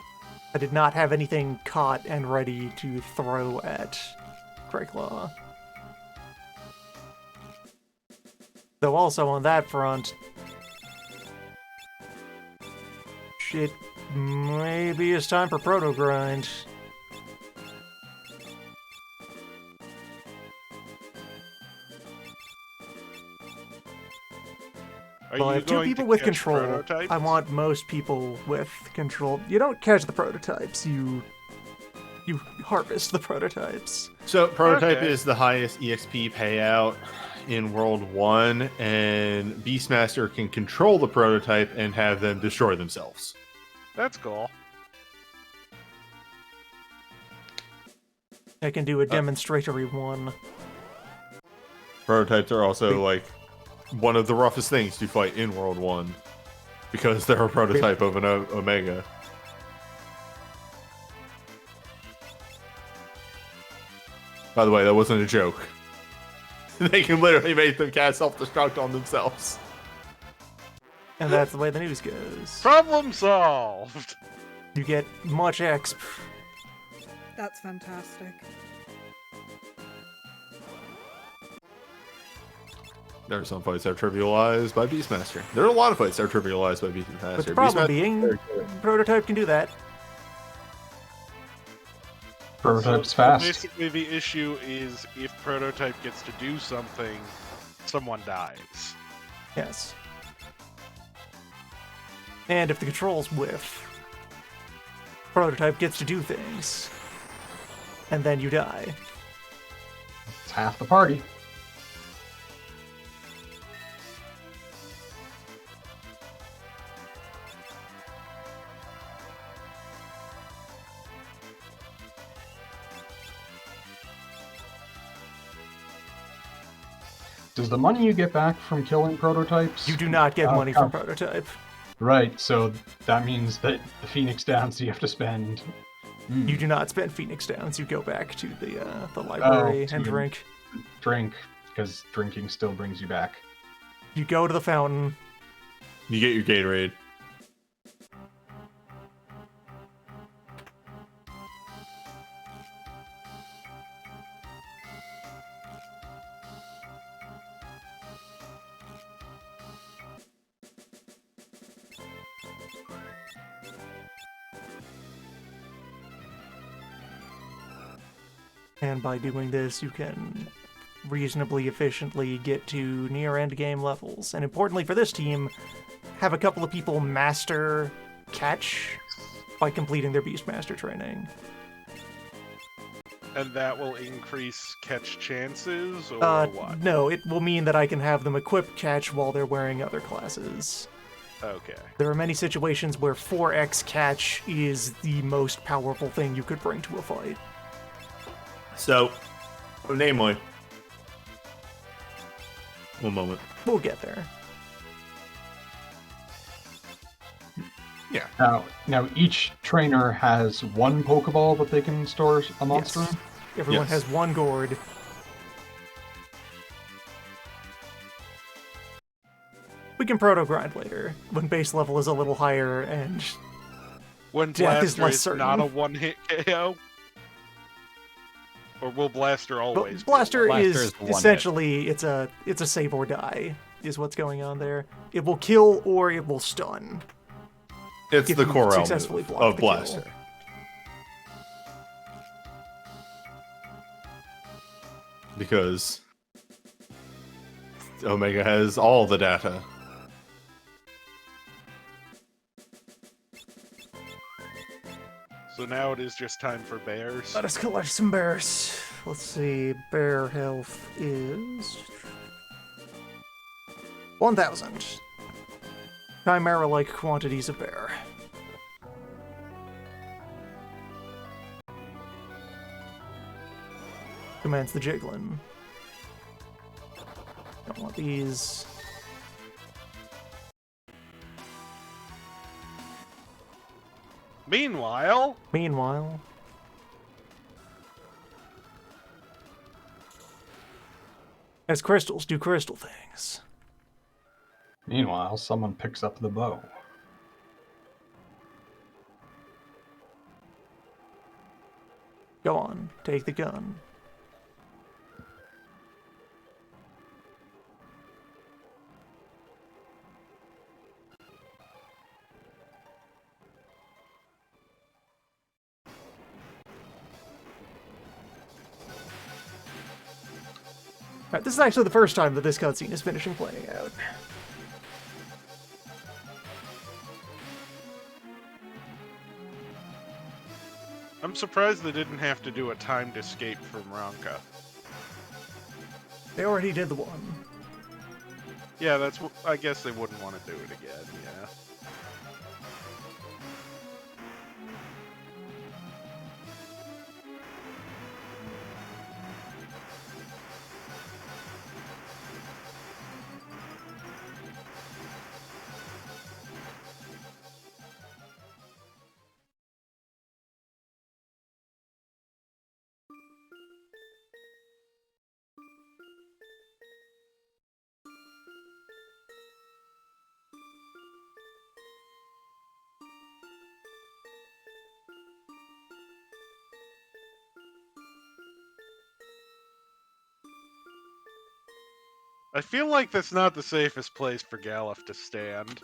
I did not have anything caught and ready to throw at Crayclaw. Though also on that front, shit, maybe it's time for Proto Grind. Are Well, I you have two going people to with catch control. prototypes? I want most people with control. You don't catch the prototypes, you harvest the prototypes. So prototype Okay. is the highest EXP payout in World 1, and Beastmaster can control the prototype and have them destroy themselves. That's cool. I can do a demonstratory one. Prototypes are also like one of the roughest things to fight in World 1 because they're a prototype of an Omega. By the way, that wasn't a joke. They can literally make them cast self-destruct on themselves. And that's the way the news goes. Problem solved! You get much exp. That's fantastic. There are some fights that are trivialized by Beastmaster. There are a lot of fights that are trivialized by Beastmaster. But the problem Beastmaster- being, prototype can do that. Prototype's So fast. basically, the issue is if prototype gets to do something, someone dies. Yes. And if the controls whiff, prototype gets to do things. And then you die. It's half the party. Does the money you get back from killing prototypes? You do not get money from prototype. Right, so that means that the Phoenix Downs you have to spend. You do not spend Phoenix Downs. You go back to the library to and the- drink. Drink, because drinking still brings you back. You go to the fountain. You get your Gatorade. And by doing this, you can reasonably efficiently get to near end game levels. And importantly for this team, have a couple of people master catch by completing their Beastmaster training. And that will increase catch chances, or what? No, it will mean that I can have them equip catch while they're wearing other classes. Okay. There are many situations where 4x catch is the most powerful thing you could bring to a fight. So, namely, one moment. We'll get there. Yeah. Now each trainer has one Pokeball that they can store a monster Yes. in. Everyone Yes. has one gourd. We can proto-grind later, when base level is a little higher and When Death is Blaster less is certain. not a one-hit KO? Or will Blaster always be Blaster Blaster is is one hit. essentially it's a save or die is what's going on there. It will kill or it will stun. It's If the you core successfully element block of the kill. Blaster. Because Omega has all the data. So now it is just time for bears. Let us collect some bears. Let's see, bear health is 1,000. Chimera-like quantities of bear. Commands the Jiggling. Don't want these. Meanwhile, Meanwhile, as crystals do crystal things. Meanwhile, someone picks up the bow. Go on, take the gun. Alright, this is actually the first time that this cutscene is finishing playing out. I'm surprised they didn't have to do a timed escape from Ronka. They already did the one. Yeah, I guess they wouldn't want to do it again, yeah. I feel like that's not the safest place for Galuf to stand.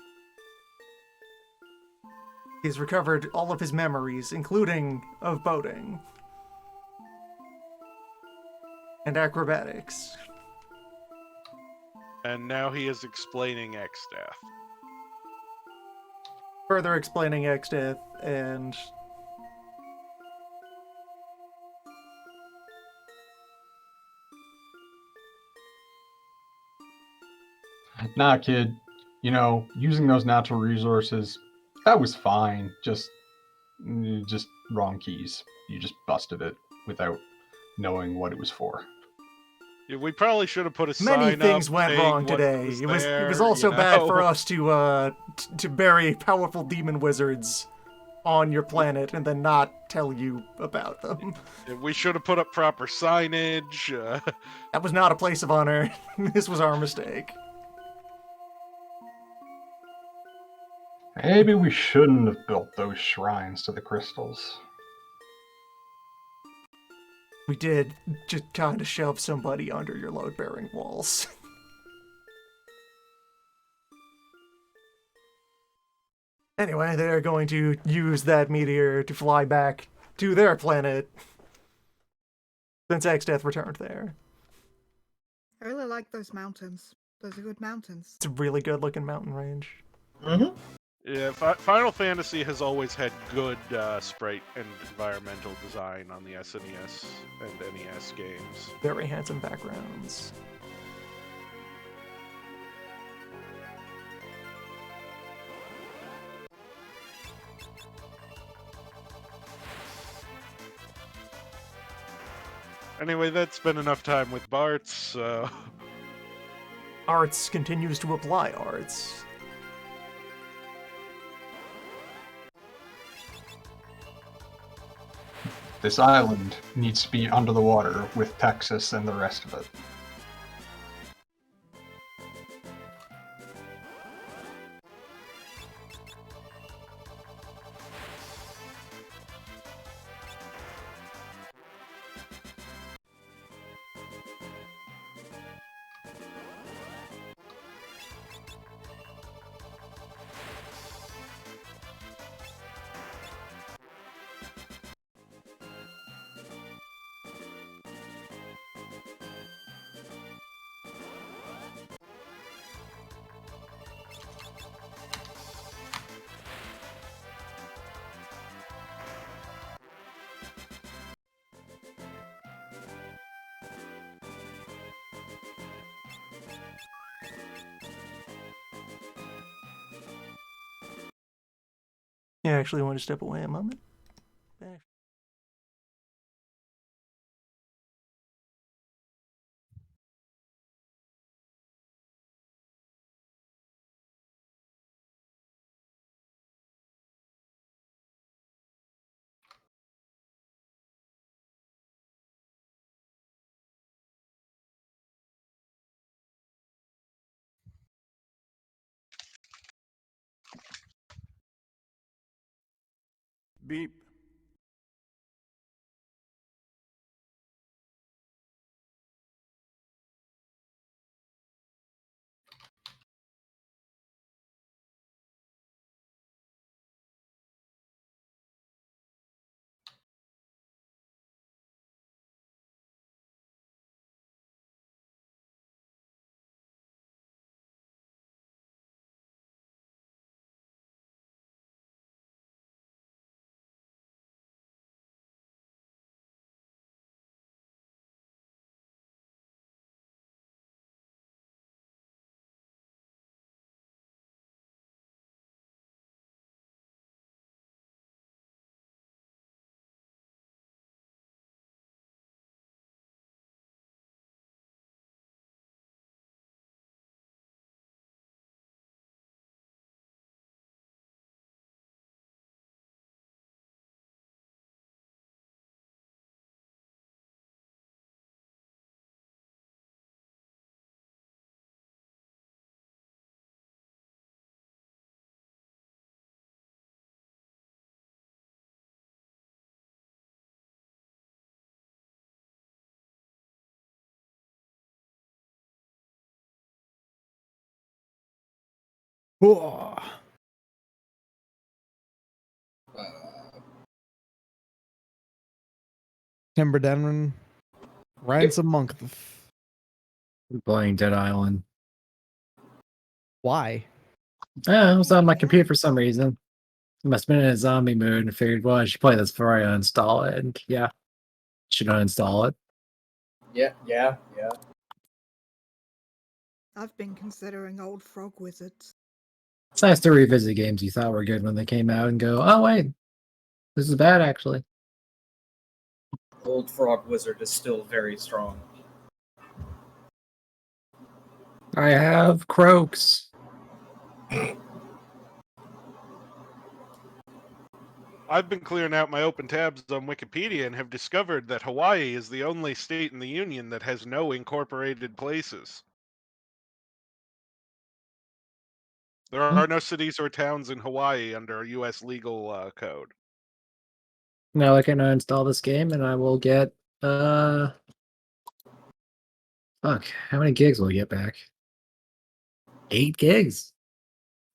He's recovered all of his memories, including of boating. And acrobatics. And now he is explaining X-Death. Further explaining X-Death and... Nah, kid. You know, using those natural resources, that was fine. Just wrong keys. You just busted it without knowing what it was for. Yeah, we probably should have put a sign Many up things went saying wrong what today. was It was there, also you bad know? for us to bury powerful demon wizards on your planet and then not tell you about them. We should have put up proper signage. That was not a place of honor. This was our mistake. Maybe we shouldn't have built those shrines to the crystals. We did just kind of shove somebody under your load-bearing walls. Anyway, they're going to use that meteor to fly back to their planet since X-Death returned there. I really like those mountains. Those are good mountains. It's a really good looking mountain range. Mm-hmm. Yeah, Final Fantasy has always had good sprite and environmental design on the SNES and NES games. Very handsome backgrounds. Anyway, that's been enough time with Bart's, so... Arts continues to apply arts. This island needs to be under the water with Texas and the rest of it. Yeah, I actually want to step away a moment. Back. Beep. Whoa. Timber Denman. Ransom Monk. Playing Dead Island. Why? I was on my computer for some reason. I must have been in a zombie mood and figured, well, I should play this before I uninstall it. And yeah, should uninstall it. Yeah. I've been considering old Frog Wizards. It's nice to revisit games you thought were good when they came out and go, oh, wait, this is bad, actually. Old Frog Wizard is still very strong. I have Croaks. I've been clearing out my open tabs on Wikipedia and have discovered that Hawaii is the only state in the Union that has no incorporated places. There are no cities or towns in Hawaii under U.S. legal code. Now I can uninstall this game and I will get, fuck, how many gigs will I get back? 8 gigs.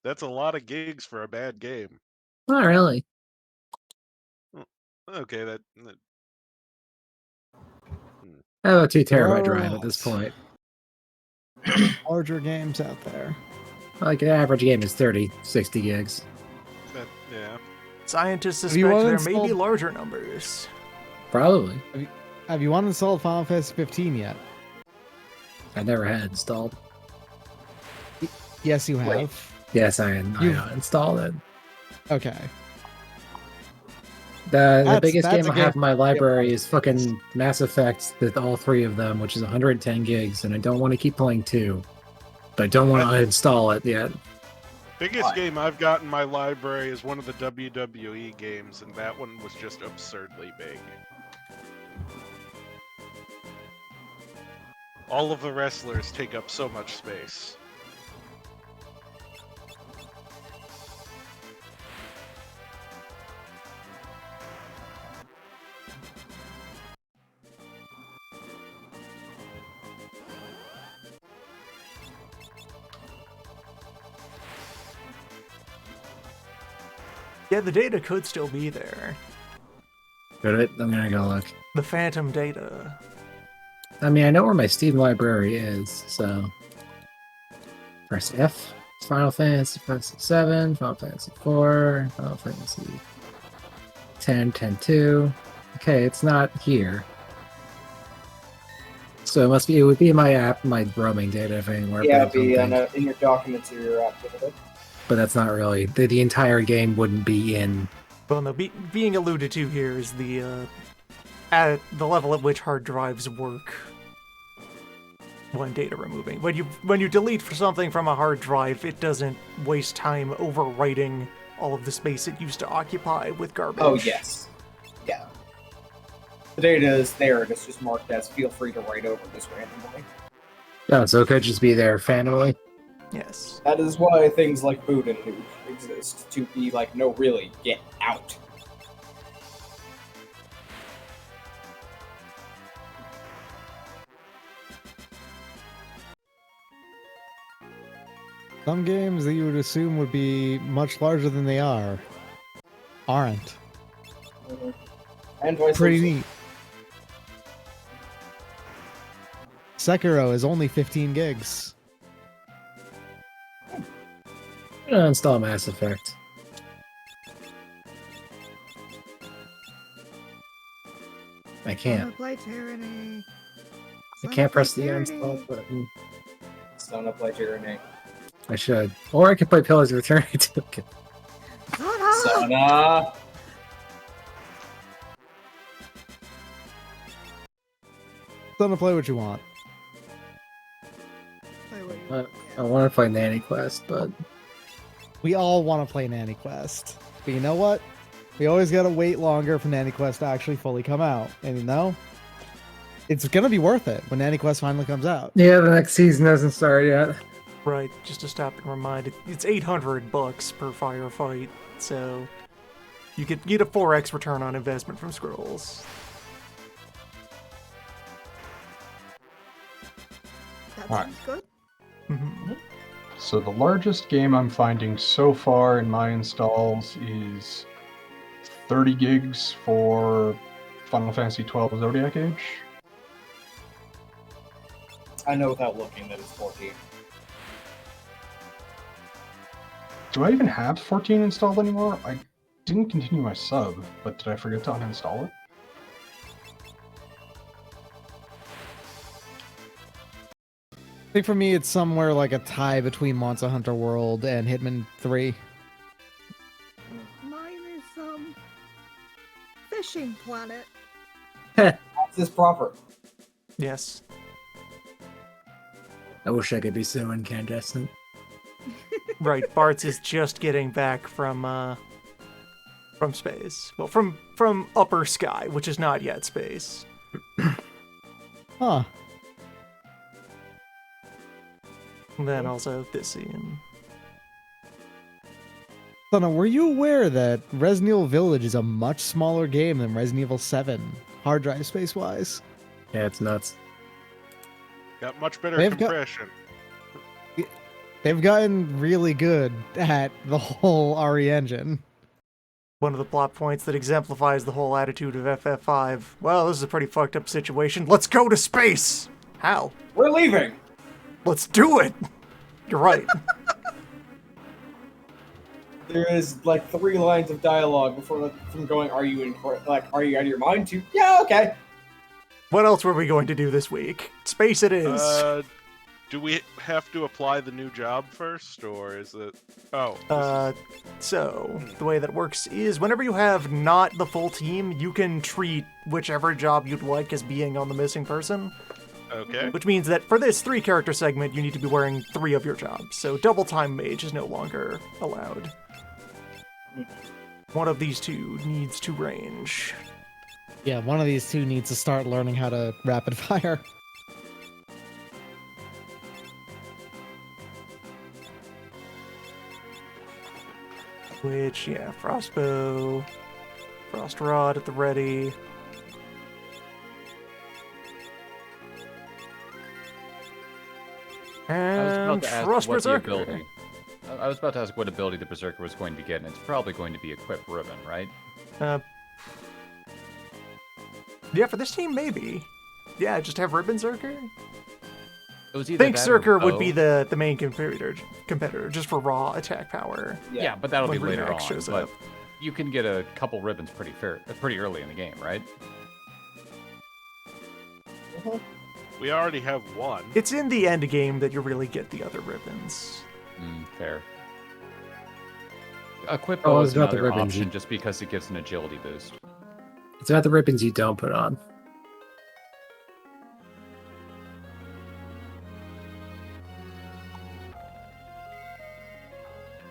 That's a lot of gigs for a bad game. Not really. Okay, that I have a 2 terabyte drive at this point. larger games out there. Like an average game is 30, 60 gigs. Yeah. Scientists Have you suspect there may be uninstalled- larger numbers. Probably. Have you uninstalled Final Fantasy 15 yet? I never had installed. Yes, you have. Wait. Yes, I installed it. Okay. The biggest that's game a I have game- in my library is fucking Mass Effect, with all 3 of them, which is 110 gigs, and I don't want to keep playing 2. But I don't want to uninstall it yet. Biggest game I've got in my library is one of the WWE games, and that one was just absurdly big. All of the wrestlers take up so much space. Yeah, the data could still be there. Could it? I'm gonna go look. The phantom data. I mean, I know where my Steam library is, so... Press F. Final Fantasy 7, Final Fantasy 4, Final Fantasy 10, 10-2. Okay, it's not here. So it would be in my app, my roaming data, if anywhere. Yeah, but I it'd don't be think- in your documents or your activity. But that's not really... The entire game wouldn't be in... Well, no, being alluded to here is the at the level at which hard drives work when data removing. When you delete something from a hard drive, it doesn't waste time overwriting all of the space it used to occupy with garbage. Oh, yes. Yeah. The data is there, and it's just marked as feel free to write over this randomly. Oh, so it could just be there randomly. Yes. That is why things like Boot and Nuke exist, to be like, no, really, get out. Some games that you would assume would be much larger than they aren't. And vice Pretty versa. neat. Sekiro is only 15 gigs. I'm gonna install Mass Effect. I can't. Play Tyranny. I can't press the uninstall button. Son of Play Tyranny. I should. Or I could play Pillars of Eternity too. Sona! Don't play what you want. I want to play Nanny Quest, but We all want to play Nanny Quest. But you know what? We always gotta wait longer for Nanny Quest to actually fully come out. And you know, it's gonna be worth it when Nanny Quest finally comes out. yeah, the next season hasn't started yet. Right, just to stop and remind, it's $800 per firefight, so you get a 4x return on investment from Scrolls. That Alright. sounds good. Mhm. So the largest game I'm finding so far in my installs is 30 gigs for Final Fantasy XII Zodiac Age. I know without looking that it's 14. Do I even have 14 installed anymore? I didn't continue my sub, but did I forget to uninstall it? I think for me, it's somewhere like a tie between Monster Hunter World and Hitman 3. Mine is Fishing Planet. That's this proper. Yes. I wish I could be so incandescent. Right, Bart's is just getting back from space. Well, from upper sky, which is not yet space. Huh. And then also Thyssian. Donna, were you aware that Resident Evil Village is a much smaller game than Resident Evil 7, hard drive space-wise? Yeah, it's nuts. Got much better They've got- compression. They've gotten really good at the whole RE engine. One of the plot points that exemplifies the whole attitude of FF5. Well, this is a pretty fucked up situation. Let's go to space! How? We're leaving! Let's do it. You're right. There is like 3 lines of dialogue before from going, "Are you incorrect? Like, are you out of your mind?" To, "Yeah, okay." What else were we going to do this week? Space it is. Do we have to apply the new job first, or is it? Oh. So the way that works is whenever you have not the full team, you can treat whichever job you'd like as being on the missing person. Okay. Which means that for this 3-character segment, you need to be wearing 3 of your jobs. So double time mage is no longer allowed. One of these 2 needs to range. Yeah, one of these 2 needs to start learning how to rapid fire. Which, yeah, Frostbow, Frost Rod at the ready. And Frost Berserker. I was about to ask what ability the Berserker was going to get, and it's probably going to be Equip Ribbon, right? Yeah, for this team, maybe. Yeah, just have Ribbon Zerker? It was either Think that or Zerker would Bow. be the main competitor just for raw attack power. Yeah, but that'll be When later on. Remax shows But up. you can get a couple ribbons pretty early in the game, right? We already have one. It's in the end game that you really get the other ribbons. Fair. Equip Oh, Bow it's is about the another ribbons. option just because it gives an agility boost. It's about the ribbons you don't put on.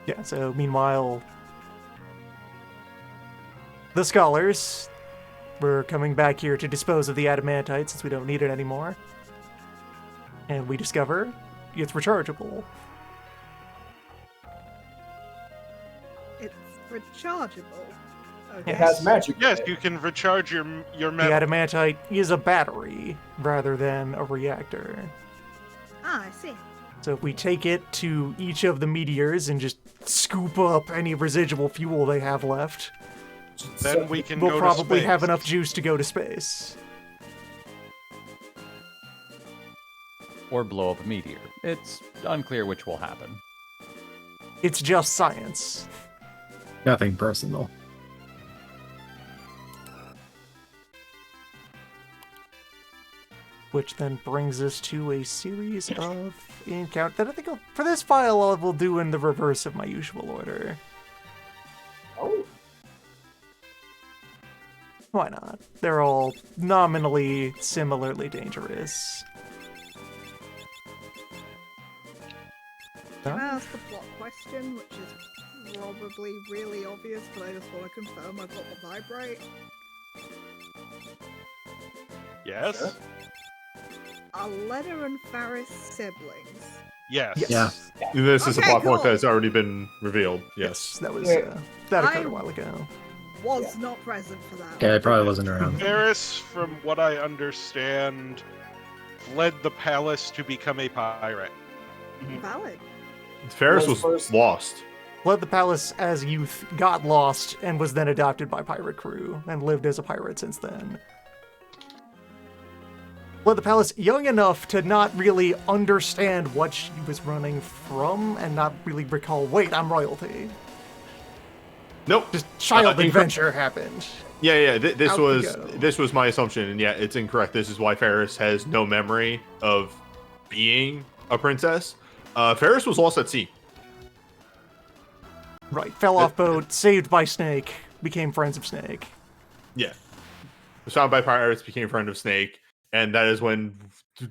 Yeah, so meanwhile, the scholars, we're coming back here to dispose of the adamantite since we don't need it anymore. And we discover it's rechargeable. It's rechargeable. Okay. It has magic. in Yes, it. you can recharge your The metal. adamantite is a battery rather than a reactor. Ah, I see. So if we take it to each of the meteors and just scoop up any residual fuel they have left, Then we can we'll go probably to space. have enough juice to go to space. Or blow up a meteor. It's unclear which will happen. It's just science. Nothing personal. Which then brings us to a series of encounters that I think for this file I will do in the reverse of my usual order. Oh, Why not? They're all nominally similarly dangerous. Can I ask the plot question, which is probably really obvious, but I just want to confirm I've got the vibe right? Yes. Sure. Are Lena and Faris siblings? Yes. Yeah. This is a Okay, plot point cool. that has already been revealed. Yes. That was Wait. that occurred a I- while ago. Was not present for that. Okay, I probably wasn't around. Ferris, from what I understand, fled the palace to become a pirate. Valid. Ferris Was was first- lost. Fled the palace as youth, got lost, and was then adopted by pirate crew, and lived as a pirate since then. Fled the palace young enough to not really understand what she was running from, and not really recall, wait, I'm royalty. Nope. Just child incorrect. adventure happened. Yeah. This Out we was go. this was my assumption, and yeah, it's incorrect. This is why Ferris has no memory of being a princess. Ferris was lost at sea. Right, fell off boat, saved by Snake, became friends of Snake. Yeah. Was found by pirates, became friend of Snake, and that is when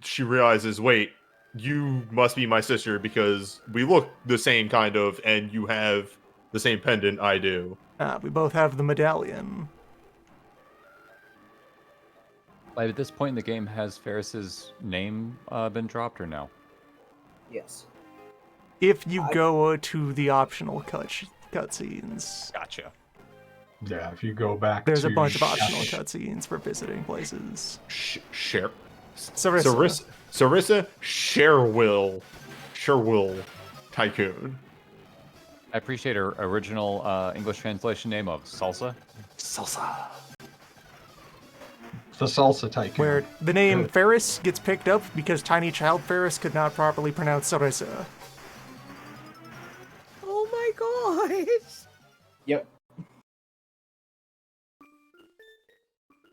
she realizes, wait, you must be my sister because we look the same kind of, and you have the same pendant I do. We both have the medallion. Like, at this point in the game, has Ferris's name been dropped or no? yes. If you go to the optional cutscenes, Gotcha. Yeah, if you go back there's to a bunch of optional cutscenes for visiting places. Sarissa. Sarissa. Sarissa Sherwill Tycoon. I appreciate her original English translation name of Salsa. Salsa. The Salsa Tycoon. where the name Good. Ferris gets picked up because Tiny Child Ferris could not properly pronounce Sarasa. Oh my gosh! Yep.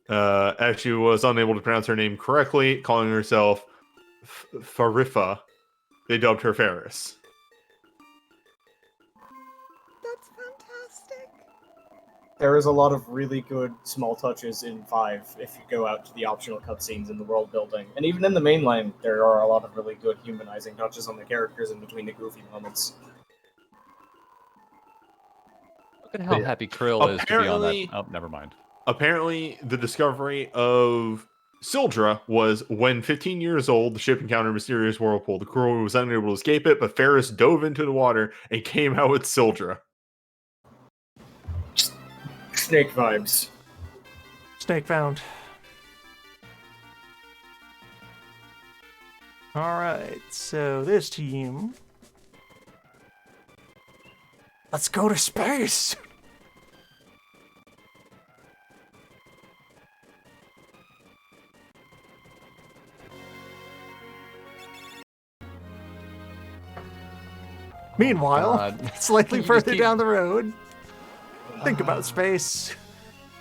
Actually was unable to pronounce her name correctly, calling herself Farifa. They dubbed her Ferris. That's fantastic. There is a lot of really good small touches in 5 if you go out to the optional cutscenes in the world building. And even in the mainline, there are a lot of really good humanizing touches on the characters in between the goofy moments. Look at how Yeah. happy Krill is to be on that. Apparently- Oh, never mind. Apparently, the discovery of Sildra was when 15 years old, the ship encountered a mysterious whirlpool. The crew was unable to escape it, but Ferris dove into the water and came out with Sildra. Snake vibes. Snake found. Alright, so this team. Let's go to space! Meanwhile, God. slightly You just further keep- down the road, think about space.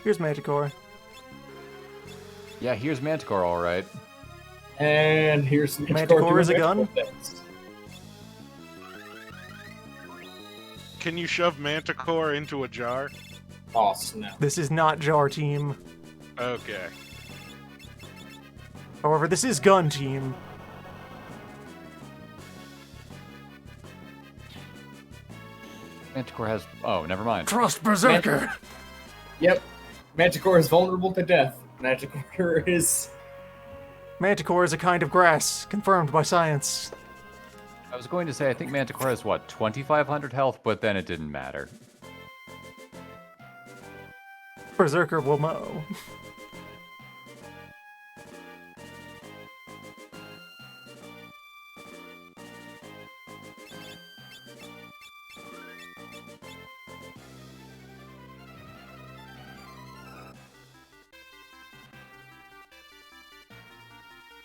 Here's Manticore. Yeah, here's Manticore, all right. And here's Manticore is a gun? Can you shove Manticore into a jar? Oh, snap. This is not Jar Team. Okay. However, this is Gun Team. Manticore has. Oh, never mind. Trust Berserker! Yep. Manticore is vulnerable to death. Manticore is... Manticore is a kind of grass, confirmed by science. I was going to say, I think Manticore has, what, 2,500 health, but then it didn't matter. Berserker will mow.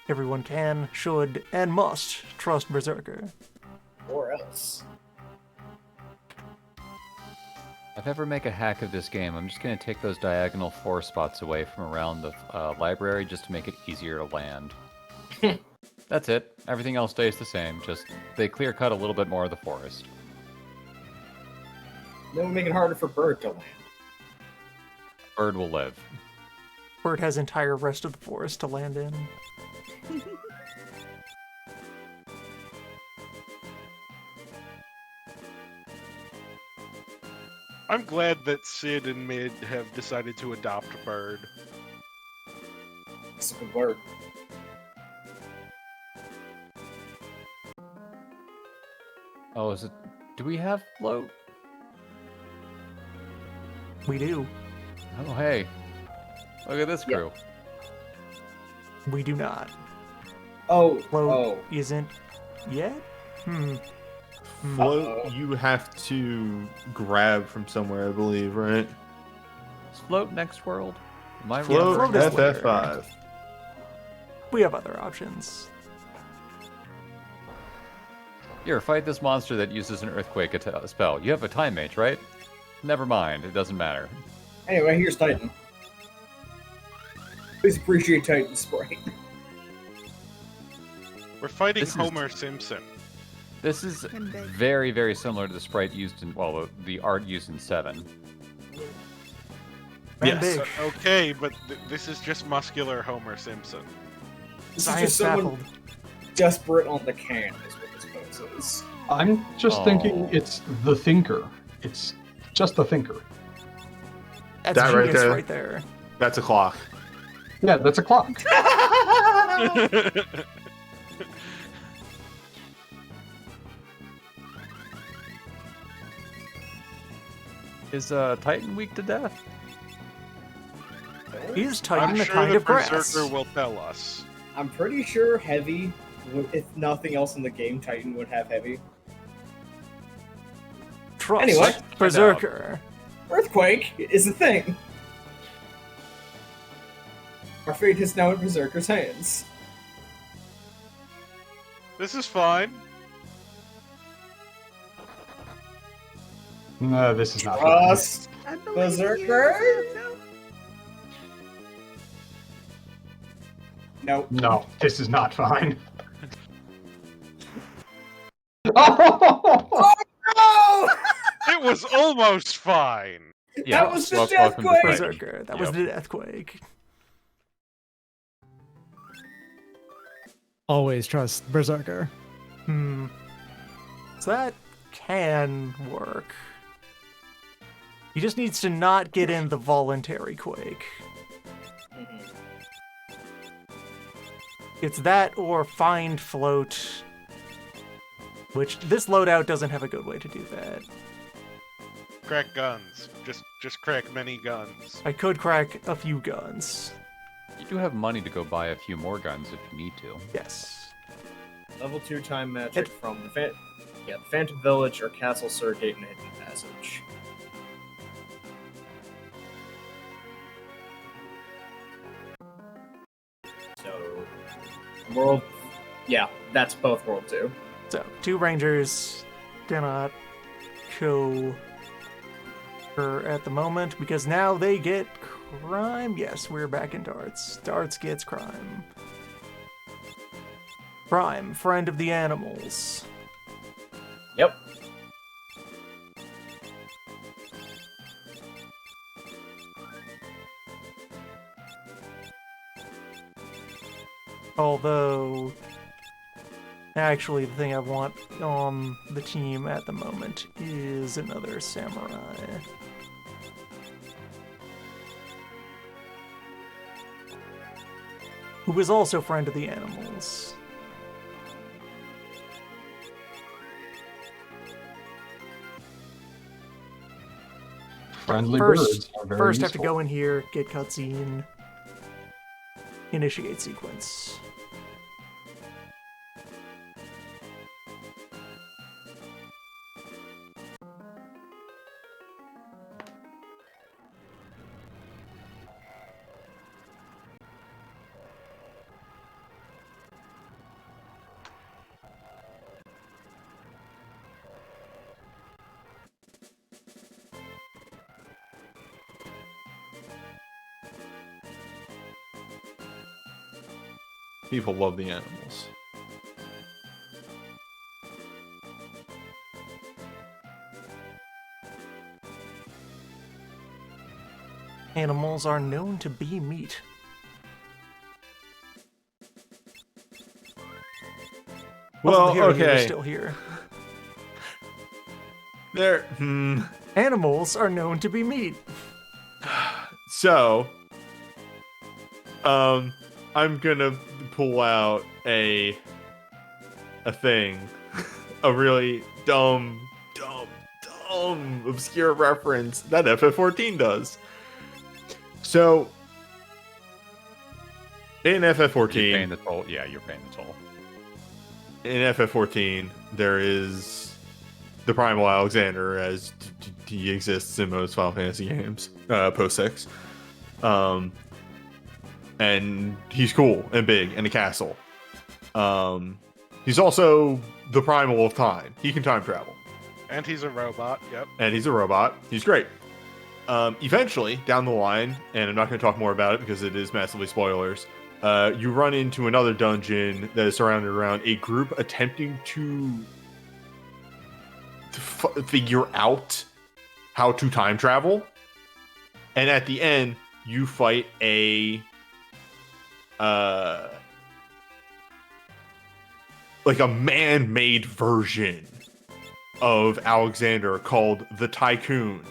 Everyone can, should, and must trust Berserker. Or else. If I ever make a hack of this game, I'm just going to take those diagonal 4 spots away from around the library just to make it easier to land. That's it. Everything else stays the same, just they clear cut a little bit more of the forest. Then we make it harder for Bird to land. Bird will live. Bird has entire rest of the forest to land in. I'm glad that Sid and Mid have decided to adopt Bird. It's a good word. Oh, is it... Do we have float? We do. Oh, hey. Look at this crew. We do not. Oh, Float isn't yet? Float, you have to grab from somewhere, I believe, right? Is float next world? Am I Float, Float is FF5. We have other options. Here, fight this monster that uses an earthquake spell. You have a time mage, right? Never mind, it doesn't matter. Anyway, here's Titan. Please appreciate Titan's sprite. We're fighting This is- Homer Simpson. This is And big. very, very similar to the sprite used in, well, the art used in 7. And Yes. big. Okay, but this is just muscular Homer Simpson. This is Science just someone baffled. desperate on the can, is what this pose is. I'm just thinking it's the thinker. It's just the thinker. That's That right genius there. right there. That's a clock. Yeah, that's a clock. Is Titan weak to death? Is I'm Titan a sure kind the of grass? Berserker will tell us. I'm pretty sure Heavy, if nothing else in the game, Titan would have Heavy. Trust Anyway. Berserker. Earthquake is a thing. Our fate is now in Berserker's hands. This is fine. No, this is not. Trust I believe Berserker? you, Zelda. Nope. No, this is not fine. Oh! No! It was almost fine. Yeah, That was the welcome to Deathquake! fighting. Berserker. That was Yep. the Deathquake. Always trust Berserker. So that can work. He just needs to not get in the voluntary quake. It's that or find float, which this loadout doesn't have a good way to do that. Crack guns. Just crack many guns. I could crack a few guns. You do have money to go buy a few more guns if you need to. Yes. Level 2 time magic from the Phantom Village or Castle Surgate and Hidden Passage. So, World... Yeah, that's both World 2. So, 2 rangers cannot show her at the moment because now they get crime. Yes, we're back in darts. Darts gets crime. Prime, friend of the animals. Yep. Although, actually, the thing I want on the team at the moment is another samurai. Who is also friend of the animals. Friendly First, birds are very first have to useful. go in here, get cutscene, initiate sequence. People love the animals. Animals are known to be meat. Well, Here, You're okay. still here. There. Animals are known to be meat. So, I'm gonna pull out a thing, a really dumb, obscure reference that FF14 does. So, in You're FF14, paying the toll. Yeah, you're paying the toll. in FF14, there is the Primal Alexander as he exists in most Final Fantasy games, post 6. And he's cool and big and a castle. He's also the Primal of Time. He can time travel. And he's a robot, yep. And he's a robot. He's great. Eventually, down the line, and I'm not going to talk more about it because it is massively spoilers, you run into another dungeon that is surrounded around a group attempting to figure out how to time travel. And at the end, you fight a like a man-made version of Alexander called the Tycoon.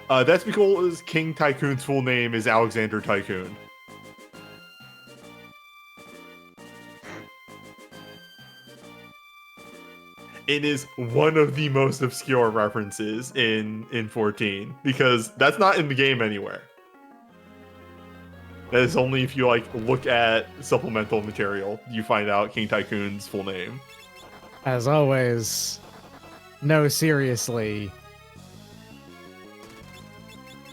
That's because King Tycoon's full name is Alexander Tycoon. It is one of the most obscure references in 14 because that's not in the game anywhere. That is only if you look at supplemental material you find out King Tycoon's full name. As always, no, seriously.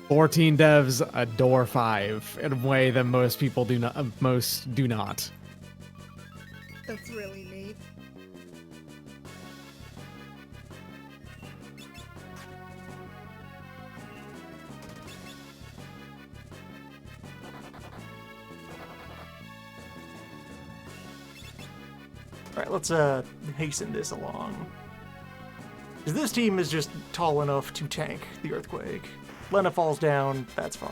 14 devs adore 5 in a way that most people do not. Most do not. That's really neat. All right, let's hasten this along. Because this team is just tall enough to tank the earthquake. Lena falls down, that's fine.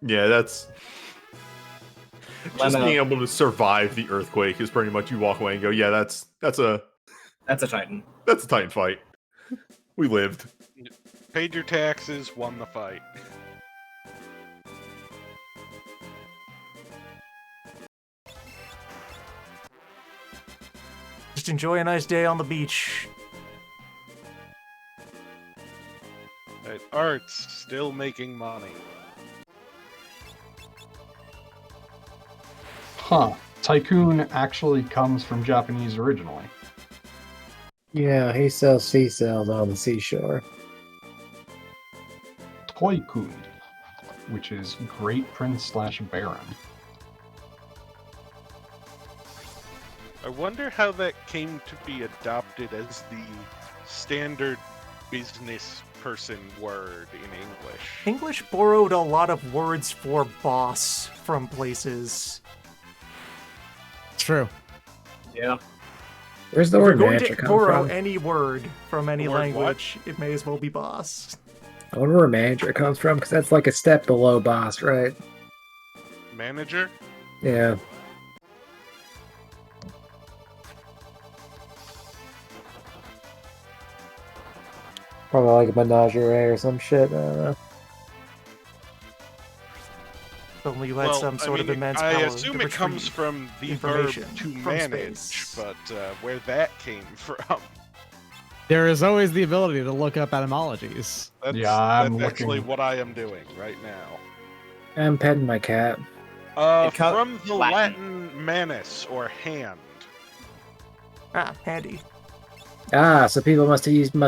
Yeah, that's just Lena- being able to survive the earthquake is pretty much you walk away and go, yeah, that's a That's a Titan. Titan fight. We lived. Paid your taxes, won the fight. Just enjoy a nice day on the beach. Right, Art's still making money. Huh. Tycoon actually comes from Japanese originally. Yeah, he sells sea cells on the seashore. Toykun, which is Great Prince / Baron. I wonder how that came to be adopted as the standard business person word in English. English borrowed a lot of words for boss from places. It's true. Yeah. Where's the If you're word going manager to come borrow from? any word from any The word language, it may as well be boss. I wonder where manager comes from, because that's like a step below boss, right? Manager? Yeah. Probably like a menagerie or some shit. I don't know. If only you had some sort of immense I power assume to it comes retrieve from the verb information to from manage, space. but where that came from, There is always the ability to look up etymologies. that's, Yeah, I'm that's actually looking- what I am doing right now. I'm petting my cat. It co- From the Latin. Latin manus, or hand. Ah, handy. Ah, so people must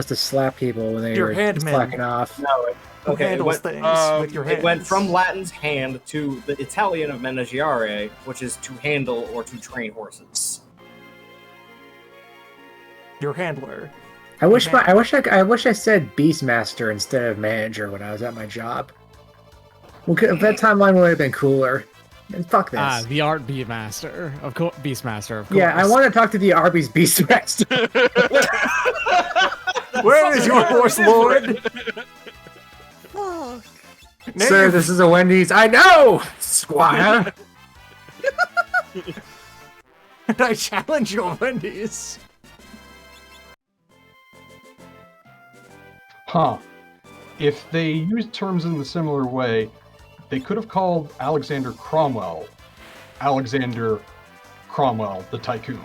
have slapped people when they Your were handmen. slacking off. No, Who okay, it handles went, things with your hands? it went from Latin's hand to the Italian of menagiare, which is to handle or to train horses. Your handler. I wish Okay. I wish I said Beastmaster instead of manager when I was at my job. Well, that timeline would have been cooler. And fuck this. Ah, the art Beastmaster, of course. Beastmaster, of course. Yeah, I want to talk to the Arby's Beastmaster. Where is your horse, Lord? Fuck. Sir, this is a Wendy's. I know, Squire. And I challenge your Wendy's. Huh. If they used terms in the similar way, they could have called Alexander Cromwell the Tycoon.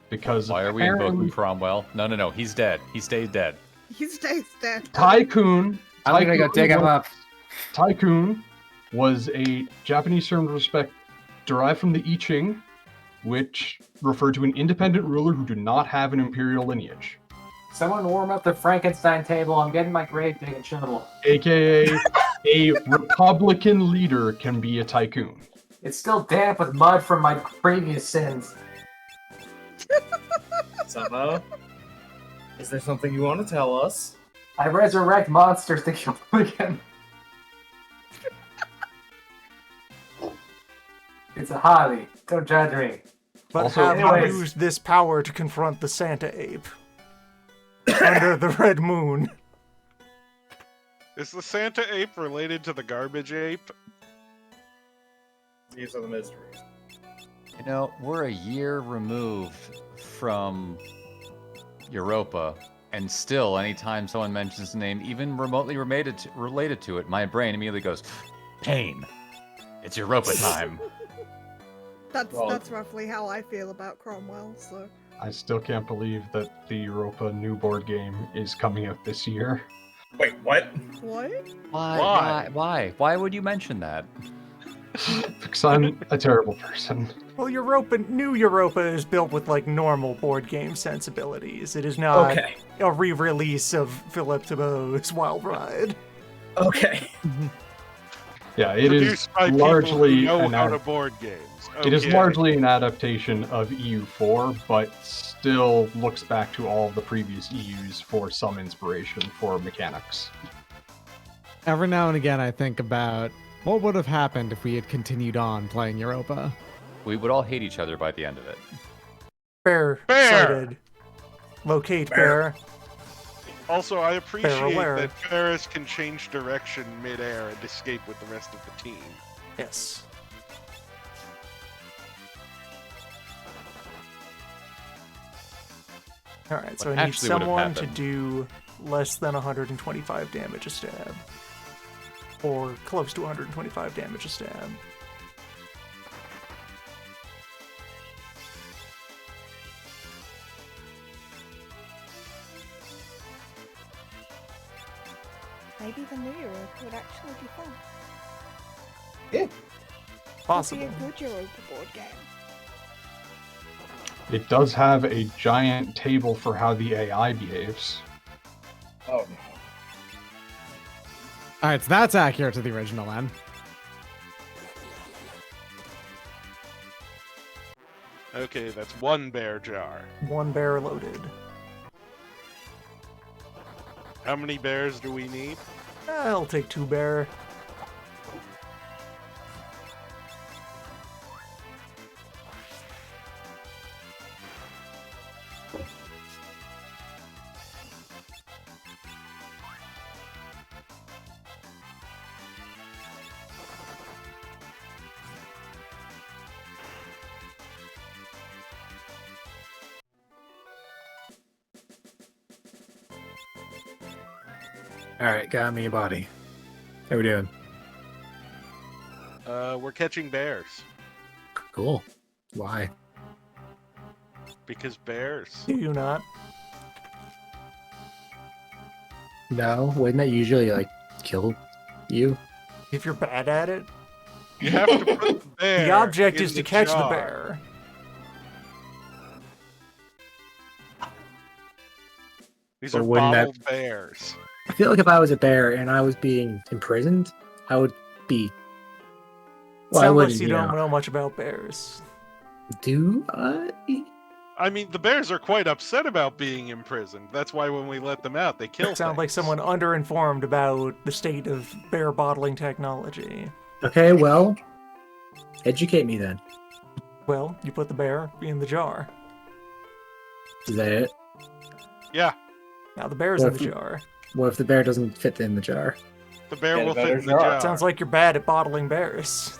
Because Why are we apparently invoking Cromwell? No, he's dead. He stays dead. He stays dead. Tycoon. I'm gonna go dig him up. Tycoon was a Japanese term of respect derived from the I Ching, which referred to an independent ruler who did not have an imperial lineage. Someone warm up the Frankenstein table. I'm getting my grave digging shovel. AKA, a Republican leader can be a tycoon. It's still damp with mud from my previous sins. Saba, is there something you want to tell us? I resurrect monsters to kill them again. It's a hobby. Don't judge me. But Also- have you Anyways. used this power to confront the Santa ape? Under the red moon. Is the Santa ape related to the garbage ape? These are the mysteries. You know, we're a year removed from Europa, and still, anytime someone mentions the name, even remotely related to it, my brain immediately goes, pain. It's Europa time. That's roughly how I feel about Cromwell, so. I still can't believe that the Europa new board game is coming out this year. Wait, what? What? Why would you mention that? Because I'm a terrible person. Well, New Europa is built with like normal board game sensibilities. It is not Okay. a re-release of Philip Thibault's Wild Ride. Okay. Yeah, it is Produced by people largely who know an how to board games. It is Okay. largely an adaptation of EU4, but still looks back to all of the previous EUs for some inspiration for mechanics. Every now and again, I think about what would have happened if we had continued on playing Europa. We would all hate each other by the end of it. Bear sighted. Locate bear. Also, I appreciate aware. that Ferris can change direction mid-air and escape with the rest of the team. Yes. Alright, so What I need actually would have someone to happened? do less than 125 damage a stab. Or close to 125 damage a stab. Maybe the new Europa would actually be fun. Possible. It'd be a good Europa board game. It does have a giant table for how the AI behaves. Oh no. All right, so that's accurate to the original then. Okay, that's one bear jar. One bear loaded. How many bears do we need? I'll take 2 bear. Alright, got me a body. How we doing? We're catching bears. Cool. Why? Because bears. Do you not? No, wouldn't that usually, like, kill you? If you're bad at it, You have to put the bear the object in is to catch the jar. bear. These But are wouldn't that- bottled bears. I feel like if I was a bear and I was being imprisoned, I would be... Well, I Sounds wouldn't, like you you don't know. know much about bears. Do I? I mean, the bears are quite upset about being imprisoned. That's why when we let them out, they kill Sound like things. someone underinformed about the state of bear bottling technology. Okay, well, educate me then. Well, you put the bear in the jar. Is that it? Yeah, Now the bear's Well, in the if you- jar. What if the bear doesn't fit in the jar? the bear Yeah, the will fit in bear's the jar. jar. Sounds like you're bad at bottling bears.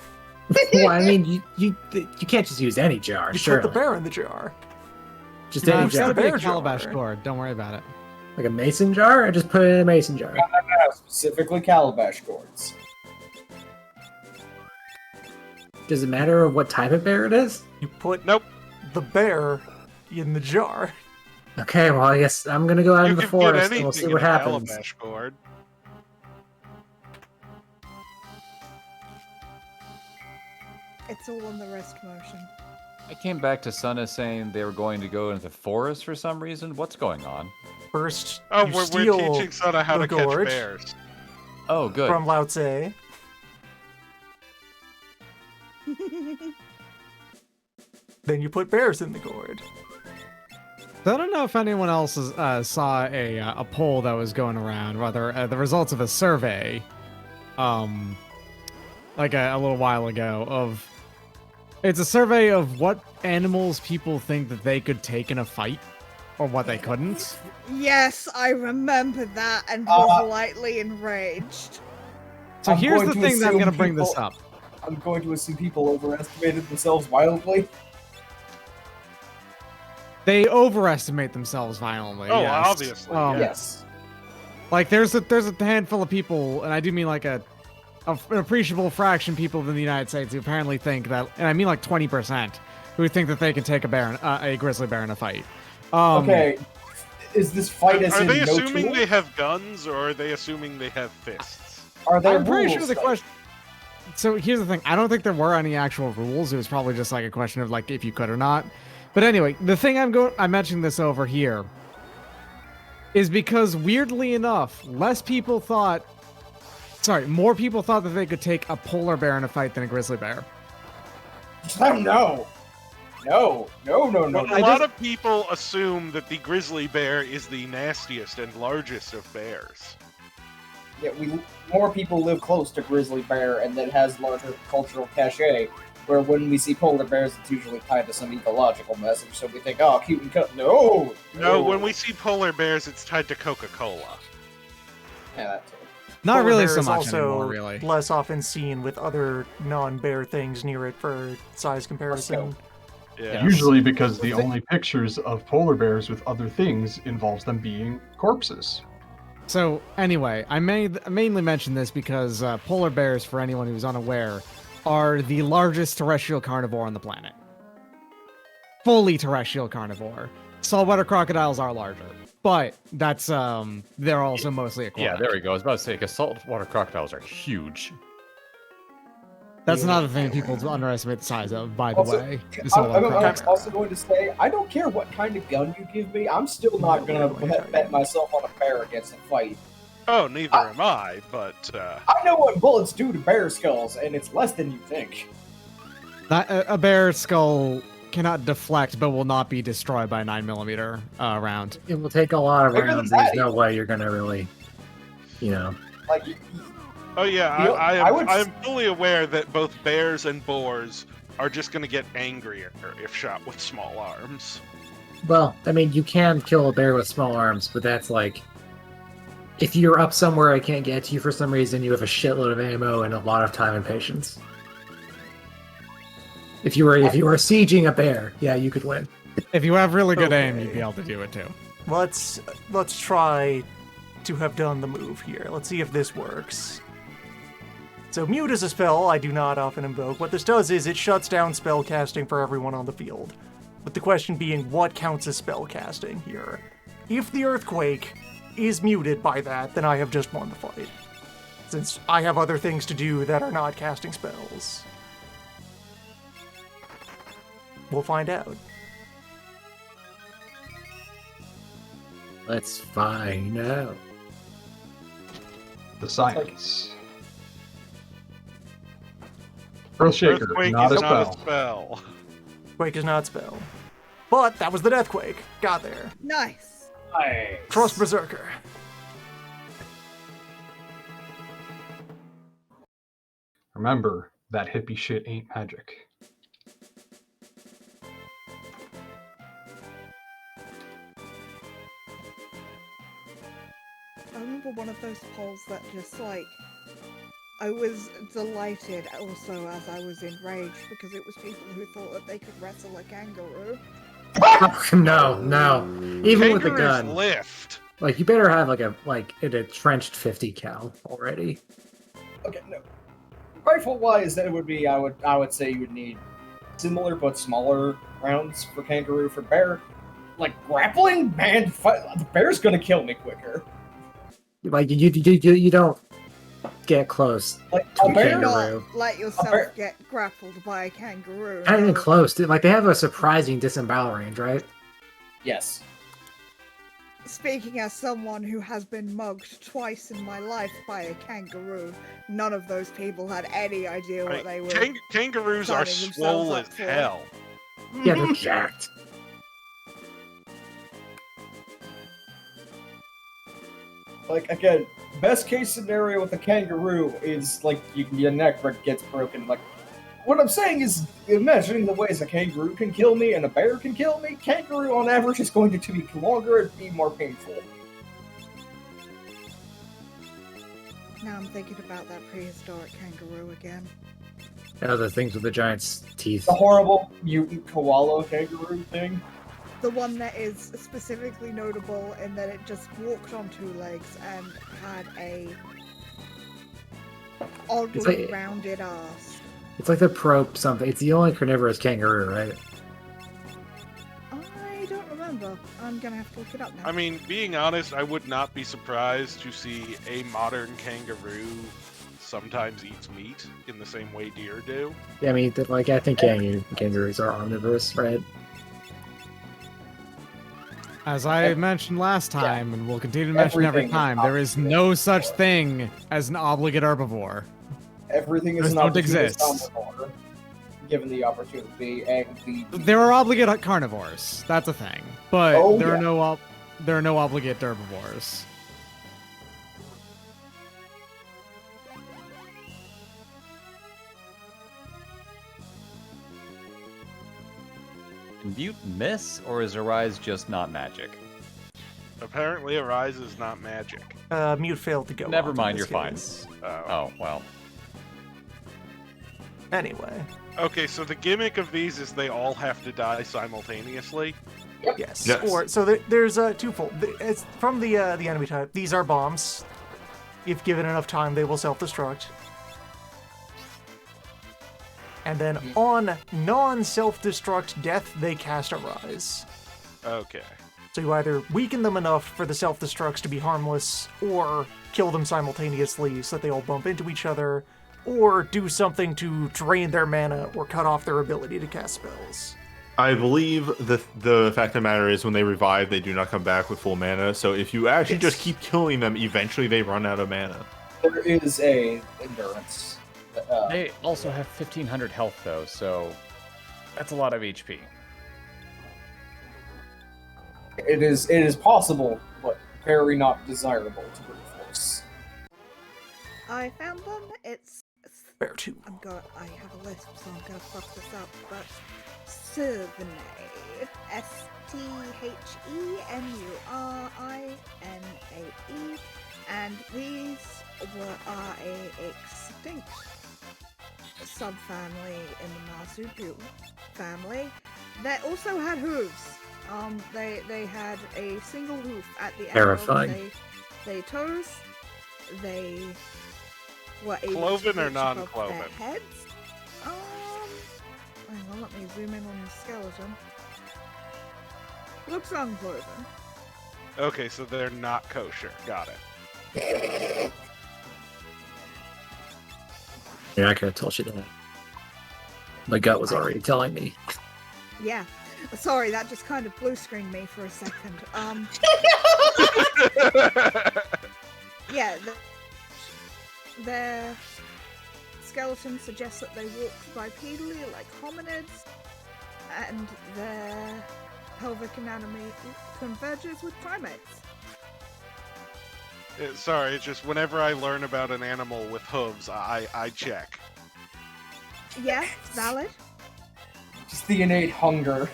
Well, I mean, you can't just use any jar, You sure. put the bear in the jar. Just No, any it's gotta jar. be a bear jar. calabash gourd. Don't worry about it. Like a mason jar? I just put it in a mason jar. Specifically calabash gourds. Does it matter what type of bear it is? You put Nope. the bear in the jar. Okay, well, I guess I'm gonna go out You in the can forest get and we'll anything see in what a happens. calabash gourd. It's all in the wrist motion. I came back to Sunna saying they were going to go into the forest for some reason. What's going on? First, Oh, you we're steal teaching Sana how the to catch gorge bears. Oh, good. from Lao Tse. Then you put bears in the gourd. So I don't know if anyone else saw a poll that was going around, rather the results of a survey, like a little while ago. It's a survey of what animals people think that they could take in a fight, or what they couldn't. Yes, I remember that and was lightly enraged. So I'm here's going the to thing that I'm assume gonna bring this people- up. I'm going to assume people overestimated themselves wildly. They overestimate themselves violently. Oh, yes. obviously, Yes. Like there's a handful of people, and I do mean like an appreciable fraction of people in the United States who apparently think that, and I mean like 20%, who think that they can take a grizzly bear in a fight. Okay. Is this fight as Are in they no assuming tool? they have guns, or are they assuming they have fists? Are there I'm pretty rules, sure the though? question. So here's the thing. I don't think there were any actual rules. It was probably just like a question of like if you could or not. But anyway, the thing I'm mentioning this over here is because weirdly enough, more people thought that they could take a polar bear in a fight than a grizzly bear. Oh no. No. Well, a lot of people assume that the grizzly bear is the nastiest and largest of bears. Yeah, more people live close to grizzly bear, and that has larger cultural cachet. Where when we see polar bears, it's usually tied to some ecological message. So we think, oh, cute and cut. No. When we see polar bears, it's tied to Coca-Cola. Yeah, that too. Not Polar really bear so is much also anymore, really. less often seen with other non-bear things near it for size comparison. Yeah. Usually because the only pictures of polar bears with other things involves them being corpses. So anyway, I mainly mention this because polar bears, for anyone who's unaware, are the largest terrestrial carnivore on the planet. Fully terrestrial carnivore. Saltwater crocodiles are larger, but that's they're also mostly aquatic. Yeah, there we go. I was about to say, because saltwater crocodiles are huge. That's another thing people underestimate the size of, by the way. I'm also going to say, I don't care what kind of gun you give me, I'm still not going to bet myself on a bear against a fight. Oh, neither am I, but... I know what bullets do to bear skulls, and it's less than you think. A bear skull cannot deflect, but will not be destroyed by a 9mm round. It will take a lot of Bigger than rounds. that, There's no way you're gonna really, Like, Oh yeah, I am fully aware that both bears and boars are just going to get angrier if shot with small arms. Well, I mean, you can kill a bear with small arms, but that's like, if you're up somewhere I can't get to you for some reason, you have a shitload of ammo and a lot of time and patience. If you were sieging a bear, yeah, you could win. If you have really good aim, you'd be able to do it too. Let's try to have done the move here. Let's see if this works. So mute is a spell I do not often invoke. What this does is it shuts down spell casting for everyone on the field. With the question being, what counts as spell casting here? If the earthquake is muted by that, then I have just won the fight. Since I have other things to do that are not casting spells. We'll find out. Let's find out. The science. Earthshaker, Earthquake not is a not spell. a spell. Quake is not spell. But that was the Deathquake. Got there. Nice. Trust Berserker. Remember, that hippie shit ain't magic. I remember one of those polls that just like, I was delighted also as I was enraged because it was people who thought that they could wrestle a kangaroo. No. Even with the Kangaroos gun. lift. Like, you better have an entrenched 50 cal already. Okay, no. Rifle wise, that would be, I would say you would need similar but smaller rounds for kangaroo. For bear, like grappling, man, the bear's gonna kill me quicker. Like, you don't get close Like to a a bear, kangaroo. Not let yourself bear- get grappled by a kangaroo. Not even close. Dude. Like, they have a surprising disembowel range, right? yes. Speaking as someone who has been mugged twice in my life by a kangaroo, none of those people had any idea what they were. Kangaroos are signing themselves swole up as for. hell. Yeah, they're jacked. Like again, best case scenario with a kangaroo is like your neck gets broken. Like, what I'm saying is, imagining the ways a kangaroo can kill me and a bear can kill me, kangaroo on average is going to be longer and be more painful. Now I'm thinking about that prehistoric kangaroo again. The things with the giant teeth. The horrible mutant koala kangaroo thing. The one that is specifically notable in that it just walked on two legs and had a oddly like- rounded ass. It's like the probe something. It's the only carnivorous kangaroo, right? I don't remember. I'm gonna have to look it up now. I mean, being honest, I would not be surprised to see a modern kangaroo sometimes eats meat in the same way deer do. Yeah, I mean, I think kangaroos are omnivores, right? As I mentioned last time, and will continue to mention every Everything is time, there is no such omnivore. thing as an obligate herbivore. Everything is Those an don't opportunist exist. omnivore, given the opportunity, and There are obligate carnivores. That's a thing, but Oh, there yeah. are no obligate herbivores. Can Mute miss, or is Arise just not magic? Apparently, Arise is not magic. Mute failed to go. Never on mind, in you're this fine. case. Oh, well. Anyway, Okay, so the gimmick of these is they all have to die simultaneously. yes. Yes. Or so there's twofold. It's from the enemy type. These are bombs. If given enough time, they will self-destruct. And then on non-self-destruct death, they cast Arise. Okay. So you either weaken them enough for the self-destructs to be harmless, or kill them simultaneously so that they all bump into each other, or do something to drain their mana or cut off their ability to cast spells. I believe the fact of the matter is when they revive, they do not come back with full mana. So if you actually just keep killing them, eventually they run out of mana. there is a endurance. They also have 1500 health, though, so that's a lot of HP. It is possible, but very not desirable to brute force. I found them. It's Fair too. I have a list, so I'm gonna fuck this up, but Sthurinae. Stehurinae. And these are a extinct subfamily in the marsupial family that also had hooves. They had a single hoof at the end Terrifying. of their toes. They were able Cloven to or reach above non-cloven? their heads. Hang on, let me zoom in on the skeleton. Looks uncloven. Okay, so they're not kosher. Got it. Yeah, I could have told you that. My gut was already telling me. Yeah. Sorry, that just kind of blue screened me for a second. Yeah, their skeleton suggests that they walked bipedally like hominids, and their pelvic anatomy converges with primates. Sorry, it's just whenever I learn about an animal with hooves, I check. Yeah, valid. Just the innate hunger.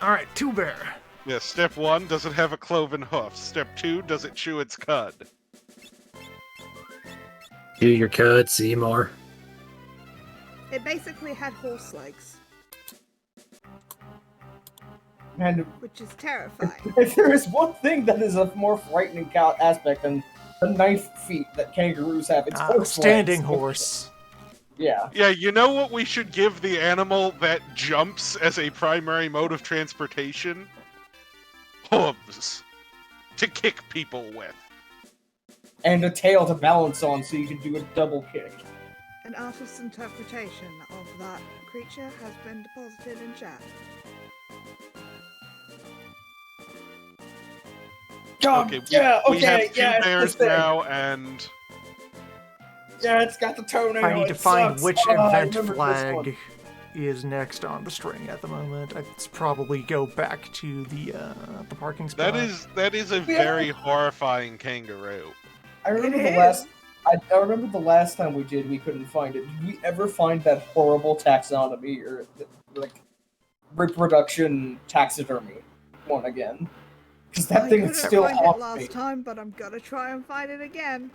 All right, Two Bear. Yeah, step 1, does it have a cloven hoof? Step 2, does it chew its cud? Do your code, Seymour. It basically had horse legs, And which is terrifying. if there is one thing that is a more frightening aspect than the knife feet that kangaroos have, it's horse Standing legs. horse. Yeah. Yeah, you know what we should give the animal that jumps as a primary mode of transportation? Hooves. To kick people with. And a tail to balance on so you can do a double kick. An artist's interpretation of that creature has been deposited in chat. God, Okay, yeah, we have okay, two yeah, it's bears this thing. now, and Yeah, it's got the toenail. I need to it find sucks. which I event remember this flag one. is next on the string at the moment. It's probably go back to the parking spot. that is a very horrifying kangaroo. I remember It the is. last. I remember the last time we couldn't find it. Did we ever find that horrible taxonomy or like reproduction taxidermy one again? Because that thing couldn't still find it haunts last me. time, but I'm gonna try and find it again.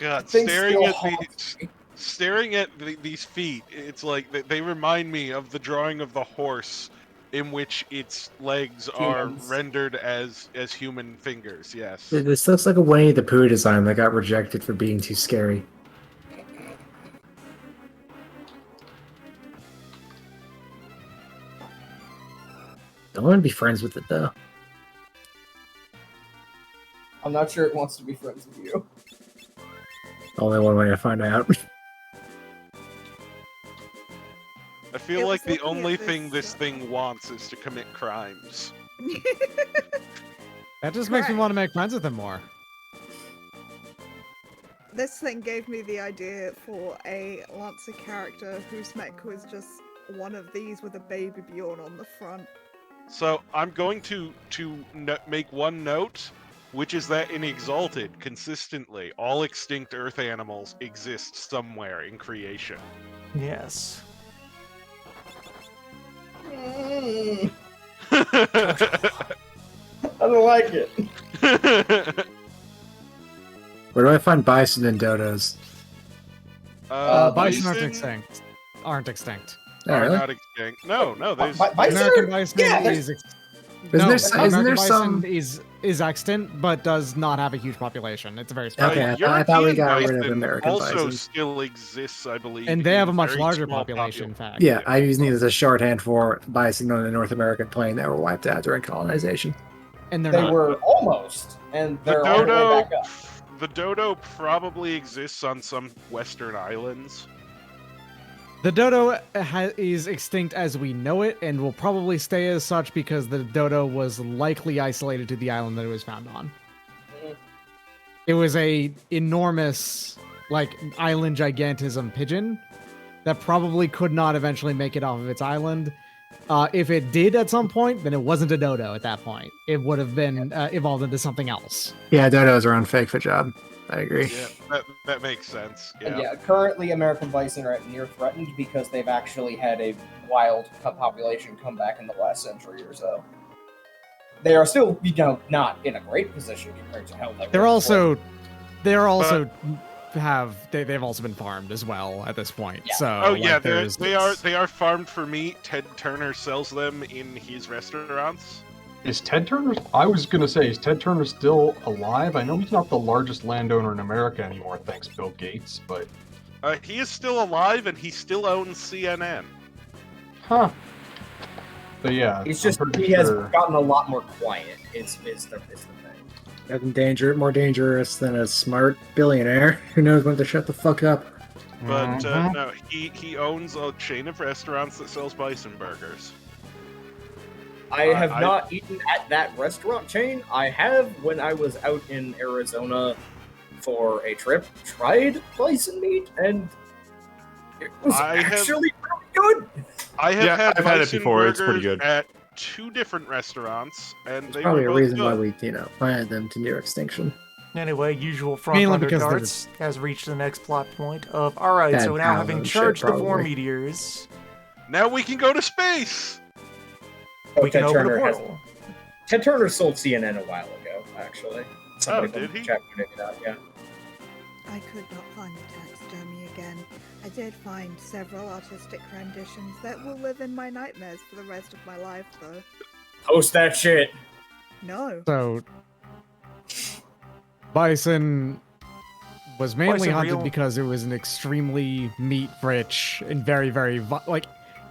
God, Thing staring still at haunts these, staring at these feet, it's like they remind me of the drawing of the horse, in which its legs are Humans. rendered as human fingers. Yes. This looks like a Winnie the Pooh design that got rejected for being too scary. Don't want to be friends with it though. I'm not sure it wants to be friends with you. Only one way to find out. I feel It like was the looking at only this, thing this thing wants is to commit crimes. That just makes me Correct. want to make friends with him more. This thing gave me the idea for a Lancer character whose mech was just one of these with a baby Bjorn on the front. So I'm going to make one note, which is that in Exalted, consistently, all extinct Earth animals exist somewhere in creation. Yes. I don't like it. Where do I find bison and dodos? Bison aren't extinct. Oh, are really? not extinct. No, there's Bison American bison yeah, is Isn't American there bison some? is extinct, but does not have a huge population. It's a very small. Okay, I thought we European got rid of bison American also bison. still exists, I believe. And they have a in much very larger small population, in fact. Yeah, I use these as a shorthand for bison on the North American plain that were wiped out during colonization. And they're They not. were almost, and The they're all the way dodo, back up. the dodo probably exists on some Western islands. The dodo is extinct as we know it, and will probably stay as such because the dodo was likely isolated to the island that it was found on. It was a enormous, island gigantism pigeon that probably could not eventually make it off of its island. If it did at some point, then it wasn't a dodo at that point. It would have been evolved into something else. Yeah, dodos are on fake for job. I agree. Yeah, that makes sense. And Yeah. yeah, currently American bison are near threatened because they've actually had a wild population come back in the last century or so. They are still, not in a great position compared to how they They're were also, before. they're also they've also been farmed as well at this point. Yeah. So Oh yeah, there's they are farmed for meat. Ted Turner sells them in his restaurants. Is Ted Turner? I was gonna say, is Ted Turner still alive? I know he's not the largest landowner in America anymore, thanks Bill Gates. But He is still alive and he still owns CNN. huh? But yeah, It's just I'm pretty he has sure- gotten a lot more quiet. Is the thing. Nothing more dangerous than a smart billionaire who knows when to shut the fuck up. But Mhm. no, he owns a chain of restaurants that sells bison burgers. I have I- not eaten at that restaurant chain. I have, when I was out in Arizona for a trip, tried bison meat, and it was I have- actually really good. I have Yeah, had I've had it bison before, it's pretty burgers good. at 2 different restaurants, and they Probably were a both reason why good. we, planted them to near extinction. Anyway, usual Mainly front-runner because they're darts has reached the next plot point of, alright, Bad so now power having and shit, charged the Vor probably. meteors, Now we can go to space. we can Ted open a Turner has- portal. Ted Turner sold CNN a while ago, actually. Somebody did from he? chat pointed it out, yeah. I could not find the taxidermy again. I did find several artistic renditions that will live in my nightmares for the rest of my life, though. Post that shit. No. So, bison was mainly Bison hunted real? because it was an extremely meat-rich and very, very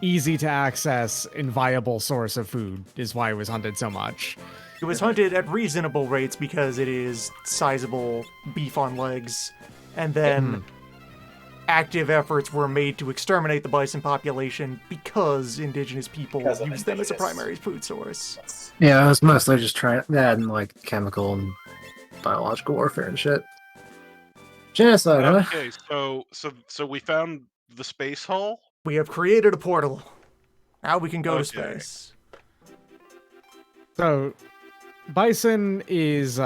easy to access and viable source of food. Is why it was hunted so much. It was hunted at reasonable rates because it is sizable beef on legs, and then active efforts were made to exterminate the bison population because indigenous people Because of use them as a indigenous. primary food source. Yeah, I was mostly just trying that and chemical and biological warfare and shit. Genocide, huh? Okay, so we found the space hull. We have created a portal. Now we can go to Okay. space. So, bison is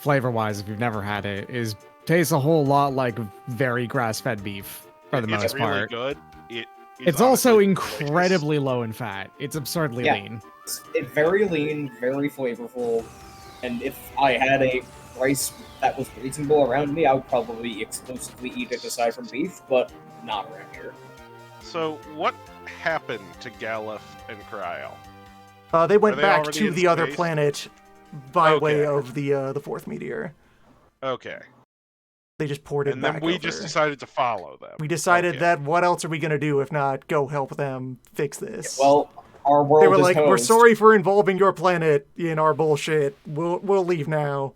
flavor-wise, if you've never had it, tastes a whole lot like very grass-fed beef for the It's most really part. good. It's also honestly incredibly low in fat. It's absurdly Yeah. lean. It's very lean, very flavorful, and if I had a price that was reasonable around me, I would probably exclusively eat it aside from beef, but not around here. delicious. So what happened to Galuf and Kryl? They went Are they back already to in the other space? planet by way Okay. of the fourth meteor. Okay, They just ported and back then we over. just decided to follow them. We decided Okay. that what else are we gonna do if not go help them fix this? Well, our world they were is like, "We're hosed. sorry for involving your planet in our bullshit. We'll leave now."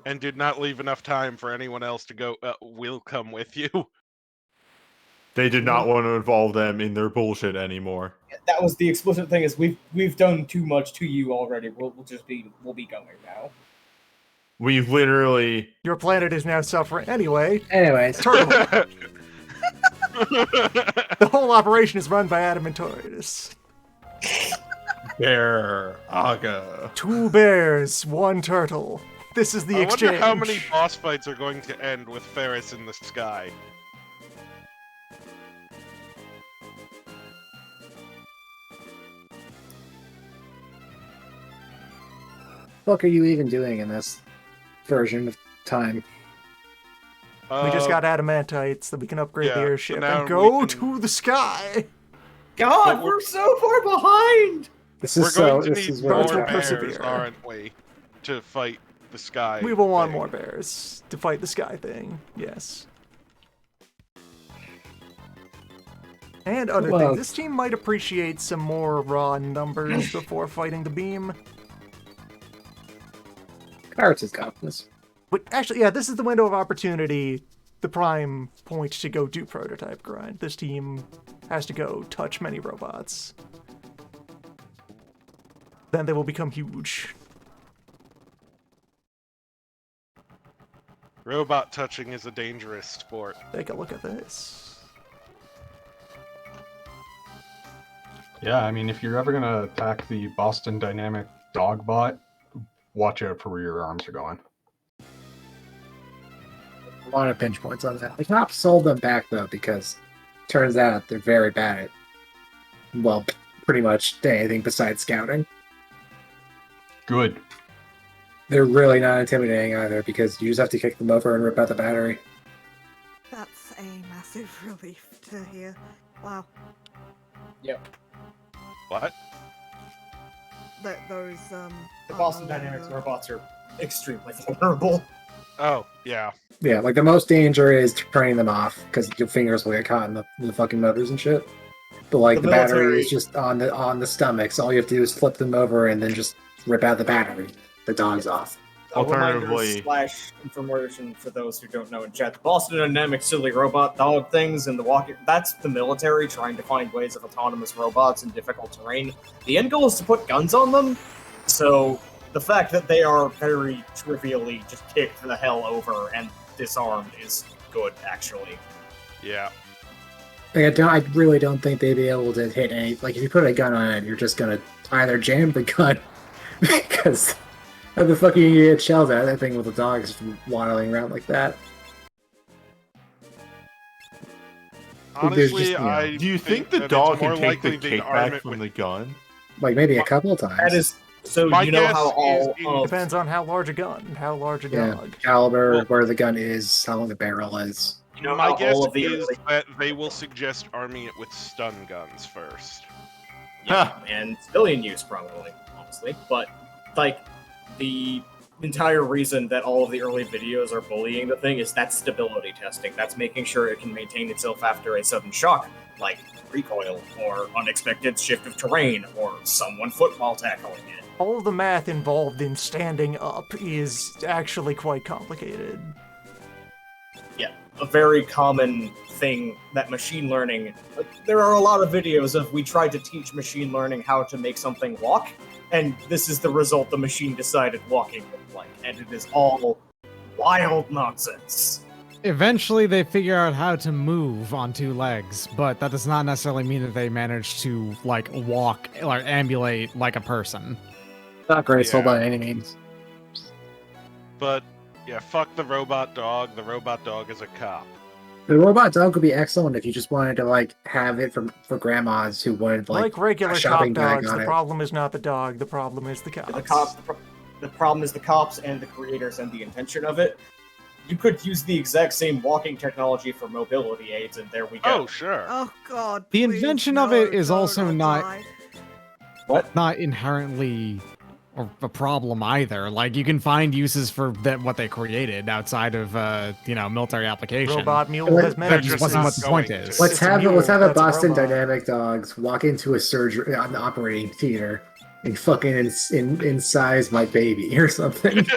and did not leave enough time for anyone else to go, we'll come with you. They did not want to involve them in their bullshit anymore. That was the explicit thing. Is we've done too much to you already. We'll be going now. We've literally. Your planet is now suffering anyway. Anyways, Turtle. The whole operation is run by Adam and Tortoise. Bear Aga. 2 bears, 1 turtle. This is the I exchange. wonder how many boss fights are going to end with Ferris in the sky. what are you even doing in this version of time? We just got adamantites that we can upgrade the yeah, airship so now and go we can- to the sky. God, But we're so far behind. This We're is going so. to This need is where more Birds will we're at. bears, persevere. aren't we, to fight the sky We will want thing. more bears to fight the sky thing. Yes. And other Well- things. This team might appreciate some more raw numbers before fighting the beam. Pirates has got this. But actually, yeah, this is the window of opportunity, the prime point to go do prototype grind. This team has to go touch many robots. Then they will become huge. Robot touching is a dangerous sport. Take a look at this. Yeah, I mean, if you're ever gonna attack the Boston Dynamic dog bot, watch out for where your arms are going. A lot of pinch points on that. The cops sold them back though because turns out they're very bad at, well, pretty much anything besides scouting. Good. They're really not intimidating either because you just have to kick them over and rip out the battery. That's a massive relief to hear. Wow. What? That those The Boston Dynamics robots are extremely vulnerable. Oh, yeah. Yeah, like the most danger is turning them off because your fingers will get caught in the fucking motors and shit. But like The the battery military- is just on the stomach, so all you have to do is flip them over and then just rip out the battery. The dog's off. Alternatively- / information for those who don't know in chat. The Boston Dynamics silly robot dog things and the walking, that's the military trying to find ways of autonomous robots in difficult terrain. The end goal is to put guns on them, so the fact that they are very trivially just kicked the hell over and disarmed is good, actually. Yeah. Like, I really don't think they'd be able to hit any. Like, if you put a gun on it, you're just gonna either jam the gun because how the fuck are you gonna get shells out of that thing with the dogs waddling around like that? There's Honestly, just, you know, I Do you think that the it's dog more can take the likely they'd arm kickback it from with- the gun? Like maybe a couple of times. That is so My you know guess how all is of Depends on how large a gun, how large a Yeah. dog. Caliber, Well- where the gun is, how long the barrel is. you know My how guess all of the is early, that they will suggest arming it with stun guns first. yeah, and civilian use probably, honestly. But like the entire reason that all of the early videos are bullying the thing is that's stability testing. That's making sure it can maintain itself after a sudden shock, like recoil or unexpected shift of terrain or someone football tackling it. All of the math involved in standing up is actually quite complicated. Yeah, a very common thing that machine learning. There are a lot of videos of we tried to teach machine learning how to make something walk, and this is the result the machine decided walking looked like, and it is all wild nonsense. Eventually, they figure out how to move on 2 legs, but that does not necessarily mean that they manage to like walk or ambulate like a person. Not graceful Yeah. by any means. But yeah, fuck the robot dog. The robot dog is a cop. The robot dog would be excellent if you just wanted to like have it for grandmas who wanted Like like regular a cop shopping bag dogs, on the it. problem is not the dog, the problem is the cops. The cops. The problem is the cops and the creators and the intention of it. You could use the exact same walking technology for mobility aids, and there we go. Oh, sure. Oh god. The please, invention of no, it is no, also not- die. Not inherently a problem either. Like you can find uses for what they created outside of military application. Robot mule That has That many just just wasn't not what the going point to. is. Let's It's a have mule, let's have a that's a Boston robot. Dynamic dogs walk into a surgery on the operating theater and fucking incise my baby or something.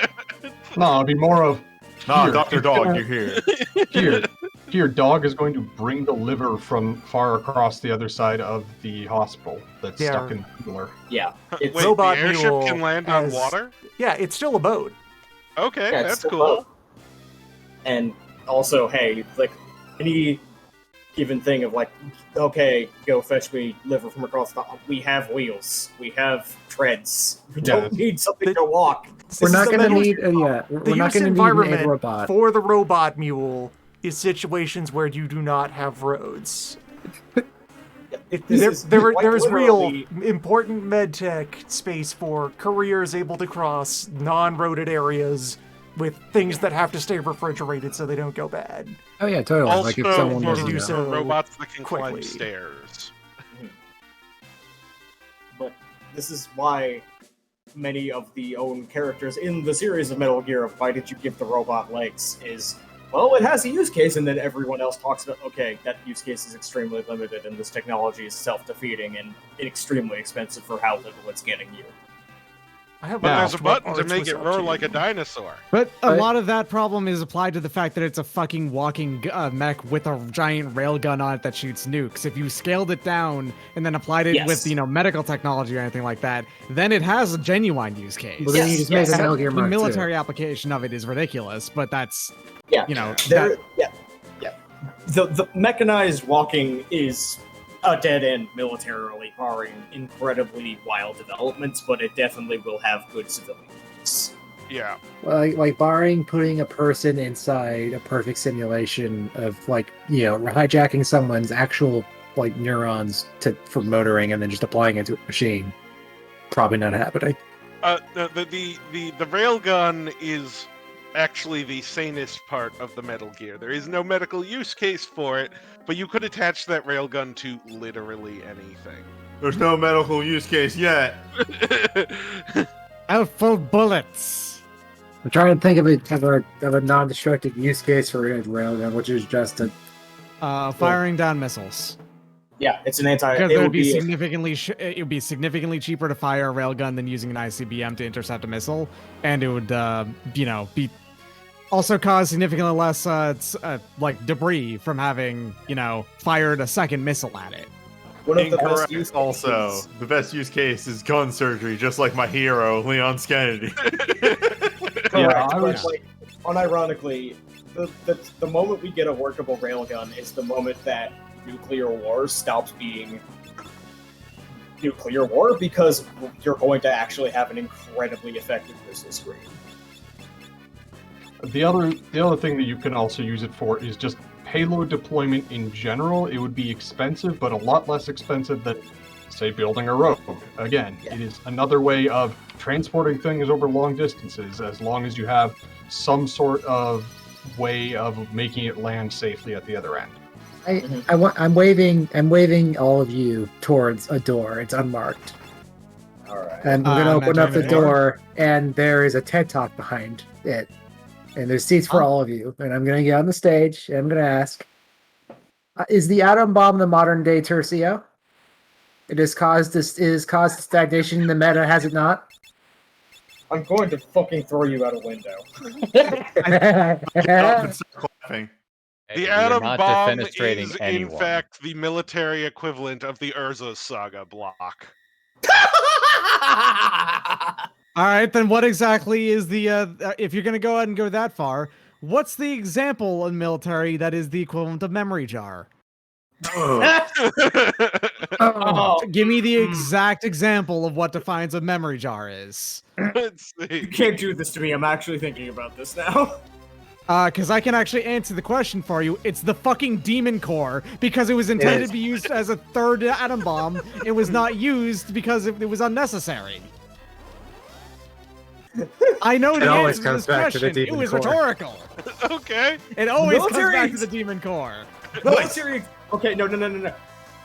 No, it'd be more of Nah, Here. Dr. Dog, you're here. here, dog is going to bring the liver from far across the other side of the hospital that's Yeah. stuck in the cooler. Yeah. Wait, It's, Robot the airship mule can land on as- water? Yeah, it's still a boat. Okay, yeah, it's that's still cool. low. And also, hey, like any given thing of like, okay, go fetch me liver from across the. We have wheels. We have treads. We Yeah. don't need something to walk. We're not the going to use- need. The We're not use going to need environment a robot. for the robot mule is situations where you do not have roads. There is real important medtech space for couriers able to cross non-roaded areas with things that have to stay refrigerated so they don't go bad. Oh yeah, totally. Also, Like if someone for, doesn't do know. so for robots that can quickly. climb stairs. But this is why many of the own characters in the series of Metal Gear, why did you give the robot legs, is, well, it has a use case, and then everyone else talks about, okay, that use case is extremely limited, and this technology is self-defeating and extremely expensive for how little it's getting you. I have But Now, there's a what button to Arts make was it up roar to. like a dinosaur. But a Right. lot of that problem is applied to the fact that it's a fucking walking mech with a giant railgun on it that shoots nukes. If you scaled it down and then applied it Yes. with, medical technology or anything like that, then it has a genuine use case. Well, then you Yes, just yes. make a Metal Gear The Mark II. military application of it is ridiculous, but that's, Yeah, that, yeah. The mechanized walking is a dead end militarily, barring incredibly wild developments, but it definitely will have good civilian use. Yeah. Well, like barring putting a person inside a perfect simulation of hijacking someone's actual neurons for motoring and then just applying it to a machine, probably not happening. The railgun is actually the sanest part of the Metal Gear. There is no medical use case for it, but you could attach that railgun to literally anything. There's no medical use case yet. out for bullets. I'm trying to think of a non-destructive use case for a railgun, which is just a Firing down missiles. Yeah, it's an anti. Because It it would would be be it would be significantly cheaper to fire a railgun than using an ICBM to intercept a missile, and it would be also cause significantly less debris from having fired a second missile at it. one of the best Incorrect. use Also, cases. the best use case is gun surgery, just like my hero, Leon Kennedy. Correct, I but, was- unironically, the moment we get a workable railgun is the moment that nuclear war stops being nuclear war, because you're going to actually have an incredibly effective missile screen. The other thing that you can also use it for is just payload deployment in general. It would be expensive, but a lot less expensive than, say, building a road. Again, It is another way of transporting things over long distances, as long as you have some sort of way of making it land safely at the other end. I'm waving all of you towards a door. It's unmarked. All right. And we're gonna I'm open up the entering the door. door, and there is a TED Talk behind it. And there's seats for all of you. And I'm gonna get on the stage, and I'm gonna ask, is the atom bomb the modern day Tercio? It has caused stagnation in the meta, has it not? I'm going to fucking throw you out a window. Stop laughing. Hey, The we are atom not bomb defenestrating is, anyone. in fact, the military equivalent of the Urza Saga block. All right, then what exactly is the if you're gonna go ahead and go that far, what's the example in military that is the equivalent of memory jar? Oh, Give me the exact example of what defines a memory jar is. Let's you see. can't do this to me. I'm actually thinking about this now. Because I can actually answer the question for you. It's the fucking demon core, because it was intended to be used as a third atom bomb. It was not used because it was unnecessary. I know the always answer to comes this back to the question. It demon was core. rhetorical. Okay. It always comes Military back to ex- the demon core. Military. Okay, no.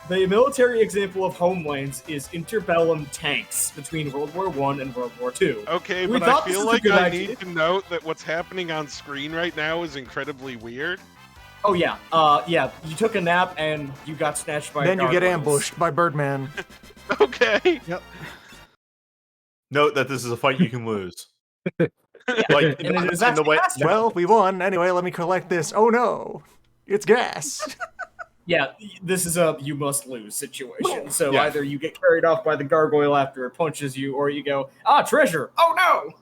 The military example of homelands is interbellum tanks between World War I and World War II. Okay, We but I thought this feel was a like good I idea. need to note that what's happening on screen right now is incredibly weird. Oh yeah, you took a nap and you got snatched by. Then you get gargoyles. ambushed by Birdman. Okay. Note that this is a fight you can lose. Like, And it is in the actually way, fast now. Well, we won. Anyway, let me collect this. Oh no, it's gas. Yeah, this is a you must lose situation. So Yeah. either you get carried off by the gargoyle after it punches you, or you go, treasure! Oh no!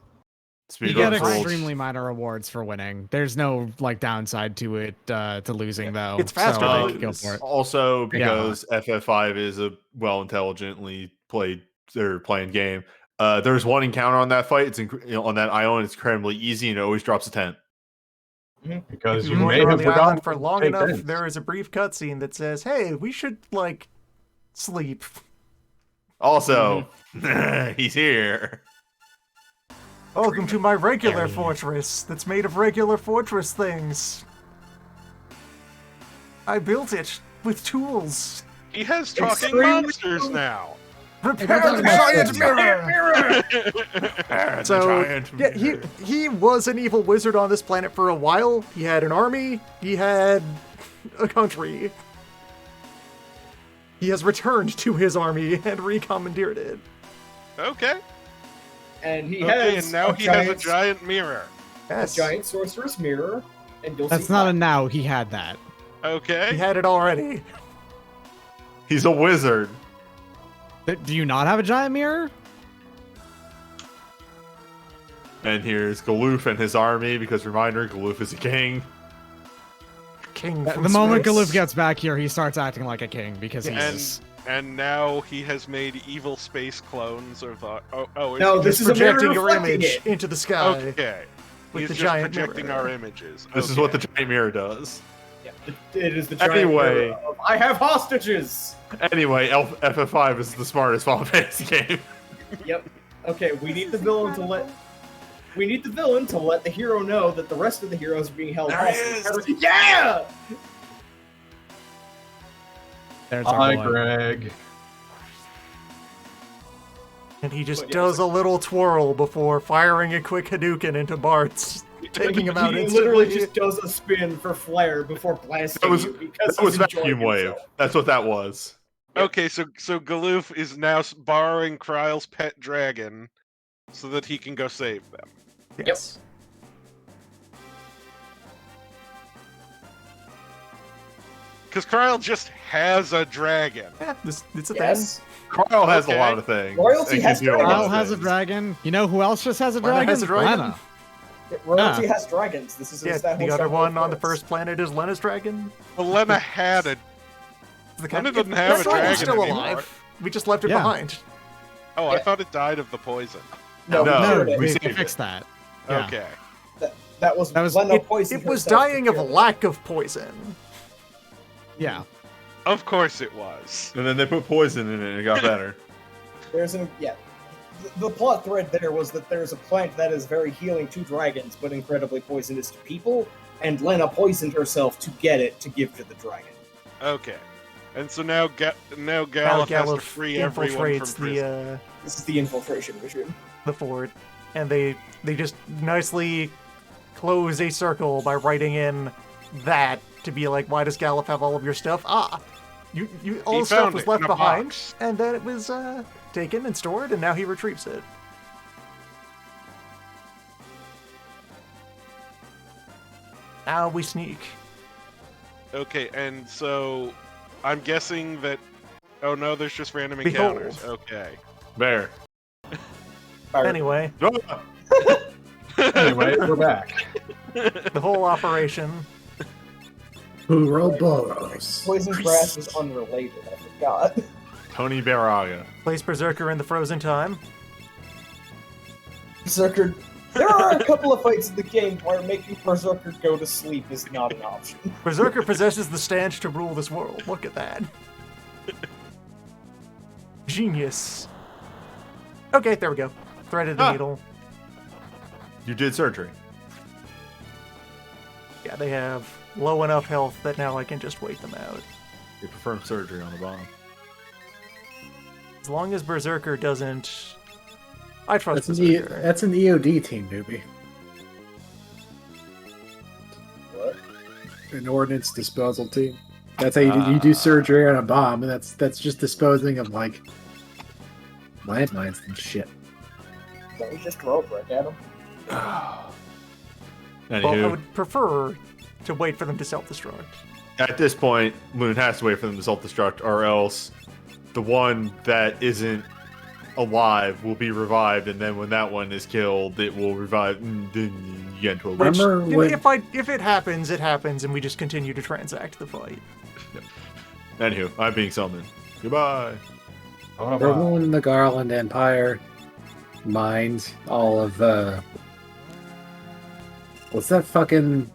You get Speedrun rules. extremely minor rewards for winning. There's no like downside to it to losing though. It's faster so, to like, go lose. for it. Also, because FF5 is a well intelligently played or playing game, there's one encounter on that fight. It's on that island. It's incredibly easy and it always drops a tent. Because If you you may wander on have the forgotten island for to long take enough, tents. there is a brief cutscene that says, "Hey, we should like sleep." Also, he's here. Welcome to my regular fortress that's made of regular fortress things. I built it with tools. He has talking Extremely monsters now. Repair don't the talk giant about mirror! So, yeah, he was an evil wizard on this planet for a while. He had an army. He had a country. He has returned to his army and recommandeered it. Okay. And he Okay, has and now he has a giant mirror. Yes. a giant sorcerer's mirror, and you'll That's see not why. a now. He had that. Okay. He had it already. He's a wizard. Do you not have a giant mirror? And here's Galoof and his army, because reminder, Galoof is a king. King The from moment space. Galoof gets back here, he starts acting like a king because he And is. and now he has made evil space clones of the. No, is this He's is a mirror projecting your reflecting image it. into the sky. okay. with He's the just giant projecting mirror. our images. This is what the giant mirror does. Yeah, it is the giant Anyway. mirror of, I have hostages! Anyway, FF5 is the smartest Final Fantasy game. Yep. Okay, we need the villain to let the hero know that the rest of the heroes are being held There he hostage. Yeah! There's our Hi, boy. Greg. And he just But yes. does a little twirl before firing a quick Hadouken into Bart's, taking him out He instantly. literally just does a spin for flair before blasting That was- you because That was he's enjoying Vacuum Wave. himself. That's what that was. Okay, so Galoof is now borrowing Kryle's pet dragon so that he can go save them. Yes. Because Kryle just has a dragon. Yeah, it's a Yes. Carl has Okay. a lot of things. Royalty and can has do a lot Kyle of has a things. dragon. You know who else just has a Lena dragon? has a dragon? Lena. Royalty has dragons. This is Yeah, that the whole other show one on the works. first planet is Lena's dragon. Well, Lena had a. The Lena doesn't have that a dragon still anymore. alive. We just left it Yeah. behind. Oh, I Yeah. thought it died of the poison. No, No, we No, cured it. we we saved fixed that. Yeah. Okay. That was Lena poisoned It was herself to dying of cure it. lack of poison. Yeah. Of course it was. And then they put poison in it and it got better. There's an The plot thread there was that there's a plant that is very healing to dragons, but incredibly poisonous to people, and Lena poisoned herself to get it to give to the dragon. Okay. And so now Now Galuf has to Galuf free everyone from infiltrates prison. This is the infiltration mission. The fort, and they just nicely close a circle by writing in that to be like, why does Galuf have all of your stuff? You all He the stuff found was it left in a behind, box. and then it was taken and stored, and now he retrieves it. Now we sneak. Okay, and so I'm guessing that. Oh no, there's just random Behold. encounters. Okay. Bear. Anyway, Anyway, we're back. the whole operation. Ouroboros. Poison grass is unrelated, I forgot. Tony Baraga. Place Berserker in the frozen time. Berserker. There are a couple of fights in the game where making Berserker go to sleep is not an option. Berserker possesses the stanch to rule this world. Look at that. Genius. Okay, there we go. Threaded the needle. You did surgery. Yeah, they have low enough health that now I can just wait them out. You performed surgery on the bottom. As long as Berserker doesn't... I trust That's Berserker. that's an EOD team, newbie. What? An ordnance disposal team. That's how you do surgery on a bomb, and that's just disposing of like landmines and shit. Don't we just throw a brick at him? Well, I Anywho, would prefer to wait for them to self-destruct. at this point, Loon has to wait for them to self-destruct, or else the one that isn't alive will be revived, and then when that one is killed, it will revive. And then you get into a loop. Remember when If it happens, it happens, and we just continue to transact the fight. Anywho, I'm being summoned. Goodbye. remember when the Garland Empire mined all of what's that fucking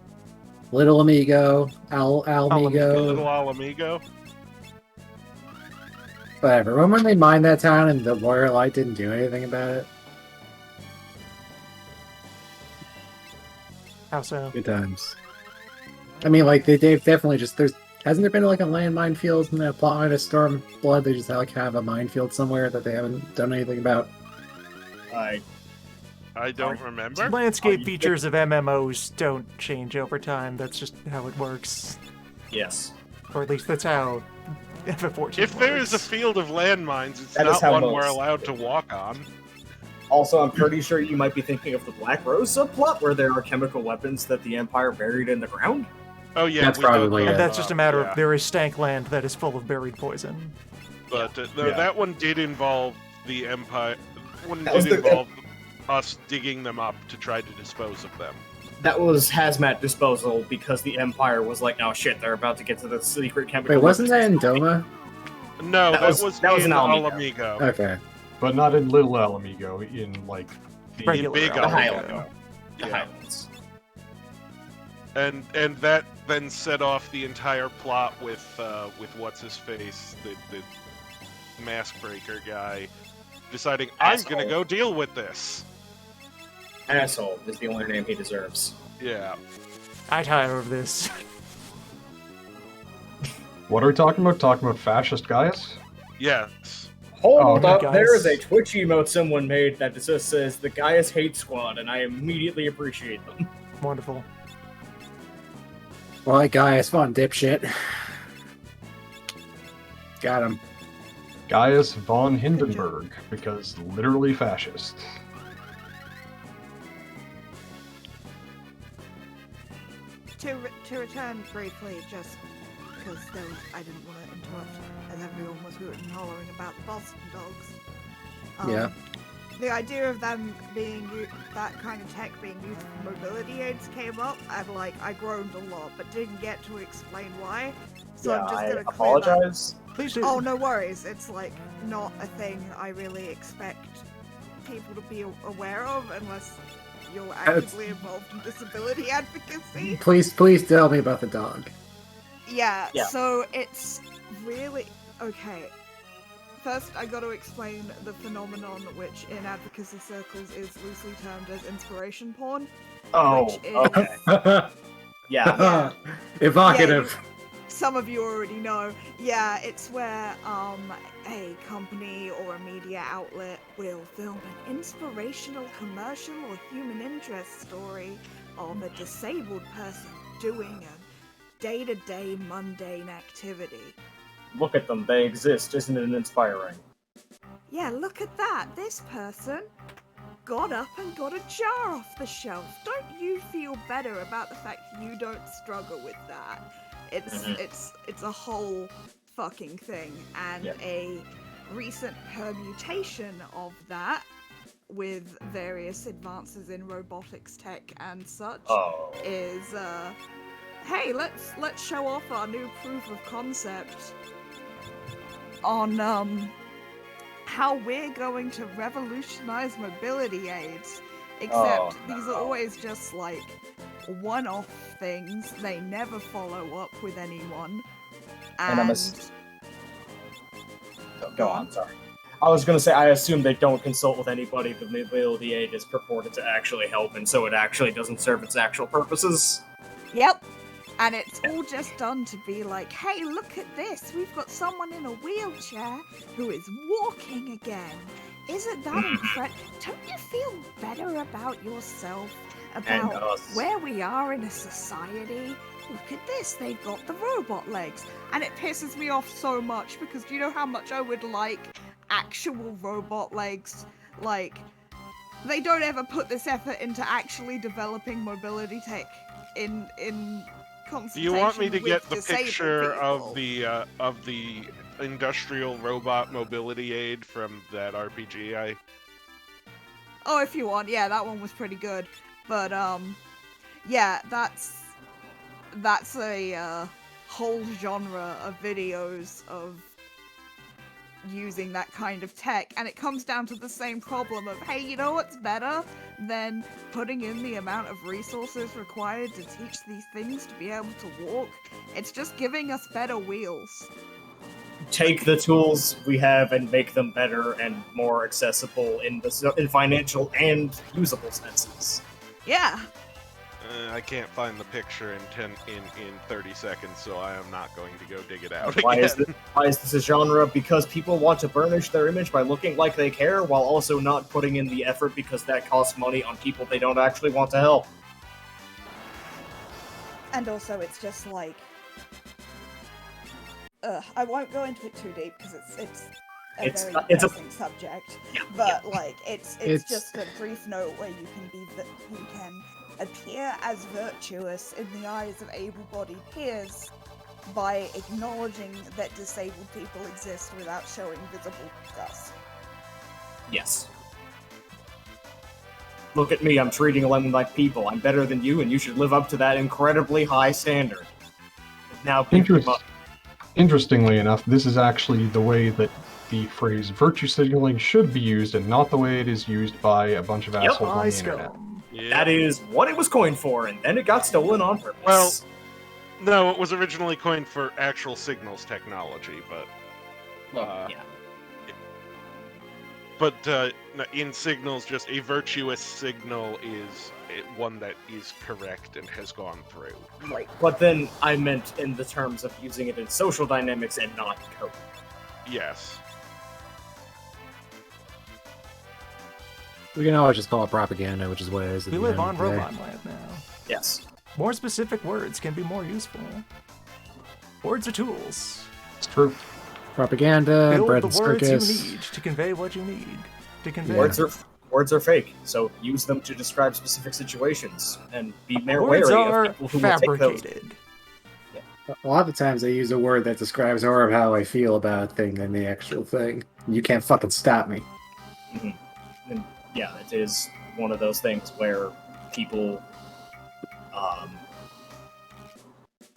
Little Amigo, Almigo, Little Alamigo. whatever. Remember when they mined that town and the Warrior Light didn't do anything about it? How so? Good times. I mean, like they've definitely just hasn't there been like a landmine field in that plotline of Stormblood? They just like have a minefield somewhere that they haven't done anything about. I don't remember. Landscape features of MMOs don't change over time. That's just how it works. Yes. Or at least that's how FF14 If there is a works. field of landmines, it's That is not how one most- we're allowed to walk on. Also, I'm pretty sure you might be thinking of the Black Rose subplot, where there are chemical weapons that the Empire buried in the ground. Oh yeah, That's we dug probably those it. And that's just a matter yeah. of there is stank land that is full of buried poison. But no, Yeah. that one did involve the Empire. One That was did the- involve us digging them up to try to dispose of them. That was hazmat disposal because the Empire was like, "Oh shit, they're about to get to the secret chemical." Wait, wasn't that weapons." in Doma? No, That that was- was that was in an Alamigo. Alamigo. Okay. But not in Little Alamigo, in like the Regular big The Alamigo. Highland. The Yeah. Highlands. And that then set off the entire plot with what's his face, the mask breaker guy, deciding I'm gonna Asshole. go deal with this. Asshole is the only name he deserves. Yeah. I tire of this. What are we talking about? Talking about fascist Gaius? Yes. Hold Oh, up, guys. there is a Twitch emote someone made that just says the Gaius Hate Squad, and I immediately appreciate them. Wonderful. Well, that guy is fun, dipshit. Got him. Gaius von Hindenburg, because literally fascist. To return briefly, just because I didn't want to interrupt, as everyone was hooting and hollering about the Boston dogs. Yeah. The idea of them being that kind of tech being used for mobility aids came up, and I groaned a lot, but didn't get to explain why. So I'm just gonna clear that. Please do. Oh, no worries. It's not a thing I really expect people to be aware of unless you're actively involved in disability advocacy. Please tell me about the dog. Yeah, Yeah. so it's really okay. First, I got to explain the phenomenon, which in advocacy circles is loosely termed as inspiration porn. Oh, which is, okay. Yeah. Yeah. Evocative. Some of you already know. Yeah, it's where a company or a media outlet will film an inspirational commercial or human interest story of a disabled person doing a day-to-day mundane activity. Look at them, they exist. Isn't it inspiring? Yeah, look at that. This person got up and got a jar off the shelf. Don't you feel better about the fact you don't struggle with that? It's a whole fucking thing, and a recent permutation of that with various advances in robotics tech and such is hey, let's show off our new proof of concept on how we're going to revolutionize mobility aids. Except these are always just one-off things. They never follow up with anyone. And And Go on, sorry. I was gonna say, I assume they don't consult with anybody. The mobility aid is purported to actually help, and so it actually doesn't serve its actual purposes. Yep. And it's all just done to be like, hey, look at this. We've got someone in a wheelchair who is walking again. Isn't that incredible? Don't you feel better about yourself? And About us. where we are in a society? Look at this. They've got the robot legs. And it pisses me off so much because do you know how much I would like actual robot legs? they don't ever put this effort into actually developing mobility tech in consultation. Do you want me to with get the disabled picture people. of the industrial robot mobility aid from that RPG? Oh, if you want, yeah, that one was pretty good. But yeah, that's a whole genre of videos of using that kind of tech, and it comes down to the same problem of, hey, you know what's better than putting in the amount of resources required to teach these things to be able to walk? It's just giving us better wheels. Take the tools we have and make them better and more accessible in financial and usable senses. Yeah. I can't find the picture in 30 seconds, so I am not going to go dig it out Why again. is this a genre? Because people want to burnish their image by looking like they care, while also not putting in the effort because that costs money on people they don't actually want to help. And also, it's just like, I won't go into it too deep because it's a very depressing subject. Yeah, but like, it's just a brief note where you can appear as virtuous in the eyes of able-bodied peers by acknowledging that disabled people exist without showing visible disgust. Yes. Look at me, I'm treating them like people. I'm better than you, and you should live up to that incredibly high standard. Now, Interestingly enough, this is actually the way that the phrase virtue signaling should be used, and not the way it is used by a bunch of assholes on the internet. Yeah. That is what it was coined for, and then it got stolen on purpose. Well, no, it was originally coined for actual signals technology, but... yeah. But in signals, just a virtuous signal is one that is correct and has gone through. Right. But then I meant in the terms of using it in social dynamics and not code. Yes. We can always just call it propaganda, which is what it is. We live on robot land now. Yes. More specific words can be more useful. Words are tools. It's true. Propaganda, Build bread the and words circus. you need to convey what you need to convey. Words are fake, so use them to describe specific situations, and be Words wary are of people who will take those. fabricated. A lot of times I use a word that describes more of how I feel about a thing than the actual thing. You can't fucking stop me. Mm-hmm. And yeah, it is one of those things where people...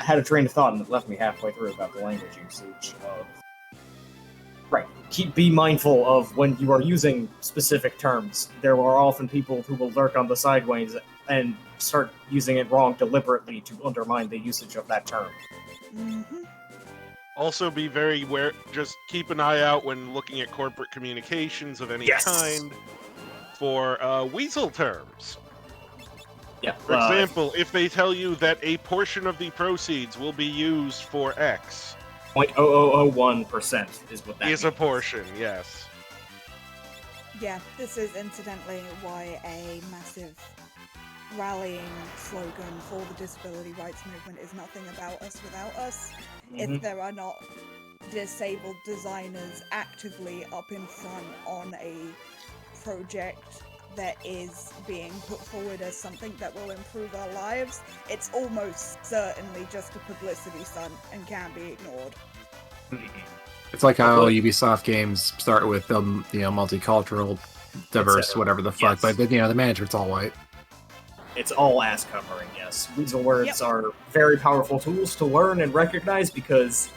I had a train of thought and it left me halfway through about the language usage of... Right. Be mindful of when you are using specific terms. There are often people who will lurk on the sideways and start using it wrong deliberately to undermine the usage of that term. Mm-hmm. Also be very aware, just keep an eye out when looking at corporate communications of any kind for weasel terms. Yeah. For example, if they tell you that a portion of the proceeds will be used for X. 0.0001% is what that is means. A portion, yes. Yeah, this is incidentally why a massive rallying slogan for the disability rights movement is nothing about us without us. Mm-hmm. If there are not disabled designers actively up in front on a project that is being put forward as something that will improve our lives, it's almost certainly just a publicity stunt and can be ignored. It's like how Ubisoft games start with multicultural, diverse, whatever the fuck, but the management's all white. It's all ass covering, yes. Weasel words are very powerful tools to learn and recognize because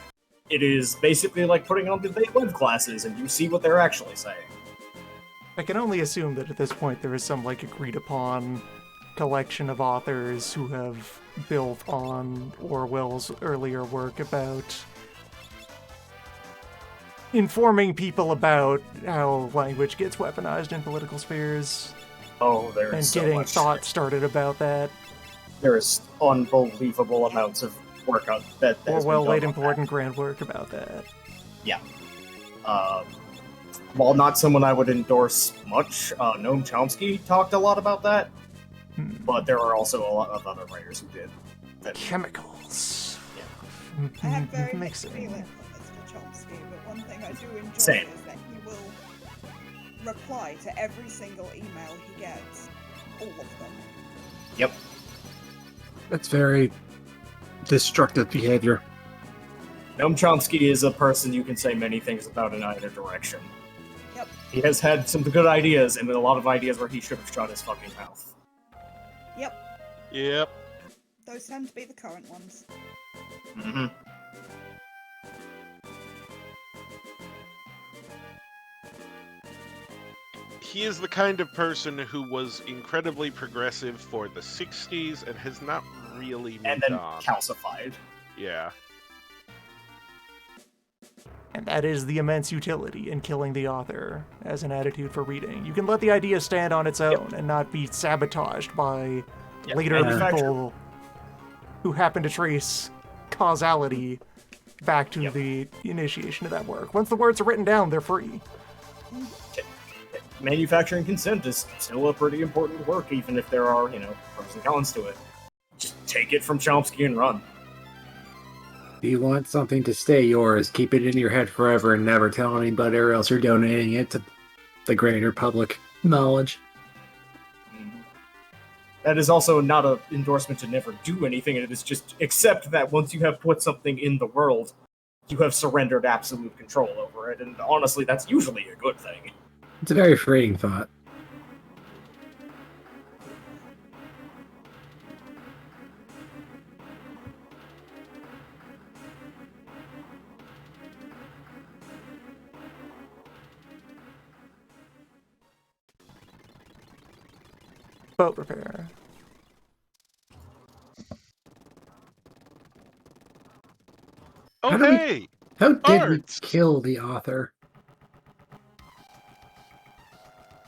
it is basically like putting on the web classes and you see what they're actually saying. I can only assume that at this point there is some agreed upon collection of authors who have built on Orwell's earlier work about informing people about how language gets weaponized in political spheres. Oh, there's and so getting much. thought started about that. There's unbelievable amounts of work on that. Orwell laid important groundwork about that. Yeah. While not someone I would endorse much, Noam Chomsky talked a lot about that. But there are also a lot of other writers who did. Chemicals. Yeah. I have very mixed feelings on Mr. Chomsky, but one thing I do enjoy Same. is that he will reply to every single email he gets. All of them. Yep. That's very destructive behavior. Noam Chomsky is a person you can say many things about in either direction. Yep. He has had some good ideas, and a lot of ideas where he should have shut his fucking mouth. Yep. Those tend to be the current ones. Mm-hmm. He is the kind of person who was incredibly progressive for the 60s and has not really moved And then on. calcified. Yeah. And that is the immense utility in killing the author as an attitude for reading. You can let the idea stand on its own and not be sabotaged by later people who happen to trace causality back to the initiation of that work. Once the words are written down, they're free. Manufacturing consent is still a pretty important work, even if there are, pros and cons to it. Just take it from Chomsky and run. If you want something to stay yours, keep it in your head forever and never tell anybody, or else you're donating it to the greater public knowledge. That is also not an endorsement to never do anything. It is just accept that once you have put something in the world, you have surrendered absolute control over it. And honestly, that's usually a good thing. It's a very freeing thought. Boat repair. Oh, How do we- hey! How did Arts! we kill the author?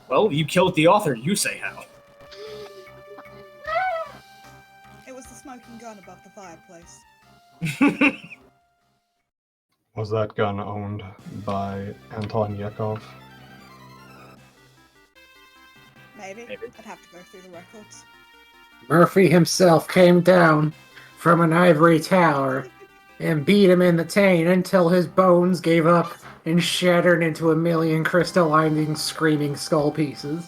Well, you killed the author, you say how. It was the smoking gun above the fireplace. Was that gun owned by Anton Yekov? Maybe. I'd have to go through the records. Murphy himself came down from an ivory tower and beat him in the taint until his bones gave up and shattered into a million crystalline screaming skull pieces.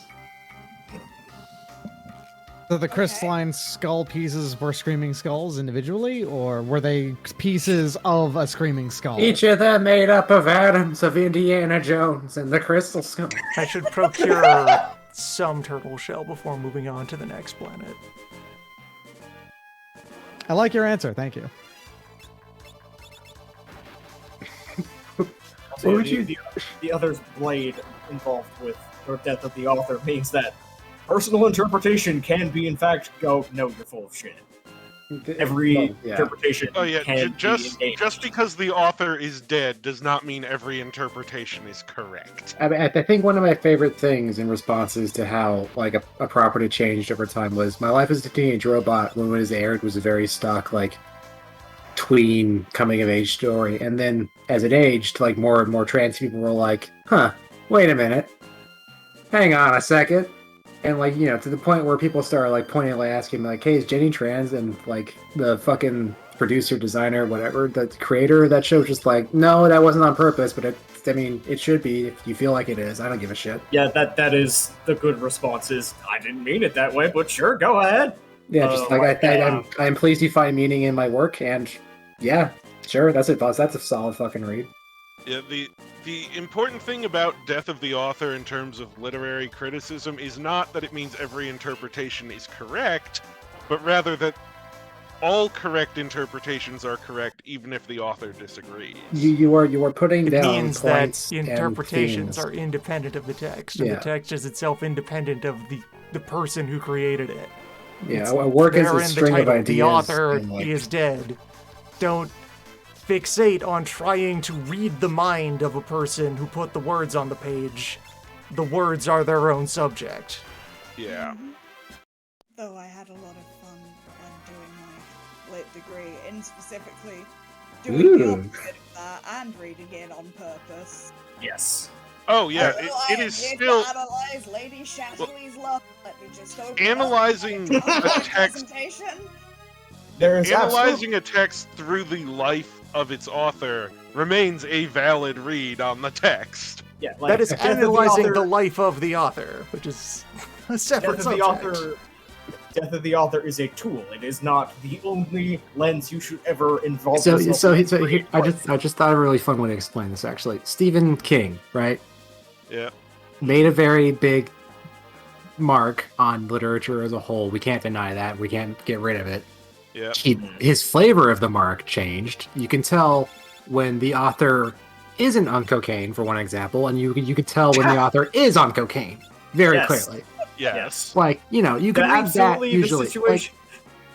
So the crystalline skull pieces were screaming skulls individually, or were they pieces of a screaming skull? Each of them made up of atoms of Indiana Jones and the Crystal Skull. I should procure some turtle shell before moving on to the next planet. I like your answer. Thank you. Also, the other's blade involved with the death of the author means that personal interpretation can be, in fact, go, no, you're full of shit. Every interpretation can be engaged. Just because the author is dead does not mean every interpretation is correct. I think one of my favorite things in responses to how like a property changed over time was My Life as a Teenage Robot, when it was aired, was a very stock like tween coming of age story, and then as it aged, like more and more trans people were like, huh, wait a minute, hang on a second. And like, to the point where people started like pointedly asking me like, hey, is Jenny trans? And like the fucking producer, designer, whatever, the creator of that show just like, no, that wasn't on purpose, but it should be if you feel like it is. I don't give a shit. Yeah, that is the good response is, I didn't mean it that way, but sure, go ahead. Yeah, just like I'm pleased you find meaning in my work, and yeah, sure, that's it, boss. That's a solid fucking read. Yeah, the important thing about Death of the Author in terms of literary criticism is not that it means every interpretation is correct, but rather that all correct interpretations are correct even if the author disagrees. You are putting down It means that points interpretations and are independent of the text, and the text is itself independent of the person who created it. Yeah, a work is a string of ideas. The author and, like, is dead. Don't fixate on trying to read the mind of a person who put the words on the page. The words are their own subject. Yeah. Though I had a lot of fun when doing my lit degree, in specifically doing the opposite of that and reading it on purpose. Yes. Oh yeah, it is still analyze Lady Shatterley's love. Let me just open analyzing a text. Analyzing a text through the life of its author remains a valid read on the text. Yeah, like, That is Death of the analyzing the Author- life of the author, which is a separate Death of the subject. Author. Death of the Author is a tool. It is not the only lens you should ever involve So yourself in. here, I just thought of a really fun way to explain this. Actually, Stephen King, right, Yeah. made a very big mark on literature as a whole. We can't deny that. We can't get rid of it. Yeah. His flavor of the mark changed. You can tell when the author isn't on cocaine, for one example, and you can tell when the author is on cocaine very Yes. clearly. Yes. Like, you can read that Absolutely, usually. the situation.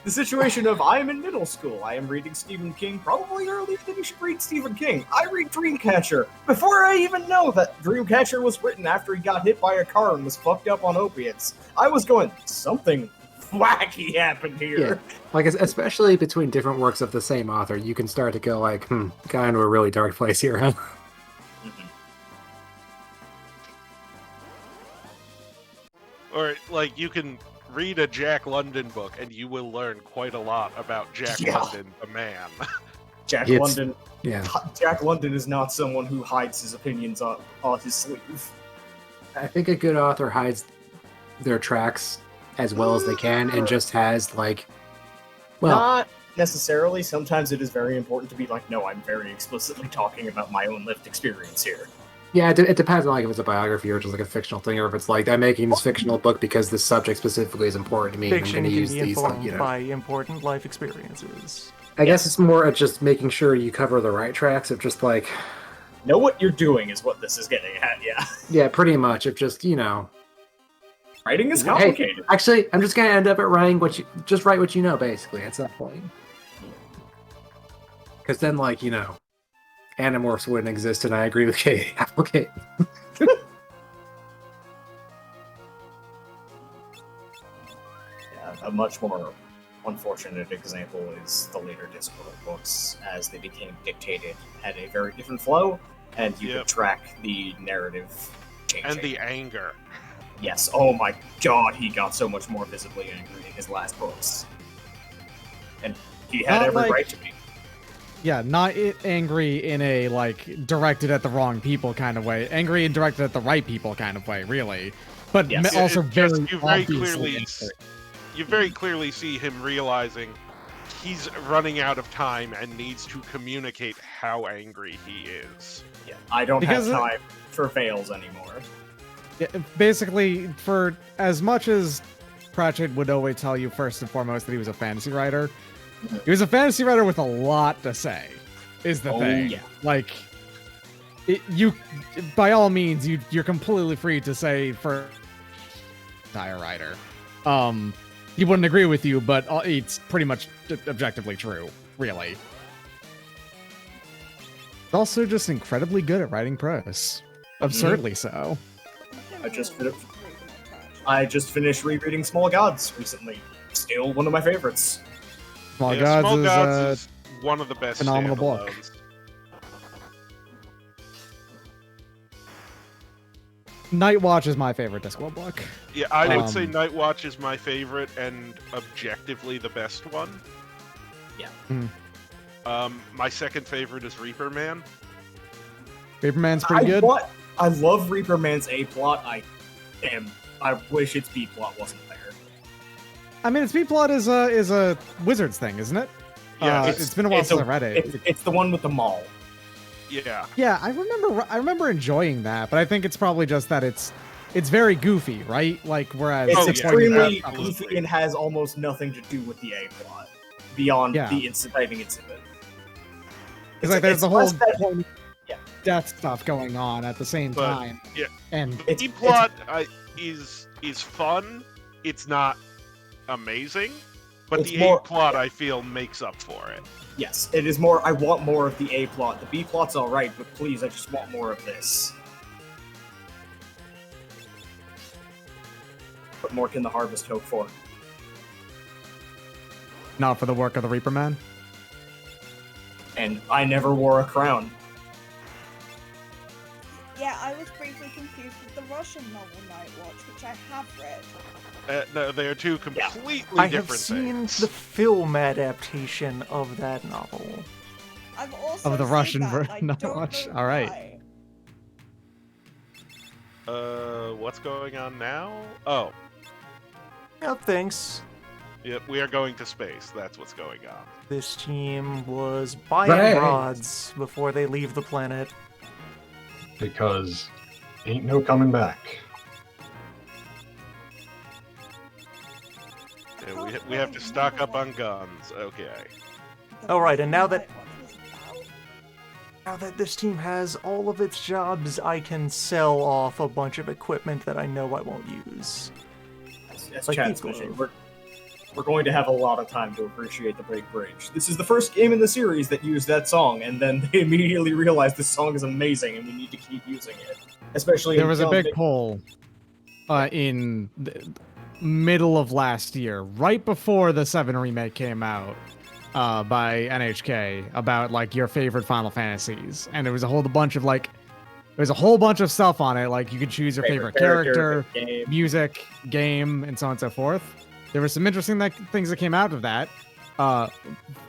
The situation of I am in middle school. I am reading Stephen King probably earlier than you should read Stephen King. I read Dreamcatcher before I even know that Dreamcatcher was written after he got hit by a car and was fucked up on opiates. I was going, something wacky happened here. Like, especially between different works of the same author, you can start to go like, got into a really dark place here, huh? Or, like, you can read a Jack London book and you will learn quite a lot about Jack London, the man. Jack It's- London. Yeah. Jack London is not someone who hides his opinions on his sleeve. I think a good author hides their tracks as well as they can and just has, like, well, Not necessarily. Sometimes it is very important to be like, no, I'm very explicitly talking about my own lived experience here. yeah, it depends on, like, if it's a biography or just, like, a fictional thing, or if it's, like, I'm making this fictional book because this subject specifically is important to me, and I'm Fiction going to can use be these, like, informed by important life experiences. I guess it's more of just making sure you cover the right tracks of just, like, Know what you're doing is what this is getting at, yeah. yeah, pretty much, of just, Writing is hey, complicated. actually, I'm just going to end up at writing just write what you know, basically, at that point. Because then, like, Animorphs wouldn't exist, and I agree with Katie. Okay. Yeah, a much more unfortunate example is the later Discworld books, as they became dictated, had a very different flow, and you could track the narrative changing. And the anger. Yes, oh my god, he got so much more visibly angry in his last books. And he had Not every like- right to be. Yeah, not angry in a, like, directed at the wrong people kind of way. Angry and directed at the right people kind of way, really. But Yes. also It just- very you very obviously clearly angry. you very clearly see him realizing he's running out of time and needs to communicate how angry he is. Yeah, I don't Because have time for fails anymore. Yeah, basically, for as much as Pratchett would always tell you first and foremost that he was a fantasy writer, he was a fantasy writer with a lot to say, is the Oh, thing. yeah. Like, you, by all means, you're completely free to say for entire writer. He wouldn't agree with you, but it's pretty much objectively true, really. He's also just incredibly good at writing prose. Absurdly so. I just finished rereading Small Gods recently. Still one of my favorites. Small Yeah, Gods Small is Gods is one of the best phenomenal book. standalones. Night Watch is my favorite Discworld book. Yeah, I would say Um, Night Watch is my favorite and objectively the best one. Yeah. My second favorite is Reaper Man. Paperman's pretty good. I love Reaper Man's A plot. I wish its B plot wasn't there. I mean, its B plot is a Wizards thing, isn't it? Yeah, it's been a while since I read it. It's the one with the mall. Yeah. Yeah, I remember enjoying that, but I think it's probably just that it's very goofy, right? Like whereas It's Oh, yeah. extremely absolutely. goofy and has almost nothing to do with the A plot beyond Yeah. the inciting incident. It's like there's it's the whole less that- point yeah. death stuff going on at the same But, time, yeah, and the B plot is fun. It's not amazing, but It's the more- A plot I feel makes up for it. Yes, it is more. I want more of the A plot. The B plot's all right, but please, I just want more of this. What more can the Harvest hope for? not for the work of the Reaper Man. And I never wore a crown. Yeah, I was briefly confused with the Russian novel Night Watch, which I have read. No, they are two completely I have different seen things. the film adaptation of that novel. I've also Of the seen Russian that, and I Night don't Watch. know All right. why. What's going on now? Oh, Yep, thanks. yep, we are going to space. That's what's going on. This team was buying Right. rods before they leave the planet. Because ain't no coming back. Yeah, we have to stock up on guns. Okay. Oh, right, and now that- What was it about? Now that this team has all of its jobs, I can sell off a bunch of equipment that I know I won't use. As Like Chad's Eagle. mentioned, we're going to have a lot of time to appreciate the Break Bridge. This is the first game in the series that used that song, and then they immediately realized this song is amazing and we need to keep using it. Especially There in was a Tales big poll in the middle of last year, right before the 7 remake came out, by NHK about like your favorite Final Fantasies, and there was a whole bunch of stuff on it. Like you could choose your favorite character, game. music, game, and so on and so forth. There were some interesting things that came out of that.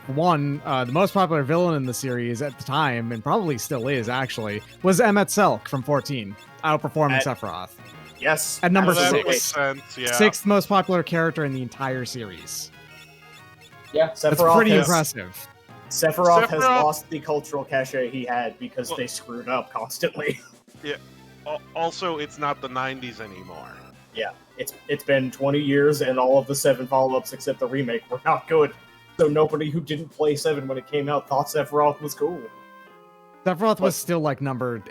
One, the most popular villain in the series at the time, and probably still is actually, was Emmet Selk from 14, outperforming Sephiroth. Yes. At number That 6. makes sense, yeah. 6th most popular character in the entire series. Yeah, That's Sephiroth pretty has, impressive. Sephiroth has Sephiroth- lost the cultural cachet he had because they screwed up constantly. Also, it's not the 90s anymore. Yeah, it's been 20 years, and all of the 7 follow-ups except the remake were not good. So nobody who didn't play 7 when it came out thought Sephiroth was cool. Sephiroth was still like numbered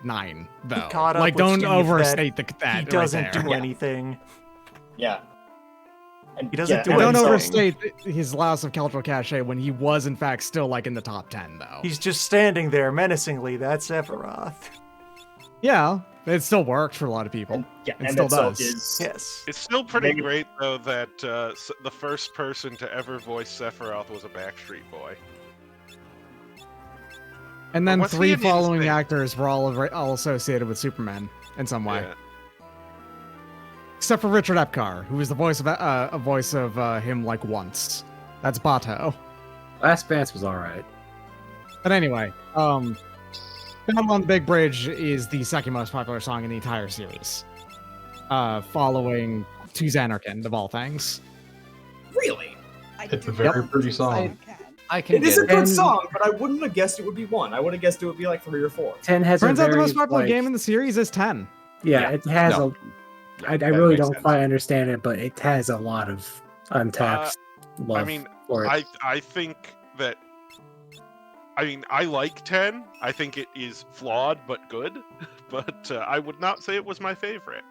9 though. He caught up Like with don't Steve overstate that that. He doesn't right there. do anything. Yeah. And He doesn't do And don't anything. overstate his loss of cultural cachet when he was in fact still like in the top 10 though. He's just standing there menacingly. That's Sephiroth. Yeah, it still worked for a lot of people. Yeah, It and still that does. is Yes. It's still pretty Maybe- great, though, that the first person to ever voice Sephiroth was a Backstreet Boy. And then was he 3 an following instinct? actors were all associated with Superman in some way. Yeah. Except for Richard Epcar, who was the voice of him like once. That's Bato. Last Dance was alright. But anyway, Battle on the Big Bridge is the second most popular song in the entire series, following To Xanarkand, of all things. really. It's a very pretty song. I can It is get a it. good And- song, but I wouldn't have guessed it would be 1. I would have guessed it would be like 3 or 4. 10 has Turns a out very, the most popular like, game in the series is 10. Yeah, Yeah. it has No. I that really makes don't sense. quite understand it, but it has a lot of untapped love I mean, for it. I think that. I mean, I like 10. I think it is flawed but good. But I would not say it was my favorite.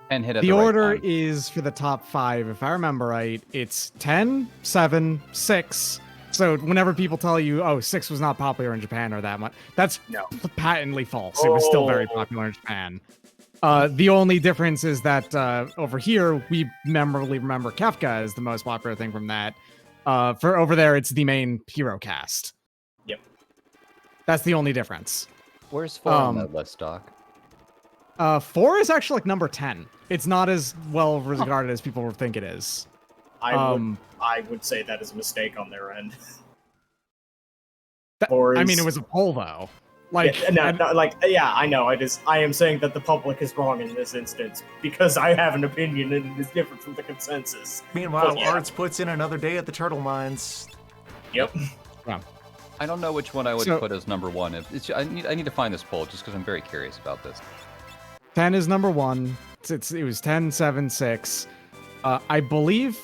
And hit at The the right order time. is for the top 5, if I remember right. It's 10, 7, 6. So whenever people tell you, oh, 6 was not popular in Japan or that much, that's No. patently false. It was still very popular in Japan. The only difference is that over here, we memorably remember Kefka as the most popular thing from that. For over there, it's the main hero cast. Yep. That's the only difference. Where's 4 on um, that list, Doc? 4 is actually like number 10. It's not as well regarded as people think it is. I would say that is a mistake on their end. That- Or I is- mean, it was a poll though. Like, yeah, I know. I am saying that the public is wrong in this instance because I have an opinion and it is different from the consensus. Meanwhile, Yeah. Arts puts in another day at the Turtle Mines. Yep. I don't know which one I would So- put as number 1. I need to find this poll just because I'm very curious about this. 10 is number 1. It was 10, 7, 6. I believe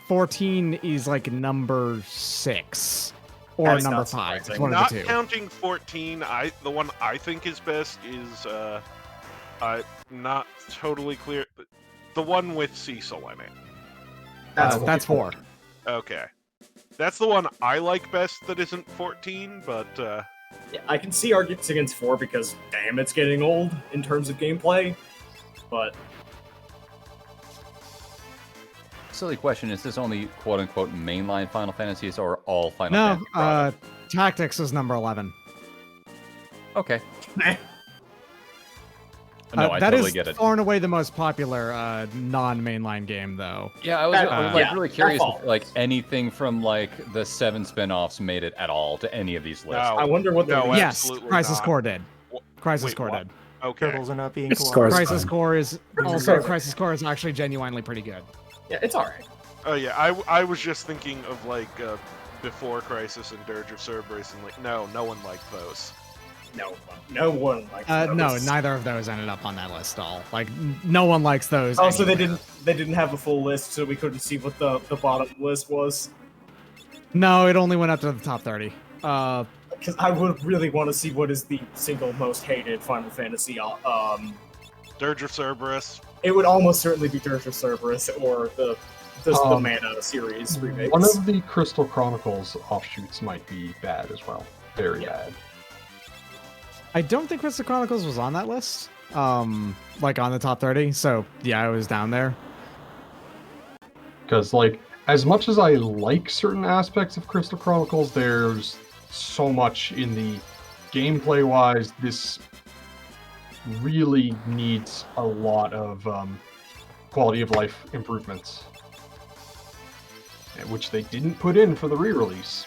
14 is like number 6 or That's number not 5. It's surprising. one Not of the two. counting 14, the one I think is best is not totally clear. The one with Cecil in it. That's 4. Okay. That's the one I like best that isn't 14, but Yeah, I can see arguments against 4 because, damn, it's getting old in terms of gameplay. But Silly question, is this only quote-unquote mainline Final Fantasies or all Final No, Fantasy products? Tactics was number 11. Okay. No, I that totally is get it. far and away the most popular non-mainline game, though. Yeah, I was like yeah, really that curious falls. if like anything from like the 7 spin-offs made it at all to any of these lists. No. I wonder what No, the Yes, absolutely Crisis not. Core did. Wh- Crisis wait, Core what? did. Okay. Turtles are not being Its score is cooperative. fine. Crisis Core is also Perfect. Crisis Core is actually genuinely pretty good. Yeah, it's alright. Oh yeah, I was just thinking of like before Crisis and Dirge of Cerberus, and like no one liked those. No one likes those. No, neither of those ended up on that list at all. Like, no one likes those. Also, anywhere. they didn't have a full list, so we couldn't see what the bottom list was. No, it only went up to the top 30. Because I would really want to see what is the single most hated Final Fantasy. Dirge of Cerberus. It would almost certainly be Dirge of Cerberus or the Mana series remakes. One of the Crystal Chronicles offshoots might be bad as well. Very bad. I don't think Crystal Chronicles was on that list. Like on the top 30. So yeah, I was down there. Because, like, as much as I like certain aspects of Crystal Chronicles, there's so much in the gameplay-wise. This really needs a lot of quality of life improvements, which they didn't put in for the re-release.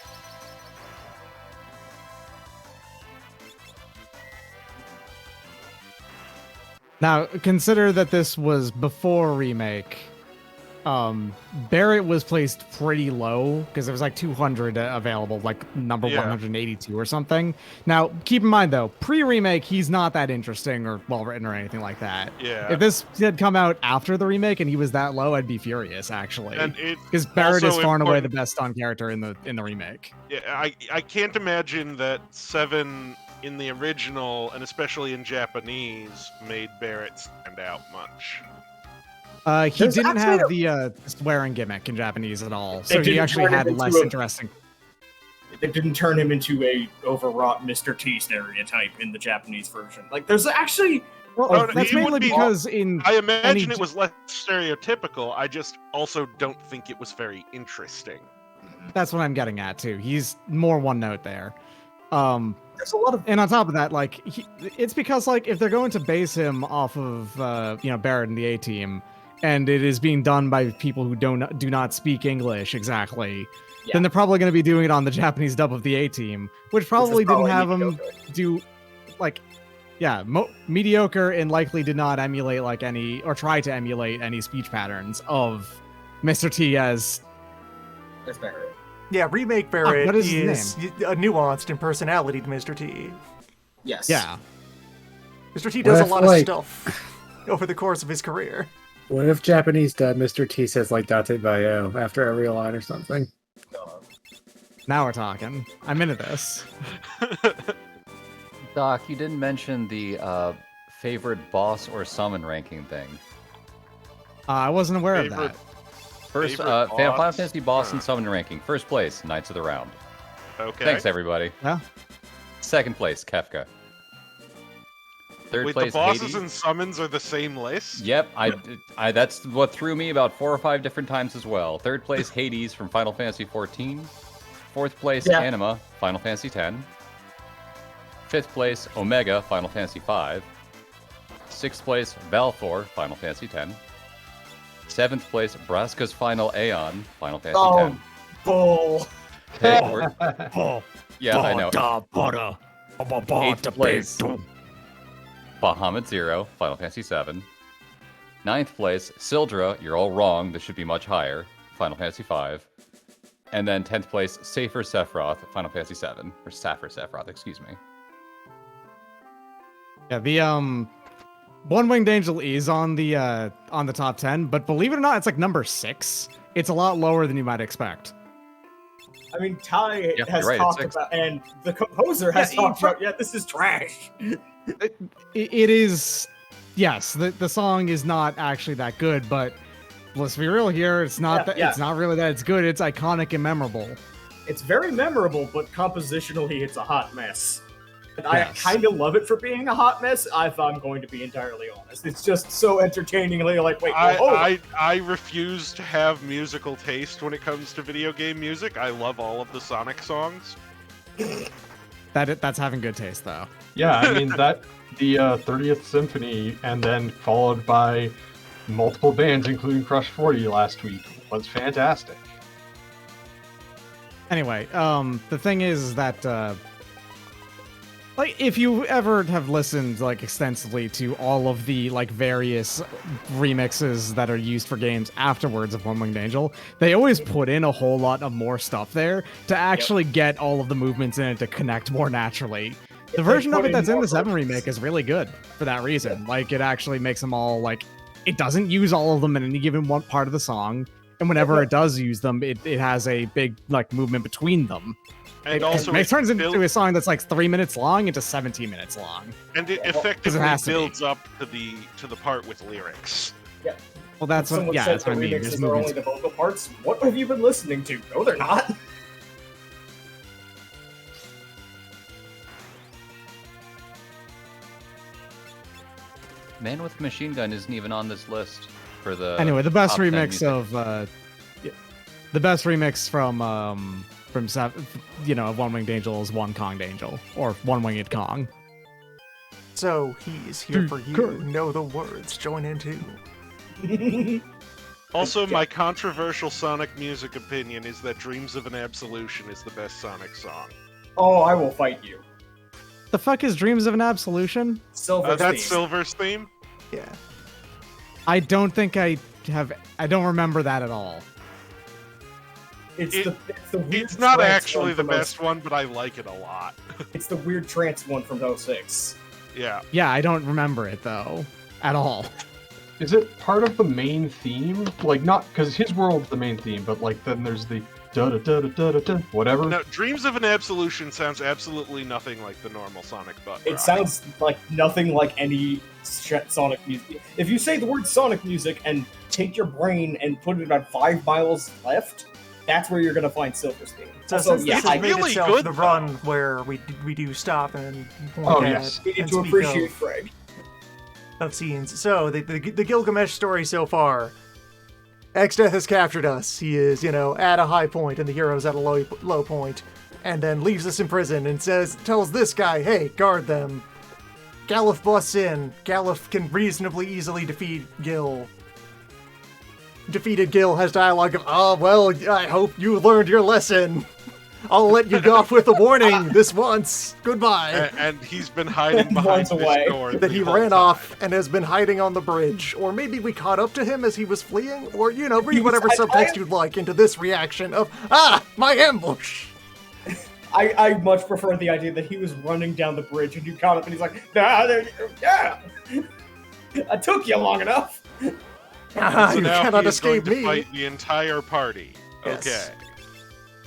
Now, consider that this was before remake. Barrett was placed pretty low because there was like 200 available, like number 182 or something. Now, keep in mind though, pre-remake, he's not that interesting or well-written or anything like that. Yeah. If this had come out after the remake and he was that low, I'd be furious actually. And Because Barrett is also far and away the important- best on character in the remake. Yeah, I can't imagine that 7 in the original, and especially in Japanese, made Barrett stand out much. He There's didn't actually have the swearing gimmick in Japanese at all, They so he didn't actually turn had him less into a- interesting. They didn't turn him into a overwrought Mr. T stereotype in the Japanese version. Like, there's actually... Well, Oh, no, that's he would mainly be- because in I imagine any- it was less stereotypical. I just also don't think it was very interesting. That's what I'm getting at too. He's more one note there. There's a lot of... And on top of that, like it's because like if they're going to base him off of Barrett and the A Team, and it is being done by people who do not speak English exactly, then they're probably going to be doing it on the Japanese dub of the A Team, which probably didn't have him do like mediocre and likely did not emulate like any or try to emulate any speech patterns of Mr. T as Barrett. Yeah, remake Barrett what is is his a nuanced in personality to Mr. T. Yes. Yeah. Mr. T does a What if, lot of like- stuff over the course of his career. What if Japanese dub Mr. T says like Date Bayo after every line or something? Now we're talking. I'm into this. Doc, you didn't mention the favorite boss or summon ranking thing. I wasn't aware of Favorite- that. First, Favorite Final boss? Fantasy boss and summon ranking. First place, Knights of the Round. Okay. Thanks, everybody. Yeah. Second place, Kefka. Third Wait, place, the bosses Hades. and summons are the same list? Yep, I that's what threw me about 4 or 5 different times as well. Third place, Hades from Final Fantasy XIV. Fourth place, Yeah. Anima, Final Fantasy X. Fifth place, Omega, Final Fantasy V. Sixth place, Balfour, Final Fantasy X. Seventh place, Braska's Final Aeon, Final Fantasy X. Bull. Okay, yeah, I know. Eighth place, Bahamut Zero, Final Fantasy VII. Ninth place, Sildra, you're all wrong, this should be much higher, Final Fantasy V. And then 10th place, Safer Sephiroth, Final Fantasy VII. Or Saffir Sephiroth, excuse me. Yeah, the One Winged Angel is on the top 10, but believe it or not, it's like number 6. It's a lot lower than you might expect. I mean, Ty Yeah, has you're right, talked it's 6. about, and the composer has Yeah, talked about, this is trash. It is, yes, the song is not actually that good, but let's be real here, it's not it's not really that it's good, it's iconic and memorable. It's very memorable, but compositionally, it's a hot mess. And Yes. I kind of love it for being a hot mess, if I'm going to be entirely honest. It's just so entertainingly like, wait, hold on. I refuse to have musical taste when it comes to video game music. I love all of the Sonic songs. That's having good taste, though. Yeah, I mean the 30th Symphony, and then followed by multiple bands, including Crush 40 last week, was fantastic. Anyway, the thing is that Like, if you ever have listened, like, extensively to all of the, like, various remixes that are used for games afterwards of One Winged Angel, they always put in a whole lot of more stuff there to actually get all of the movements in it to connect more naturally. The version of it that's in the 7 remake is really good for that reason. Like, it actually makes them all, like, it doesn't use all of them in any given one part of the song, and whenever it does use them, it has a big, like, movement between them. And also, it turns into a song that's like 3 minutes long into 17 minutes long. And it effectively builds up to the part with lyrics. Yeah. Well, that's what, yeah, that's what I mean. Remixes are only the vocal parts. What have you been listening to? No, they're not. Man with Machine Gun isn't even on this list for the. Anyway, the best top 10 remix music. of the best remix from of One Winged Angel is One Konged Angel or One Winged Kong. So he's here for you. Know the words. Join in too. Also, my controversial Sonic music opinion is that Dreams of an Absolution is the best Sonic song. Oh, I will fight you. The fuck is Dreams of an Absolution? Silver's That's theme. Silver's theme? Yeah. I don't think I don't remember that at all. It's the weird It's not trance actually one the from best one, but I like it a lot. It's the weird trance one from 06. Yeah. Yeah, I don't remember it though at all. Is it part of the main theme? Like, not because his world's the main theme, but like then there's the da da da da da da whatever. No, Dreams of an Absolution sounds absolutely nothing like the normal Sonic butt It rock. sounds like nothing like any Sonic music. If you say the word Sonic music and take your brain and put it about 5 miles left, that's where you're gonna find Silver's theme. So Also, since yeah, this has I made really itself good, the though. run where we do stop and point Oh, at yes. need and to speak appreciate Greg. of scenes. So the Gilgamesh story so far. Exdeath has captured us. He is, at a high point, and the hero's at a low point, and then leaves us in prison and tells this guy, "Hey, guard them." Galuf busts in. Galuf can reasonably easily defeat Gil. Defeated Gil has dialogue of, "Oh, well, I hope you learned your lesson. I'll let you go off with a warning this once. Goodbye." And he's been hiding behind Runs away. this door. That he the whole ran time. off and has been hiding on the bridge. Or maybe we caught up to him as he was fleeing, or, read whatever subtext you'd like into this reaction of, my ambush! I much prefer the idea that he was running down the bridge and you caught up and he's like, yeah, I took you long enough. So You now cannot he is going escape to me. fight the entire party. Yes. Okay.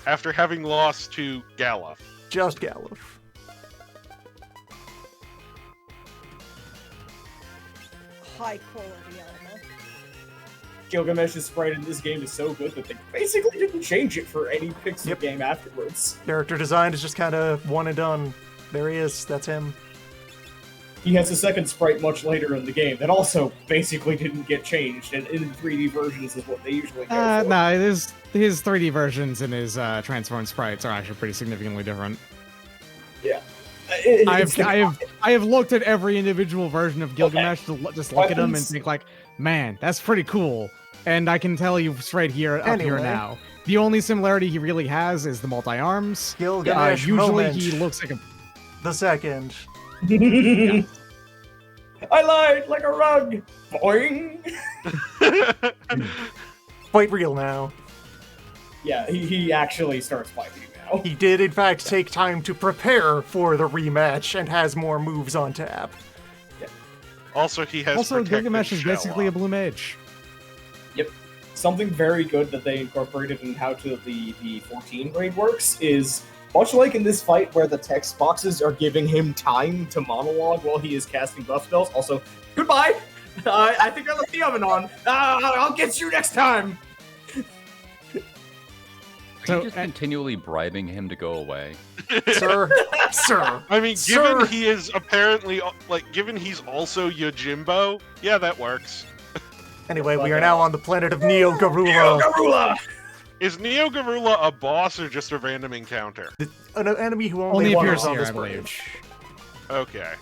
After having lost to Galuf. Just Galuf. High quality armor. Gilgamesh's sprite in this game is so good that they basically didn't change it for any Pixel Yep. game afterwards. Character design is just kind of one and done. There he is. That's him. He has a second sprite much later in the game that also basically didn't get changed, and in 3D versions is what they usually go for. No, his 3D versions and his transformed sprites are actually pretty significantly different. Yeah. I have looked at every individual version of Gilgamesh to just look at them and Weapons. think like, man, that's pretty cool. And I can tell you straight here, up here Anyway. now. The only similarity he really has is the multi-arms. Gilgamesh Usually moment. he looks like a... The second. I lied like a rug. Boing. Quite real now. Yeah, he actually starts fighting now. He did, in fact, take time to prepare for the rematch and has more moves on tap. Also, he has Also, protected Gilgamesh is shell basically a up. blue mage. Yep. Something very good that they incorporated in how to the 14 raid works is, much like in this fight where the text boxes are giving him time to monologue while he is casting buff spells. Also, goodbye! I think I left the oven on. I'll get you next time! Are you just continually bribing him to go away? Sir, sir. I mean, Sir. given he is apparently, given he's also Yojimbo, yeah, that works. Anyway, we are now on the planet of Neo Garula. Garula! Is Neo Garula a boss or just a random encounter? An enemy who Only only appears wanders on here, this I believe. bridge. Okay.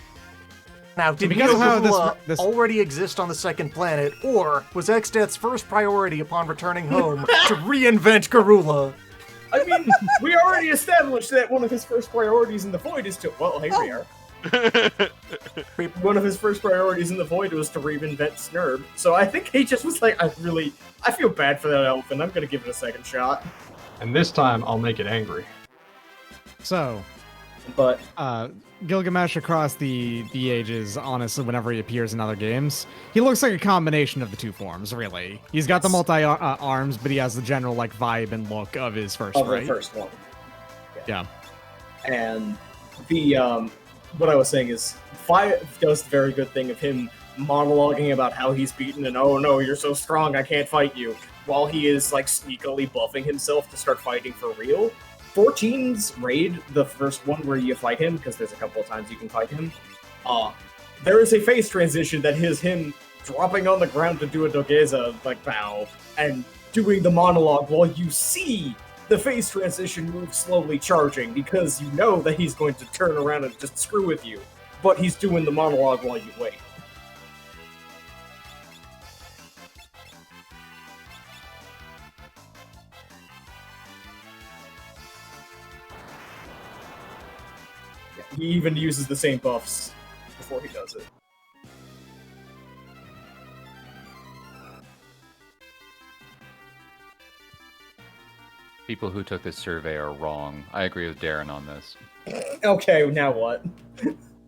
Now, did because Neo of how Garula this- already exist on the second planet, or was Exdeath's first priority upon returning home to reinvent Garula? I mean, we already established that one of his first priorities in the void is to, well, here we are. One of his first priorities in the void was to reinvent Snurb. So I think he just was like, I feel bad for that elf, and I'm gonna give it a second shot. And this time, I'll make it angry. So, But Gilgamesh across the ages, honestly, whenever he appears in other games, he looks like a combination of the two forms, really. He's got the multi arms, but he has the general like vibe and look of his first, the first one. Yeah. And the what I was saying is, Fi does the very good thing of him monologuing about how he's beaten and, oh no, you're so strong, I can't fight you, while he is like sneakily buffing himself to start fighting for real. 14's raid, the first one where you fight him, because there's a couple of times you can fight him, there is a face transition that is him dropping on the ground to do a Dogeza, like, bow, and doing the monologue while you see the face transition move slowly charging, because you know that he's going to turn around and just screw with you, but he's doing the monologue while you wait. He even uses the same buffs before he does it. People who took this survey are wrong. I agree with Darren on this. Okay, now what?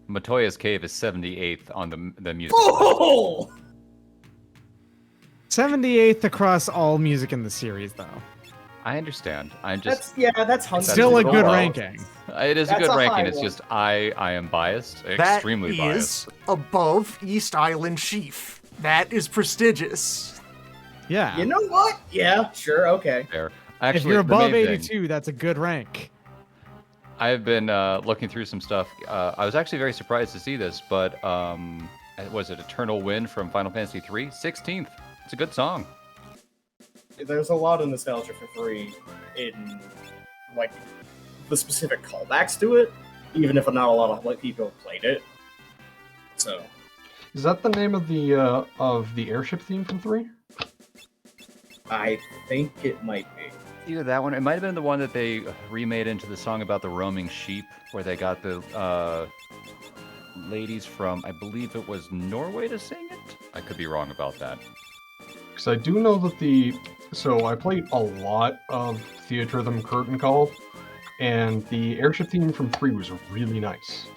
Matoya's Cave is 78th on the music. Oh! 78th across all music in the series, though. I understand. I'm just that's still a good ranking. It is a good ranking. It's just I am biased, extremely biased. That is above East Island Chief. That is prestigious. Yeah. You know what? Yeah, sure, okay. Fair. Actually, if you're above the main 82, thing, that's a good rank. I've been looking through some stuff. I was actually very surprised to see this, but was it Eternal Wind from Final Fantasy III? 16th. It's a good song. There's a lot of nostalgia for 3 in, like, the specific callbacks to it, even if not a lot of people have played it. So, is that the name of the airship theme from 3? I think it might be. Either that one, it might have been the one that they remade into the song about the roaming sheep, where they got the ladies from, I believe it was Norway to sing it? I could be wrong about that. Because I do know that so I played a lot of Theatrhythm Curtain Call, and the airship theme from 3 was really nice.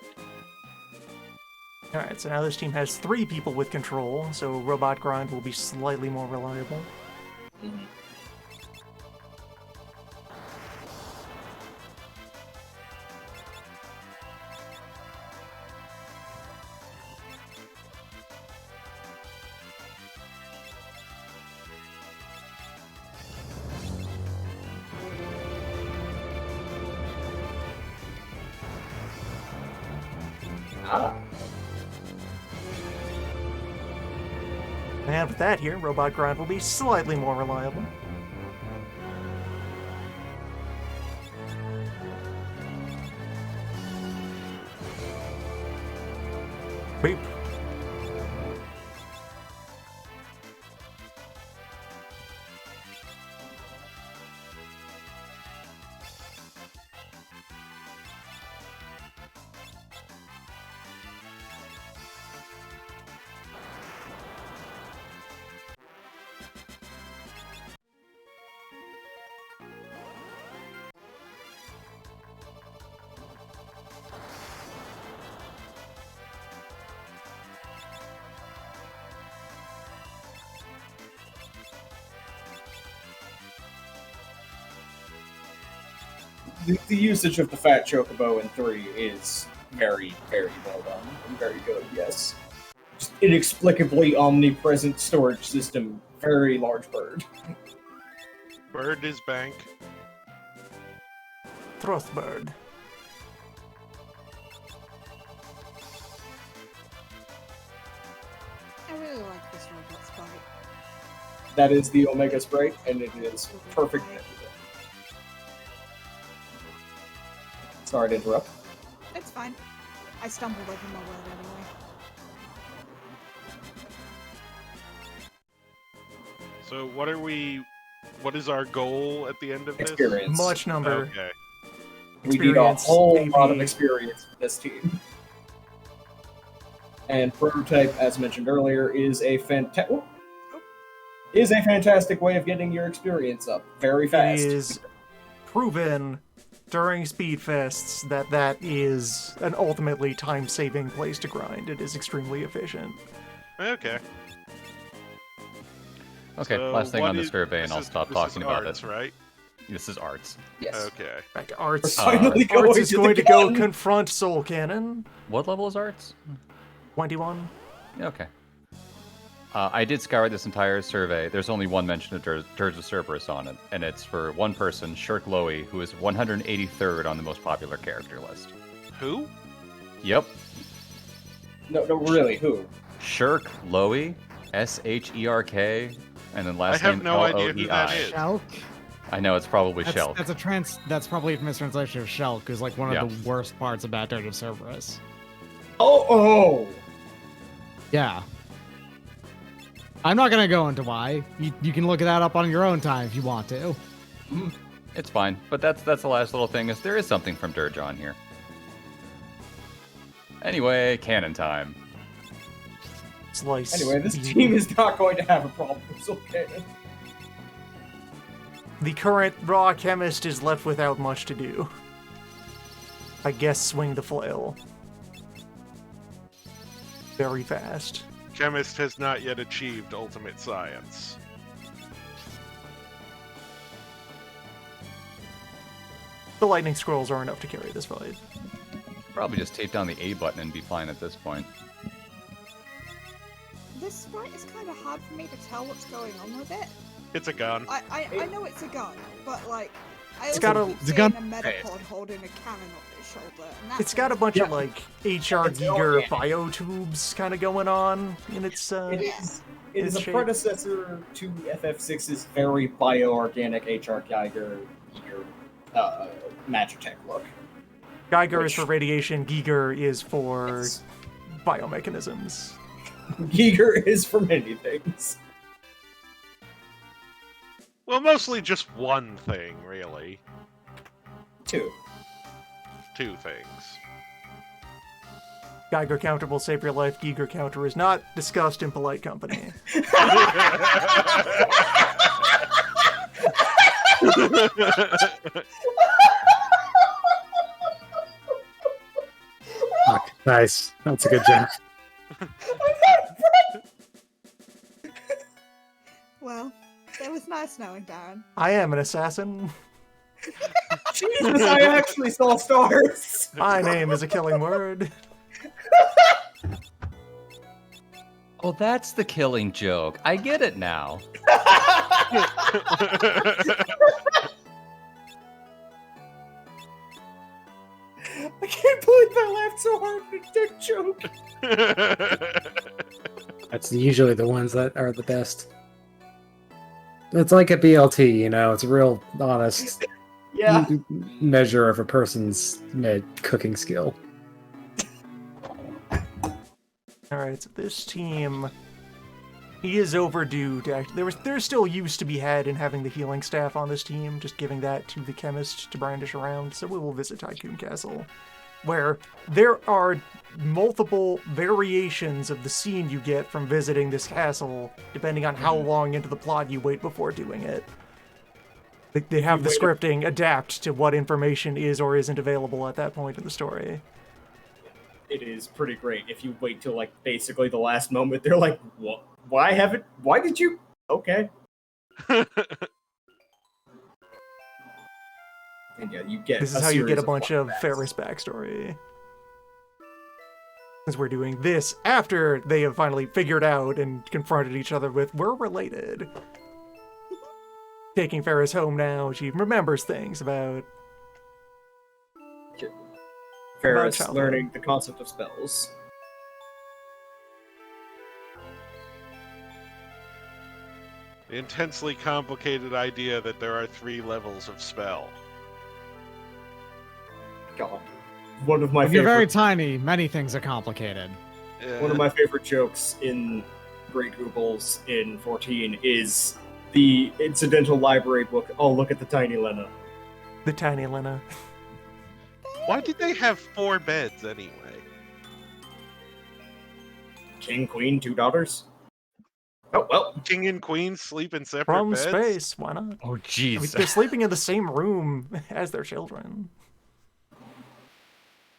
Alright, so now this team has 3 people with control, so Robot Grind will be slightly more reliable. Mm-hmm. And with that here, Robot Grind will be slightly more reliable. Beep. The usage of the Fat Chocobo in 3 is very, very well done and very good, yes. Just inexplicably omnipresent storage system, very large bird. Bird is bank. Thrustbird. I really like this robot sprite. That is the Omega Sprite, and it is perfect. Sorry to interrupt. It's fine. I stumbled over my word anyway. So what is our goal at the end of this? Experience. Much number. Okay. We need a Experience, whole AP. lot of experience for this team. And prototype, as mentioned earlier, is a fantastic way of getting your experience up very fast. It is proven during speed fests that is an ultimately time-saving place to grind. It is extremely efficient. Okay. Okay, So last thing what on the is- survey, and this I'll is- stop this is talking about arts, it. right? This is arts. Yes. Okay. Back to Arts. Finally Arts going is to going the to go gun. confront Soul Cannon. What level is arts? 21. Okay. I did scour this entire survey. There's only one mention of Dirge of Cerberus on it, and it's for one person, Shirk Lowy, who is 183rd on the most popular character list. Who? Yep. No, really, who? Shirk Lowy, Sherk, and then last I have name no idea who that Loei. is. Shelk? I know, it's probably Shelk. That's probably a mistranslation of Shelk, who's like one Yeah. of the worst parts about Dirge of Cerberus. Oh! Yeah. I'm not gonna go into why. You can look that up on your own time if you want to. It's fine, but that's the last little thing, is there is something from Dirge on here. Anyway, canon time. Slice. Anyway, this bean. team is not going to have a problem with Soul Cannon. The current raw chemist is left without much to do. I guess swing the flail. Very fast. Chemist has not yet achieved ultimate science. The lightning scrolls are enough to carry this fight. Probably just tape down the A button and be fine at this point. This fight is kind of hard for me to tell what's going on with it. It's a gun. I know it's a gun, but like, I It's also got a- keep it's a seeing gun. a Metapod holding a cannon on his shoulder. And that's It's got a bunch of Yeah. like HR It's Giger organic. biotubes kind of going on in its It is its a shape. predecessor to FF6's very bioorganic HR Geiger Magitech look. Geiger is which- for radiation, Giger is for Yes. biomechanisms. Giger is for many things. Well, mostly just one thing, really. Two. Two things. Geiger counter will save your life. Giger counter is not discussed in polite company. Fuck. Nice. That's a good job. Well, it was nice knowing Darren. I am an assassin. Jesus, I actually saw stars! My name is a killing word. Oh, that's the killing joke. I get it now. I can't believe I laughed so hard at a dick joke. That's usually the ones that are the best. It's like a BLT, you know. It's a real honest Yeah. measure of a person's cooking skill. Alright, so this team, he is overdue to act. There's still use to be had in having the healing staff on this team, just giving that to the chemist to brandish around. So we will visit Tycoon Castle, where there are multiple variations of the scene you get from visiting this castle, depending on how long into the plot you wait before doing it. They have the scripting adapt to what information is or isn't available at that point in the story. It is pretty great. If you wait till like basically the last moment, they're like, "What? Why did you?" Okay. And yeah, you get. This is how you get a series bunch of flashbacks. Ferris backstory. Since we're doing this after they have finally figured out and confronted each other with, we're related. Taking Ferris home now, she remembers things about... Ferris childhood. learning the concept of spells. The intensely complicated idea that there are 3 levels of spell. God, one of my If you're very favorite. tiny, many things are complicated. One of my favorite jokes in Great Goobles in 14 is the incidental library book. Oh, look at the tiny Lena. The tiny Lena. Why did they have 4 beds anyway? king, queen, 2 daughters. Oh, well. King and queen sleep in separate From beds. space, why not? Oh, I mean, jeez. they're sleeping in the same room as their children.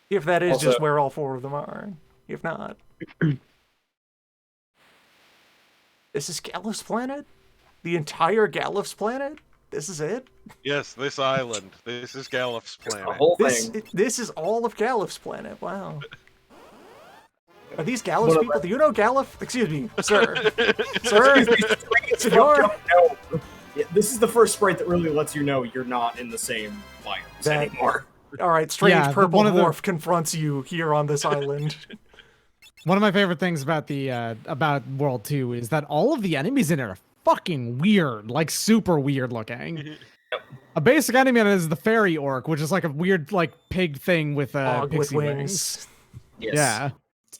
If that is Also- just where all 4 of them are. If not. This is Gallif's planet? The entire Gallif's planet? This is it? Yes, this island. This is Gallif's The planet. whole This thing. this is all of Gallif's planet. Wow. Are these One Gallif's of people? my- Do you know Gallif? Excuse me, sir. Sir? Senor? No. Yeah, this is the first sprite that really lets you know you're not in the same biomes That- anymore. Alright, strange Yeah, purple one of the- dwarf confronts you here on this island. One of my favorite things about the about World 2 is that all of the enemies in it are fucking weird, like super weird looking. A basic enemy on it is the fairy orc, which is like a weird like pig thing with Dog with pixie wings. Yes. Yeah.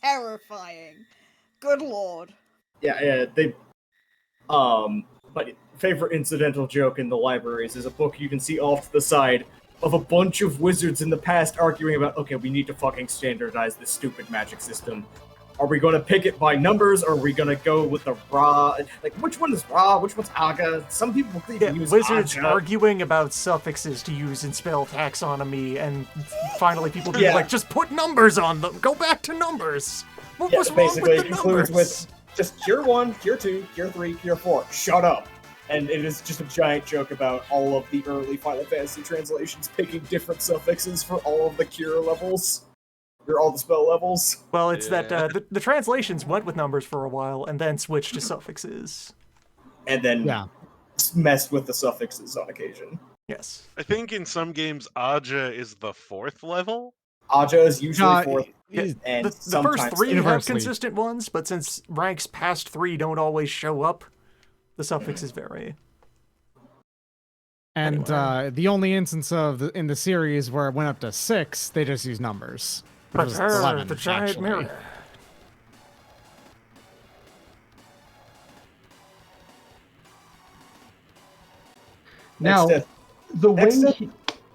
Terrifying. Good lord. Yeah, they. My favorite incidental joke in the libraries is a book you can see off to the side of a bunch of wizards in the past arguing about, okay, we need to fucking standardize this stupid magic system. Are we going to pick it by numbers, or are we going to go with the Ra? Like, which one is Ra? Which one's Aga? Some people Yeah, use wizards Aga. arguing about suffixes to use in spell taxonomy, and finally people being Yeah. like, just put numbers on them. Go back to numbers. What Yeah, was wrong basically with it the concludes numbers? with just cure 1, cure 2, cure 3, cure 4. Shut up. And it is just a giant joke about all of the early Final Fantasy translations picking different suffixes for all of the cure levels. Or all the spell levels. Well, it's Yeah. that the translations went with numbers for a while and then switched to suffixes. And then Yeah. messed with the suffixes on occasion. Yes. I think in some games Aja is the 4th level. Aja is usually Uh, 4th, Yeah, and the first sometimes 3 have Universally. consistent ones, but since ranks past 3 don't always show up, the suffixes vary. And Anyway. the only instance of in the series where it went up to 6, they just used numbers. Which was Prepare 11, the giant actually. mirror. Now, Next, the way next-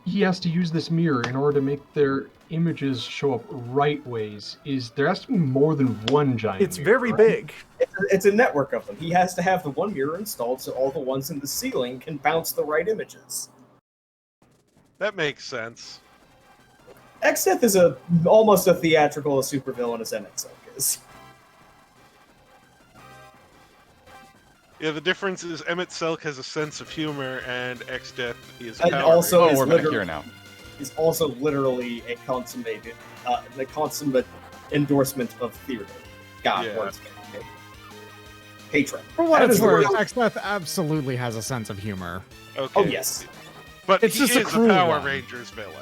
he has to use this mirror in order to make their images show up right ways is there has to be more than one giant It's mirror, very right? big. it's a network of them. He has to have the one mirror installed so all the ones in the ceiling can bounce the right images. That makes sense. Exdeath is almost a theatrical supervillain as Emmett Silk is. Yeah, the difference is Emmett Selk has a sense of humor and Exdeath is And Power also Ranger. Oh, is we're back literally- here now. Is also literally a consummate endorsement of theater. God, Yeah. words. Patron. For what That it's is the worth, real- Exdeath absolutely has a sense of humor. Okay. Oh yes. But It's he just a is cruel Power one. Rangers villain.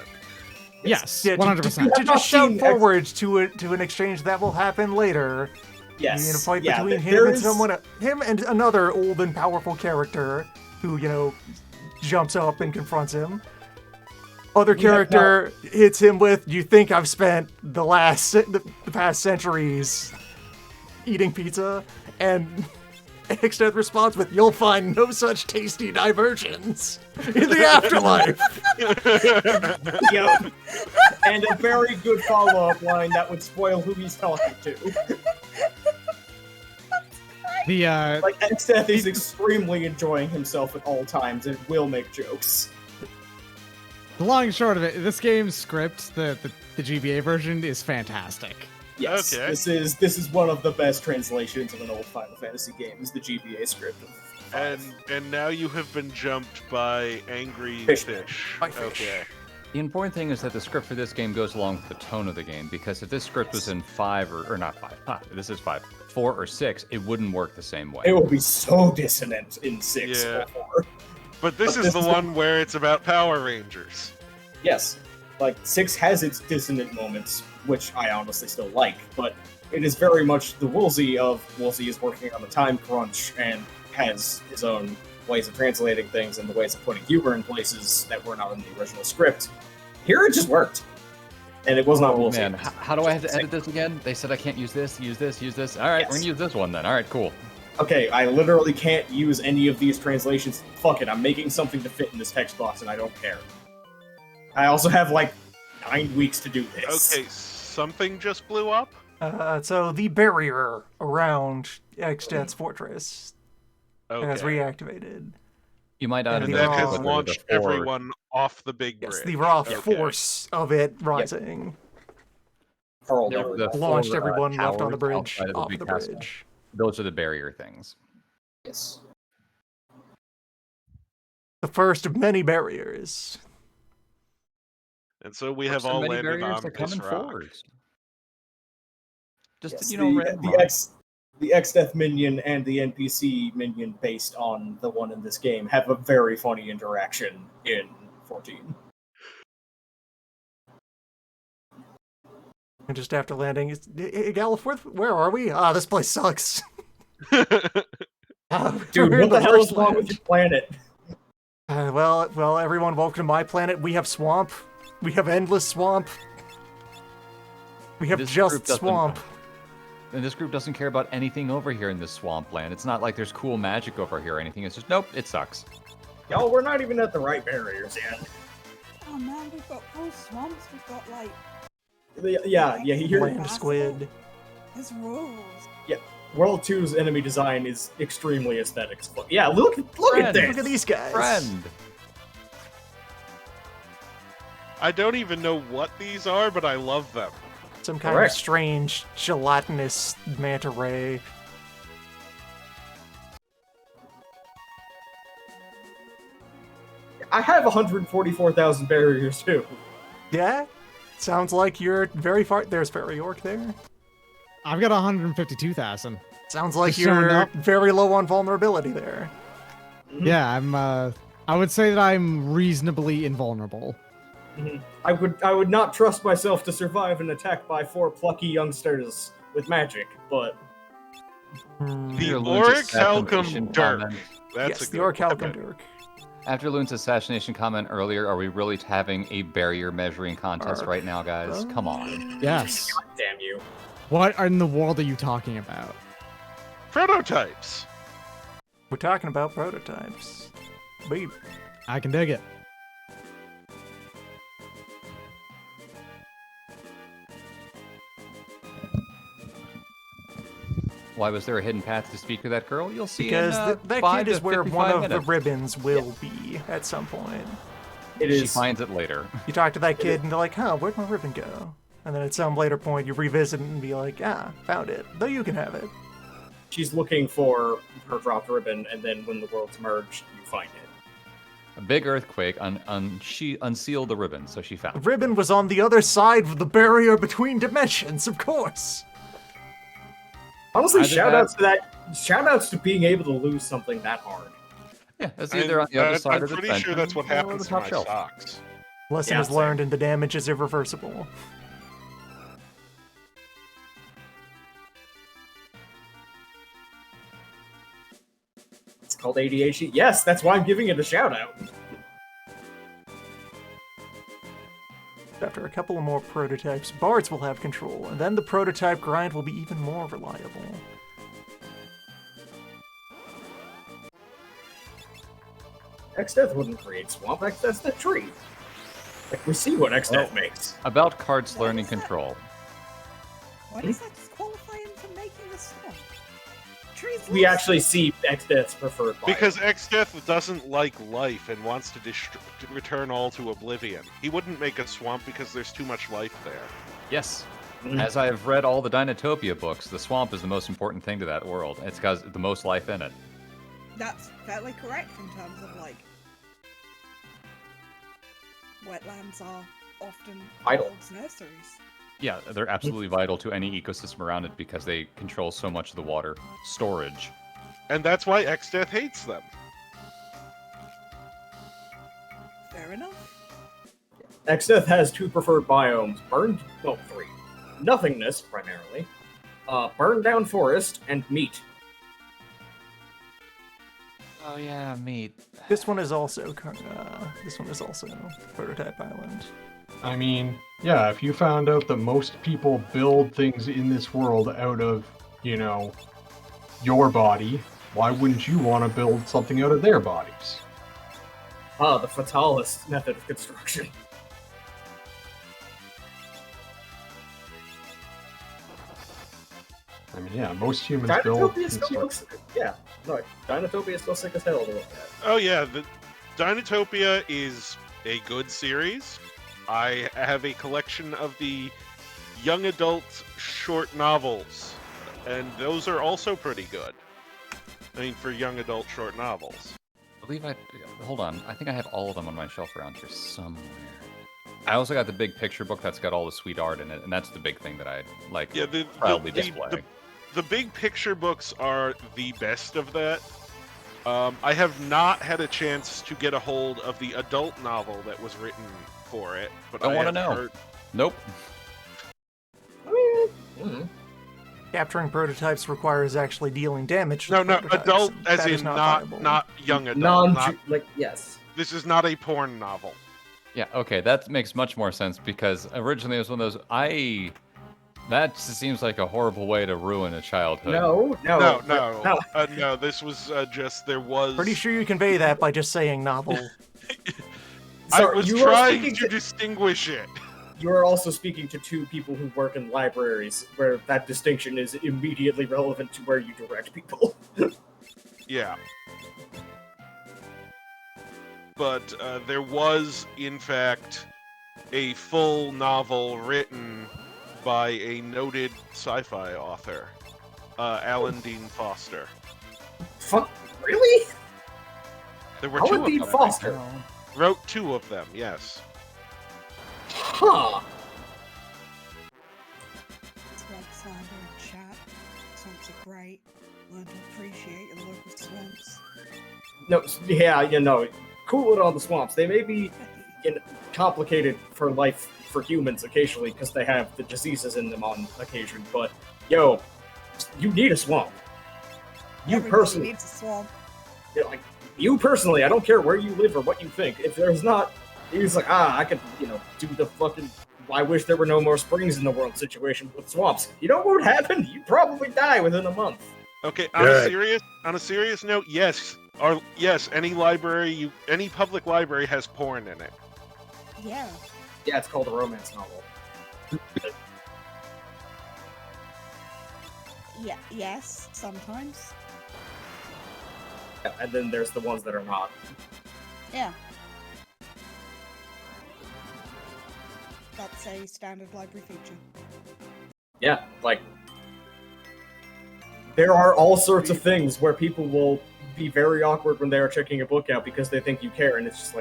Yes, Yeah, to- 100%. to I've not just shout seen forward to an exchange that will happen later. Yes. In a fight yeah, between him there and is- him and another old and powerful character who, jumps up and confronts him. Other Yeah, character hits him with, "You think I've spent the past centuries eating pizza?" And Exdeath responds with, "You'll find no such tasty diversions in the afterlife." Yep. And a very good follow-up line that would spoil who he's talking to. The Like, Exdeath is extremely enjoying himself at all times and will make jokes. the long and short of it, this game's script, the GBA version, is fantastic. Yes, Okay. this is one of the best translations of an old Final Fantasy game, is the GBA script of 5. And now you have been jumped by angry Fish. fish. By fish. Okay. The important thing is that the script for this game goes along with the tone of the game, because if this script was in 5 or not 5, this is 5, 4 or 6, it wouldn't work the same way. It will be so dissonant in 6 Yeah. or 4. But this But is the one where it's about Power Rangers. Yes, like 6 has its dissonant moments, which I honestly still like, but it is very much the Woolsey of Woolsey is working on the time crunch and has his own ways of translating things and the ways of putting humor in places that were not in the original script. Here it just worked. And it was not Woolsey. Man, how do I have to edit this again? They said I can't use this, use this, use this. All right, we're Yes. gonna use this one then. All right, cool. Okay, I literally can't use any of these translations. Fuck it, I'm making something to fit in this text box and I don't care. I also have like 9 weeks to do this. Okay, something just blew up? So the barrier around Exdeath's fortress has Okay. reactivated. You might not And have And the that noticed, has but raw- launched there's a four- everyone off the big Yes, bridge. the raw Okay. force of it rising Hurled There were the everyone. launched four, everyone left on the towers bridge, outside of the off big the castle. bridge. Those are the barrier things. Yes. The first of many barriers. And so we have First of all many landed barriers on that come this in rock. fours. Just Yes, random the rocks. X-Death minion and the NPC minion based on the one in this game have a very funny interaction in 14. And just after landing, hey, Galliford, where are we? Ah, this place sucks. Dude, We're in what the hell first is wrong with land. your planet? Well, everyone, welcome to my planet. We have swamp. We have endless swamp. We have This group just doesn't- swamp. And this group doesn't care about anything over here in this swampland. It's not like there's cool magic over here or anything. It's just, nope, it sucks. Y'all, we're not even at the right barriers yet. Oh man, we've got full swamps, we've got like Yeah, here, Land squid. there's rules. World 2's enemy design is extremely aesthetic. Yeah, look at Friend, this! Look at these guys. Friend! I don't even know what these are, but I love them. Some kind Correct. of strange gelatinous manta ray. I have 144,000 barriers too. Yeah? Sounds like you're very far. There's Fairy Orc there. I've got 152,000. Sounds like Just showing you're up. very low on vulnerability there. Yeah, I'm. I would say that I'm reasonably invulnerable. I would not trust myself to survive an attack by 4 plucky youngsters with magic, but The Your Loon's Orichalcum assassination Dirk. comment- That's Yes, a the good Orichalcum one. Dirk. After Loon's assassination comment earlier, are we really having a barrier measuring contest right now, guys? Come on. Yes. damn you. What in the world are you talking about? Prototypes. We're talking about prototypes. Beep. I can dig it. Why was there a hidden path to speak to that girl? You'll see Because in, that 5 kid is to where 55 one of minutes. the ribbons will be at some point. It She is. finds it later. You talk to that kid and they're like, huh, where'd my ribbon go? And then at some later point you revisit it and be like, ah, found it. Though you can have it. She's looking for her dropped ribbon, and then when the worlds merge, you find it. A big earthquake she unsealed the ribbon, so she found The it. ribbon was on the other side of the barrier between dimensions, of course. Honestly, Either shoutouts to being able to lose something that hard. Yeah, it's either on the other side I'm of the pretty sure dimension that's what or on happens the to top my shelf. socks. Lesson Yeah, is learned and the damage is irreversible. It's called ADHD. Yes, that's why I'm giving it a shout out. After a couple of more prototypes, bards will have control, and then the prototype grind will be even more reliable. X-Death wouldn't create swamp. That's the tree. Like, we see what X-Death makes. About cards What learning is that? control. Why does that disqualify him from making a swamp? Trees We love actually see X-Death's preferred biome. Because Exdeath doesn't like life and wants to return all to oblivion. He wouldn't make a swamp because there's too much life there. Yes. Mhm. As I have read all the Dinotopia books, the swamp is the most important thing to that world. It's got the most life in it. That's fairly correct in terms of like wetlands are often Idle. world's nurseries. Yeah, they're absolutely vital to any ecosystem around it because they control so much of the water storage. And that's why Exdeath hates them. Fair enough. X-Death has 2 preferred biomes. 3. Nothingness, primarily. Burned down forest, and meat. Oh yeah, meat. This one is also Prototype Island. I mean, yeah, if you found out that most people build things in this world out of, your body, why wouldn't you want to build something out of their bodies? The fatalist method of construction. I mean, yeah, most humans build. Dinotopia still looks. Yeah, no, Dinotopia is still sick as hell to look at. Oh yeah, the Dinotopia is a good series. I have a collection of the young adult short novels, and those are also pretty good. I mean, for young adult short novels. I believe hold on. I think I have all of them on my shelf around here somewhere. I also got the big picture book that's got all the sweet art in it, and that's the big thing that I like. Yeah, proudly display. The big picture books are the best of that. I have not had a chance to get a hold of the adult novel that was written for it, but Don't I want to have know. heard- Nope. Capturing prototypes requires actually dealing damage to No, the no, prototypes, adult and as that is in viable. not young adult. Yes. This is not a porn novel. Yeah, okay, that makes much more sense because originally it was one of those. That just seems like a horrible way to ruin a childhood. No. This was just there was. Pretty sure you convey that by just saying novel. I was trying to distinguish it. You are also speaking to two people who work in libraries, where that distinction is immediately relevant to where you direct people. Yeah. But there was, in fact, a full novel written by a noted sci-fi author, Alan Dean Foster. Fuck, really? There were Alan two Dean of them. Foster? Wrote two of them, yes. Huh. Swamp slander in chat. Swamps are great. Learn to appreciate your local swamps. No, yeah, cool it on the swamps. They may be complicated for life for humans occasionally because they have the diseases in them on occasion, but you need a swamp. Everybody needs a swamp. You personally, I don't care where you live or what you think. If there's not, he's like, I could, do the fucking I wish there were no more springs in the world situation with swamps. You know what would happen? You'd probably die within a month. Okay, on a serious note, yes. Any public library has porn in it. Yeah. Yeah, it's called a romance novel. Yeah. Yes. Sometimes. Yeah, and then there's the ones that are not. Yeah. That's a standard library feature. Yeah, there are all sorts of things where people will be very awkward when they are checking a book out because they think you care, and it's just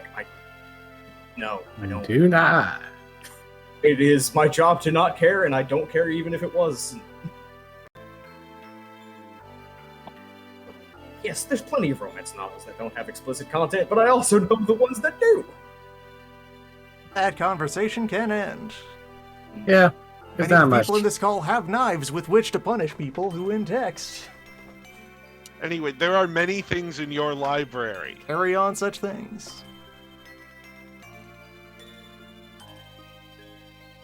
no, I don't. Do not. It is my job to not care, and I don't care even if it was. Yes, there's plenty of romance novels that don't have explicit content, but I also know the ones that do. That conversation can end. Yeah, Many not of the much. people in this call have knives with which to punish people who in-text. Anyway, there are many things in your library. Carry on such things.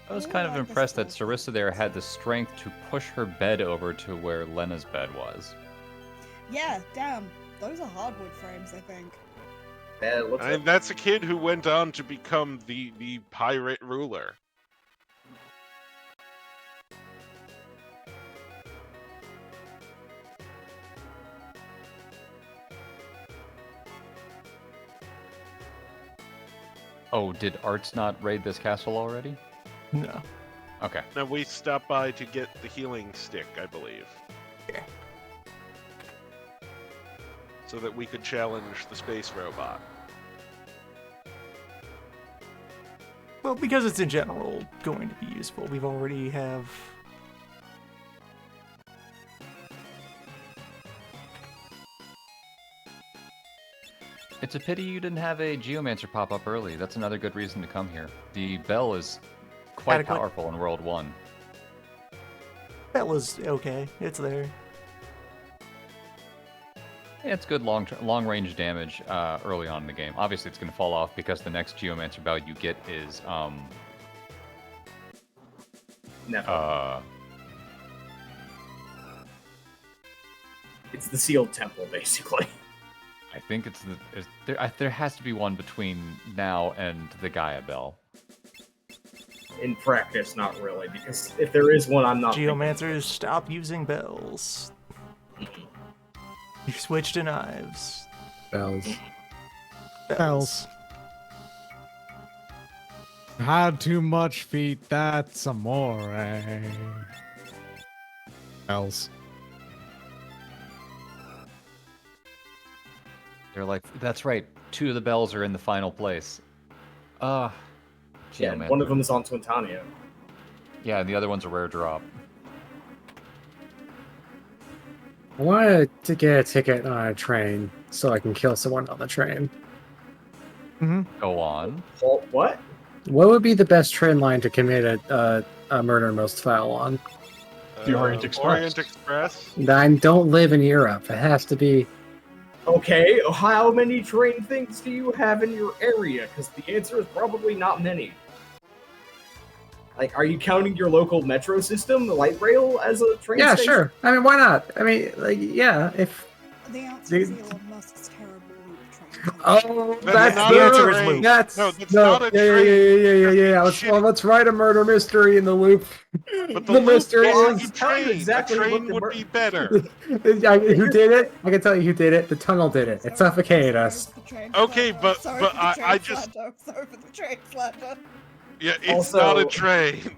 I was kind of impressed that Sarissa there had the strength to push her bed over to where Lena's bed was. Yeah, damn. Those are hardwood frames, I think. And that's a kid who went on to become the pirate ruler. Oh, did Arts not raid this castle already? No. Okay. Now we stopped by to get the healing stick, I believe. Yeah. So that we could challenge the space robot. Well, because it's in general going to be useful. We've already have... It's a pity you didn't have a Geomancer pop up early. That's another good reason to come here. The bell is quite Adequate. powerful in World 1. That was okay. It's there. Yeah, it's good long range damage early on in the game. Obviously, it's going to fall off because the next Geomancer bell you get is Never. It's the sealed temple, basically. I think there has to be one between now and the Gaia bell. In practice, not really, because if there is one, I'm not. Geomancers, stop using bells. You switch to knives. Bells. Bells. Had too much feet, that's amore. Bells. They're like, that's right. 2 of the bells are in the final place. Yeah, Geomancer. one of them is on Twintania. Yeah, and the other one's a rare drop. I wanted to get a ticket on a train so I can kill someone on the train. Go on. What? What would be the best train line to commit a murder most foul on? The Orient Express. Orient Express. I don't live in Europe. It has to be. Okay, how many train things do you have in your area? Because the answer is probably not many. Like, are you counting your local metro system, the light rail, as a train Yeah, station? sure. I mean, why not? I mean, like, yeah. If The answer is Elon Musk's terrible loop train. oh, That's that's not the a answer is train. loop. That's No, that's not a yeah, train. Yeah. Let's write a murder mystery in the loop. But The the loop mystery is is- a train. exactly a what train the would mur- be better. Who did it? I can tell you who did it. The tunnel did it. It suffocated us. Okay, but I just Sorry for the train slander. yeah, it's Also- not a train.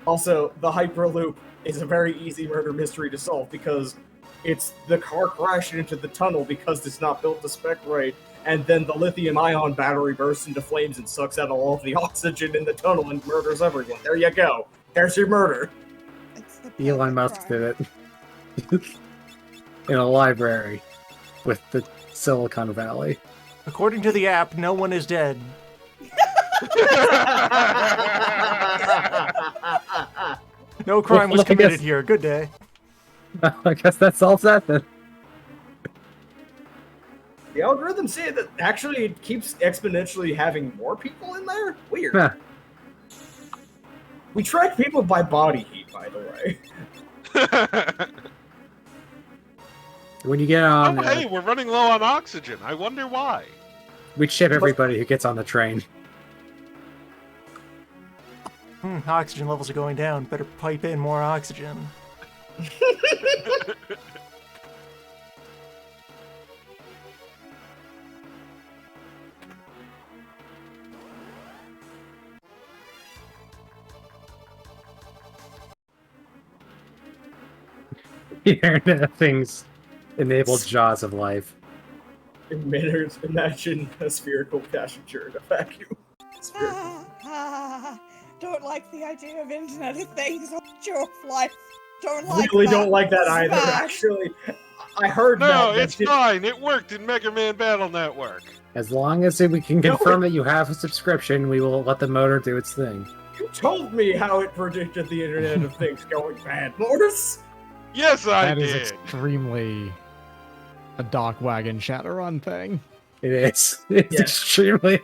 Also, the Hyperloop is a very easy murder mystery to solve because it's the car crashing into the tunnel because it's not built to spec right, and then the lithium-ion battery bursts into flames and sucks out all of the oxygen in the tunnel and murders everyone. There you go. There's your murder. It's the Elon perfect Musk crime. did it in a library with the Silicon Valley. According to the app, no one is dead. No crime was Well, I guess- committed here. Good day. I guess that solves that then. The algorithm say that actually it keeps exponentially having more people in there? Weird. Huh. We track people by body heat, by the way. When you get on, hey, we're running low on oxygen. I wonder why. we ship everybody who gets on the train. Oxygen levels are going down. Better pipe in more oxygen. The Internet of Things enabled jaws of life. Imagine a spherical passenger in a vacuum. Don't like the idea of Internet of Things on your life. Don't like Really that. don't like that It's either, bad. actually. I heard No, that. it's fine. It worked in Mega Man Battle Network. As long as we can No, confirm that you have a subscription, we will let the motor do its thing. You told me how it predicted the Internet of Things going bad, Mortis. Yes, I That is did. extremely a Dock Wagon Shadowrun thing. It is. It's Yeah. extremely.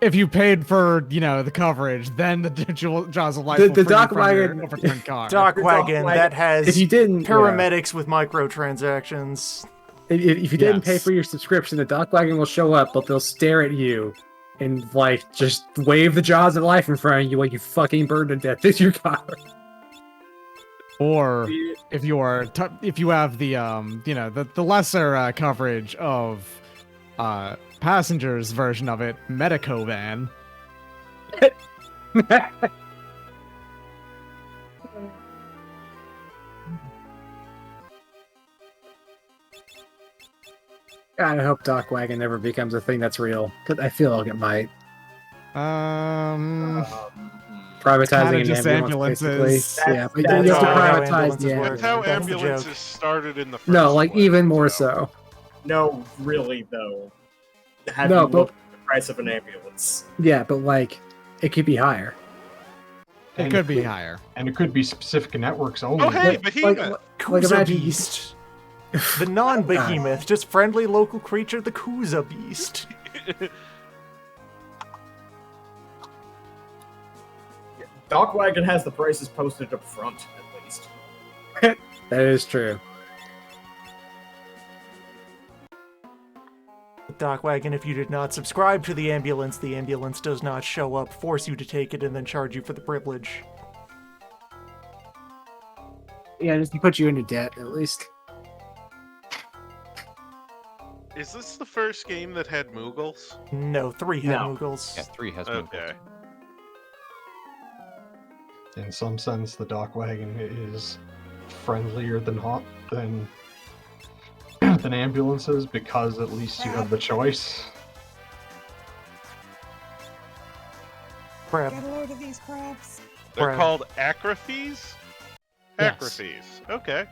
If you paid for the coverage, then the Jaws of Life The will free you Dock from Wagon- your overturned car. Dock Dock wagon wagon. that has If you didn't, paramedics with microtransactions. if you didn't pay Yes. for your subscription, the Dock Wagon will show up, but they'll stare at you and just wave the jaws of life in front of you while you fucking burn to death with your car. Or if you are if you have the the lesser coverage of passengers version of it, Medico Van. God, I hope Dock Wagon never becomes a thing that's real, because I feel like it might. Privatizing Kinda an just ambulance, ambulances. basically. Yeah, but That's you have to how privatize ambulances the work. That's how That's the ambulances joke. started in the first No, like place, even more so. No, really, though. Have No, you but- looked at the price of an ambulance? Yeah, but it could be higher. It And could be higher. And it could be specific networks only. Oh, hey, Like- Behemoth! Kuza imagine- Beast. The non-behemoth, just friendly local creature, the Kuza Beast. Dock Wagon has the prices posted up front, at least. That is true. Dockwagon, if you did not subscribe to the ambulance does not show up, force you to take it, and then charge you for the privilege. Yeah, just put you into debt at least. Is this the first game that had Moogles? No, 3 had No. Moogles. Yeah, 3 has Okay. In some sense, the dock wagon is friendlier than than ambulances because at least you have the choice. Crab. Get a load of these crabs. They're Crab. called acrophies? Yes. Acrophies. Okay.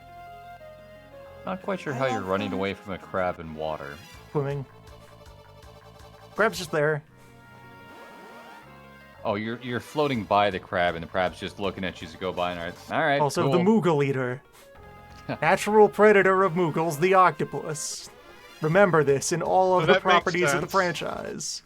Not quite sure I how you're love running them. away from a crab in water. Swimming. Crab's just there. Oh, you're floating by the crab, and the crab's just looking at you as you go by. And all right, Also, cool. the Moogle Eater. Natural predator of Moogles, the octopus. Remember this in all of So the that makes properties of the sense. franchise.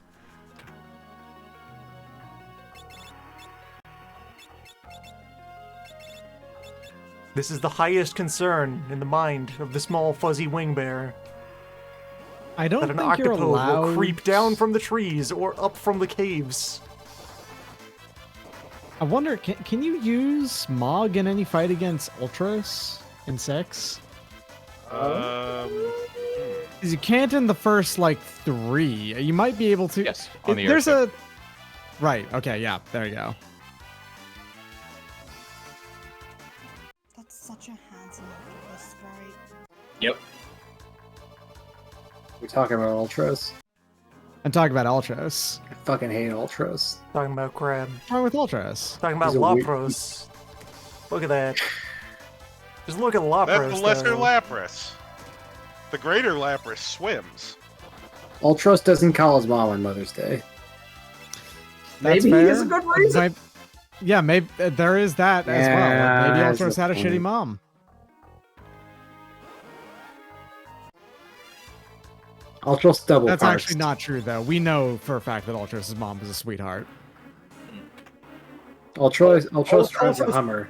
This is the highest concern in the mind of the small fuzzy wing bear. I don't That an think you're octopode allowed. will creep down from the trees or up from the caves. I wonder, can you use Mog in any fight against Ultros in 6? Because you can't in the first, like, 3. You might be able to. Yes, on the There's airship. Right, okay, yeah, there you go. That's such a handsome octopus sprite. Yep. We're talking about Ultros. And talk about Ultros. I fucking hate Ultros. Talking about crab. What's wrong with Ultros? Talking about He's a weird- Lapros. Look at that. Just look at Lapros. That's the lesser though. Lapras. The greater Lapras swims. Ultros doesn't call his mom on Mother's Day. That's Maybe he fair. has a good reason. Yeah, maybe there is that as well. Yeah, Like, maybe that's Ultros the had a point. shitty mom. Ultros double That's parsed. actually not true, though. We know for a fact that Ultros' mom was a sweetheart. Ultros drives a Ultros- Hummer.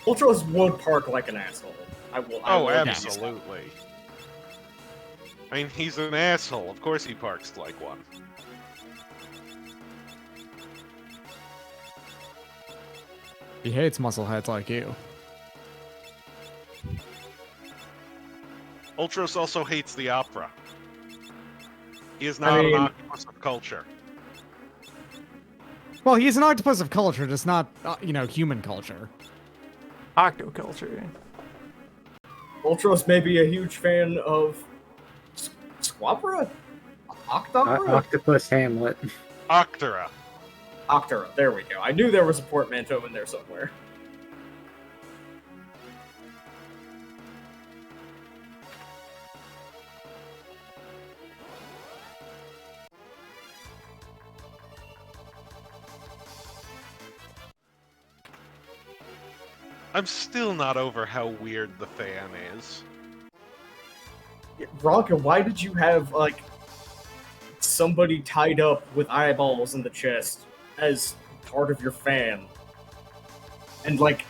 Ultros would park like an asshole. I will. Oh, will absolutely. I mean, he's an asshole. Of course he parks like one. He hates muscleheads like you. Ultros also hates the opera. He is not I mean- an octopus of culture. Well, he's an octopus of culture, just not, human culture. Octoculture. Ultros may be a huge fan of Squabra? Octopra? Octopus Hamlet. Octera. Octera, there we go. I knew there was a portmanteau in there somewhere. I'm still not over how weird the fan is. Ronka, why did you have, like, somebody tied up with eyeballs in the chest as part of your fan? And, like,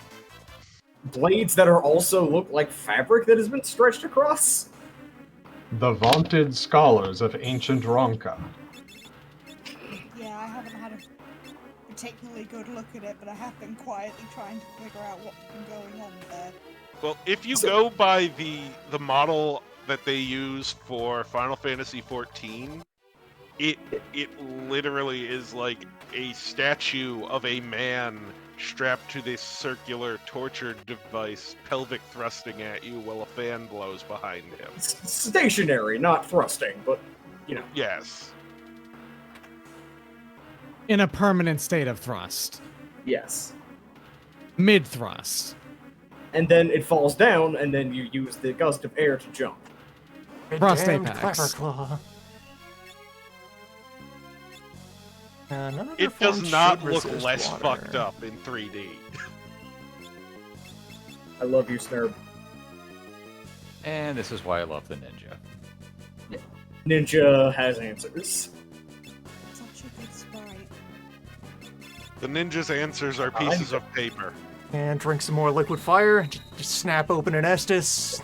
blades that are also look like fabric that has been stretched across? The vaunted scholars of ancient Ronka. Yeah, I haven't had a particularly good look at it, but I have been quietly trying to figure out what's been going on there. Well, if you go by the model that they use for Final Fantasy XIV, it literally is like a statue of a man strapped to this circular torture device, pelvic thrusting at you while a fan blows behind him. Stationary, not thrusting, but, you know. Yes. In a permanent state of thrust. Yes. Mid thrust. And then it falls down, and then you use the gust of air to jump. Thrust Damned apex. Clever Claw. None of It their does forms not should look resist less water. fucked up in 3D. I love you, Snurb. And this is why I love the ninja. Ninja has answers. Such a good sprite. The ninja's answers are pieces of paper. And drink some more liquid fire. Just snap open an Estus.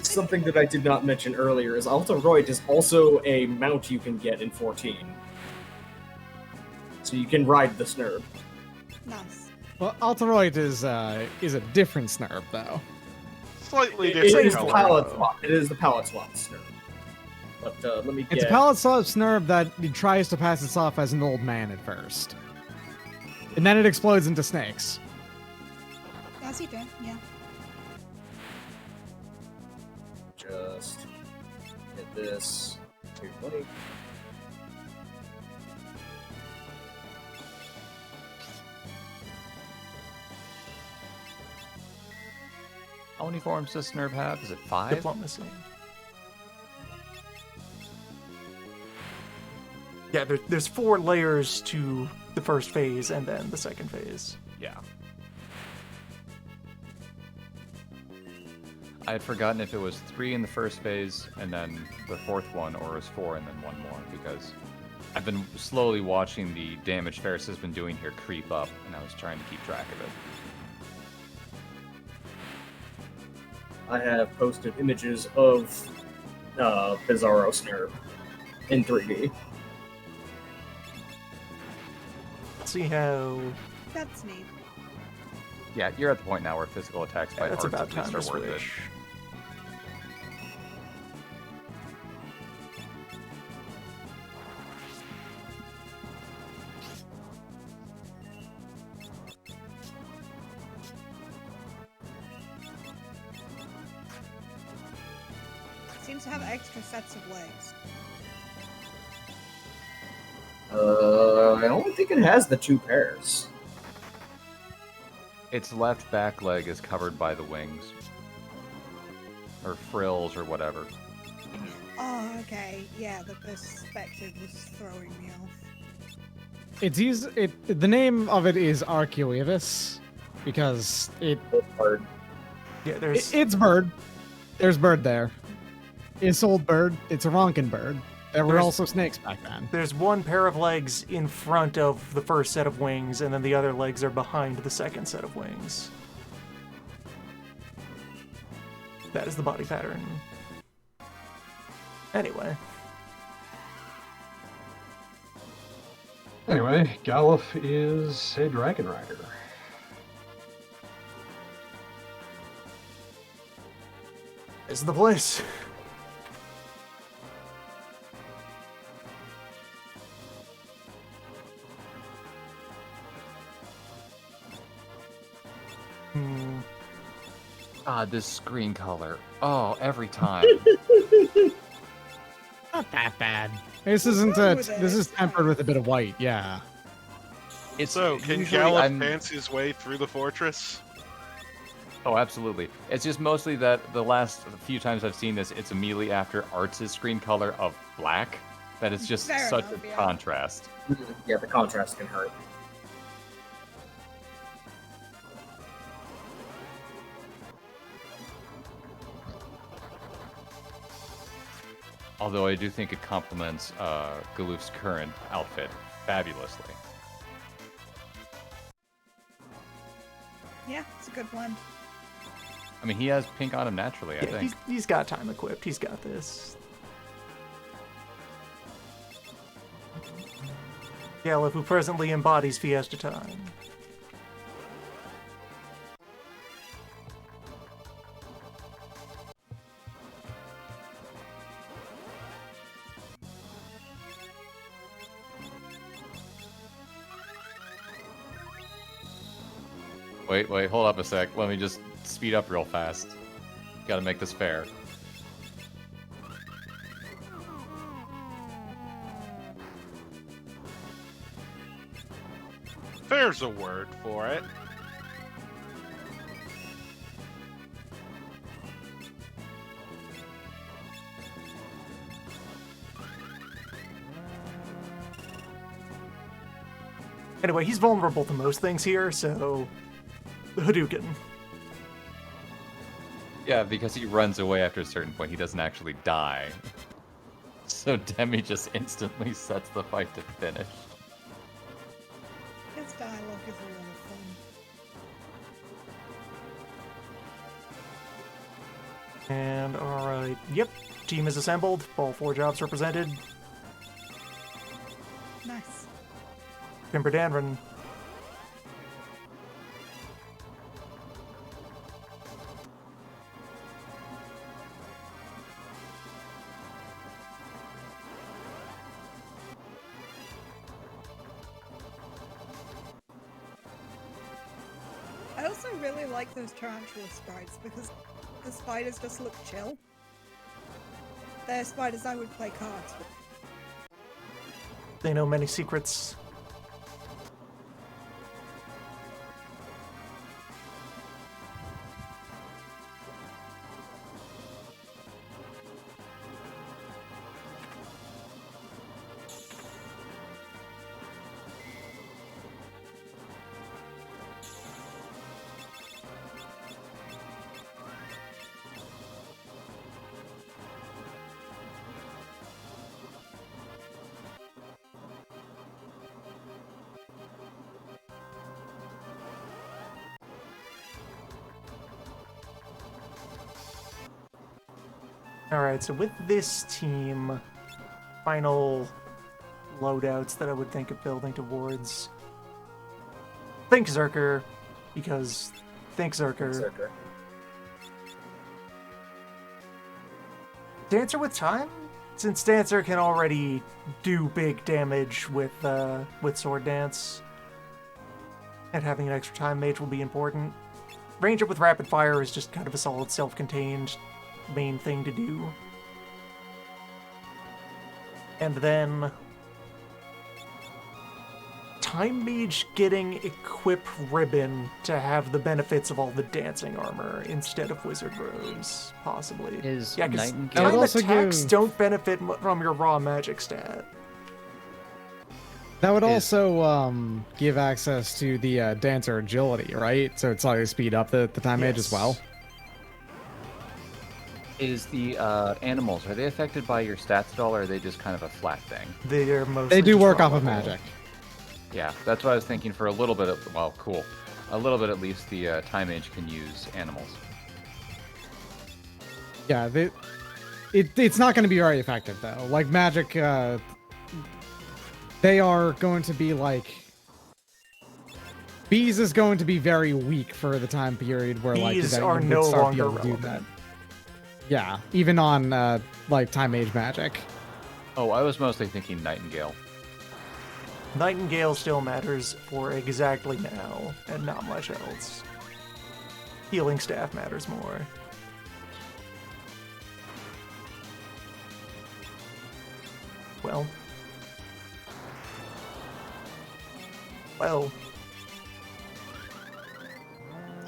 something that I did not mention earlier is Altaroid is also a mount you can get in 14. So you can ride the Snurb. Nice. Well, Altaroid is a different Snurb though. Slightly It different is the color. palette swap. It is the palette swap Snurb. But let me get... It's a palette swap Snurb that tries to pass itself off as an old man at first, and then it explodes into snakes. As you do, yeah. Just hit this. 220. How many forms does Snurb have? Is it 5? Diplomacy. Yeah, there's 4 layers to the first phase and then the second phase. Yeah. I had forgotten if it was 3 in the first phase and then the 4th one, or it was 4 and then 1 more, because I've been slowly watching the damage Ferris has been doing here creep up, and I was trying to keep track of it. I have posted images of Bizarro Snurb in 3D. Let's see how... That's neat. Yeah, you're at the point now where physical attacks by That's arts about at least time to are worth it. switch. Seems to have extra sets of legs. I don't think it has the 2 pairs. Its left back leg is covered by the wings. Or frills or whatever. Oh, okay. Yeah, the perspective was throwing me off. The name of it is Arcuevis because Bird. Yeah, there's... it's bird. There's bird there. It's old bird. It's a ronkin' bird. There were There's- also snakes back then. There's one pair of legs in front of the first set of wings, and then the other legs are behind the second set of wings. That is the body pattern. Anyway. Anyway, Galuf is a Dragon Rider. This is the place. Ah, this screen color. Oh, every time. Not that bad. This isn't wrong a, with it? this is It's tempered fine. with a bit of white, yeah. It's So, can usually Gallop dance his way through the fortress? Oh, absolutely. It's just mostly that the last few times I've seen this, it's immediately after Arts' screen color of black. That it's just Fair such enough, a yeah. contrast. Yeah, the contrast can hurt. Although I do think it complements Galuf's current outfit fabulously. Yeah, it's a good blend. I mean, he has pink on him naturally, I Yeah, think. he's got time equipped. He's got this. Gallup, who presently embodies Fiesta time. Wait, hold up a sec. Let me just speed up real fast. Gotta make this fair. There's a word for it. Anyway, he's vulnerable to most things here, so... The Hadouken. Yeah, because he runs away after a certain point, he doesn't actually die. So Demi just instantly sets the fight to finish. His dialogue is a lot of fun. And alright, yep, team is assembled, all 4 jobs represented. Nice. Timber Danron. I also really like those tarantula sprites because the spiders just look chill. They're spiders I would play cards with. They know many secrets. Alright, so with this team, final loadouts that I would think of building towards. Think Zerker, because think Zerker. Dancer with time? Since Dancer can already do big damage with Sword Dance, and having an extra time mage will be important. Ranger with Rapid Fire is just kind of a solid self-contained main thing to do. And then Time Mage getting Equip Ribbon to have the benefits of all the dancing armor instead of Wizard Robes, possibly. Is yeah, because Nightingale time also attacks give- don't benefit from your raw magic stat. That would also give access to the dancer agility, right? So it's like speed up the time mage as well. Is the animals, are they affected by your stats at all, or are they just kind of a flat thing? They're mostly They do just work raw off of level. magic. Yeah, that's what I was thinking for a little bit. Well, cool. A little bit at least, the Time Mage can use animals. Yeah, it's not going to be very effective though. Like magic, they are going to be like. Bees is going to be very weak for the time period where like Bees that are you no would start longer being able to do that. relevant. Yeah, even on like time mage magic. Oh, I was mostly thinking Nightingale. Nightingale still matters for exactly now, and not much else. Healing staff matters more. Well.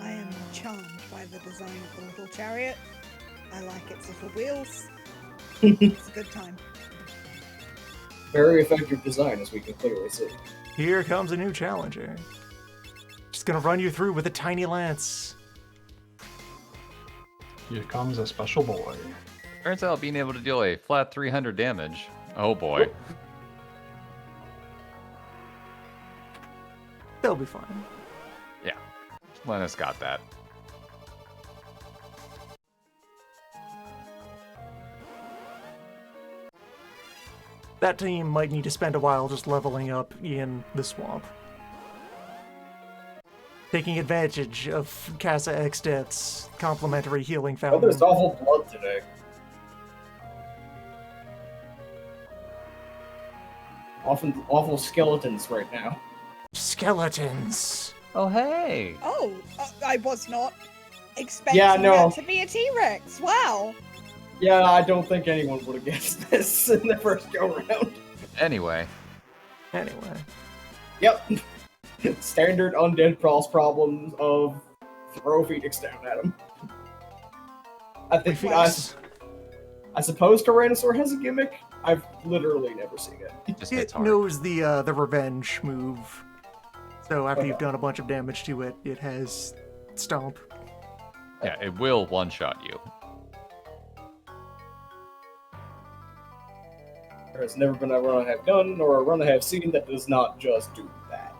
I am charmed by the design of the little chariot. I like its little wheels. It's a good time. Very effective design, as we can clearly see. Here comes a new challenger. Just gonna run you through with a tiny lance. Here comes a special boy. Turns out being able to deal a flat 300 damage. Oh boy. They'll be fine. Yeah, Lennis got that. That team might need to spend a while just leveling up in the swamp. Taking advantage of Casa Extet's complimentary healing Oh, fountain. there's awful blood today. Awful skeletons right now. Skeletons. Oh hey! Oh, I was not expecting Yeah, no. that to be a T-Rex. Wow. Yeah, I don't think anyone would have guessed this in the first go round. Anyway, Yep. Standard undead cross problems of throw Phoenix down at him. I think I suppose Tyrannosaur has a gimmick. I've literally never seen it. it just It hits hard. knows the revenge move. So after you've done a bunch of damage to it, it has stomp. Yeah, it will one-shot you. There has never been a run I have done or a run I have seen that does not just do that.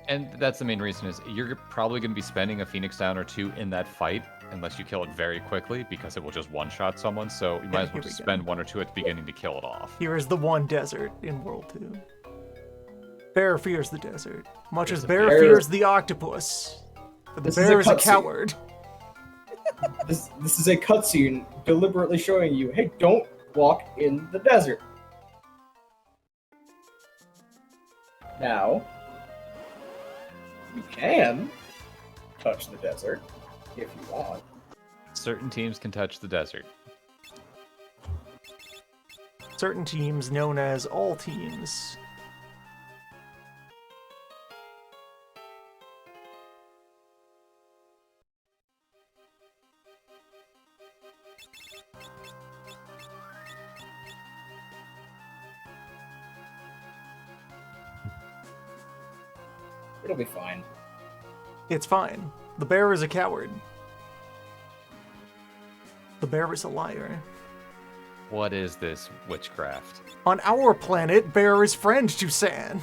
And that's the main reason is you're probably going to be spending a Phoenix down or two in that fight, unless you kill it very quickly, because it will just one-shot someone, so you might as well just spend 1 or 2 at the beginning to kill it off. Here is the one desert in World 2. Bear fears the desert, much as Bear- Bear fears the octopus. But the This is bear a is a cutscene. coward. This is a cutscene deliberately showing you, hey, don't walk in the desert. Now, you can touch the desert if you want. Certain teams can touch the desert. Certain teams, known as all teams. It'll be fine. It's fine. The bear is a coward. The bear is a liar. What is this witchcraft? On our planet, bear is friend to sand.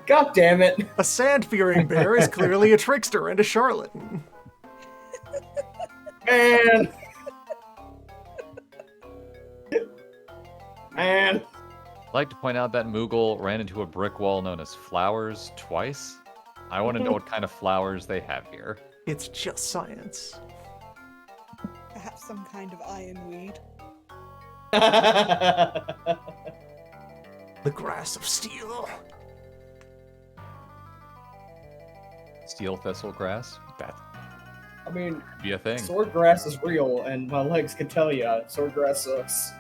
God damn it! A sand-fearing bear is clearly a trickster and a charlatan. Man! Man! I'd like to point out that Moogle ran into a brick wall known as flowers twice. I want to know what kind of flowers they have here. It's just science. Perhaps some kind of ironweed. The grass of steel. Steel thistle grass? That I mean, could be a thing. swordgrass is real, and my legs can tell ya, swordgrass sucks.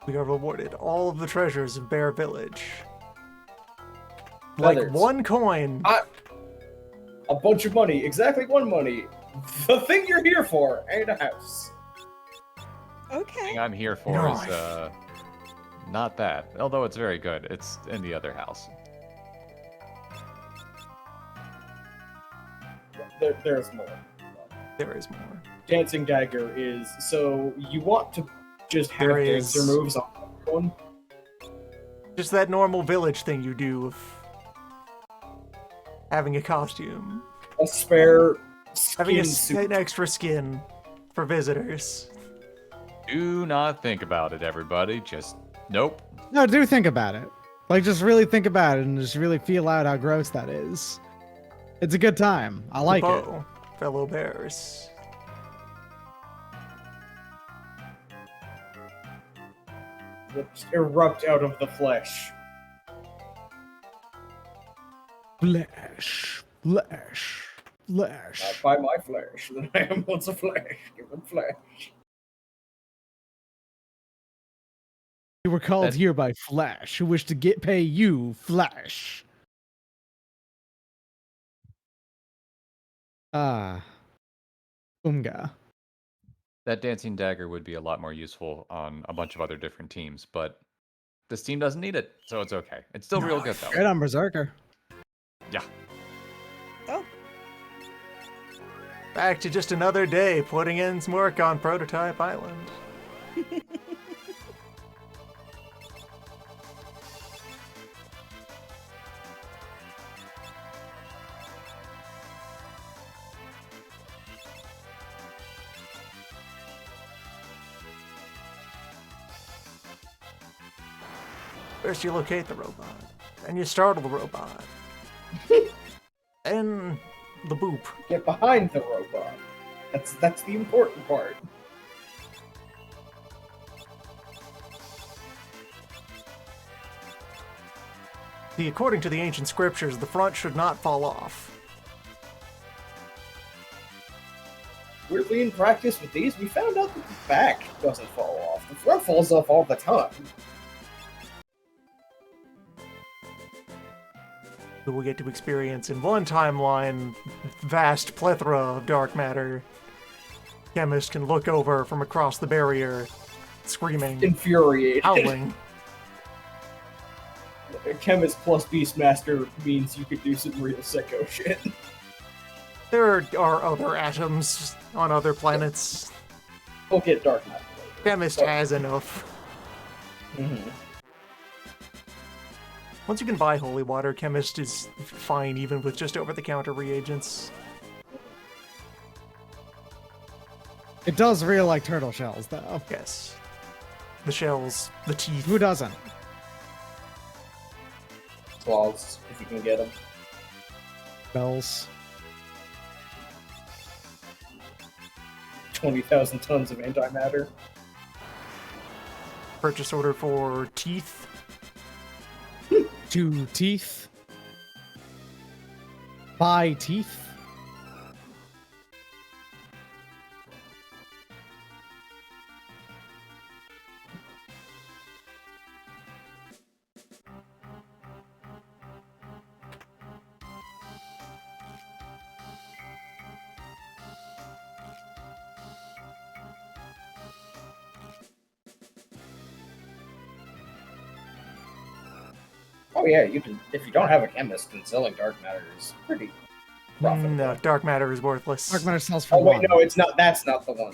We are rewarded all of the treasures of Bear Village. Like Feathers. 1 coin. A bunch of money, exactly 1 money. The thing you're here for ain't a house. The Okay. thing I'm here for is not that. Although it's very good. It's in the other house. There's more. There is more. Dancing Dagger is, so you want to just have There dancer is- moves on one. Just that normal village thing you do of having a costume. A spare Having skin an suit. extra skin for visitors. Do not think about it, everybody. Just nope. No, do think about it. Like, just really think about it and just really feel out how gross that is. It's a good time. I like it. Bow, fellow bears. That erupt out of the flesh. Flesh, flesh, Not flesh. by my flesh, than I am once a flesh. Give them flesh. You were called That- here by Flesh, who wish to pay you Flesh. Ah. Unga. That dancing dagger would be a lot more useful on a bunch of other different teams, but this team doesn't need it, so it's okay. It's still real good though. Great on Berserker. Yeah. Oh, Back to just another day putting in some work on Prototype Island. First you locate the robot, then you startle the robot, then the boop. Get behind the robot. That's the important part. See, according to the ancient scriptures, the front should not fall off. Weirdly, in practice with these, we found out that the back doesn't fall off. The front falls off all the time. So we'll get to experience in one timeline vast plethora of dark matter. Chemist can look over from across the barrier, screaming, Infuriated. howling. Chemist plus Beastmaster means you could do some real sicko shit. There are other atoms on other planets. We'll get Dark Knight Chemist has enough. Mm-hmm. Once you can buy holy water, Chemist is fine even with just over-the-counter reagents. It does feel like turtle shells, though. Yes. The shells, the teeth. Who doesn't? Claws, if you can get them. Bells. 20,000 tons of antimatter. Purchase order for teeth. 2 teeth. Buy teeth. Oh yeah, you can. If you don't have a chemist, then selling dark matter is pretty profitable. No, dark matter is worthless. Dark matter sells for Oh wait, one. no, it's not. That's not the one,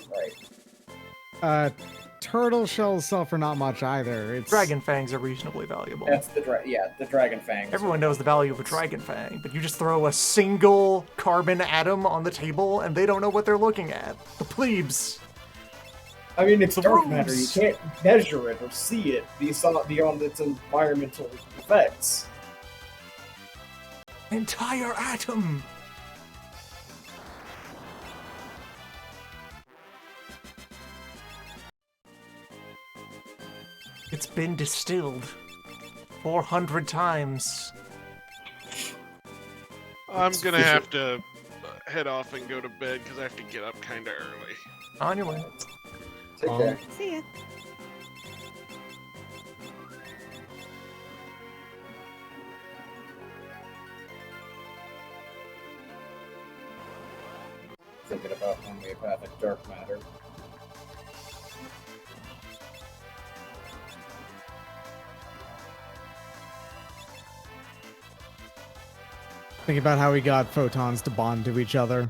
right? Turtle shells sell for not much either. It's Dragon fangs are reasonably valuable. That's the the dragon fangs. Everyone knows the value of a dragon fang, but you just throw a single carbon atom on the table and they don't know what they're looking at. The plebes. I mean, it's The dark matter. You rooms. can't measure it or see it beyond its environmental effects. Entire atom. It's been distilled 400 times. I'm gonna have to head off and go to bed because I have to get up kind of early. On your way. Take care. See ya. Thinking about homeopathic dark matter. Think about how we got photons to bond to each other.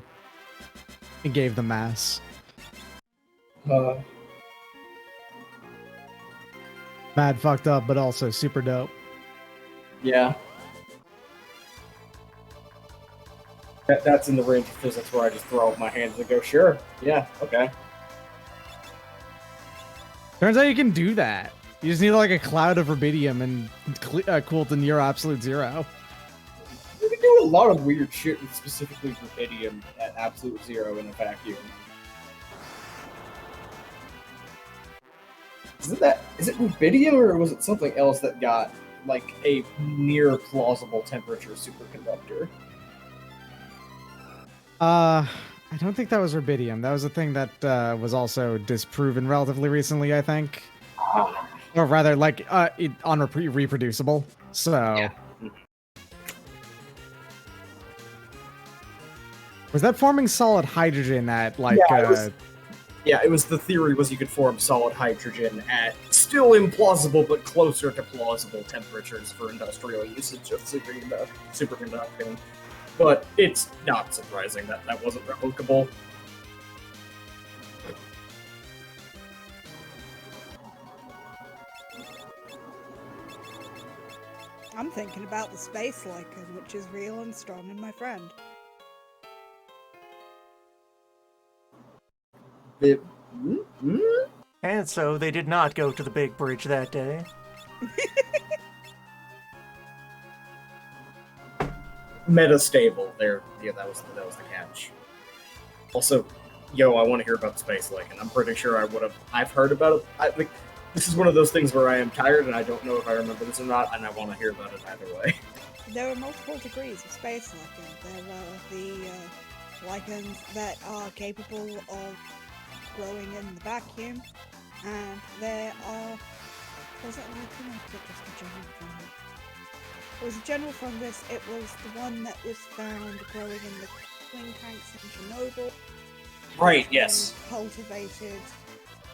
It gave them mass. Mad fucked up, but also super dope. Yeah. That's in the range of physics where I just throw up my hands and go, sure, yeah, okay. Turns out you can do that. You just need like a cloud of rubidium and cool to near absolute zero. You can do a lot of weird shit with specifically rubidium at absolute zero in a vacuum. Is it rubidium or was it something else that got like a near plausible temperature superconductor? I don't think that was rubidium. That was a thing that was also disproven relatively recently, I think. Or rather, like, reproducible. So. Yeah. Was that forming solid hydrogen at, like, Yeah, it was the theory was you could form solid hydrogen at still implausible but closer to plausible temperatures for industrial usage of superconducting. But it's not surprising that that wasn't replicable. I'm thinking about the space lichen, which is real and strong and my friend. And so they did not go to the big bridge that day. Metastable. There, yeah, that was the catch. Also, I want to hear about the space lichen. I'm pretty sure I've heard about it. This is one of those things where I am tired and I don't know if I remember this or not, and I want to hear about it either way. There are multiple degrees of space lichen. There are the lichens that are capable of growing in the vacuum, and there are... Was it lichen or was it just a general fungus? It was a general fungus. It was the one that was found growing in the twin tanks in Chernobyl. Right, yes. Cultivated.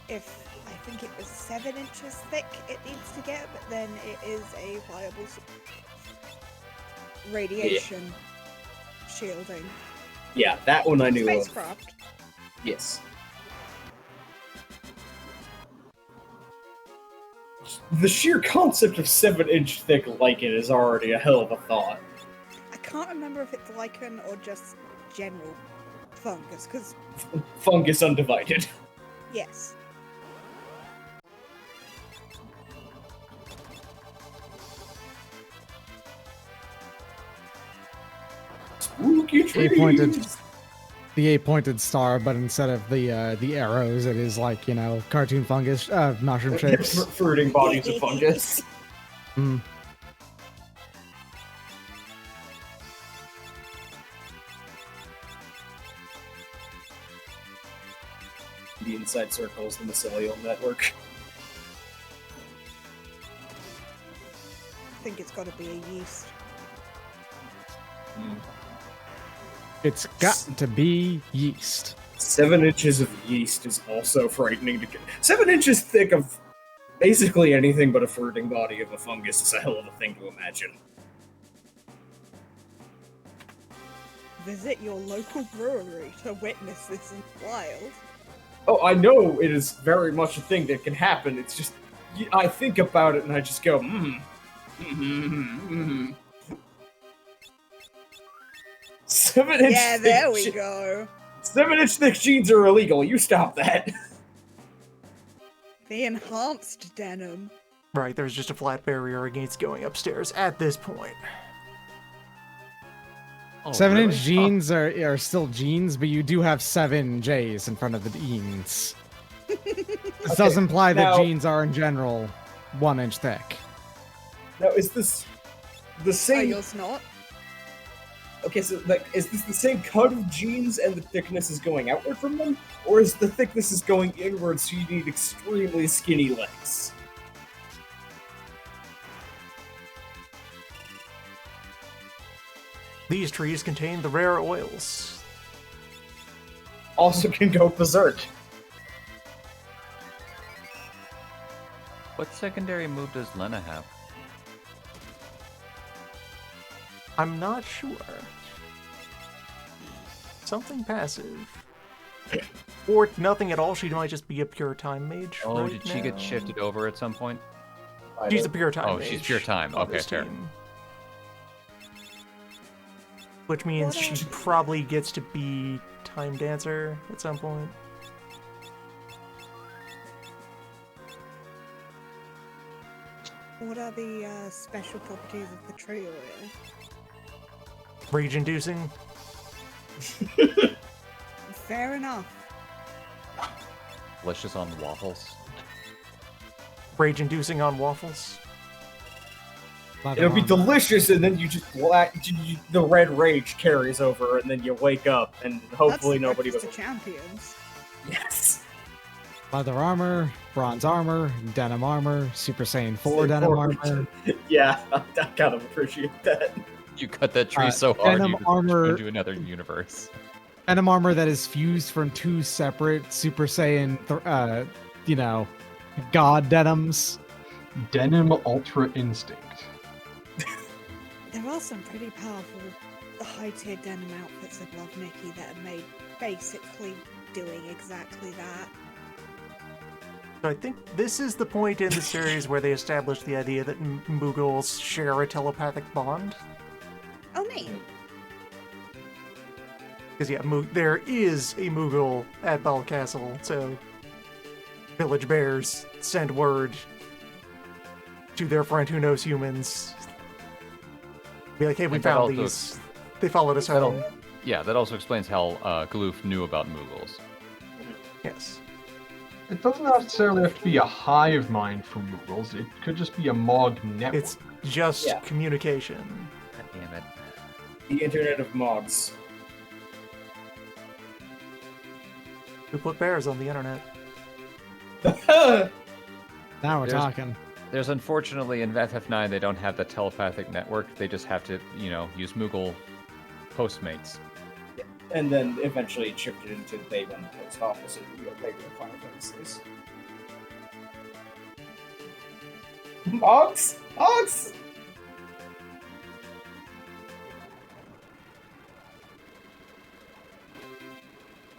If I think it was 7 inches thick, it needs to get, but then it is a viable radiation shielding. Yeah, that one I knew of. Spacecraft. Yes. The sheer concept of 7-inch thick lichen is already a hell of a thought. I can't remember if it's lichen or just general fungus, because Fungus undivided. yes. Spooky trees. The 8-pointed star, but instead of the arrows, it is like, you know, cartoon fungus, mushroom shapes. Fruiting bodies of fungus. Mm. The inside circles, the mycelial network. I think it's got to be a yeast. It's got to be yeast. 7 inches of yeast is also frightening to get. 7 inches thick of basically anything but a fruiting body of a fungus is a hell of a thing to imagine. Visit your local brewery to witness this in the wild. Oh, I know it is very much a thing that can happen. It's just, I think about it and I just go, 7-inch Yeah, there we go. 7-inch thick jeans are illegal. You stop that. The enhanced denim. Right, there's just a flat barrier against going upstairs at this point. Oh, 7-inch really? jeans are still jeans, but you do have 7 J's in front of the jeans. This does imply that now- jeans are in general 1 inch thick. Now, is this the Are same? yours not? Okay, so like, is this the same cut of jeans and the thickness is going outward from them, or is the thickness is going inward, so you need extremely skinny legs? These trees contain the rare oils. Also, can go berserk. What secondary move does Lena have? I'm not sure. Something passive. Or nothing at all, she might just be a pure time mage. Oh, right did she get now. shifted over at some point? She's a pure time Oh, mage. she's pure time. on Okay, this fair. team. Which means What she probably gets to be time dancer at some point. What are the special properties of the tree oil? Rage inducing. Fair enough. Delicious on waffles. Rage inducing on waffles. It'll be delicious, and then you just the red rage carries over, and then you wake up, and hopefully That's nobody the was. champions. Yes. Leather armor, bronze armor, denim armor, Super Saiyan 4 denim armor. Yeah, I kind of appreciate that. You cut that tree so hard denim you just armor- into another universe. Denim armor that is fused from 2 separate Super Saiyan, god denims. Denim Ultra Instinct. There are some pretty powerful high-tier denim outfits above Mickey that are made basically doing exactly that. So I think this is the point in the series where they establish the idea that Mughals share a telepathic bond. Oh, neat. Because yeah, there is a Mughal at Bell Castle, so village bears send word to their friend who knows humans. Be like, hey, we And that found also these. They followed us That'll- home. Yeah, that also explains how Gloof knew about Mughals. Yes. It doesn't necessarily have to be a hive mind for Mughals. It could just be a Mog network. It's just Yeah. communication. God damn it. The Internet of Mogs. We put bears on the internet. Now we're There's- talking. There's unfortunately in FF9 they don't have the telepathic network. They just have to, use Moogle Postmates. And then eventually it shifted into they run the post office and you regular Final Fantasies. Mogs? Mogs!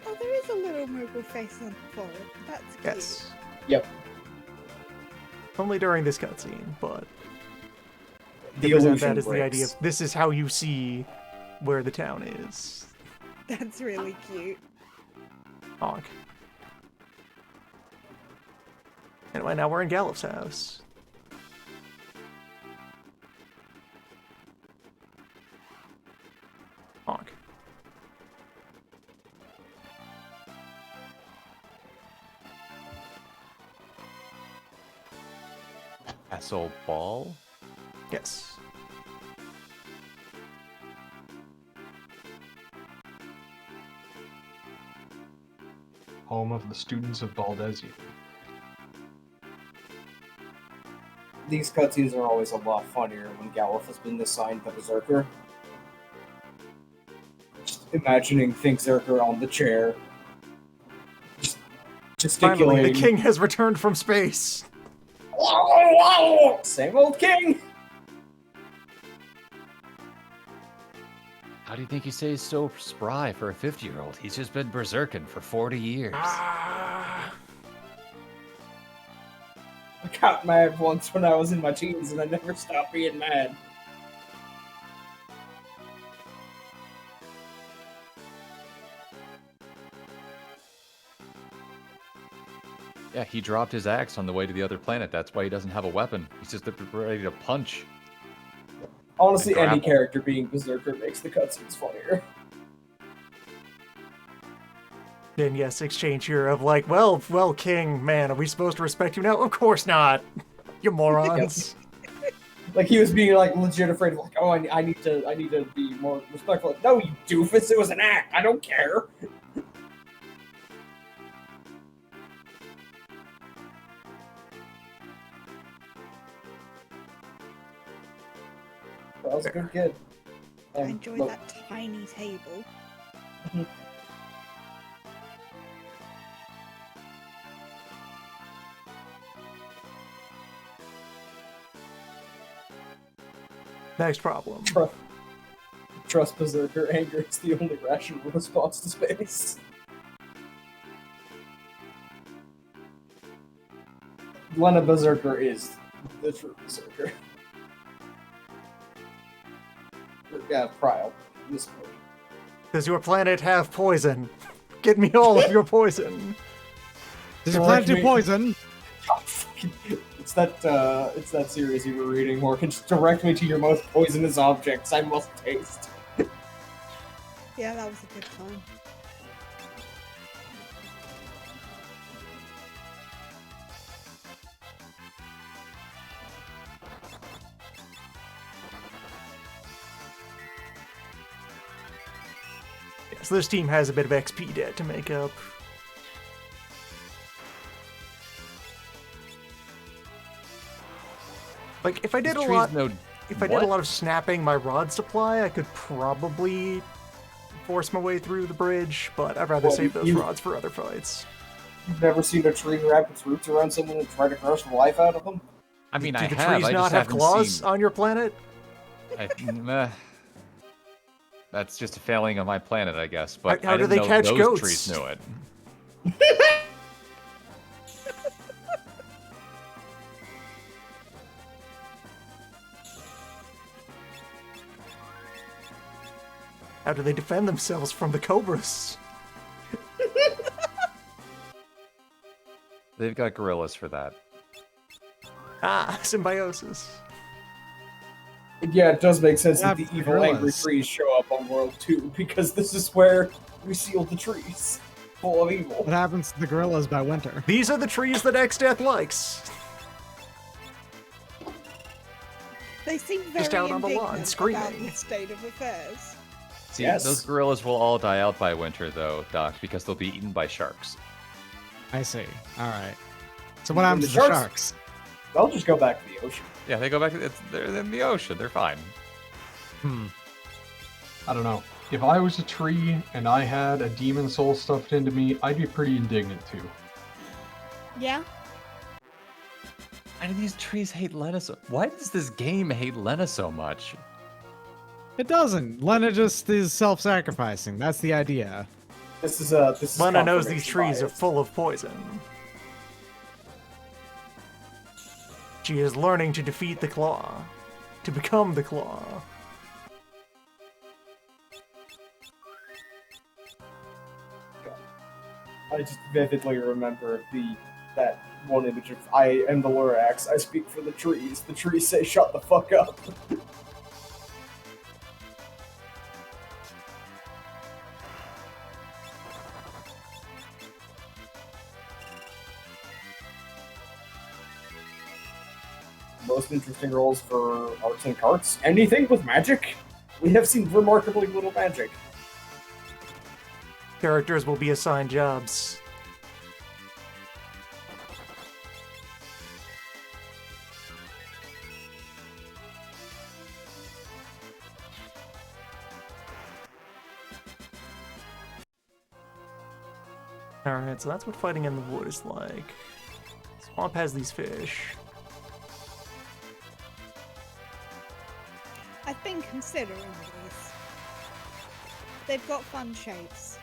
Oh, there is a little Moogle face on the forehead. That's cute. Yes. Yep. Only during this cutscene, but The to present illusion that as the idea breaks. of this is how you see where the town is. That's really cute. Honk. Anyway, now we're in Gallup's house. Honk. Castle Ball? Yes. Home of the students of Baldesia. These cutscenes are always a lot funnier when Galuf has been assigned the Berserker. Just imagining Think Zerker on the chair. Just Finally, the gesticulating. king has returned from space. Same old king! How do you think he stays so spry for a 50-year-old? He's just been berserking for 40 years. I got mad once when I was in my teens and I never stopped being mad. Yeah, he dropped his axe on the way to the other planet. That's why he doesn't have a weapon. He's just ready to punch. Honestly, And any grapple. character being Berserker makes the cutscenes funnier. Then yes, exchange here of like, well, king, man, are we supposed to respect you now? Of course not. You morons. Like he was being like legit afraid of like, oh, I need to be more respectful. Like, no, you doofus, it was an act. I don't care. I was a good kid. I enjoy look, that tiny table. Next problem. Trust Berserker, anger is the only rational response to space. Lena Berserker is the true Berserker. Yeah, Prial. This one. Does your planet have poison? Get me all of your poison. Does your planet do me. poison? It's that series you were reading, Morgan. Just direct me to your most poisonous objects I must taste. Yeah, that was a good time. So this team has a bit of XP debt to make up. Like, if I did a lot, if I did a lot of snapping my rod supply, I could probably force my way through the bridge, but I'd rather save those rods for other fights. You've never seen a tree wrap its roots around someone and try to crush the life out of them? I mean, Do I the have. trees I not just have haven't claws seen... on your planet? That's just a failing of my planet, I guess. But How I do didn't they know catch those goats? trees knew it. How do they defend themselves from the cobras? They've got gorillas for that. Ah, symbiosis. Yeah, it does make sense that Yeah, the evil gorillas. angry trees show up on World 2, because this is where we seal the trees. Full of evil. What happens to the gorillas by winter? These are the trees that X-Death likes. They seem very Just out on the lawn, indignant screaming. about the state of affairs. See, Yes. those gorillas will all die out by winter, though, Doc, because they'll be eaten by sharks. I see. All right. So what And happens the to the sharks- sharks? They'll just go back to the ocean. Yeah, they go back. They're in the ocean. They're fine. I don't know. If I was a tree and I had a demon soul stuffed into me, I'd be pretty indignant too. Yeah? Why do these trees hate Lena so... Why does this game hate Lena so much? It doesn't. Lena just is self-sacrificing. That's the idea. This is Lena knows these confirmation trees are bias. full of poison. She is learning to defeat the Claw. To become the Claw. I just vividly remember that one image of I am the Lorax. I speak for the trees. The trees say, "Shut the fuck up." Most interesting roles for arts and carts. Anything with magic? We have seen remarkably little magic. Characters will be assigned jobs. Alright, so that's what fighting in the wood is like. Swamp has these fish. I've been considering these. They've got fun shapes.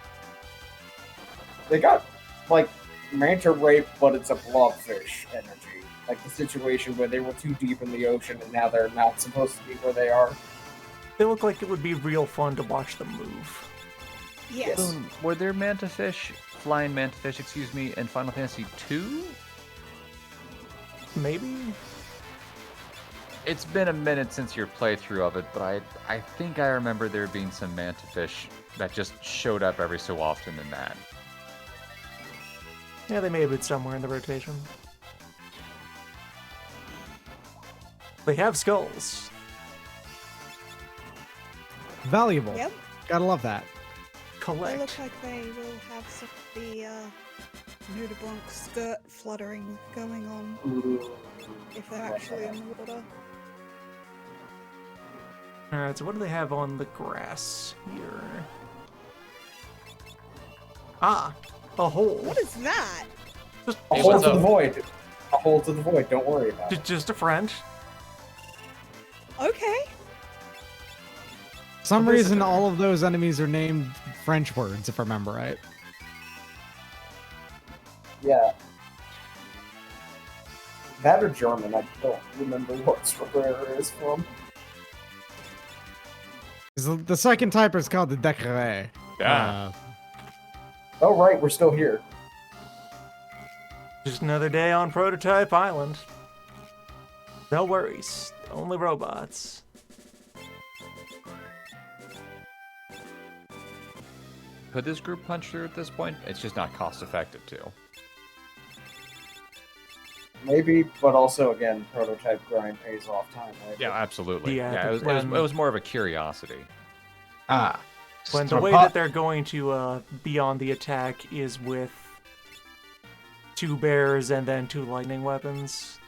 They got, like, manta rape, but it's a blobfish energy. Like the situation where they were too deep in the ocean and now they're not supposed to be where they are. They look like it would be real fun to watch them move. Yes. Were there flying mantifish, excuse me, in Final Fantasy II? Maybe? It's been a minute since your playthrough of it, but I think I remember there being some mantifish that just showed up every so often in that. Yeah, they may have been somewhere in the rotation. They have skulls. Valuable. Yep. Gotta love that. They Collect. look like they will have some of the Nudibranch skirt fluttering going on if they're actually in the water. Alright, so what do they have on the grass here? Ah, a hole. What is that? Just, A hole to the void. A hole to the void. Don't worry about it. just a friend. Okay. For some A reason, visitor. all of those enemies are named French words, if I remember right. Yeah. That or German. I don't remember what's where it is from. 'Cause the second type is called the Decret. Yeah. Oh, right. We're still here. Just another day on Prototype Island. No worries. Only robots. Could this group punch through at this point? It's just not cost effective to. Maybe, but also, again, prototype grind pays off time, right? Yeah, absolutely. Yeah, Yeah, but it was more of a curiosity. When the way that they're going to be on the attack is with 2 bears and then 2 lightning weapons.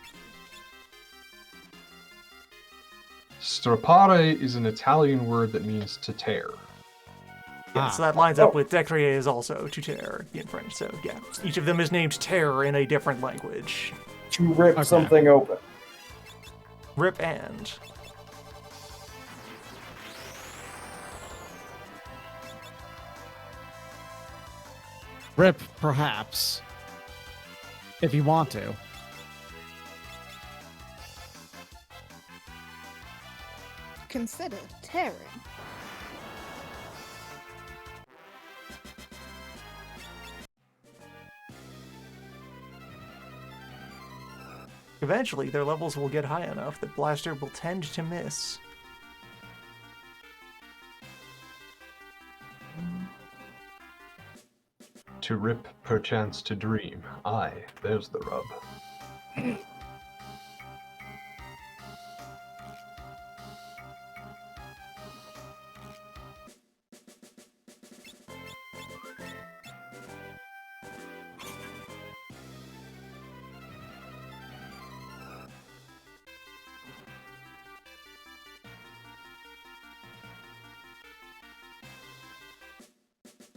Strappare is an Italian word that means to tear. Yeah, so that lines up with Decrier is also to tear in French. So yeah, each of them is named terror in a different language. To rip something open. Rip and. Rip, perhaps. If you want to. Consider tearing. Eventually, their levels will get high enough that Blaster will tend to miss. To rip, perchance to dream. Aye, there's the rub.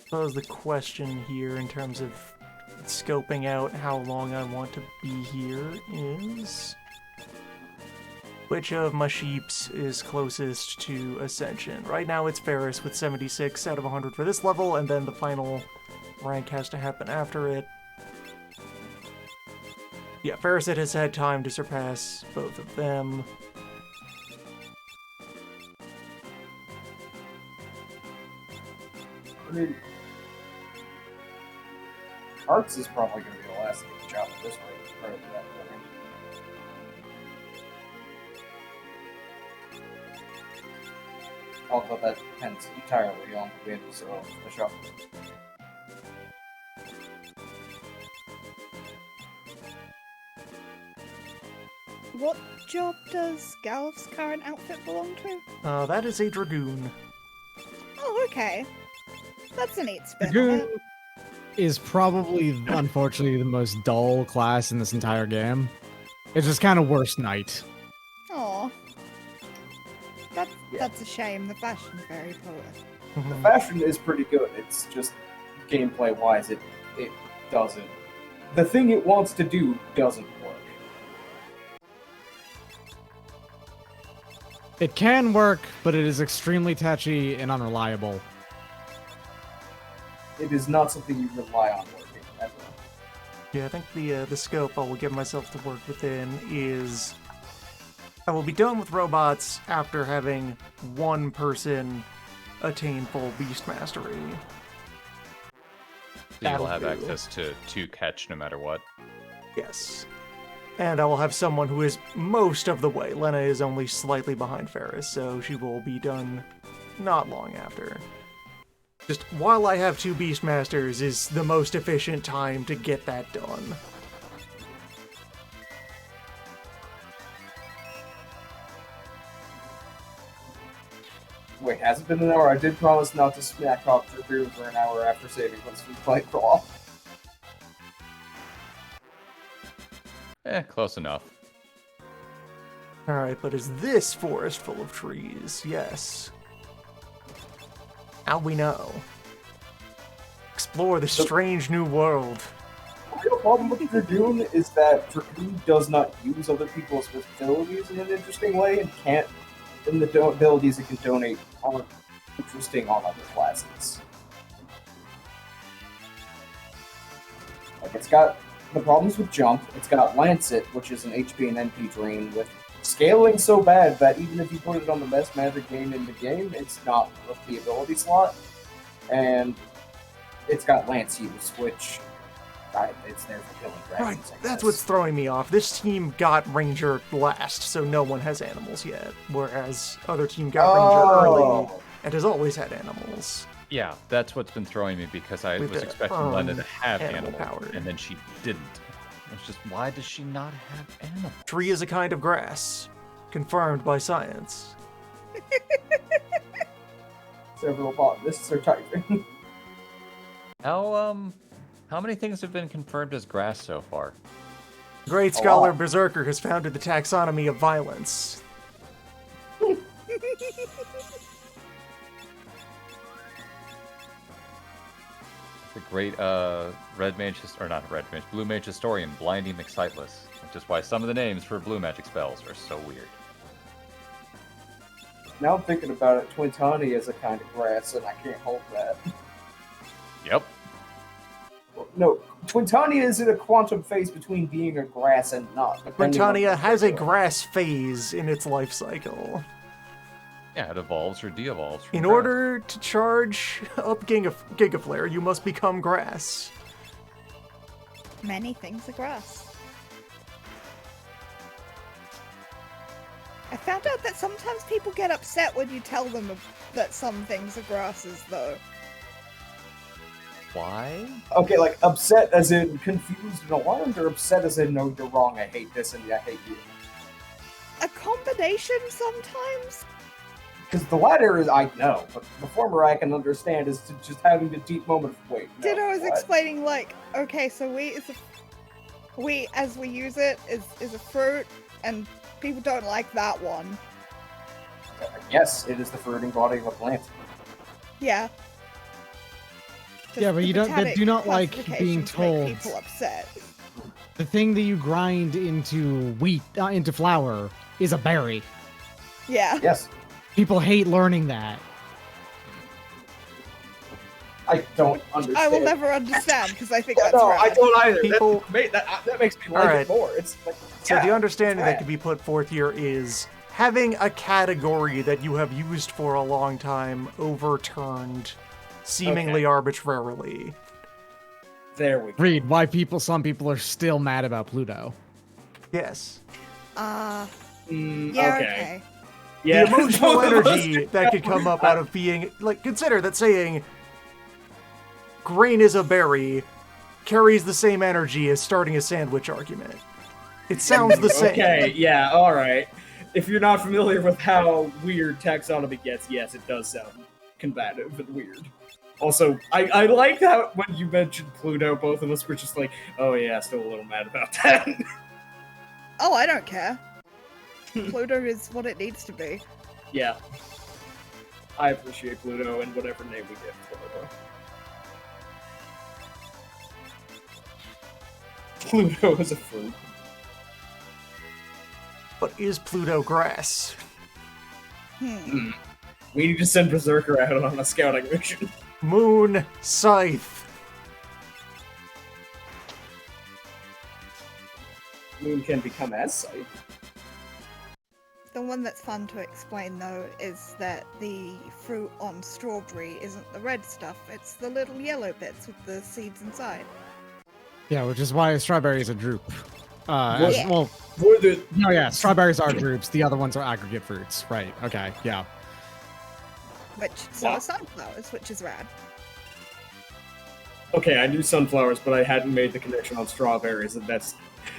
Suppose the question here in terms of scoping out how long I want to be here is which of my sheeps is closest to Ascension. Right now it's Ferris with 76 out of 100 for this level, and then the final rank has to happen after it. Yeah, Ferris has had time to surpass both of them. I mean, Arts is probably going to be the last to get the job at this rate. Right at that point. Although that depends entirely on the wins of the shuffle. What job does Galf's current outfit belong to? That is a Dragoon. Oh, okay. That's a neat spin on Dragoon it. is probably, unfortunately, the most dull class in this entire game. It's just kind of worst knight. Aw. That's a shame. The fashion's very poor. The fashion is pretty good. It's just gameplay-wise, it doesn't. The thing it wants to do doesn't work. It can work, but it is extremely touchy and unreliable. It is not something you rely on working ever. Yeah, I think the scope I will give myself to work within is I will be done with robots after having one person attain full beast mastery. So you'll That'll have do. access to catch no matter what. Yes. And I will have someone who is most of the way. Lena is only slightly behind Ferris, so she will be done not long after. Just while I have two Beastmasters is the most efficient time to get that done. Wait, has it been an hour? I did promise not to smack off the beer for an hour after saving once we fight Claw. Close enough. Alright, but is this forest full of trees? Yes. How we know? Explore the strange new world. The real problem with Dragoon is that Dragoon does not use other people's abilities in an interesting way and can't. And the abilities it can donate aren't interesting on other classes. Like, it's got the problems with Jump, it's got Lancet, which is an HP and NP drain, with scaling so bad that even if you put it on the best magic gain in the game, it's not with the ability slot. And it's got Lance Use, which it's there for killing Right, dragons. that's what's throwing me off. This team got Ranger last, so no one has animals yet. Whereas other team got Ranger early and has always had animals. Yeah, that's what's been throwing me because I With was the expecting Lena to have animal animals, power. and then she didn't. It's just, why does she not have animals? Tree is a kind of grass, confirmed by science. Several botanists are typing. How many things have been confirmed as grass so far? Great scholar Berserker has founded the taxonomy of violence. The great Blue Mage historian, Blinding McSightless, which is why some of the names for blue magic spells are so weird. Now I'm thinking about it, Twintani is a kind of grass, and I can't hold that. Yep. No, Twintania is in a quantum phase between being a grass and not. Britannia has a grass phase in its life cycle. Yeah, it evolves or de-evolves. from In grass. order to charge up Gigaflare, you must become grass. Many things are grass. I found out that sometimes people get upset when you tell them that some things are grasses, though. Why? Okay, like upset as in confused and alarmed, or upset as in no, you're wrong, I hate this and I hate you. A combination sometimes. Because the latter is I know, but the former I can understand is just having the deep moment of wait. No, Ditto is what? explaining like, okay, so wheat as we use it is a fruit, and people don't like that one. Yes, it is the fruiting body of a plant. Yeah. Yeah, but the you don't. They do not like being classifications make told people upset. the thing that you grind into wheat, into flour, is a berry. Yeah. Yes. People hate learning that. I don't understand. I will never understand because I think Yeah, that's no, rad. I don't either. People- That makes me like Alright. it more. It's like, So yeah, the understanding it's that can be put forth here is having a category that you have used for a long time overturned seemingly arbitrarily. There we go. Read why some people are still mad about Pluto. Yes. Yeah, okay. okay. Yeah, The emotional both of us energy that could come up out of being, like, consider that saying grain is a berry carries the same energy as starting a sandwich argument. It sounds the same. Okay, yeah, alright. If you're not familiar with how weird taxonomy gets, yes, it does sound combative and weird. Also, I like how when you mentioned Pluto, both of us were just like, oh yeah, still a little mad about that. Oh, I don't care. Pluto is what it needs to be. Yeah. I appreciate Pluto and whatever name we give Pluto. Pluto is a fruit. But is Pluto grass? Hmm. We need to send Berserker out on a scouting mission. Moon Scythe. Moon can become as sight. The one that's fun to explain though is that the fruit on strawberry isn't the red stuff, it's the little yellow bits with the seeds inside. Yeah, which is why strawberry is a drupe. Yeah. Well, Were the no, yeah, strawberries are drupes. The other ones are aggregate fruits. Right. Okay. Yeah. Which so Wow. are sunflowers, which is rad. Okay, I knew sunflowers, but I hadn't made the connection on strawberries, and that's...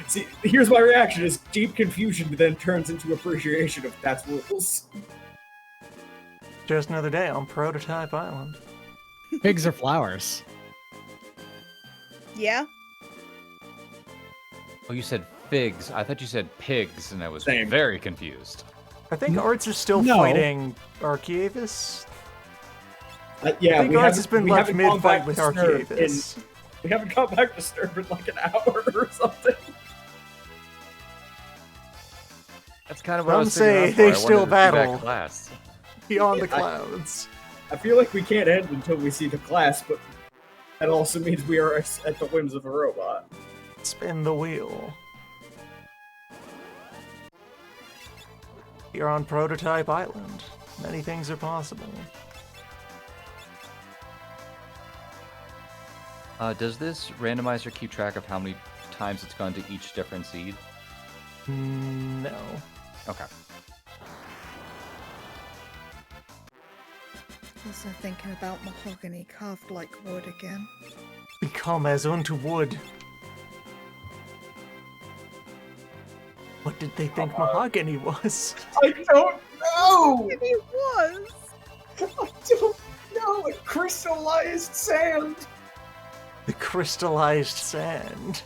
See, here's my reaction, is deep confusion then turns into appreciation of that's rules. Just another day on Prototype Island. Pigs are flowers. Yeah? Oh, you said figs. I thought you said pigs, and I was Same. very confused. I think Arts is still No. fighting Archaeavis. Yeah, I think Arts has been we left haven't gone mid-fight back with to Sturb Archaeavis. We haven't gone back to Sturb in like an hour or something. That's kind of what I Some was say figuring out for. they I wanted still to see that battle. class. Beyond the I- clouds. I feel like we can't end until we see the class, but that also means we are at the whims of a robot. Spin the wheel. You're on Prototype Island. Many things are possible. Does this randomizer keep track of how many times it's gone to each different seed? No. Okay. Also thinking about mahogany carved like wood again. Become as unto wood. What did they think mahogany was? I don't know! It was! I don't know! It crystallized sand! The crystallized sand.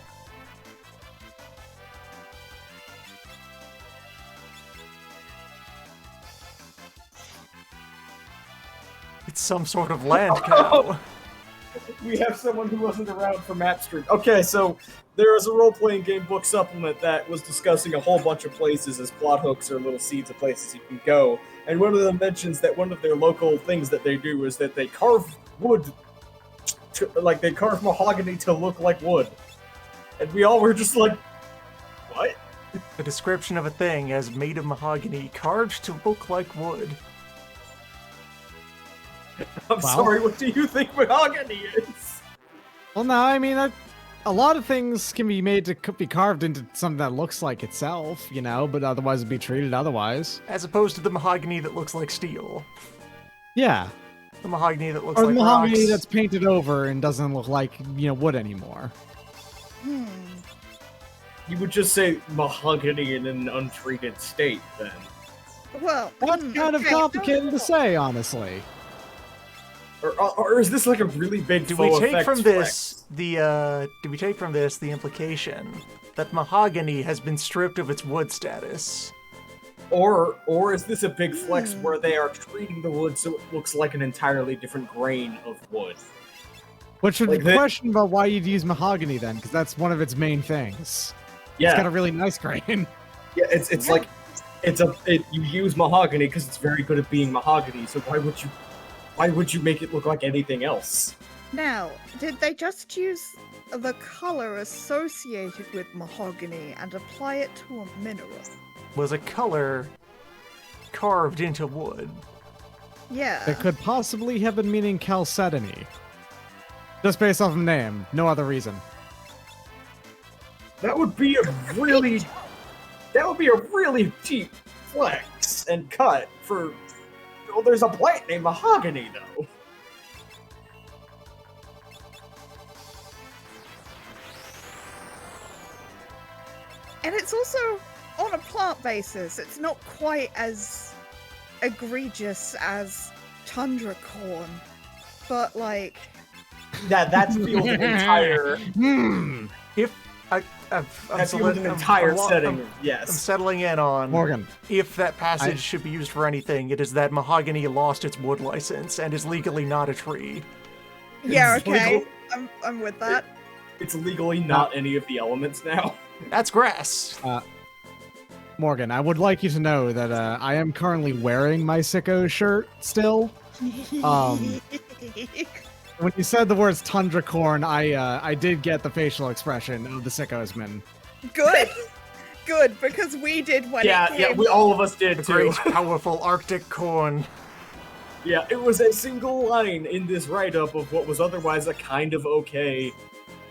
It's some sort of land cow. We have someone who wasn't around for Map Street. Okay, so there is a role-playing game book supplement that was discussing a whole bunch of places as plot hooks or little seeds of places you can go. And one of them mentions that one of their local things that they do is that they carve wood, they carve mahogany to look like wood. And we all were just like, what? The description of a thing as made of mahogany, carved to look like wood. I'm Wow. sorry, what do you think mahogany is? Well, no, I mean, a lot of things can be made to be carved into something that looks like itself, you know, but otherwise it'd be treated otherwise. As opposed to the mahogany that looks like steel. Yeah. The mahogany that looks Or like the mahogany rocks. that's painted over and doesn't look like, wood anymore. Hmm. You would just say mahogany in an untreated state, then. Well, That's kind of okay, complicated to say, honestly. Or is this like a really big Do we faux take effects from flex? this the implication that mahogany has been stripped of its wood status? Or is this a big flex where they are treating the wood so it looks like an entirely different grain of wood? Which would Like be the- question about why you'd use mahogany then, because that's one of its main things. Yeah, It's got a really nice grain. yeah. It's like you use mahogany because it's very good at being mahogany. So why would you make it look like anything else? Now, did they just use the color associated with mahogany and apply it to a mineral? Was a color carved into wood. Yeah. It could possibly have been meaning chalcedony. Just based off of name, no other reason. That would be a really cheap flex and cut for. Well, there's a plant named mahogany though. And it's also on a plant basis. It's not quite as egregious as tundra corn, but like. That feels an entire. If I'm setting. I'm Yes. settling in on Morgan. if that passage should be used for anything, it is that mahogany lost its wood license and is legally not a tree. Yeah, It's okay. legal. I'm with that. It's legally not any of the elements now. That's grass. Morgan, I would like you to know that I am currently wearing my Sicko shirt still. When you said the words tundra corn, I did get the facial expression of the Sickosman. Good. Good, because we did when it came. we all of us did The too. great, powerful Arctic corn. Yeah, it was a single line in this write-up of what was otherwise a kind of okay,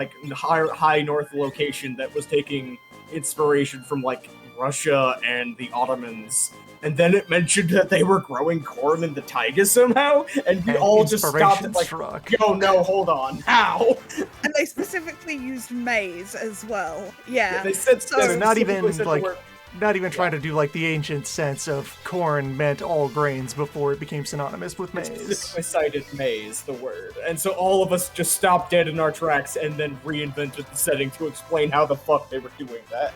like high north location that was taking inspiration from like Russia and the Ottomans, and then it mentioned that they were growing corn in the taiga somehow, and we all just stopped and like, struck. yo, no, hold on, how? And they specifically used maize as well. Yeah. They said So- So not even specifically said the like, word- not even trying to do like the ancient sense of corn meant all grains before it became synonymous with maize. specifically cited maize, the word, and so all of us just stopped dead in our tracks and then reinvented the setting to explain how the fuck they were doing that.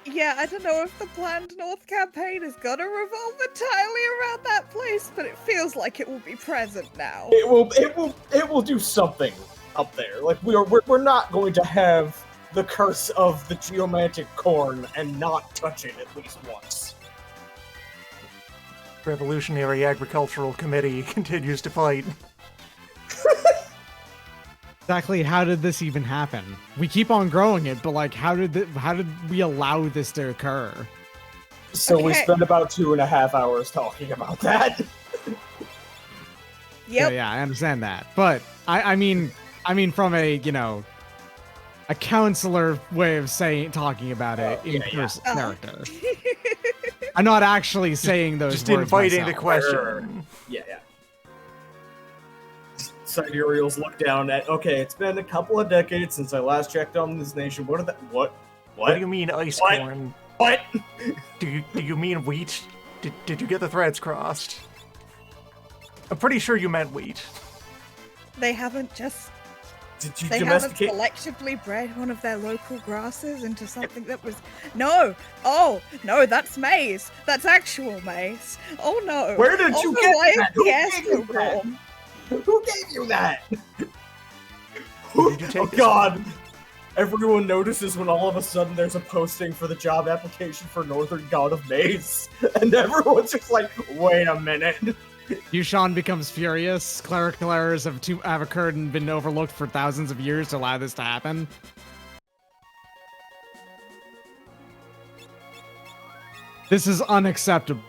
Yeah, I don't know if the planned North campaign is gonna revolve entirely around that place, but it feels like it will be present now. It will do something up there. Like we're not going to have the curse of the geomantic corn and not touch it at least once. Revolutionary Agricultural Committee continues to fight. Exactly, how did this even happen? We keep on growing it, but like, how did we allow this to occur? So we Okay. spent about 2.5 hours talking about that. Yep. Yeah, I understand that, but I mean, from a a counselor way of talking about it in character. I'm not actually saying those Just words inviting the myself. question. Yeah. Sidereals look down at, okay, it's been a couple of decades since I last checked on this nation. What? What do you mean ice What? corn? What? Do you mean wheat? Did you get the threads crossed? I'm pretty sure you meant wheat. They haven't just. Did you They haven't domesticate? selectively bred one of their local grasses into something that was. No! Oh, no, that's maize! That's actual maize! Oh no! Where did Also, you get I that? have Who the gave you that? astroform. Who gave you that? Where did you take Oh this god! Everyone notices when all of a sudden there's a posting for the job application for Northern God of Maize, and everyone's just like, wait a minute. Yushan becomes furious. Clerical errors have occurred and been overlooked for thousands of years to allow this to happen. This is unacceptable.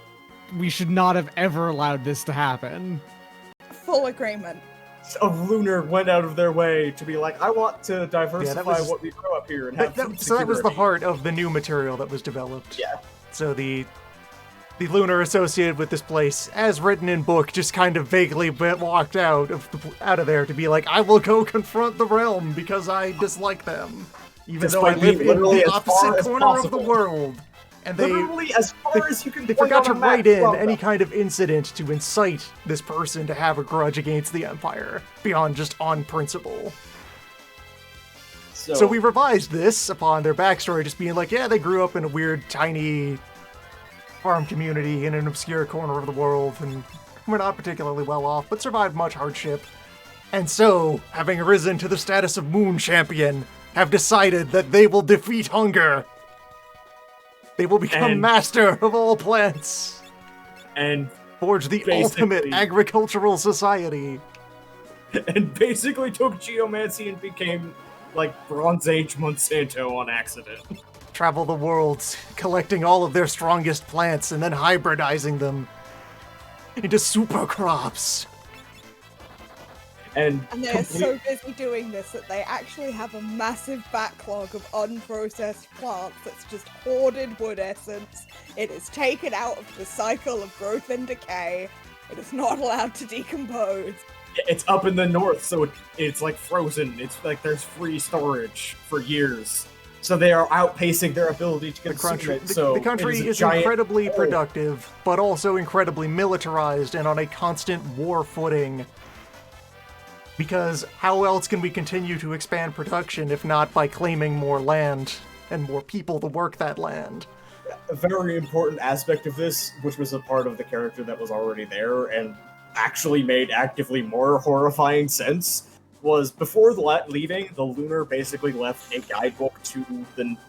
We should not have ever allowed this to happen. Full agreement. Of Lunar went out of their way to be like, I want to diversify was- what we grow up here and have food So that was the security." heart of the new material that was developed. Yeah. So the lunar associated with this place, as written in book, just kind of vaguely walked out of there to be like, I will go confront the realm because I dislike them, even though I Despite live being in literally the as far opposite as corner of the possible. world. And Literally as far as you can they point forgot to on a map write in from any them. kind of incident to incite this person to have a grudge against the Empire, beyond just on principle. So we revised this upon their backstory just being like, yeah, they grew up in a weird, tiny farm community in an obscure corner of the world, and were not particularly well off, but survived much hardship. And so, having risen to the status of Moon Champion, have decided that they will defeat hunger. They will become And- master of all plants. and Forge the basically- ultimate agricultural society. and basically took geomancy and became like Bronze Age Monsanto on accident. Travel the world, collecting all of their strongest plants and then hybridizing them into super crops. And they're so busy doing this that they actually have a massive backlog of unprocessed plants that's just hoarded wood essence. It is taken out of the cycle of growth and decay. It is not allowed to decompose. It's up in the north, so it's like frozen. It's like there's free storage for years. So they are outpacing their ability to consume it. The country is incredibly productive, but also incredibly militarized and on a constant war footing. Because how else can we continue to expand production if not by claiming more land and more people to work that land? A very important aspect of this, which was a part of the character that was already there and actually made actively more horrifying sense, was before leaving, the Lunar basically left a guidebook to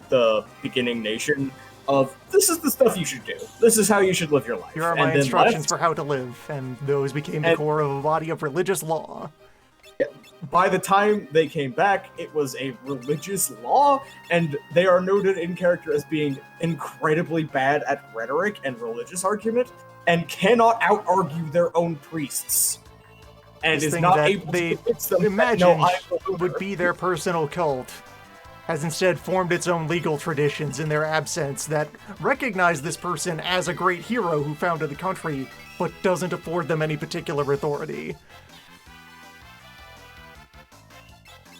the beginning nation of, this is the stuff you should do. This is how you should live your life. Here are my instructions for how to live, and those became the core of a body of religious law. By the time they came back, it was a religious law, and they are noted in character as being incredibly bad at rhetoric and religious argument, and cannot out-argue their own priests. And is not able to convince them imagined would be their personal cult, has instead formed its own legal traditions in their absence that recognize this person as a great hero who founded the country, but doesn't afford them any particular authority.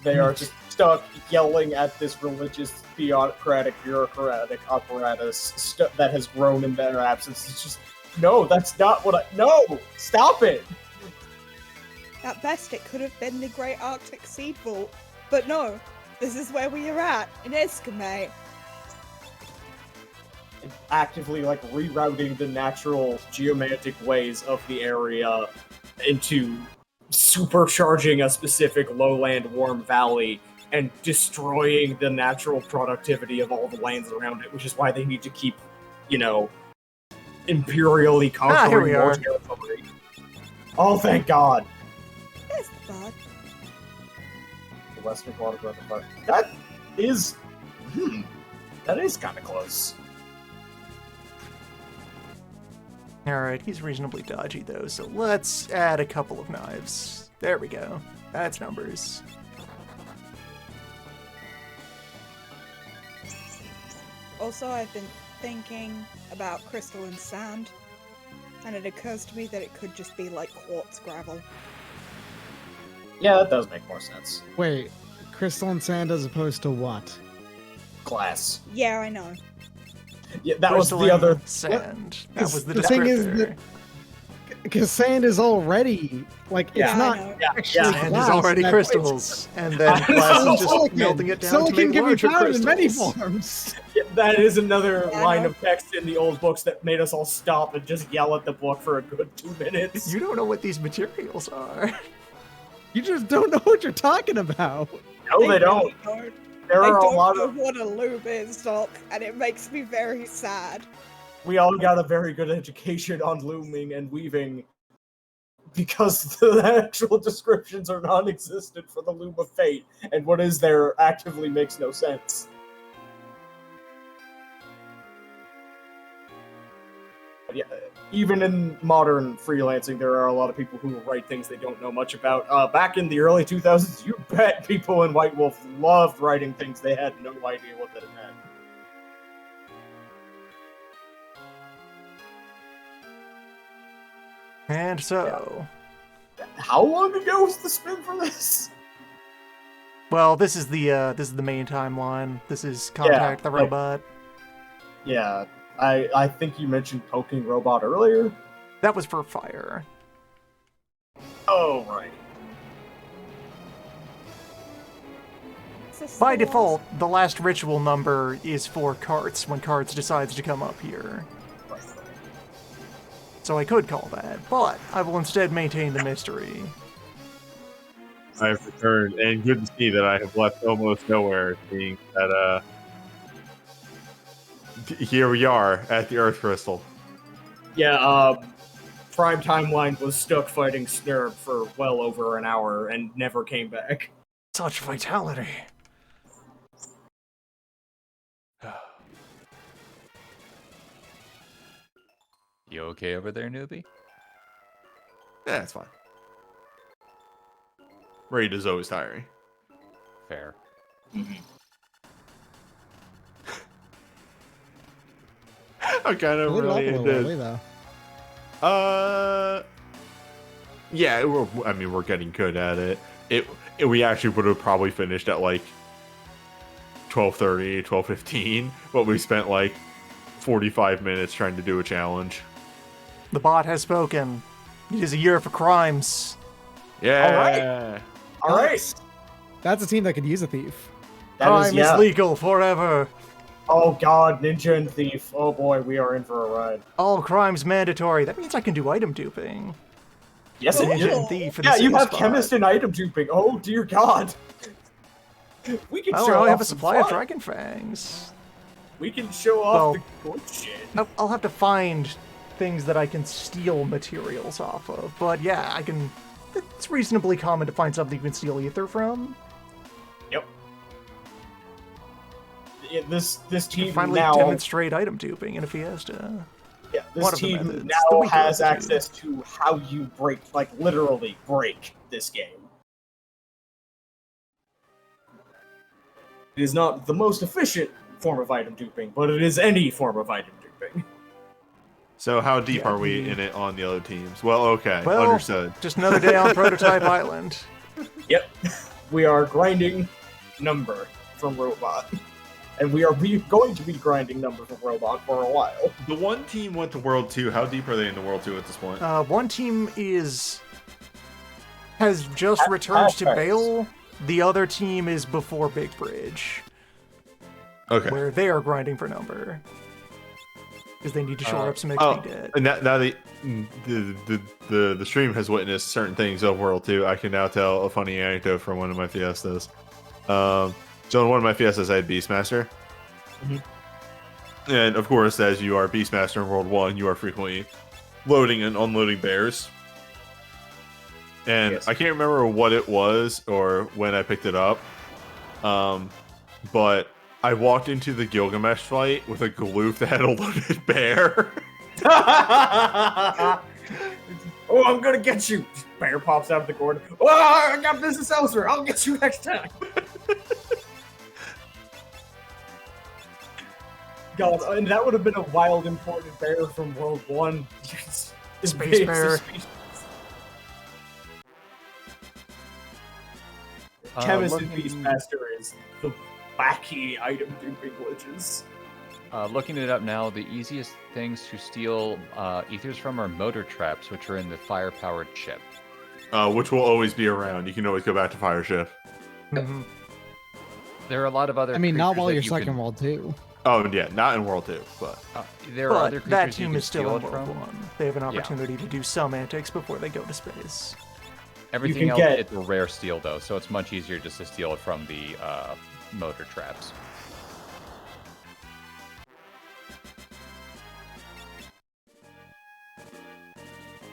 They are just stuck yelling at this religious, bureaucratic apparatus that has grown in their absence. It's just, no, that's not what no! Stop it! At best, it could have been the Great Arctic Seed Vault, but no, this is where we are at, in Escamay. Actively, rerouting the natural geomantic ways of the area into supercharging a specific lowland warm valley and destroying the natural productivity of all the lands around it, which is why they need to keep, imperially conquering more territory. Oh, thank God. That's bad. The western part of the park. That is kind of close. Alright, he's reasonably dodgy though, so let's add a couple of knives. There we go. That's numbers. Also, I've been thinking about crystal and sand, and it occurs to me that it could just be like quartz gravel. Yeah, that does make more sense. Wait, crystal and sand as opposed to what? Glass. Yeah, I know. Yeah, that was the other sand. That was the thing is descriptor. that because sand is already it's not actually Sand glass is already in that crystals, and then glass is just melting it down Silicon to make can be larger found crystals. in many forms. Yeah, that is another line of text in the old books that made us all stop and just yell at the book for a good 2 minutes. You don't know what these materials are. You just don't know what you're talking about. No, they don't. There are a lot of what a lube is, Doc, and it makes me very sad. We all got a very good education on looming and weaving because the actual descriptions are non-existent for the loom of fate, and what is there actively makes no sense. But yeah, even in modern freelancing, there are a lot of people who write things they don't know much about. Back in the early 2000s, you bet people in White Wolf loved writing things they had no idea what that meant. And so... How long ago was the spin for this? Well, this is the main timeline. This is Contact the Robot. Yeah, I think you mentioned Poking Robot earlier. That was for Fire. Oh, right. By default, the last ritual number is for Carts when Carts decides to come up here. So I could call that, but I will instead maintain the mystery. I have returned, and good to see that I have left almost nowhere, seeing that, here we are at the Earth Crystal. Yeah, Prime Timeline was stuck fighting Snurb for well over an hour and never came back. Such vitality. You okay over there, newbie? Yeah, it's fine. Raid is always tiring. Fair. I kind of Lit it up a really little did. early, though. Yeah, we're getting good at it. We actually would have probably finished at like 12:30, 12:15, but we spent like 45 minutes trying to do a challenge. The bot has spoken. It is a year for crimes. Yeah. All right. That's a team that could use a thief. Crime is legal forever. Oh god, Ninja and Thief. Oh boy, we are in for a ride. All crimes mandatory. That means I can do item duping. Yes, Ninja it and is. Thief in Yeah, the you same have spot. Chemist and item duping. Oh dear god. We can show I off have a some supply of fun. Dragon Fangs. We can show off Well, the good shit. I'll have to find things that I can steal materials off of. But yeah, I can. It's reasonably common to find something you can steal ether from. Yep. Yeah, this You team can finally now. demonstrate item duping in a Fiesta. Yeah, one this of the team methods. The now weaker has of the two. access to how you break, like literally break this game. It is not the most efficient form of item duping, but it is any form of item duping. So how deep Yeah, are we in it on the other teams? Well, okay, Well, understood. just another day on Prototype Island. Yep, we are grinding number from Robot, and we are going to be grinding number from Robot for a while. The one team went to World 2. How deep are they into World 2 at this point? One team has just returned to Bale. The other team is before Big Bridge, Okay. where they are grinding for number because they need to shore up some XP debt. And now the stream has witnessed certain things of World 2. I can now tell a funny anecdote from one of my Fiestas. So in one of my Fiestas, I had Beastmaster. Mm-hmm. And of course, as you are Beastmaster in World 1, you are frequently loading and unloading bears. And Yes. I can't remember what it was or when I picked it up. But I walked into the Gilgamesh fight with a Galoof that had a loaded bear. Oh, I'm gonna get you! Bear pops out of the corner. Oh, I got business elsewhere. I'll get you next time. God, and that would have been a wild imported bear from World 1. Space bear. Chemist and looking- Beastmaster is the wacky item duping glitches. Looking it up now, the easiest things to steal ethers from are motor traps, which are in the fire-powered ship. Which will always be around. You can always go back to Fire Ship. Mhm. There are a lot of other. I mean, not creatures while that you're you stuck can- in World 2. Oh, yeah, not in World 2, but... there are other But creatures that you team can is still steal in it World from. 1. They have an Yeah. opportunity to do some antics before they go to space. Everything can else, get- it's a rare steal though, so it's much easier just to steal it from the motor traps.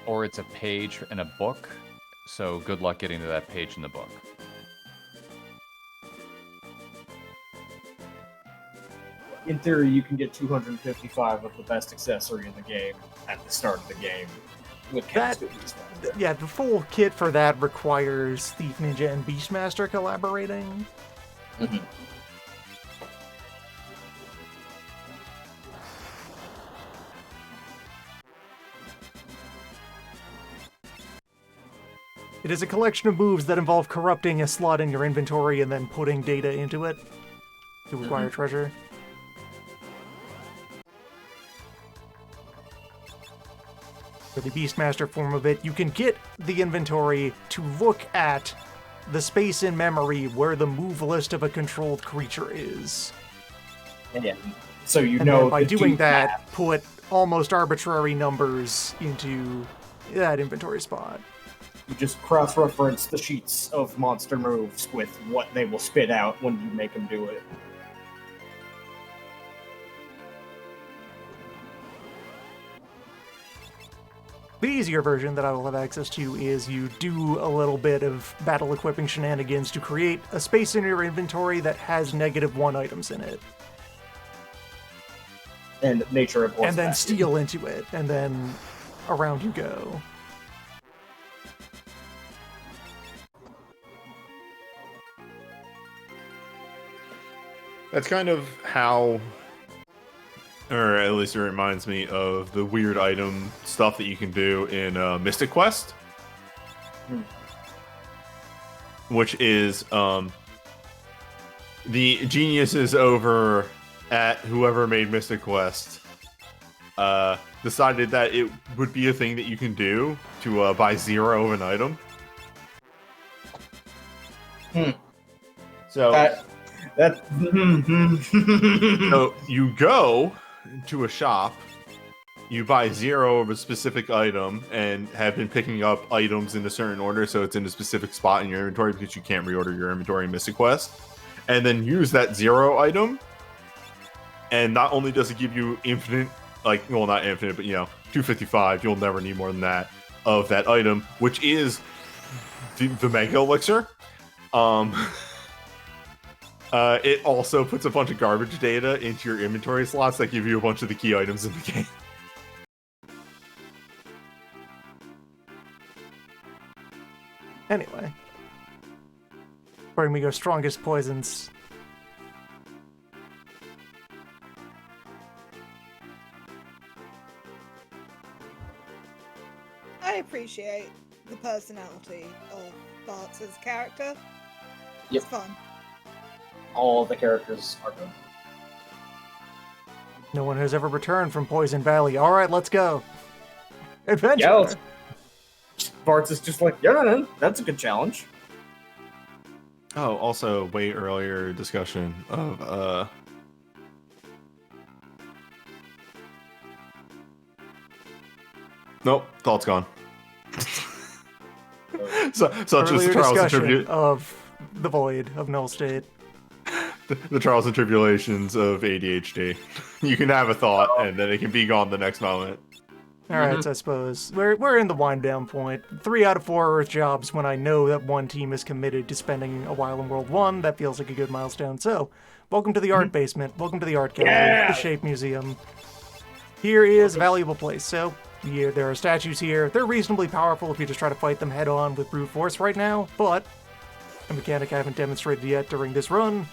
Or it's a page in a book, so good luck getting to that page in the book. In theory, you can get 255 of the best accessory in the game at the start of the game with That- Chemist and Beastmaster. Yeah, the full kit for that requires Thief Ninja and Beastmaster collaborating. Mhm. It is a collection of moves that involve corrupting a slot in your inventory and then putting data into it to acquire treasure. For the Beastmaster form of it, you can get the inventory to look at the space in memory where the move list of a controlled creature is. And so you And know then by the doing dupe that, map. put almost arbitrary numbers into that inventory spot. You just cross-reference the sheets of monster moves with what they will spit out when you make them do it. The easier version that I will have access to is you do a little bit of battle equipping shenanigans to create a space in your inventory that has -1 items in it. And nature reports And then back. steal into it, and then around you go. That's kind of how, or at least it reminds me of the weird item stuff that you can do in Mystic Quest, which is the geniuses over at whoever made Mystic Quest decided that it would be a thing that you can do to buy 0 of an item. So so you go to a shop, you buy 0 of a specific item, and have been picking up items in a certain order, so it's in a specific spot in your inventory because you can't reorder your inventory in Mystic Quest, and then use that 0 item, and not only does it give you infinite, like, well, not infinite, but, 255, you'll never need more than that, of that item, which is the Mega Elixir. It also puts a bunch of garbage data into your inventory slots that give you a bunch of the key items in the game. Anyway. Bring me your strongest poisons. I appreciate the personality of Bart's as a character. Yep. It's fun. All the characters are good. No one has ever returned from Poison Valley. Alright, let's go. Adventure! Yeah, Bart's is just like, yeah, that's a good challenge. Oh, also, way earlier discussion of, Nope, thought's gone. so it's Earlier just Charles and discussion of the void of Null State. the trials and tribulations of ADHD. You can have a thought, and then it can be gone the next moment. Alright, so I suppose we're in the wind down point. 3 out of 4 Earth jobs when I know that one team is committed to spending a while in World 1. That feels like a good milestone. So, welcome to the art basement. Welcome to the art gallery, the Shape Museum. Here is a valuable place. So, yeah, there are statues here. They're reasonably powerful if you just try to fight them head on with brute force right now, but a mechanic I haven't demonstrated yet during this run.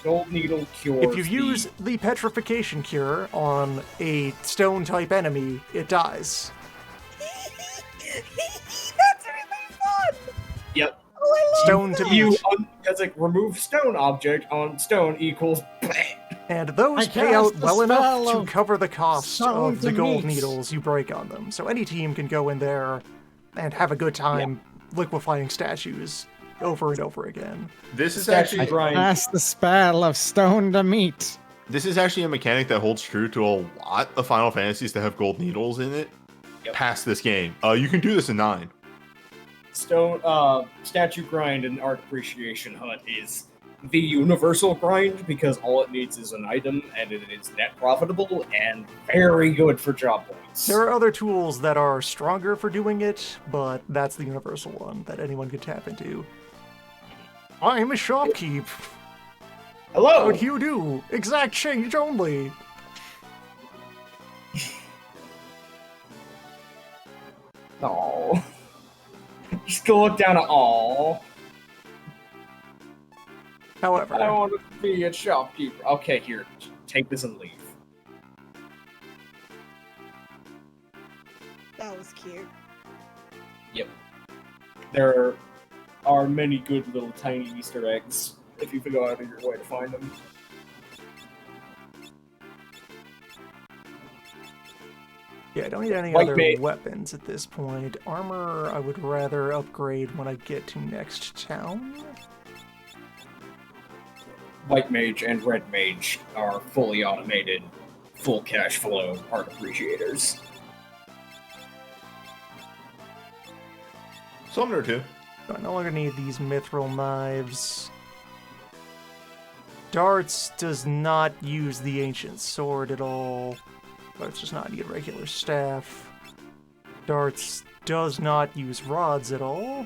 Gold needle cure. If you use the petrification cure on a stone type enemy, it dies. That's really fun! Yep. Oh, I love Stone to You meat. as like remove stone object on stone equals And those I pay out cast the well enough spell to of cover the cost stone of the to gold meat. needles you break on them. So any team can go in there and have a good time liquefying statues over and over again. This is Statue actually grind. Cast the spell of stone to meat. This is actually a mechanic that holds true to a lot of Final Fantasies that have gold needles in it. Yep. Past this game, you can do this in 9. Stone statue grind and art appreciation hunt is the universal grind because all it needs is an item and it is net profitable and very good for job points. There are other tools that are stronger for doing it, but that's the universal one that anyone could tap into. I'm a shopkeep. Hello. What do you do? Exact change only. Aww. Just go look down at aww. However, I want to be a shopkeeper. Okay, here. Take this and leave. That was cute. Yep. There are many good little tiny Easter eggs if you go out of your way to find them. yeah, I don't need any White other mage. weapons at this point. Armor, I would rather upgrade when I get to next town. White Mage and Red Mage are fully automated, full cash flow art appreciators. Summoner too. I no longer need these mithril knives. Darts does not use the ancient sword at all. Darts does not need regular staff. Darts does not use rods at all.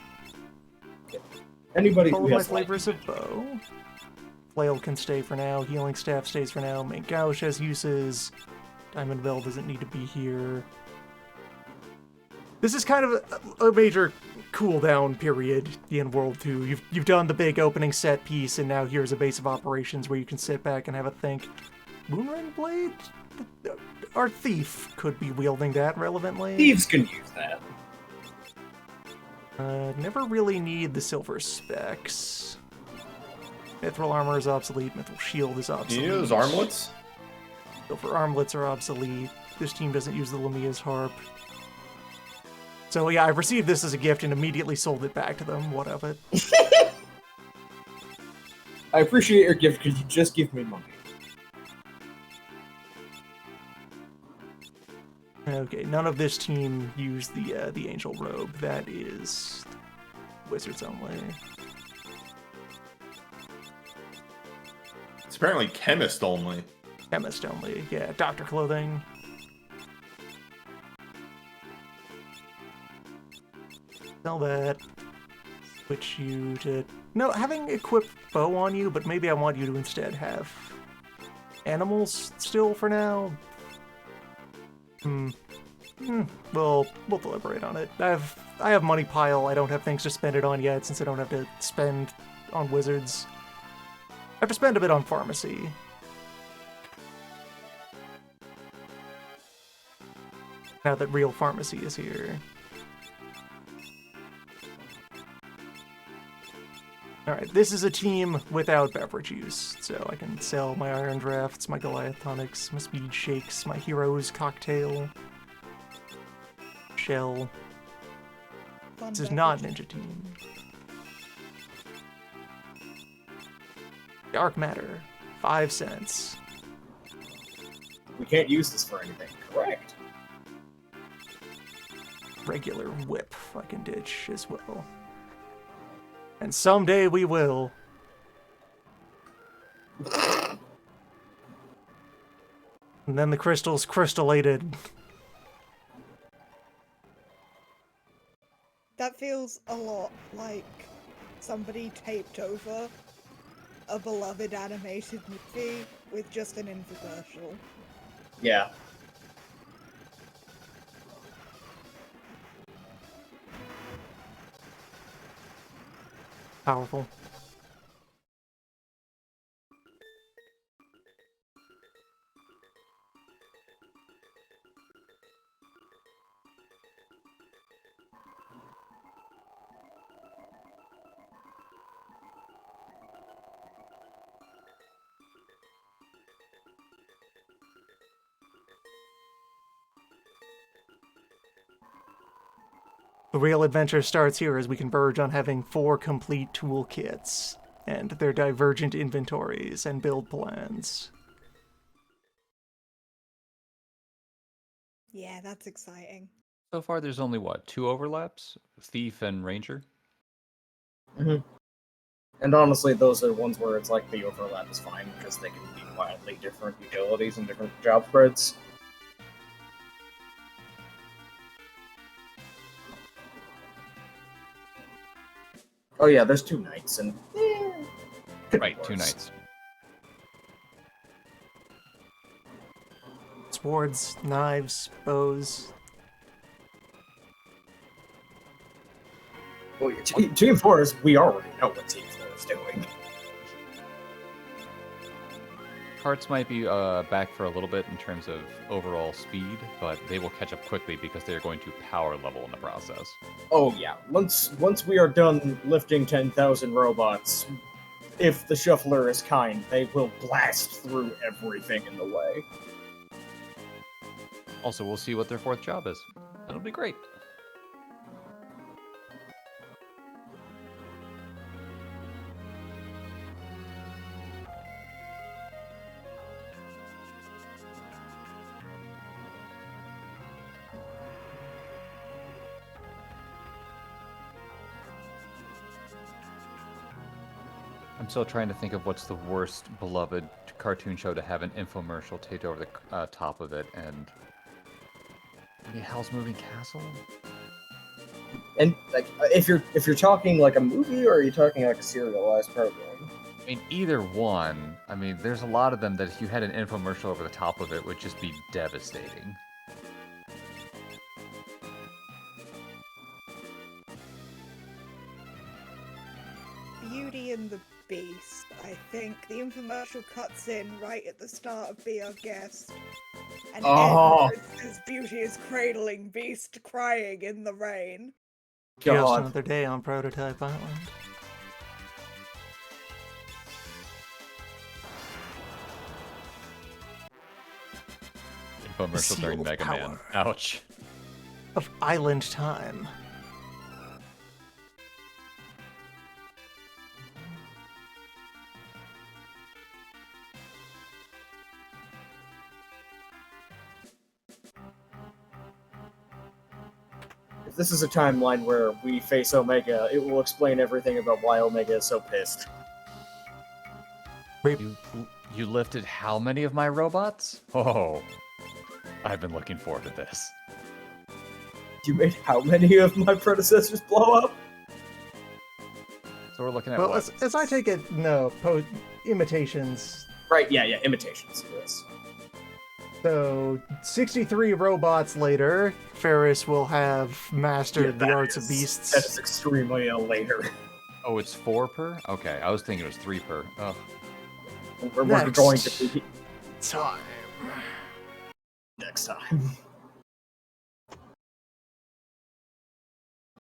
Anybody All who of my has flavors of bow. Flail can stay for now. Healing staff stays for now. Main Gouge has uses. Diamond Bell doesn't need to be here. This is kind of a major cooldown period in World 2. You've done the big opening set piece, and now here's a base of operations where you can sit back and have a think. Moonring Blade? Our Thief could be wielding that relevantly. thieves can use that. Never really need the silver specs. Mithril armor is obsolete. Mithril shield is obsolete. Do you use armlets? Silver armlets are obsolete. This team doesn't use the Lamia's harp. So yeah, I received this as a gift and immediately sold it back to them. What of it? I appreciate your gift because you just give me money. Okay, none of this team used the Angel Robe. That is Wizards only. It's apparently chemist only. Chemist only. Yeah, Doctor Clothing. Sell that. Switch you to... No, having equipped bow on you, but maybe I want you to instead have animals still for now. We'll deliberate on it. I have money pile. I don't have things to spend it on yet, since I don't have to spend on wizards. I have to spend a bit on pharmacy. Now that real pharmacy is here. Alright, this is a team without beverage use, so I can sell my Iron Drafts, my Goliath Tonics, my Speed Shakes, my Heroes Cocktail, Shell. This is not Ninja Team. Dark Matter, 5 cents. We can't use this for anything, correct? Regular whip I can ditch as well. And someday we will. And then the crystal's crystallited. That feels a lot like somebody taped over a beloved animated movie with just an infomercial. Yeah. Powerful. The real adventure starts here as we converge on having 4 complete toolkits and their divergent inventories and build plans. Yeah, that's exciting. So far, there's only, what, 2 overlaps? Thief and Ranger? Mm-hmm. And honestly, those are ones where it's like the overlap is fine because they can be wildly different utilities and different job spreads. Oh yeah, there's 2 knights and Right, 2 knights. Swords, knives, bows. Well, Team 4 is, we already know what Team 4 is doing. Carts might be back for a little bit in terms of overall speed, but they will catch up quickly because they're going to power level in the process. Oh yeah, once we are done lifting 10,000 robots, if the shuffler is kind, they will blast through everything in the way. Also, we'll see what their 4th job is. That'll be great. I'm still trying to think of what's the worst beloved cartoon show to have an infomercial taped over the top of it, and the Hell's Moving Castle. And like, if you're talking like a movie, or are you talking like a serialized program? I mean, either one. I mean, there's a lot of them that if you had an infomercial over the top of it would just be devastating. Beauty and the Beast. I think the infomercial cuts in right at the start of Be Our Guest. And Oh. as Beauty is cradling Beast crying in the rain. Just God. another day on Prototype Island. Infomercial during Seal of Mega Man. power. Ouch. Of Island Time. If this is a timeline where we face Omega, it will explain everything about why Omega is so pissed. You lifted how many of my robots? Oh, I've been looking forward to this. You made how many of my predecessors blow up? So we're looking at Well, what? as I take it, no, imitations. Right, yeah, imitations. Yes. So, 63 robots later, Ferris will have mastered the arts of beasts. That is extremely later. Oh, it's 4 per? Okay, I was thinking it was 3 per. Oh. We're Next going to be time. next time.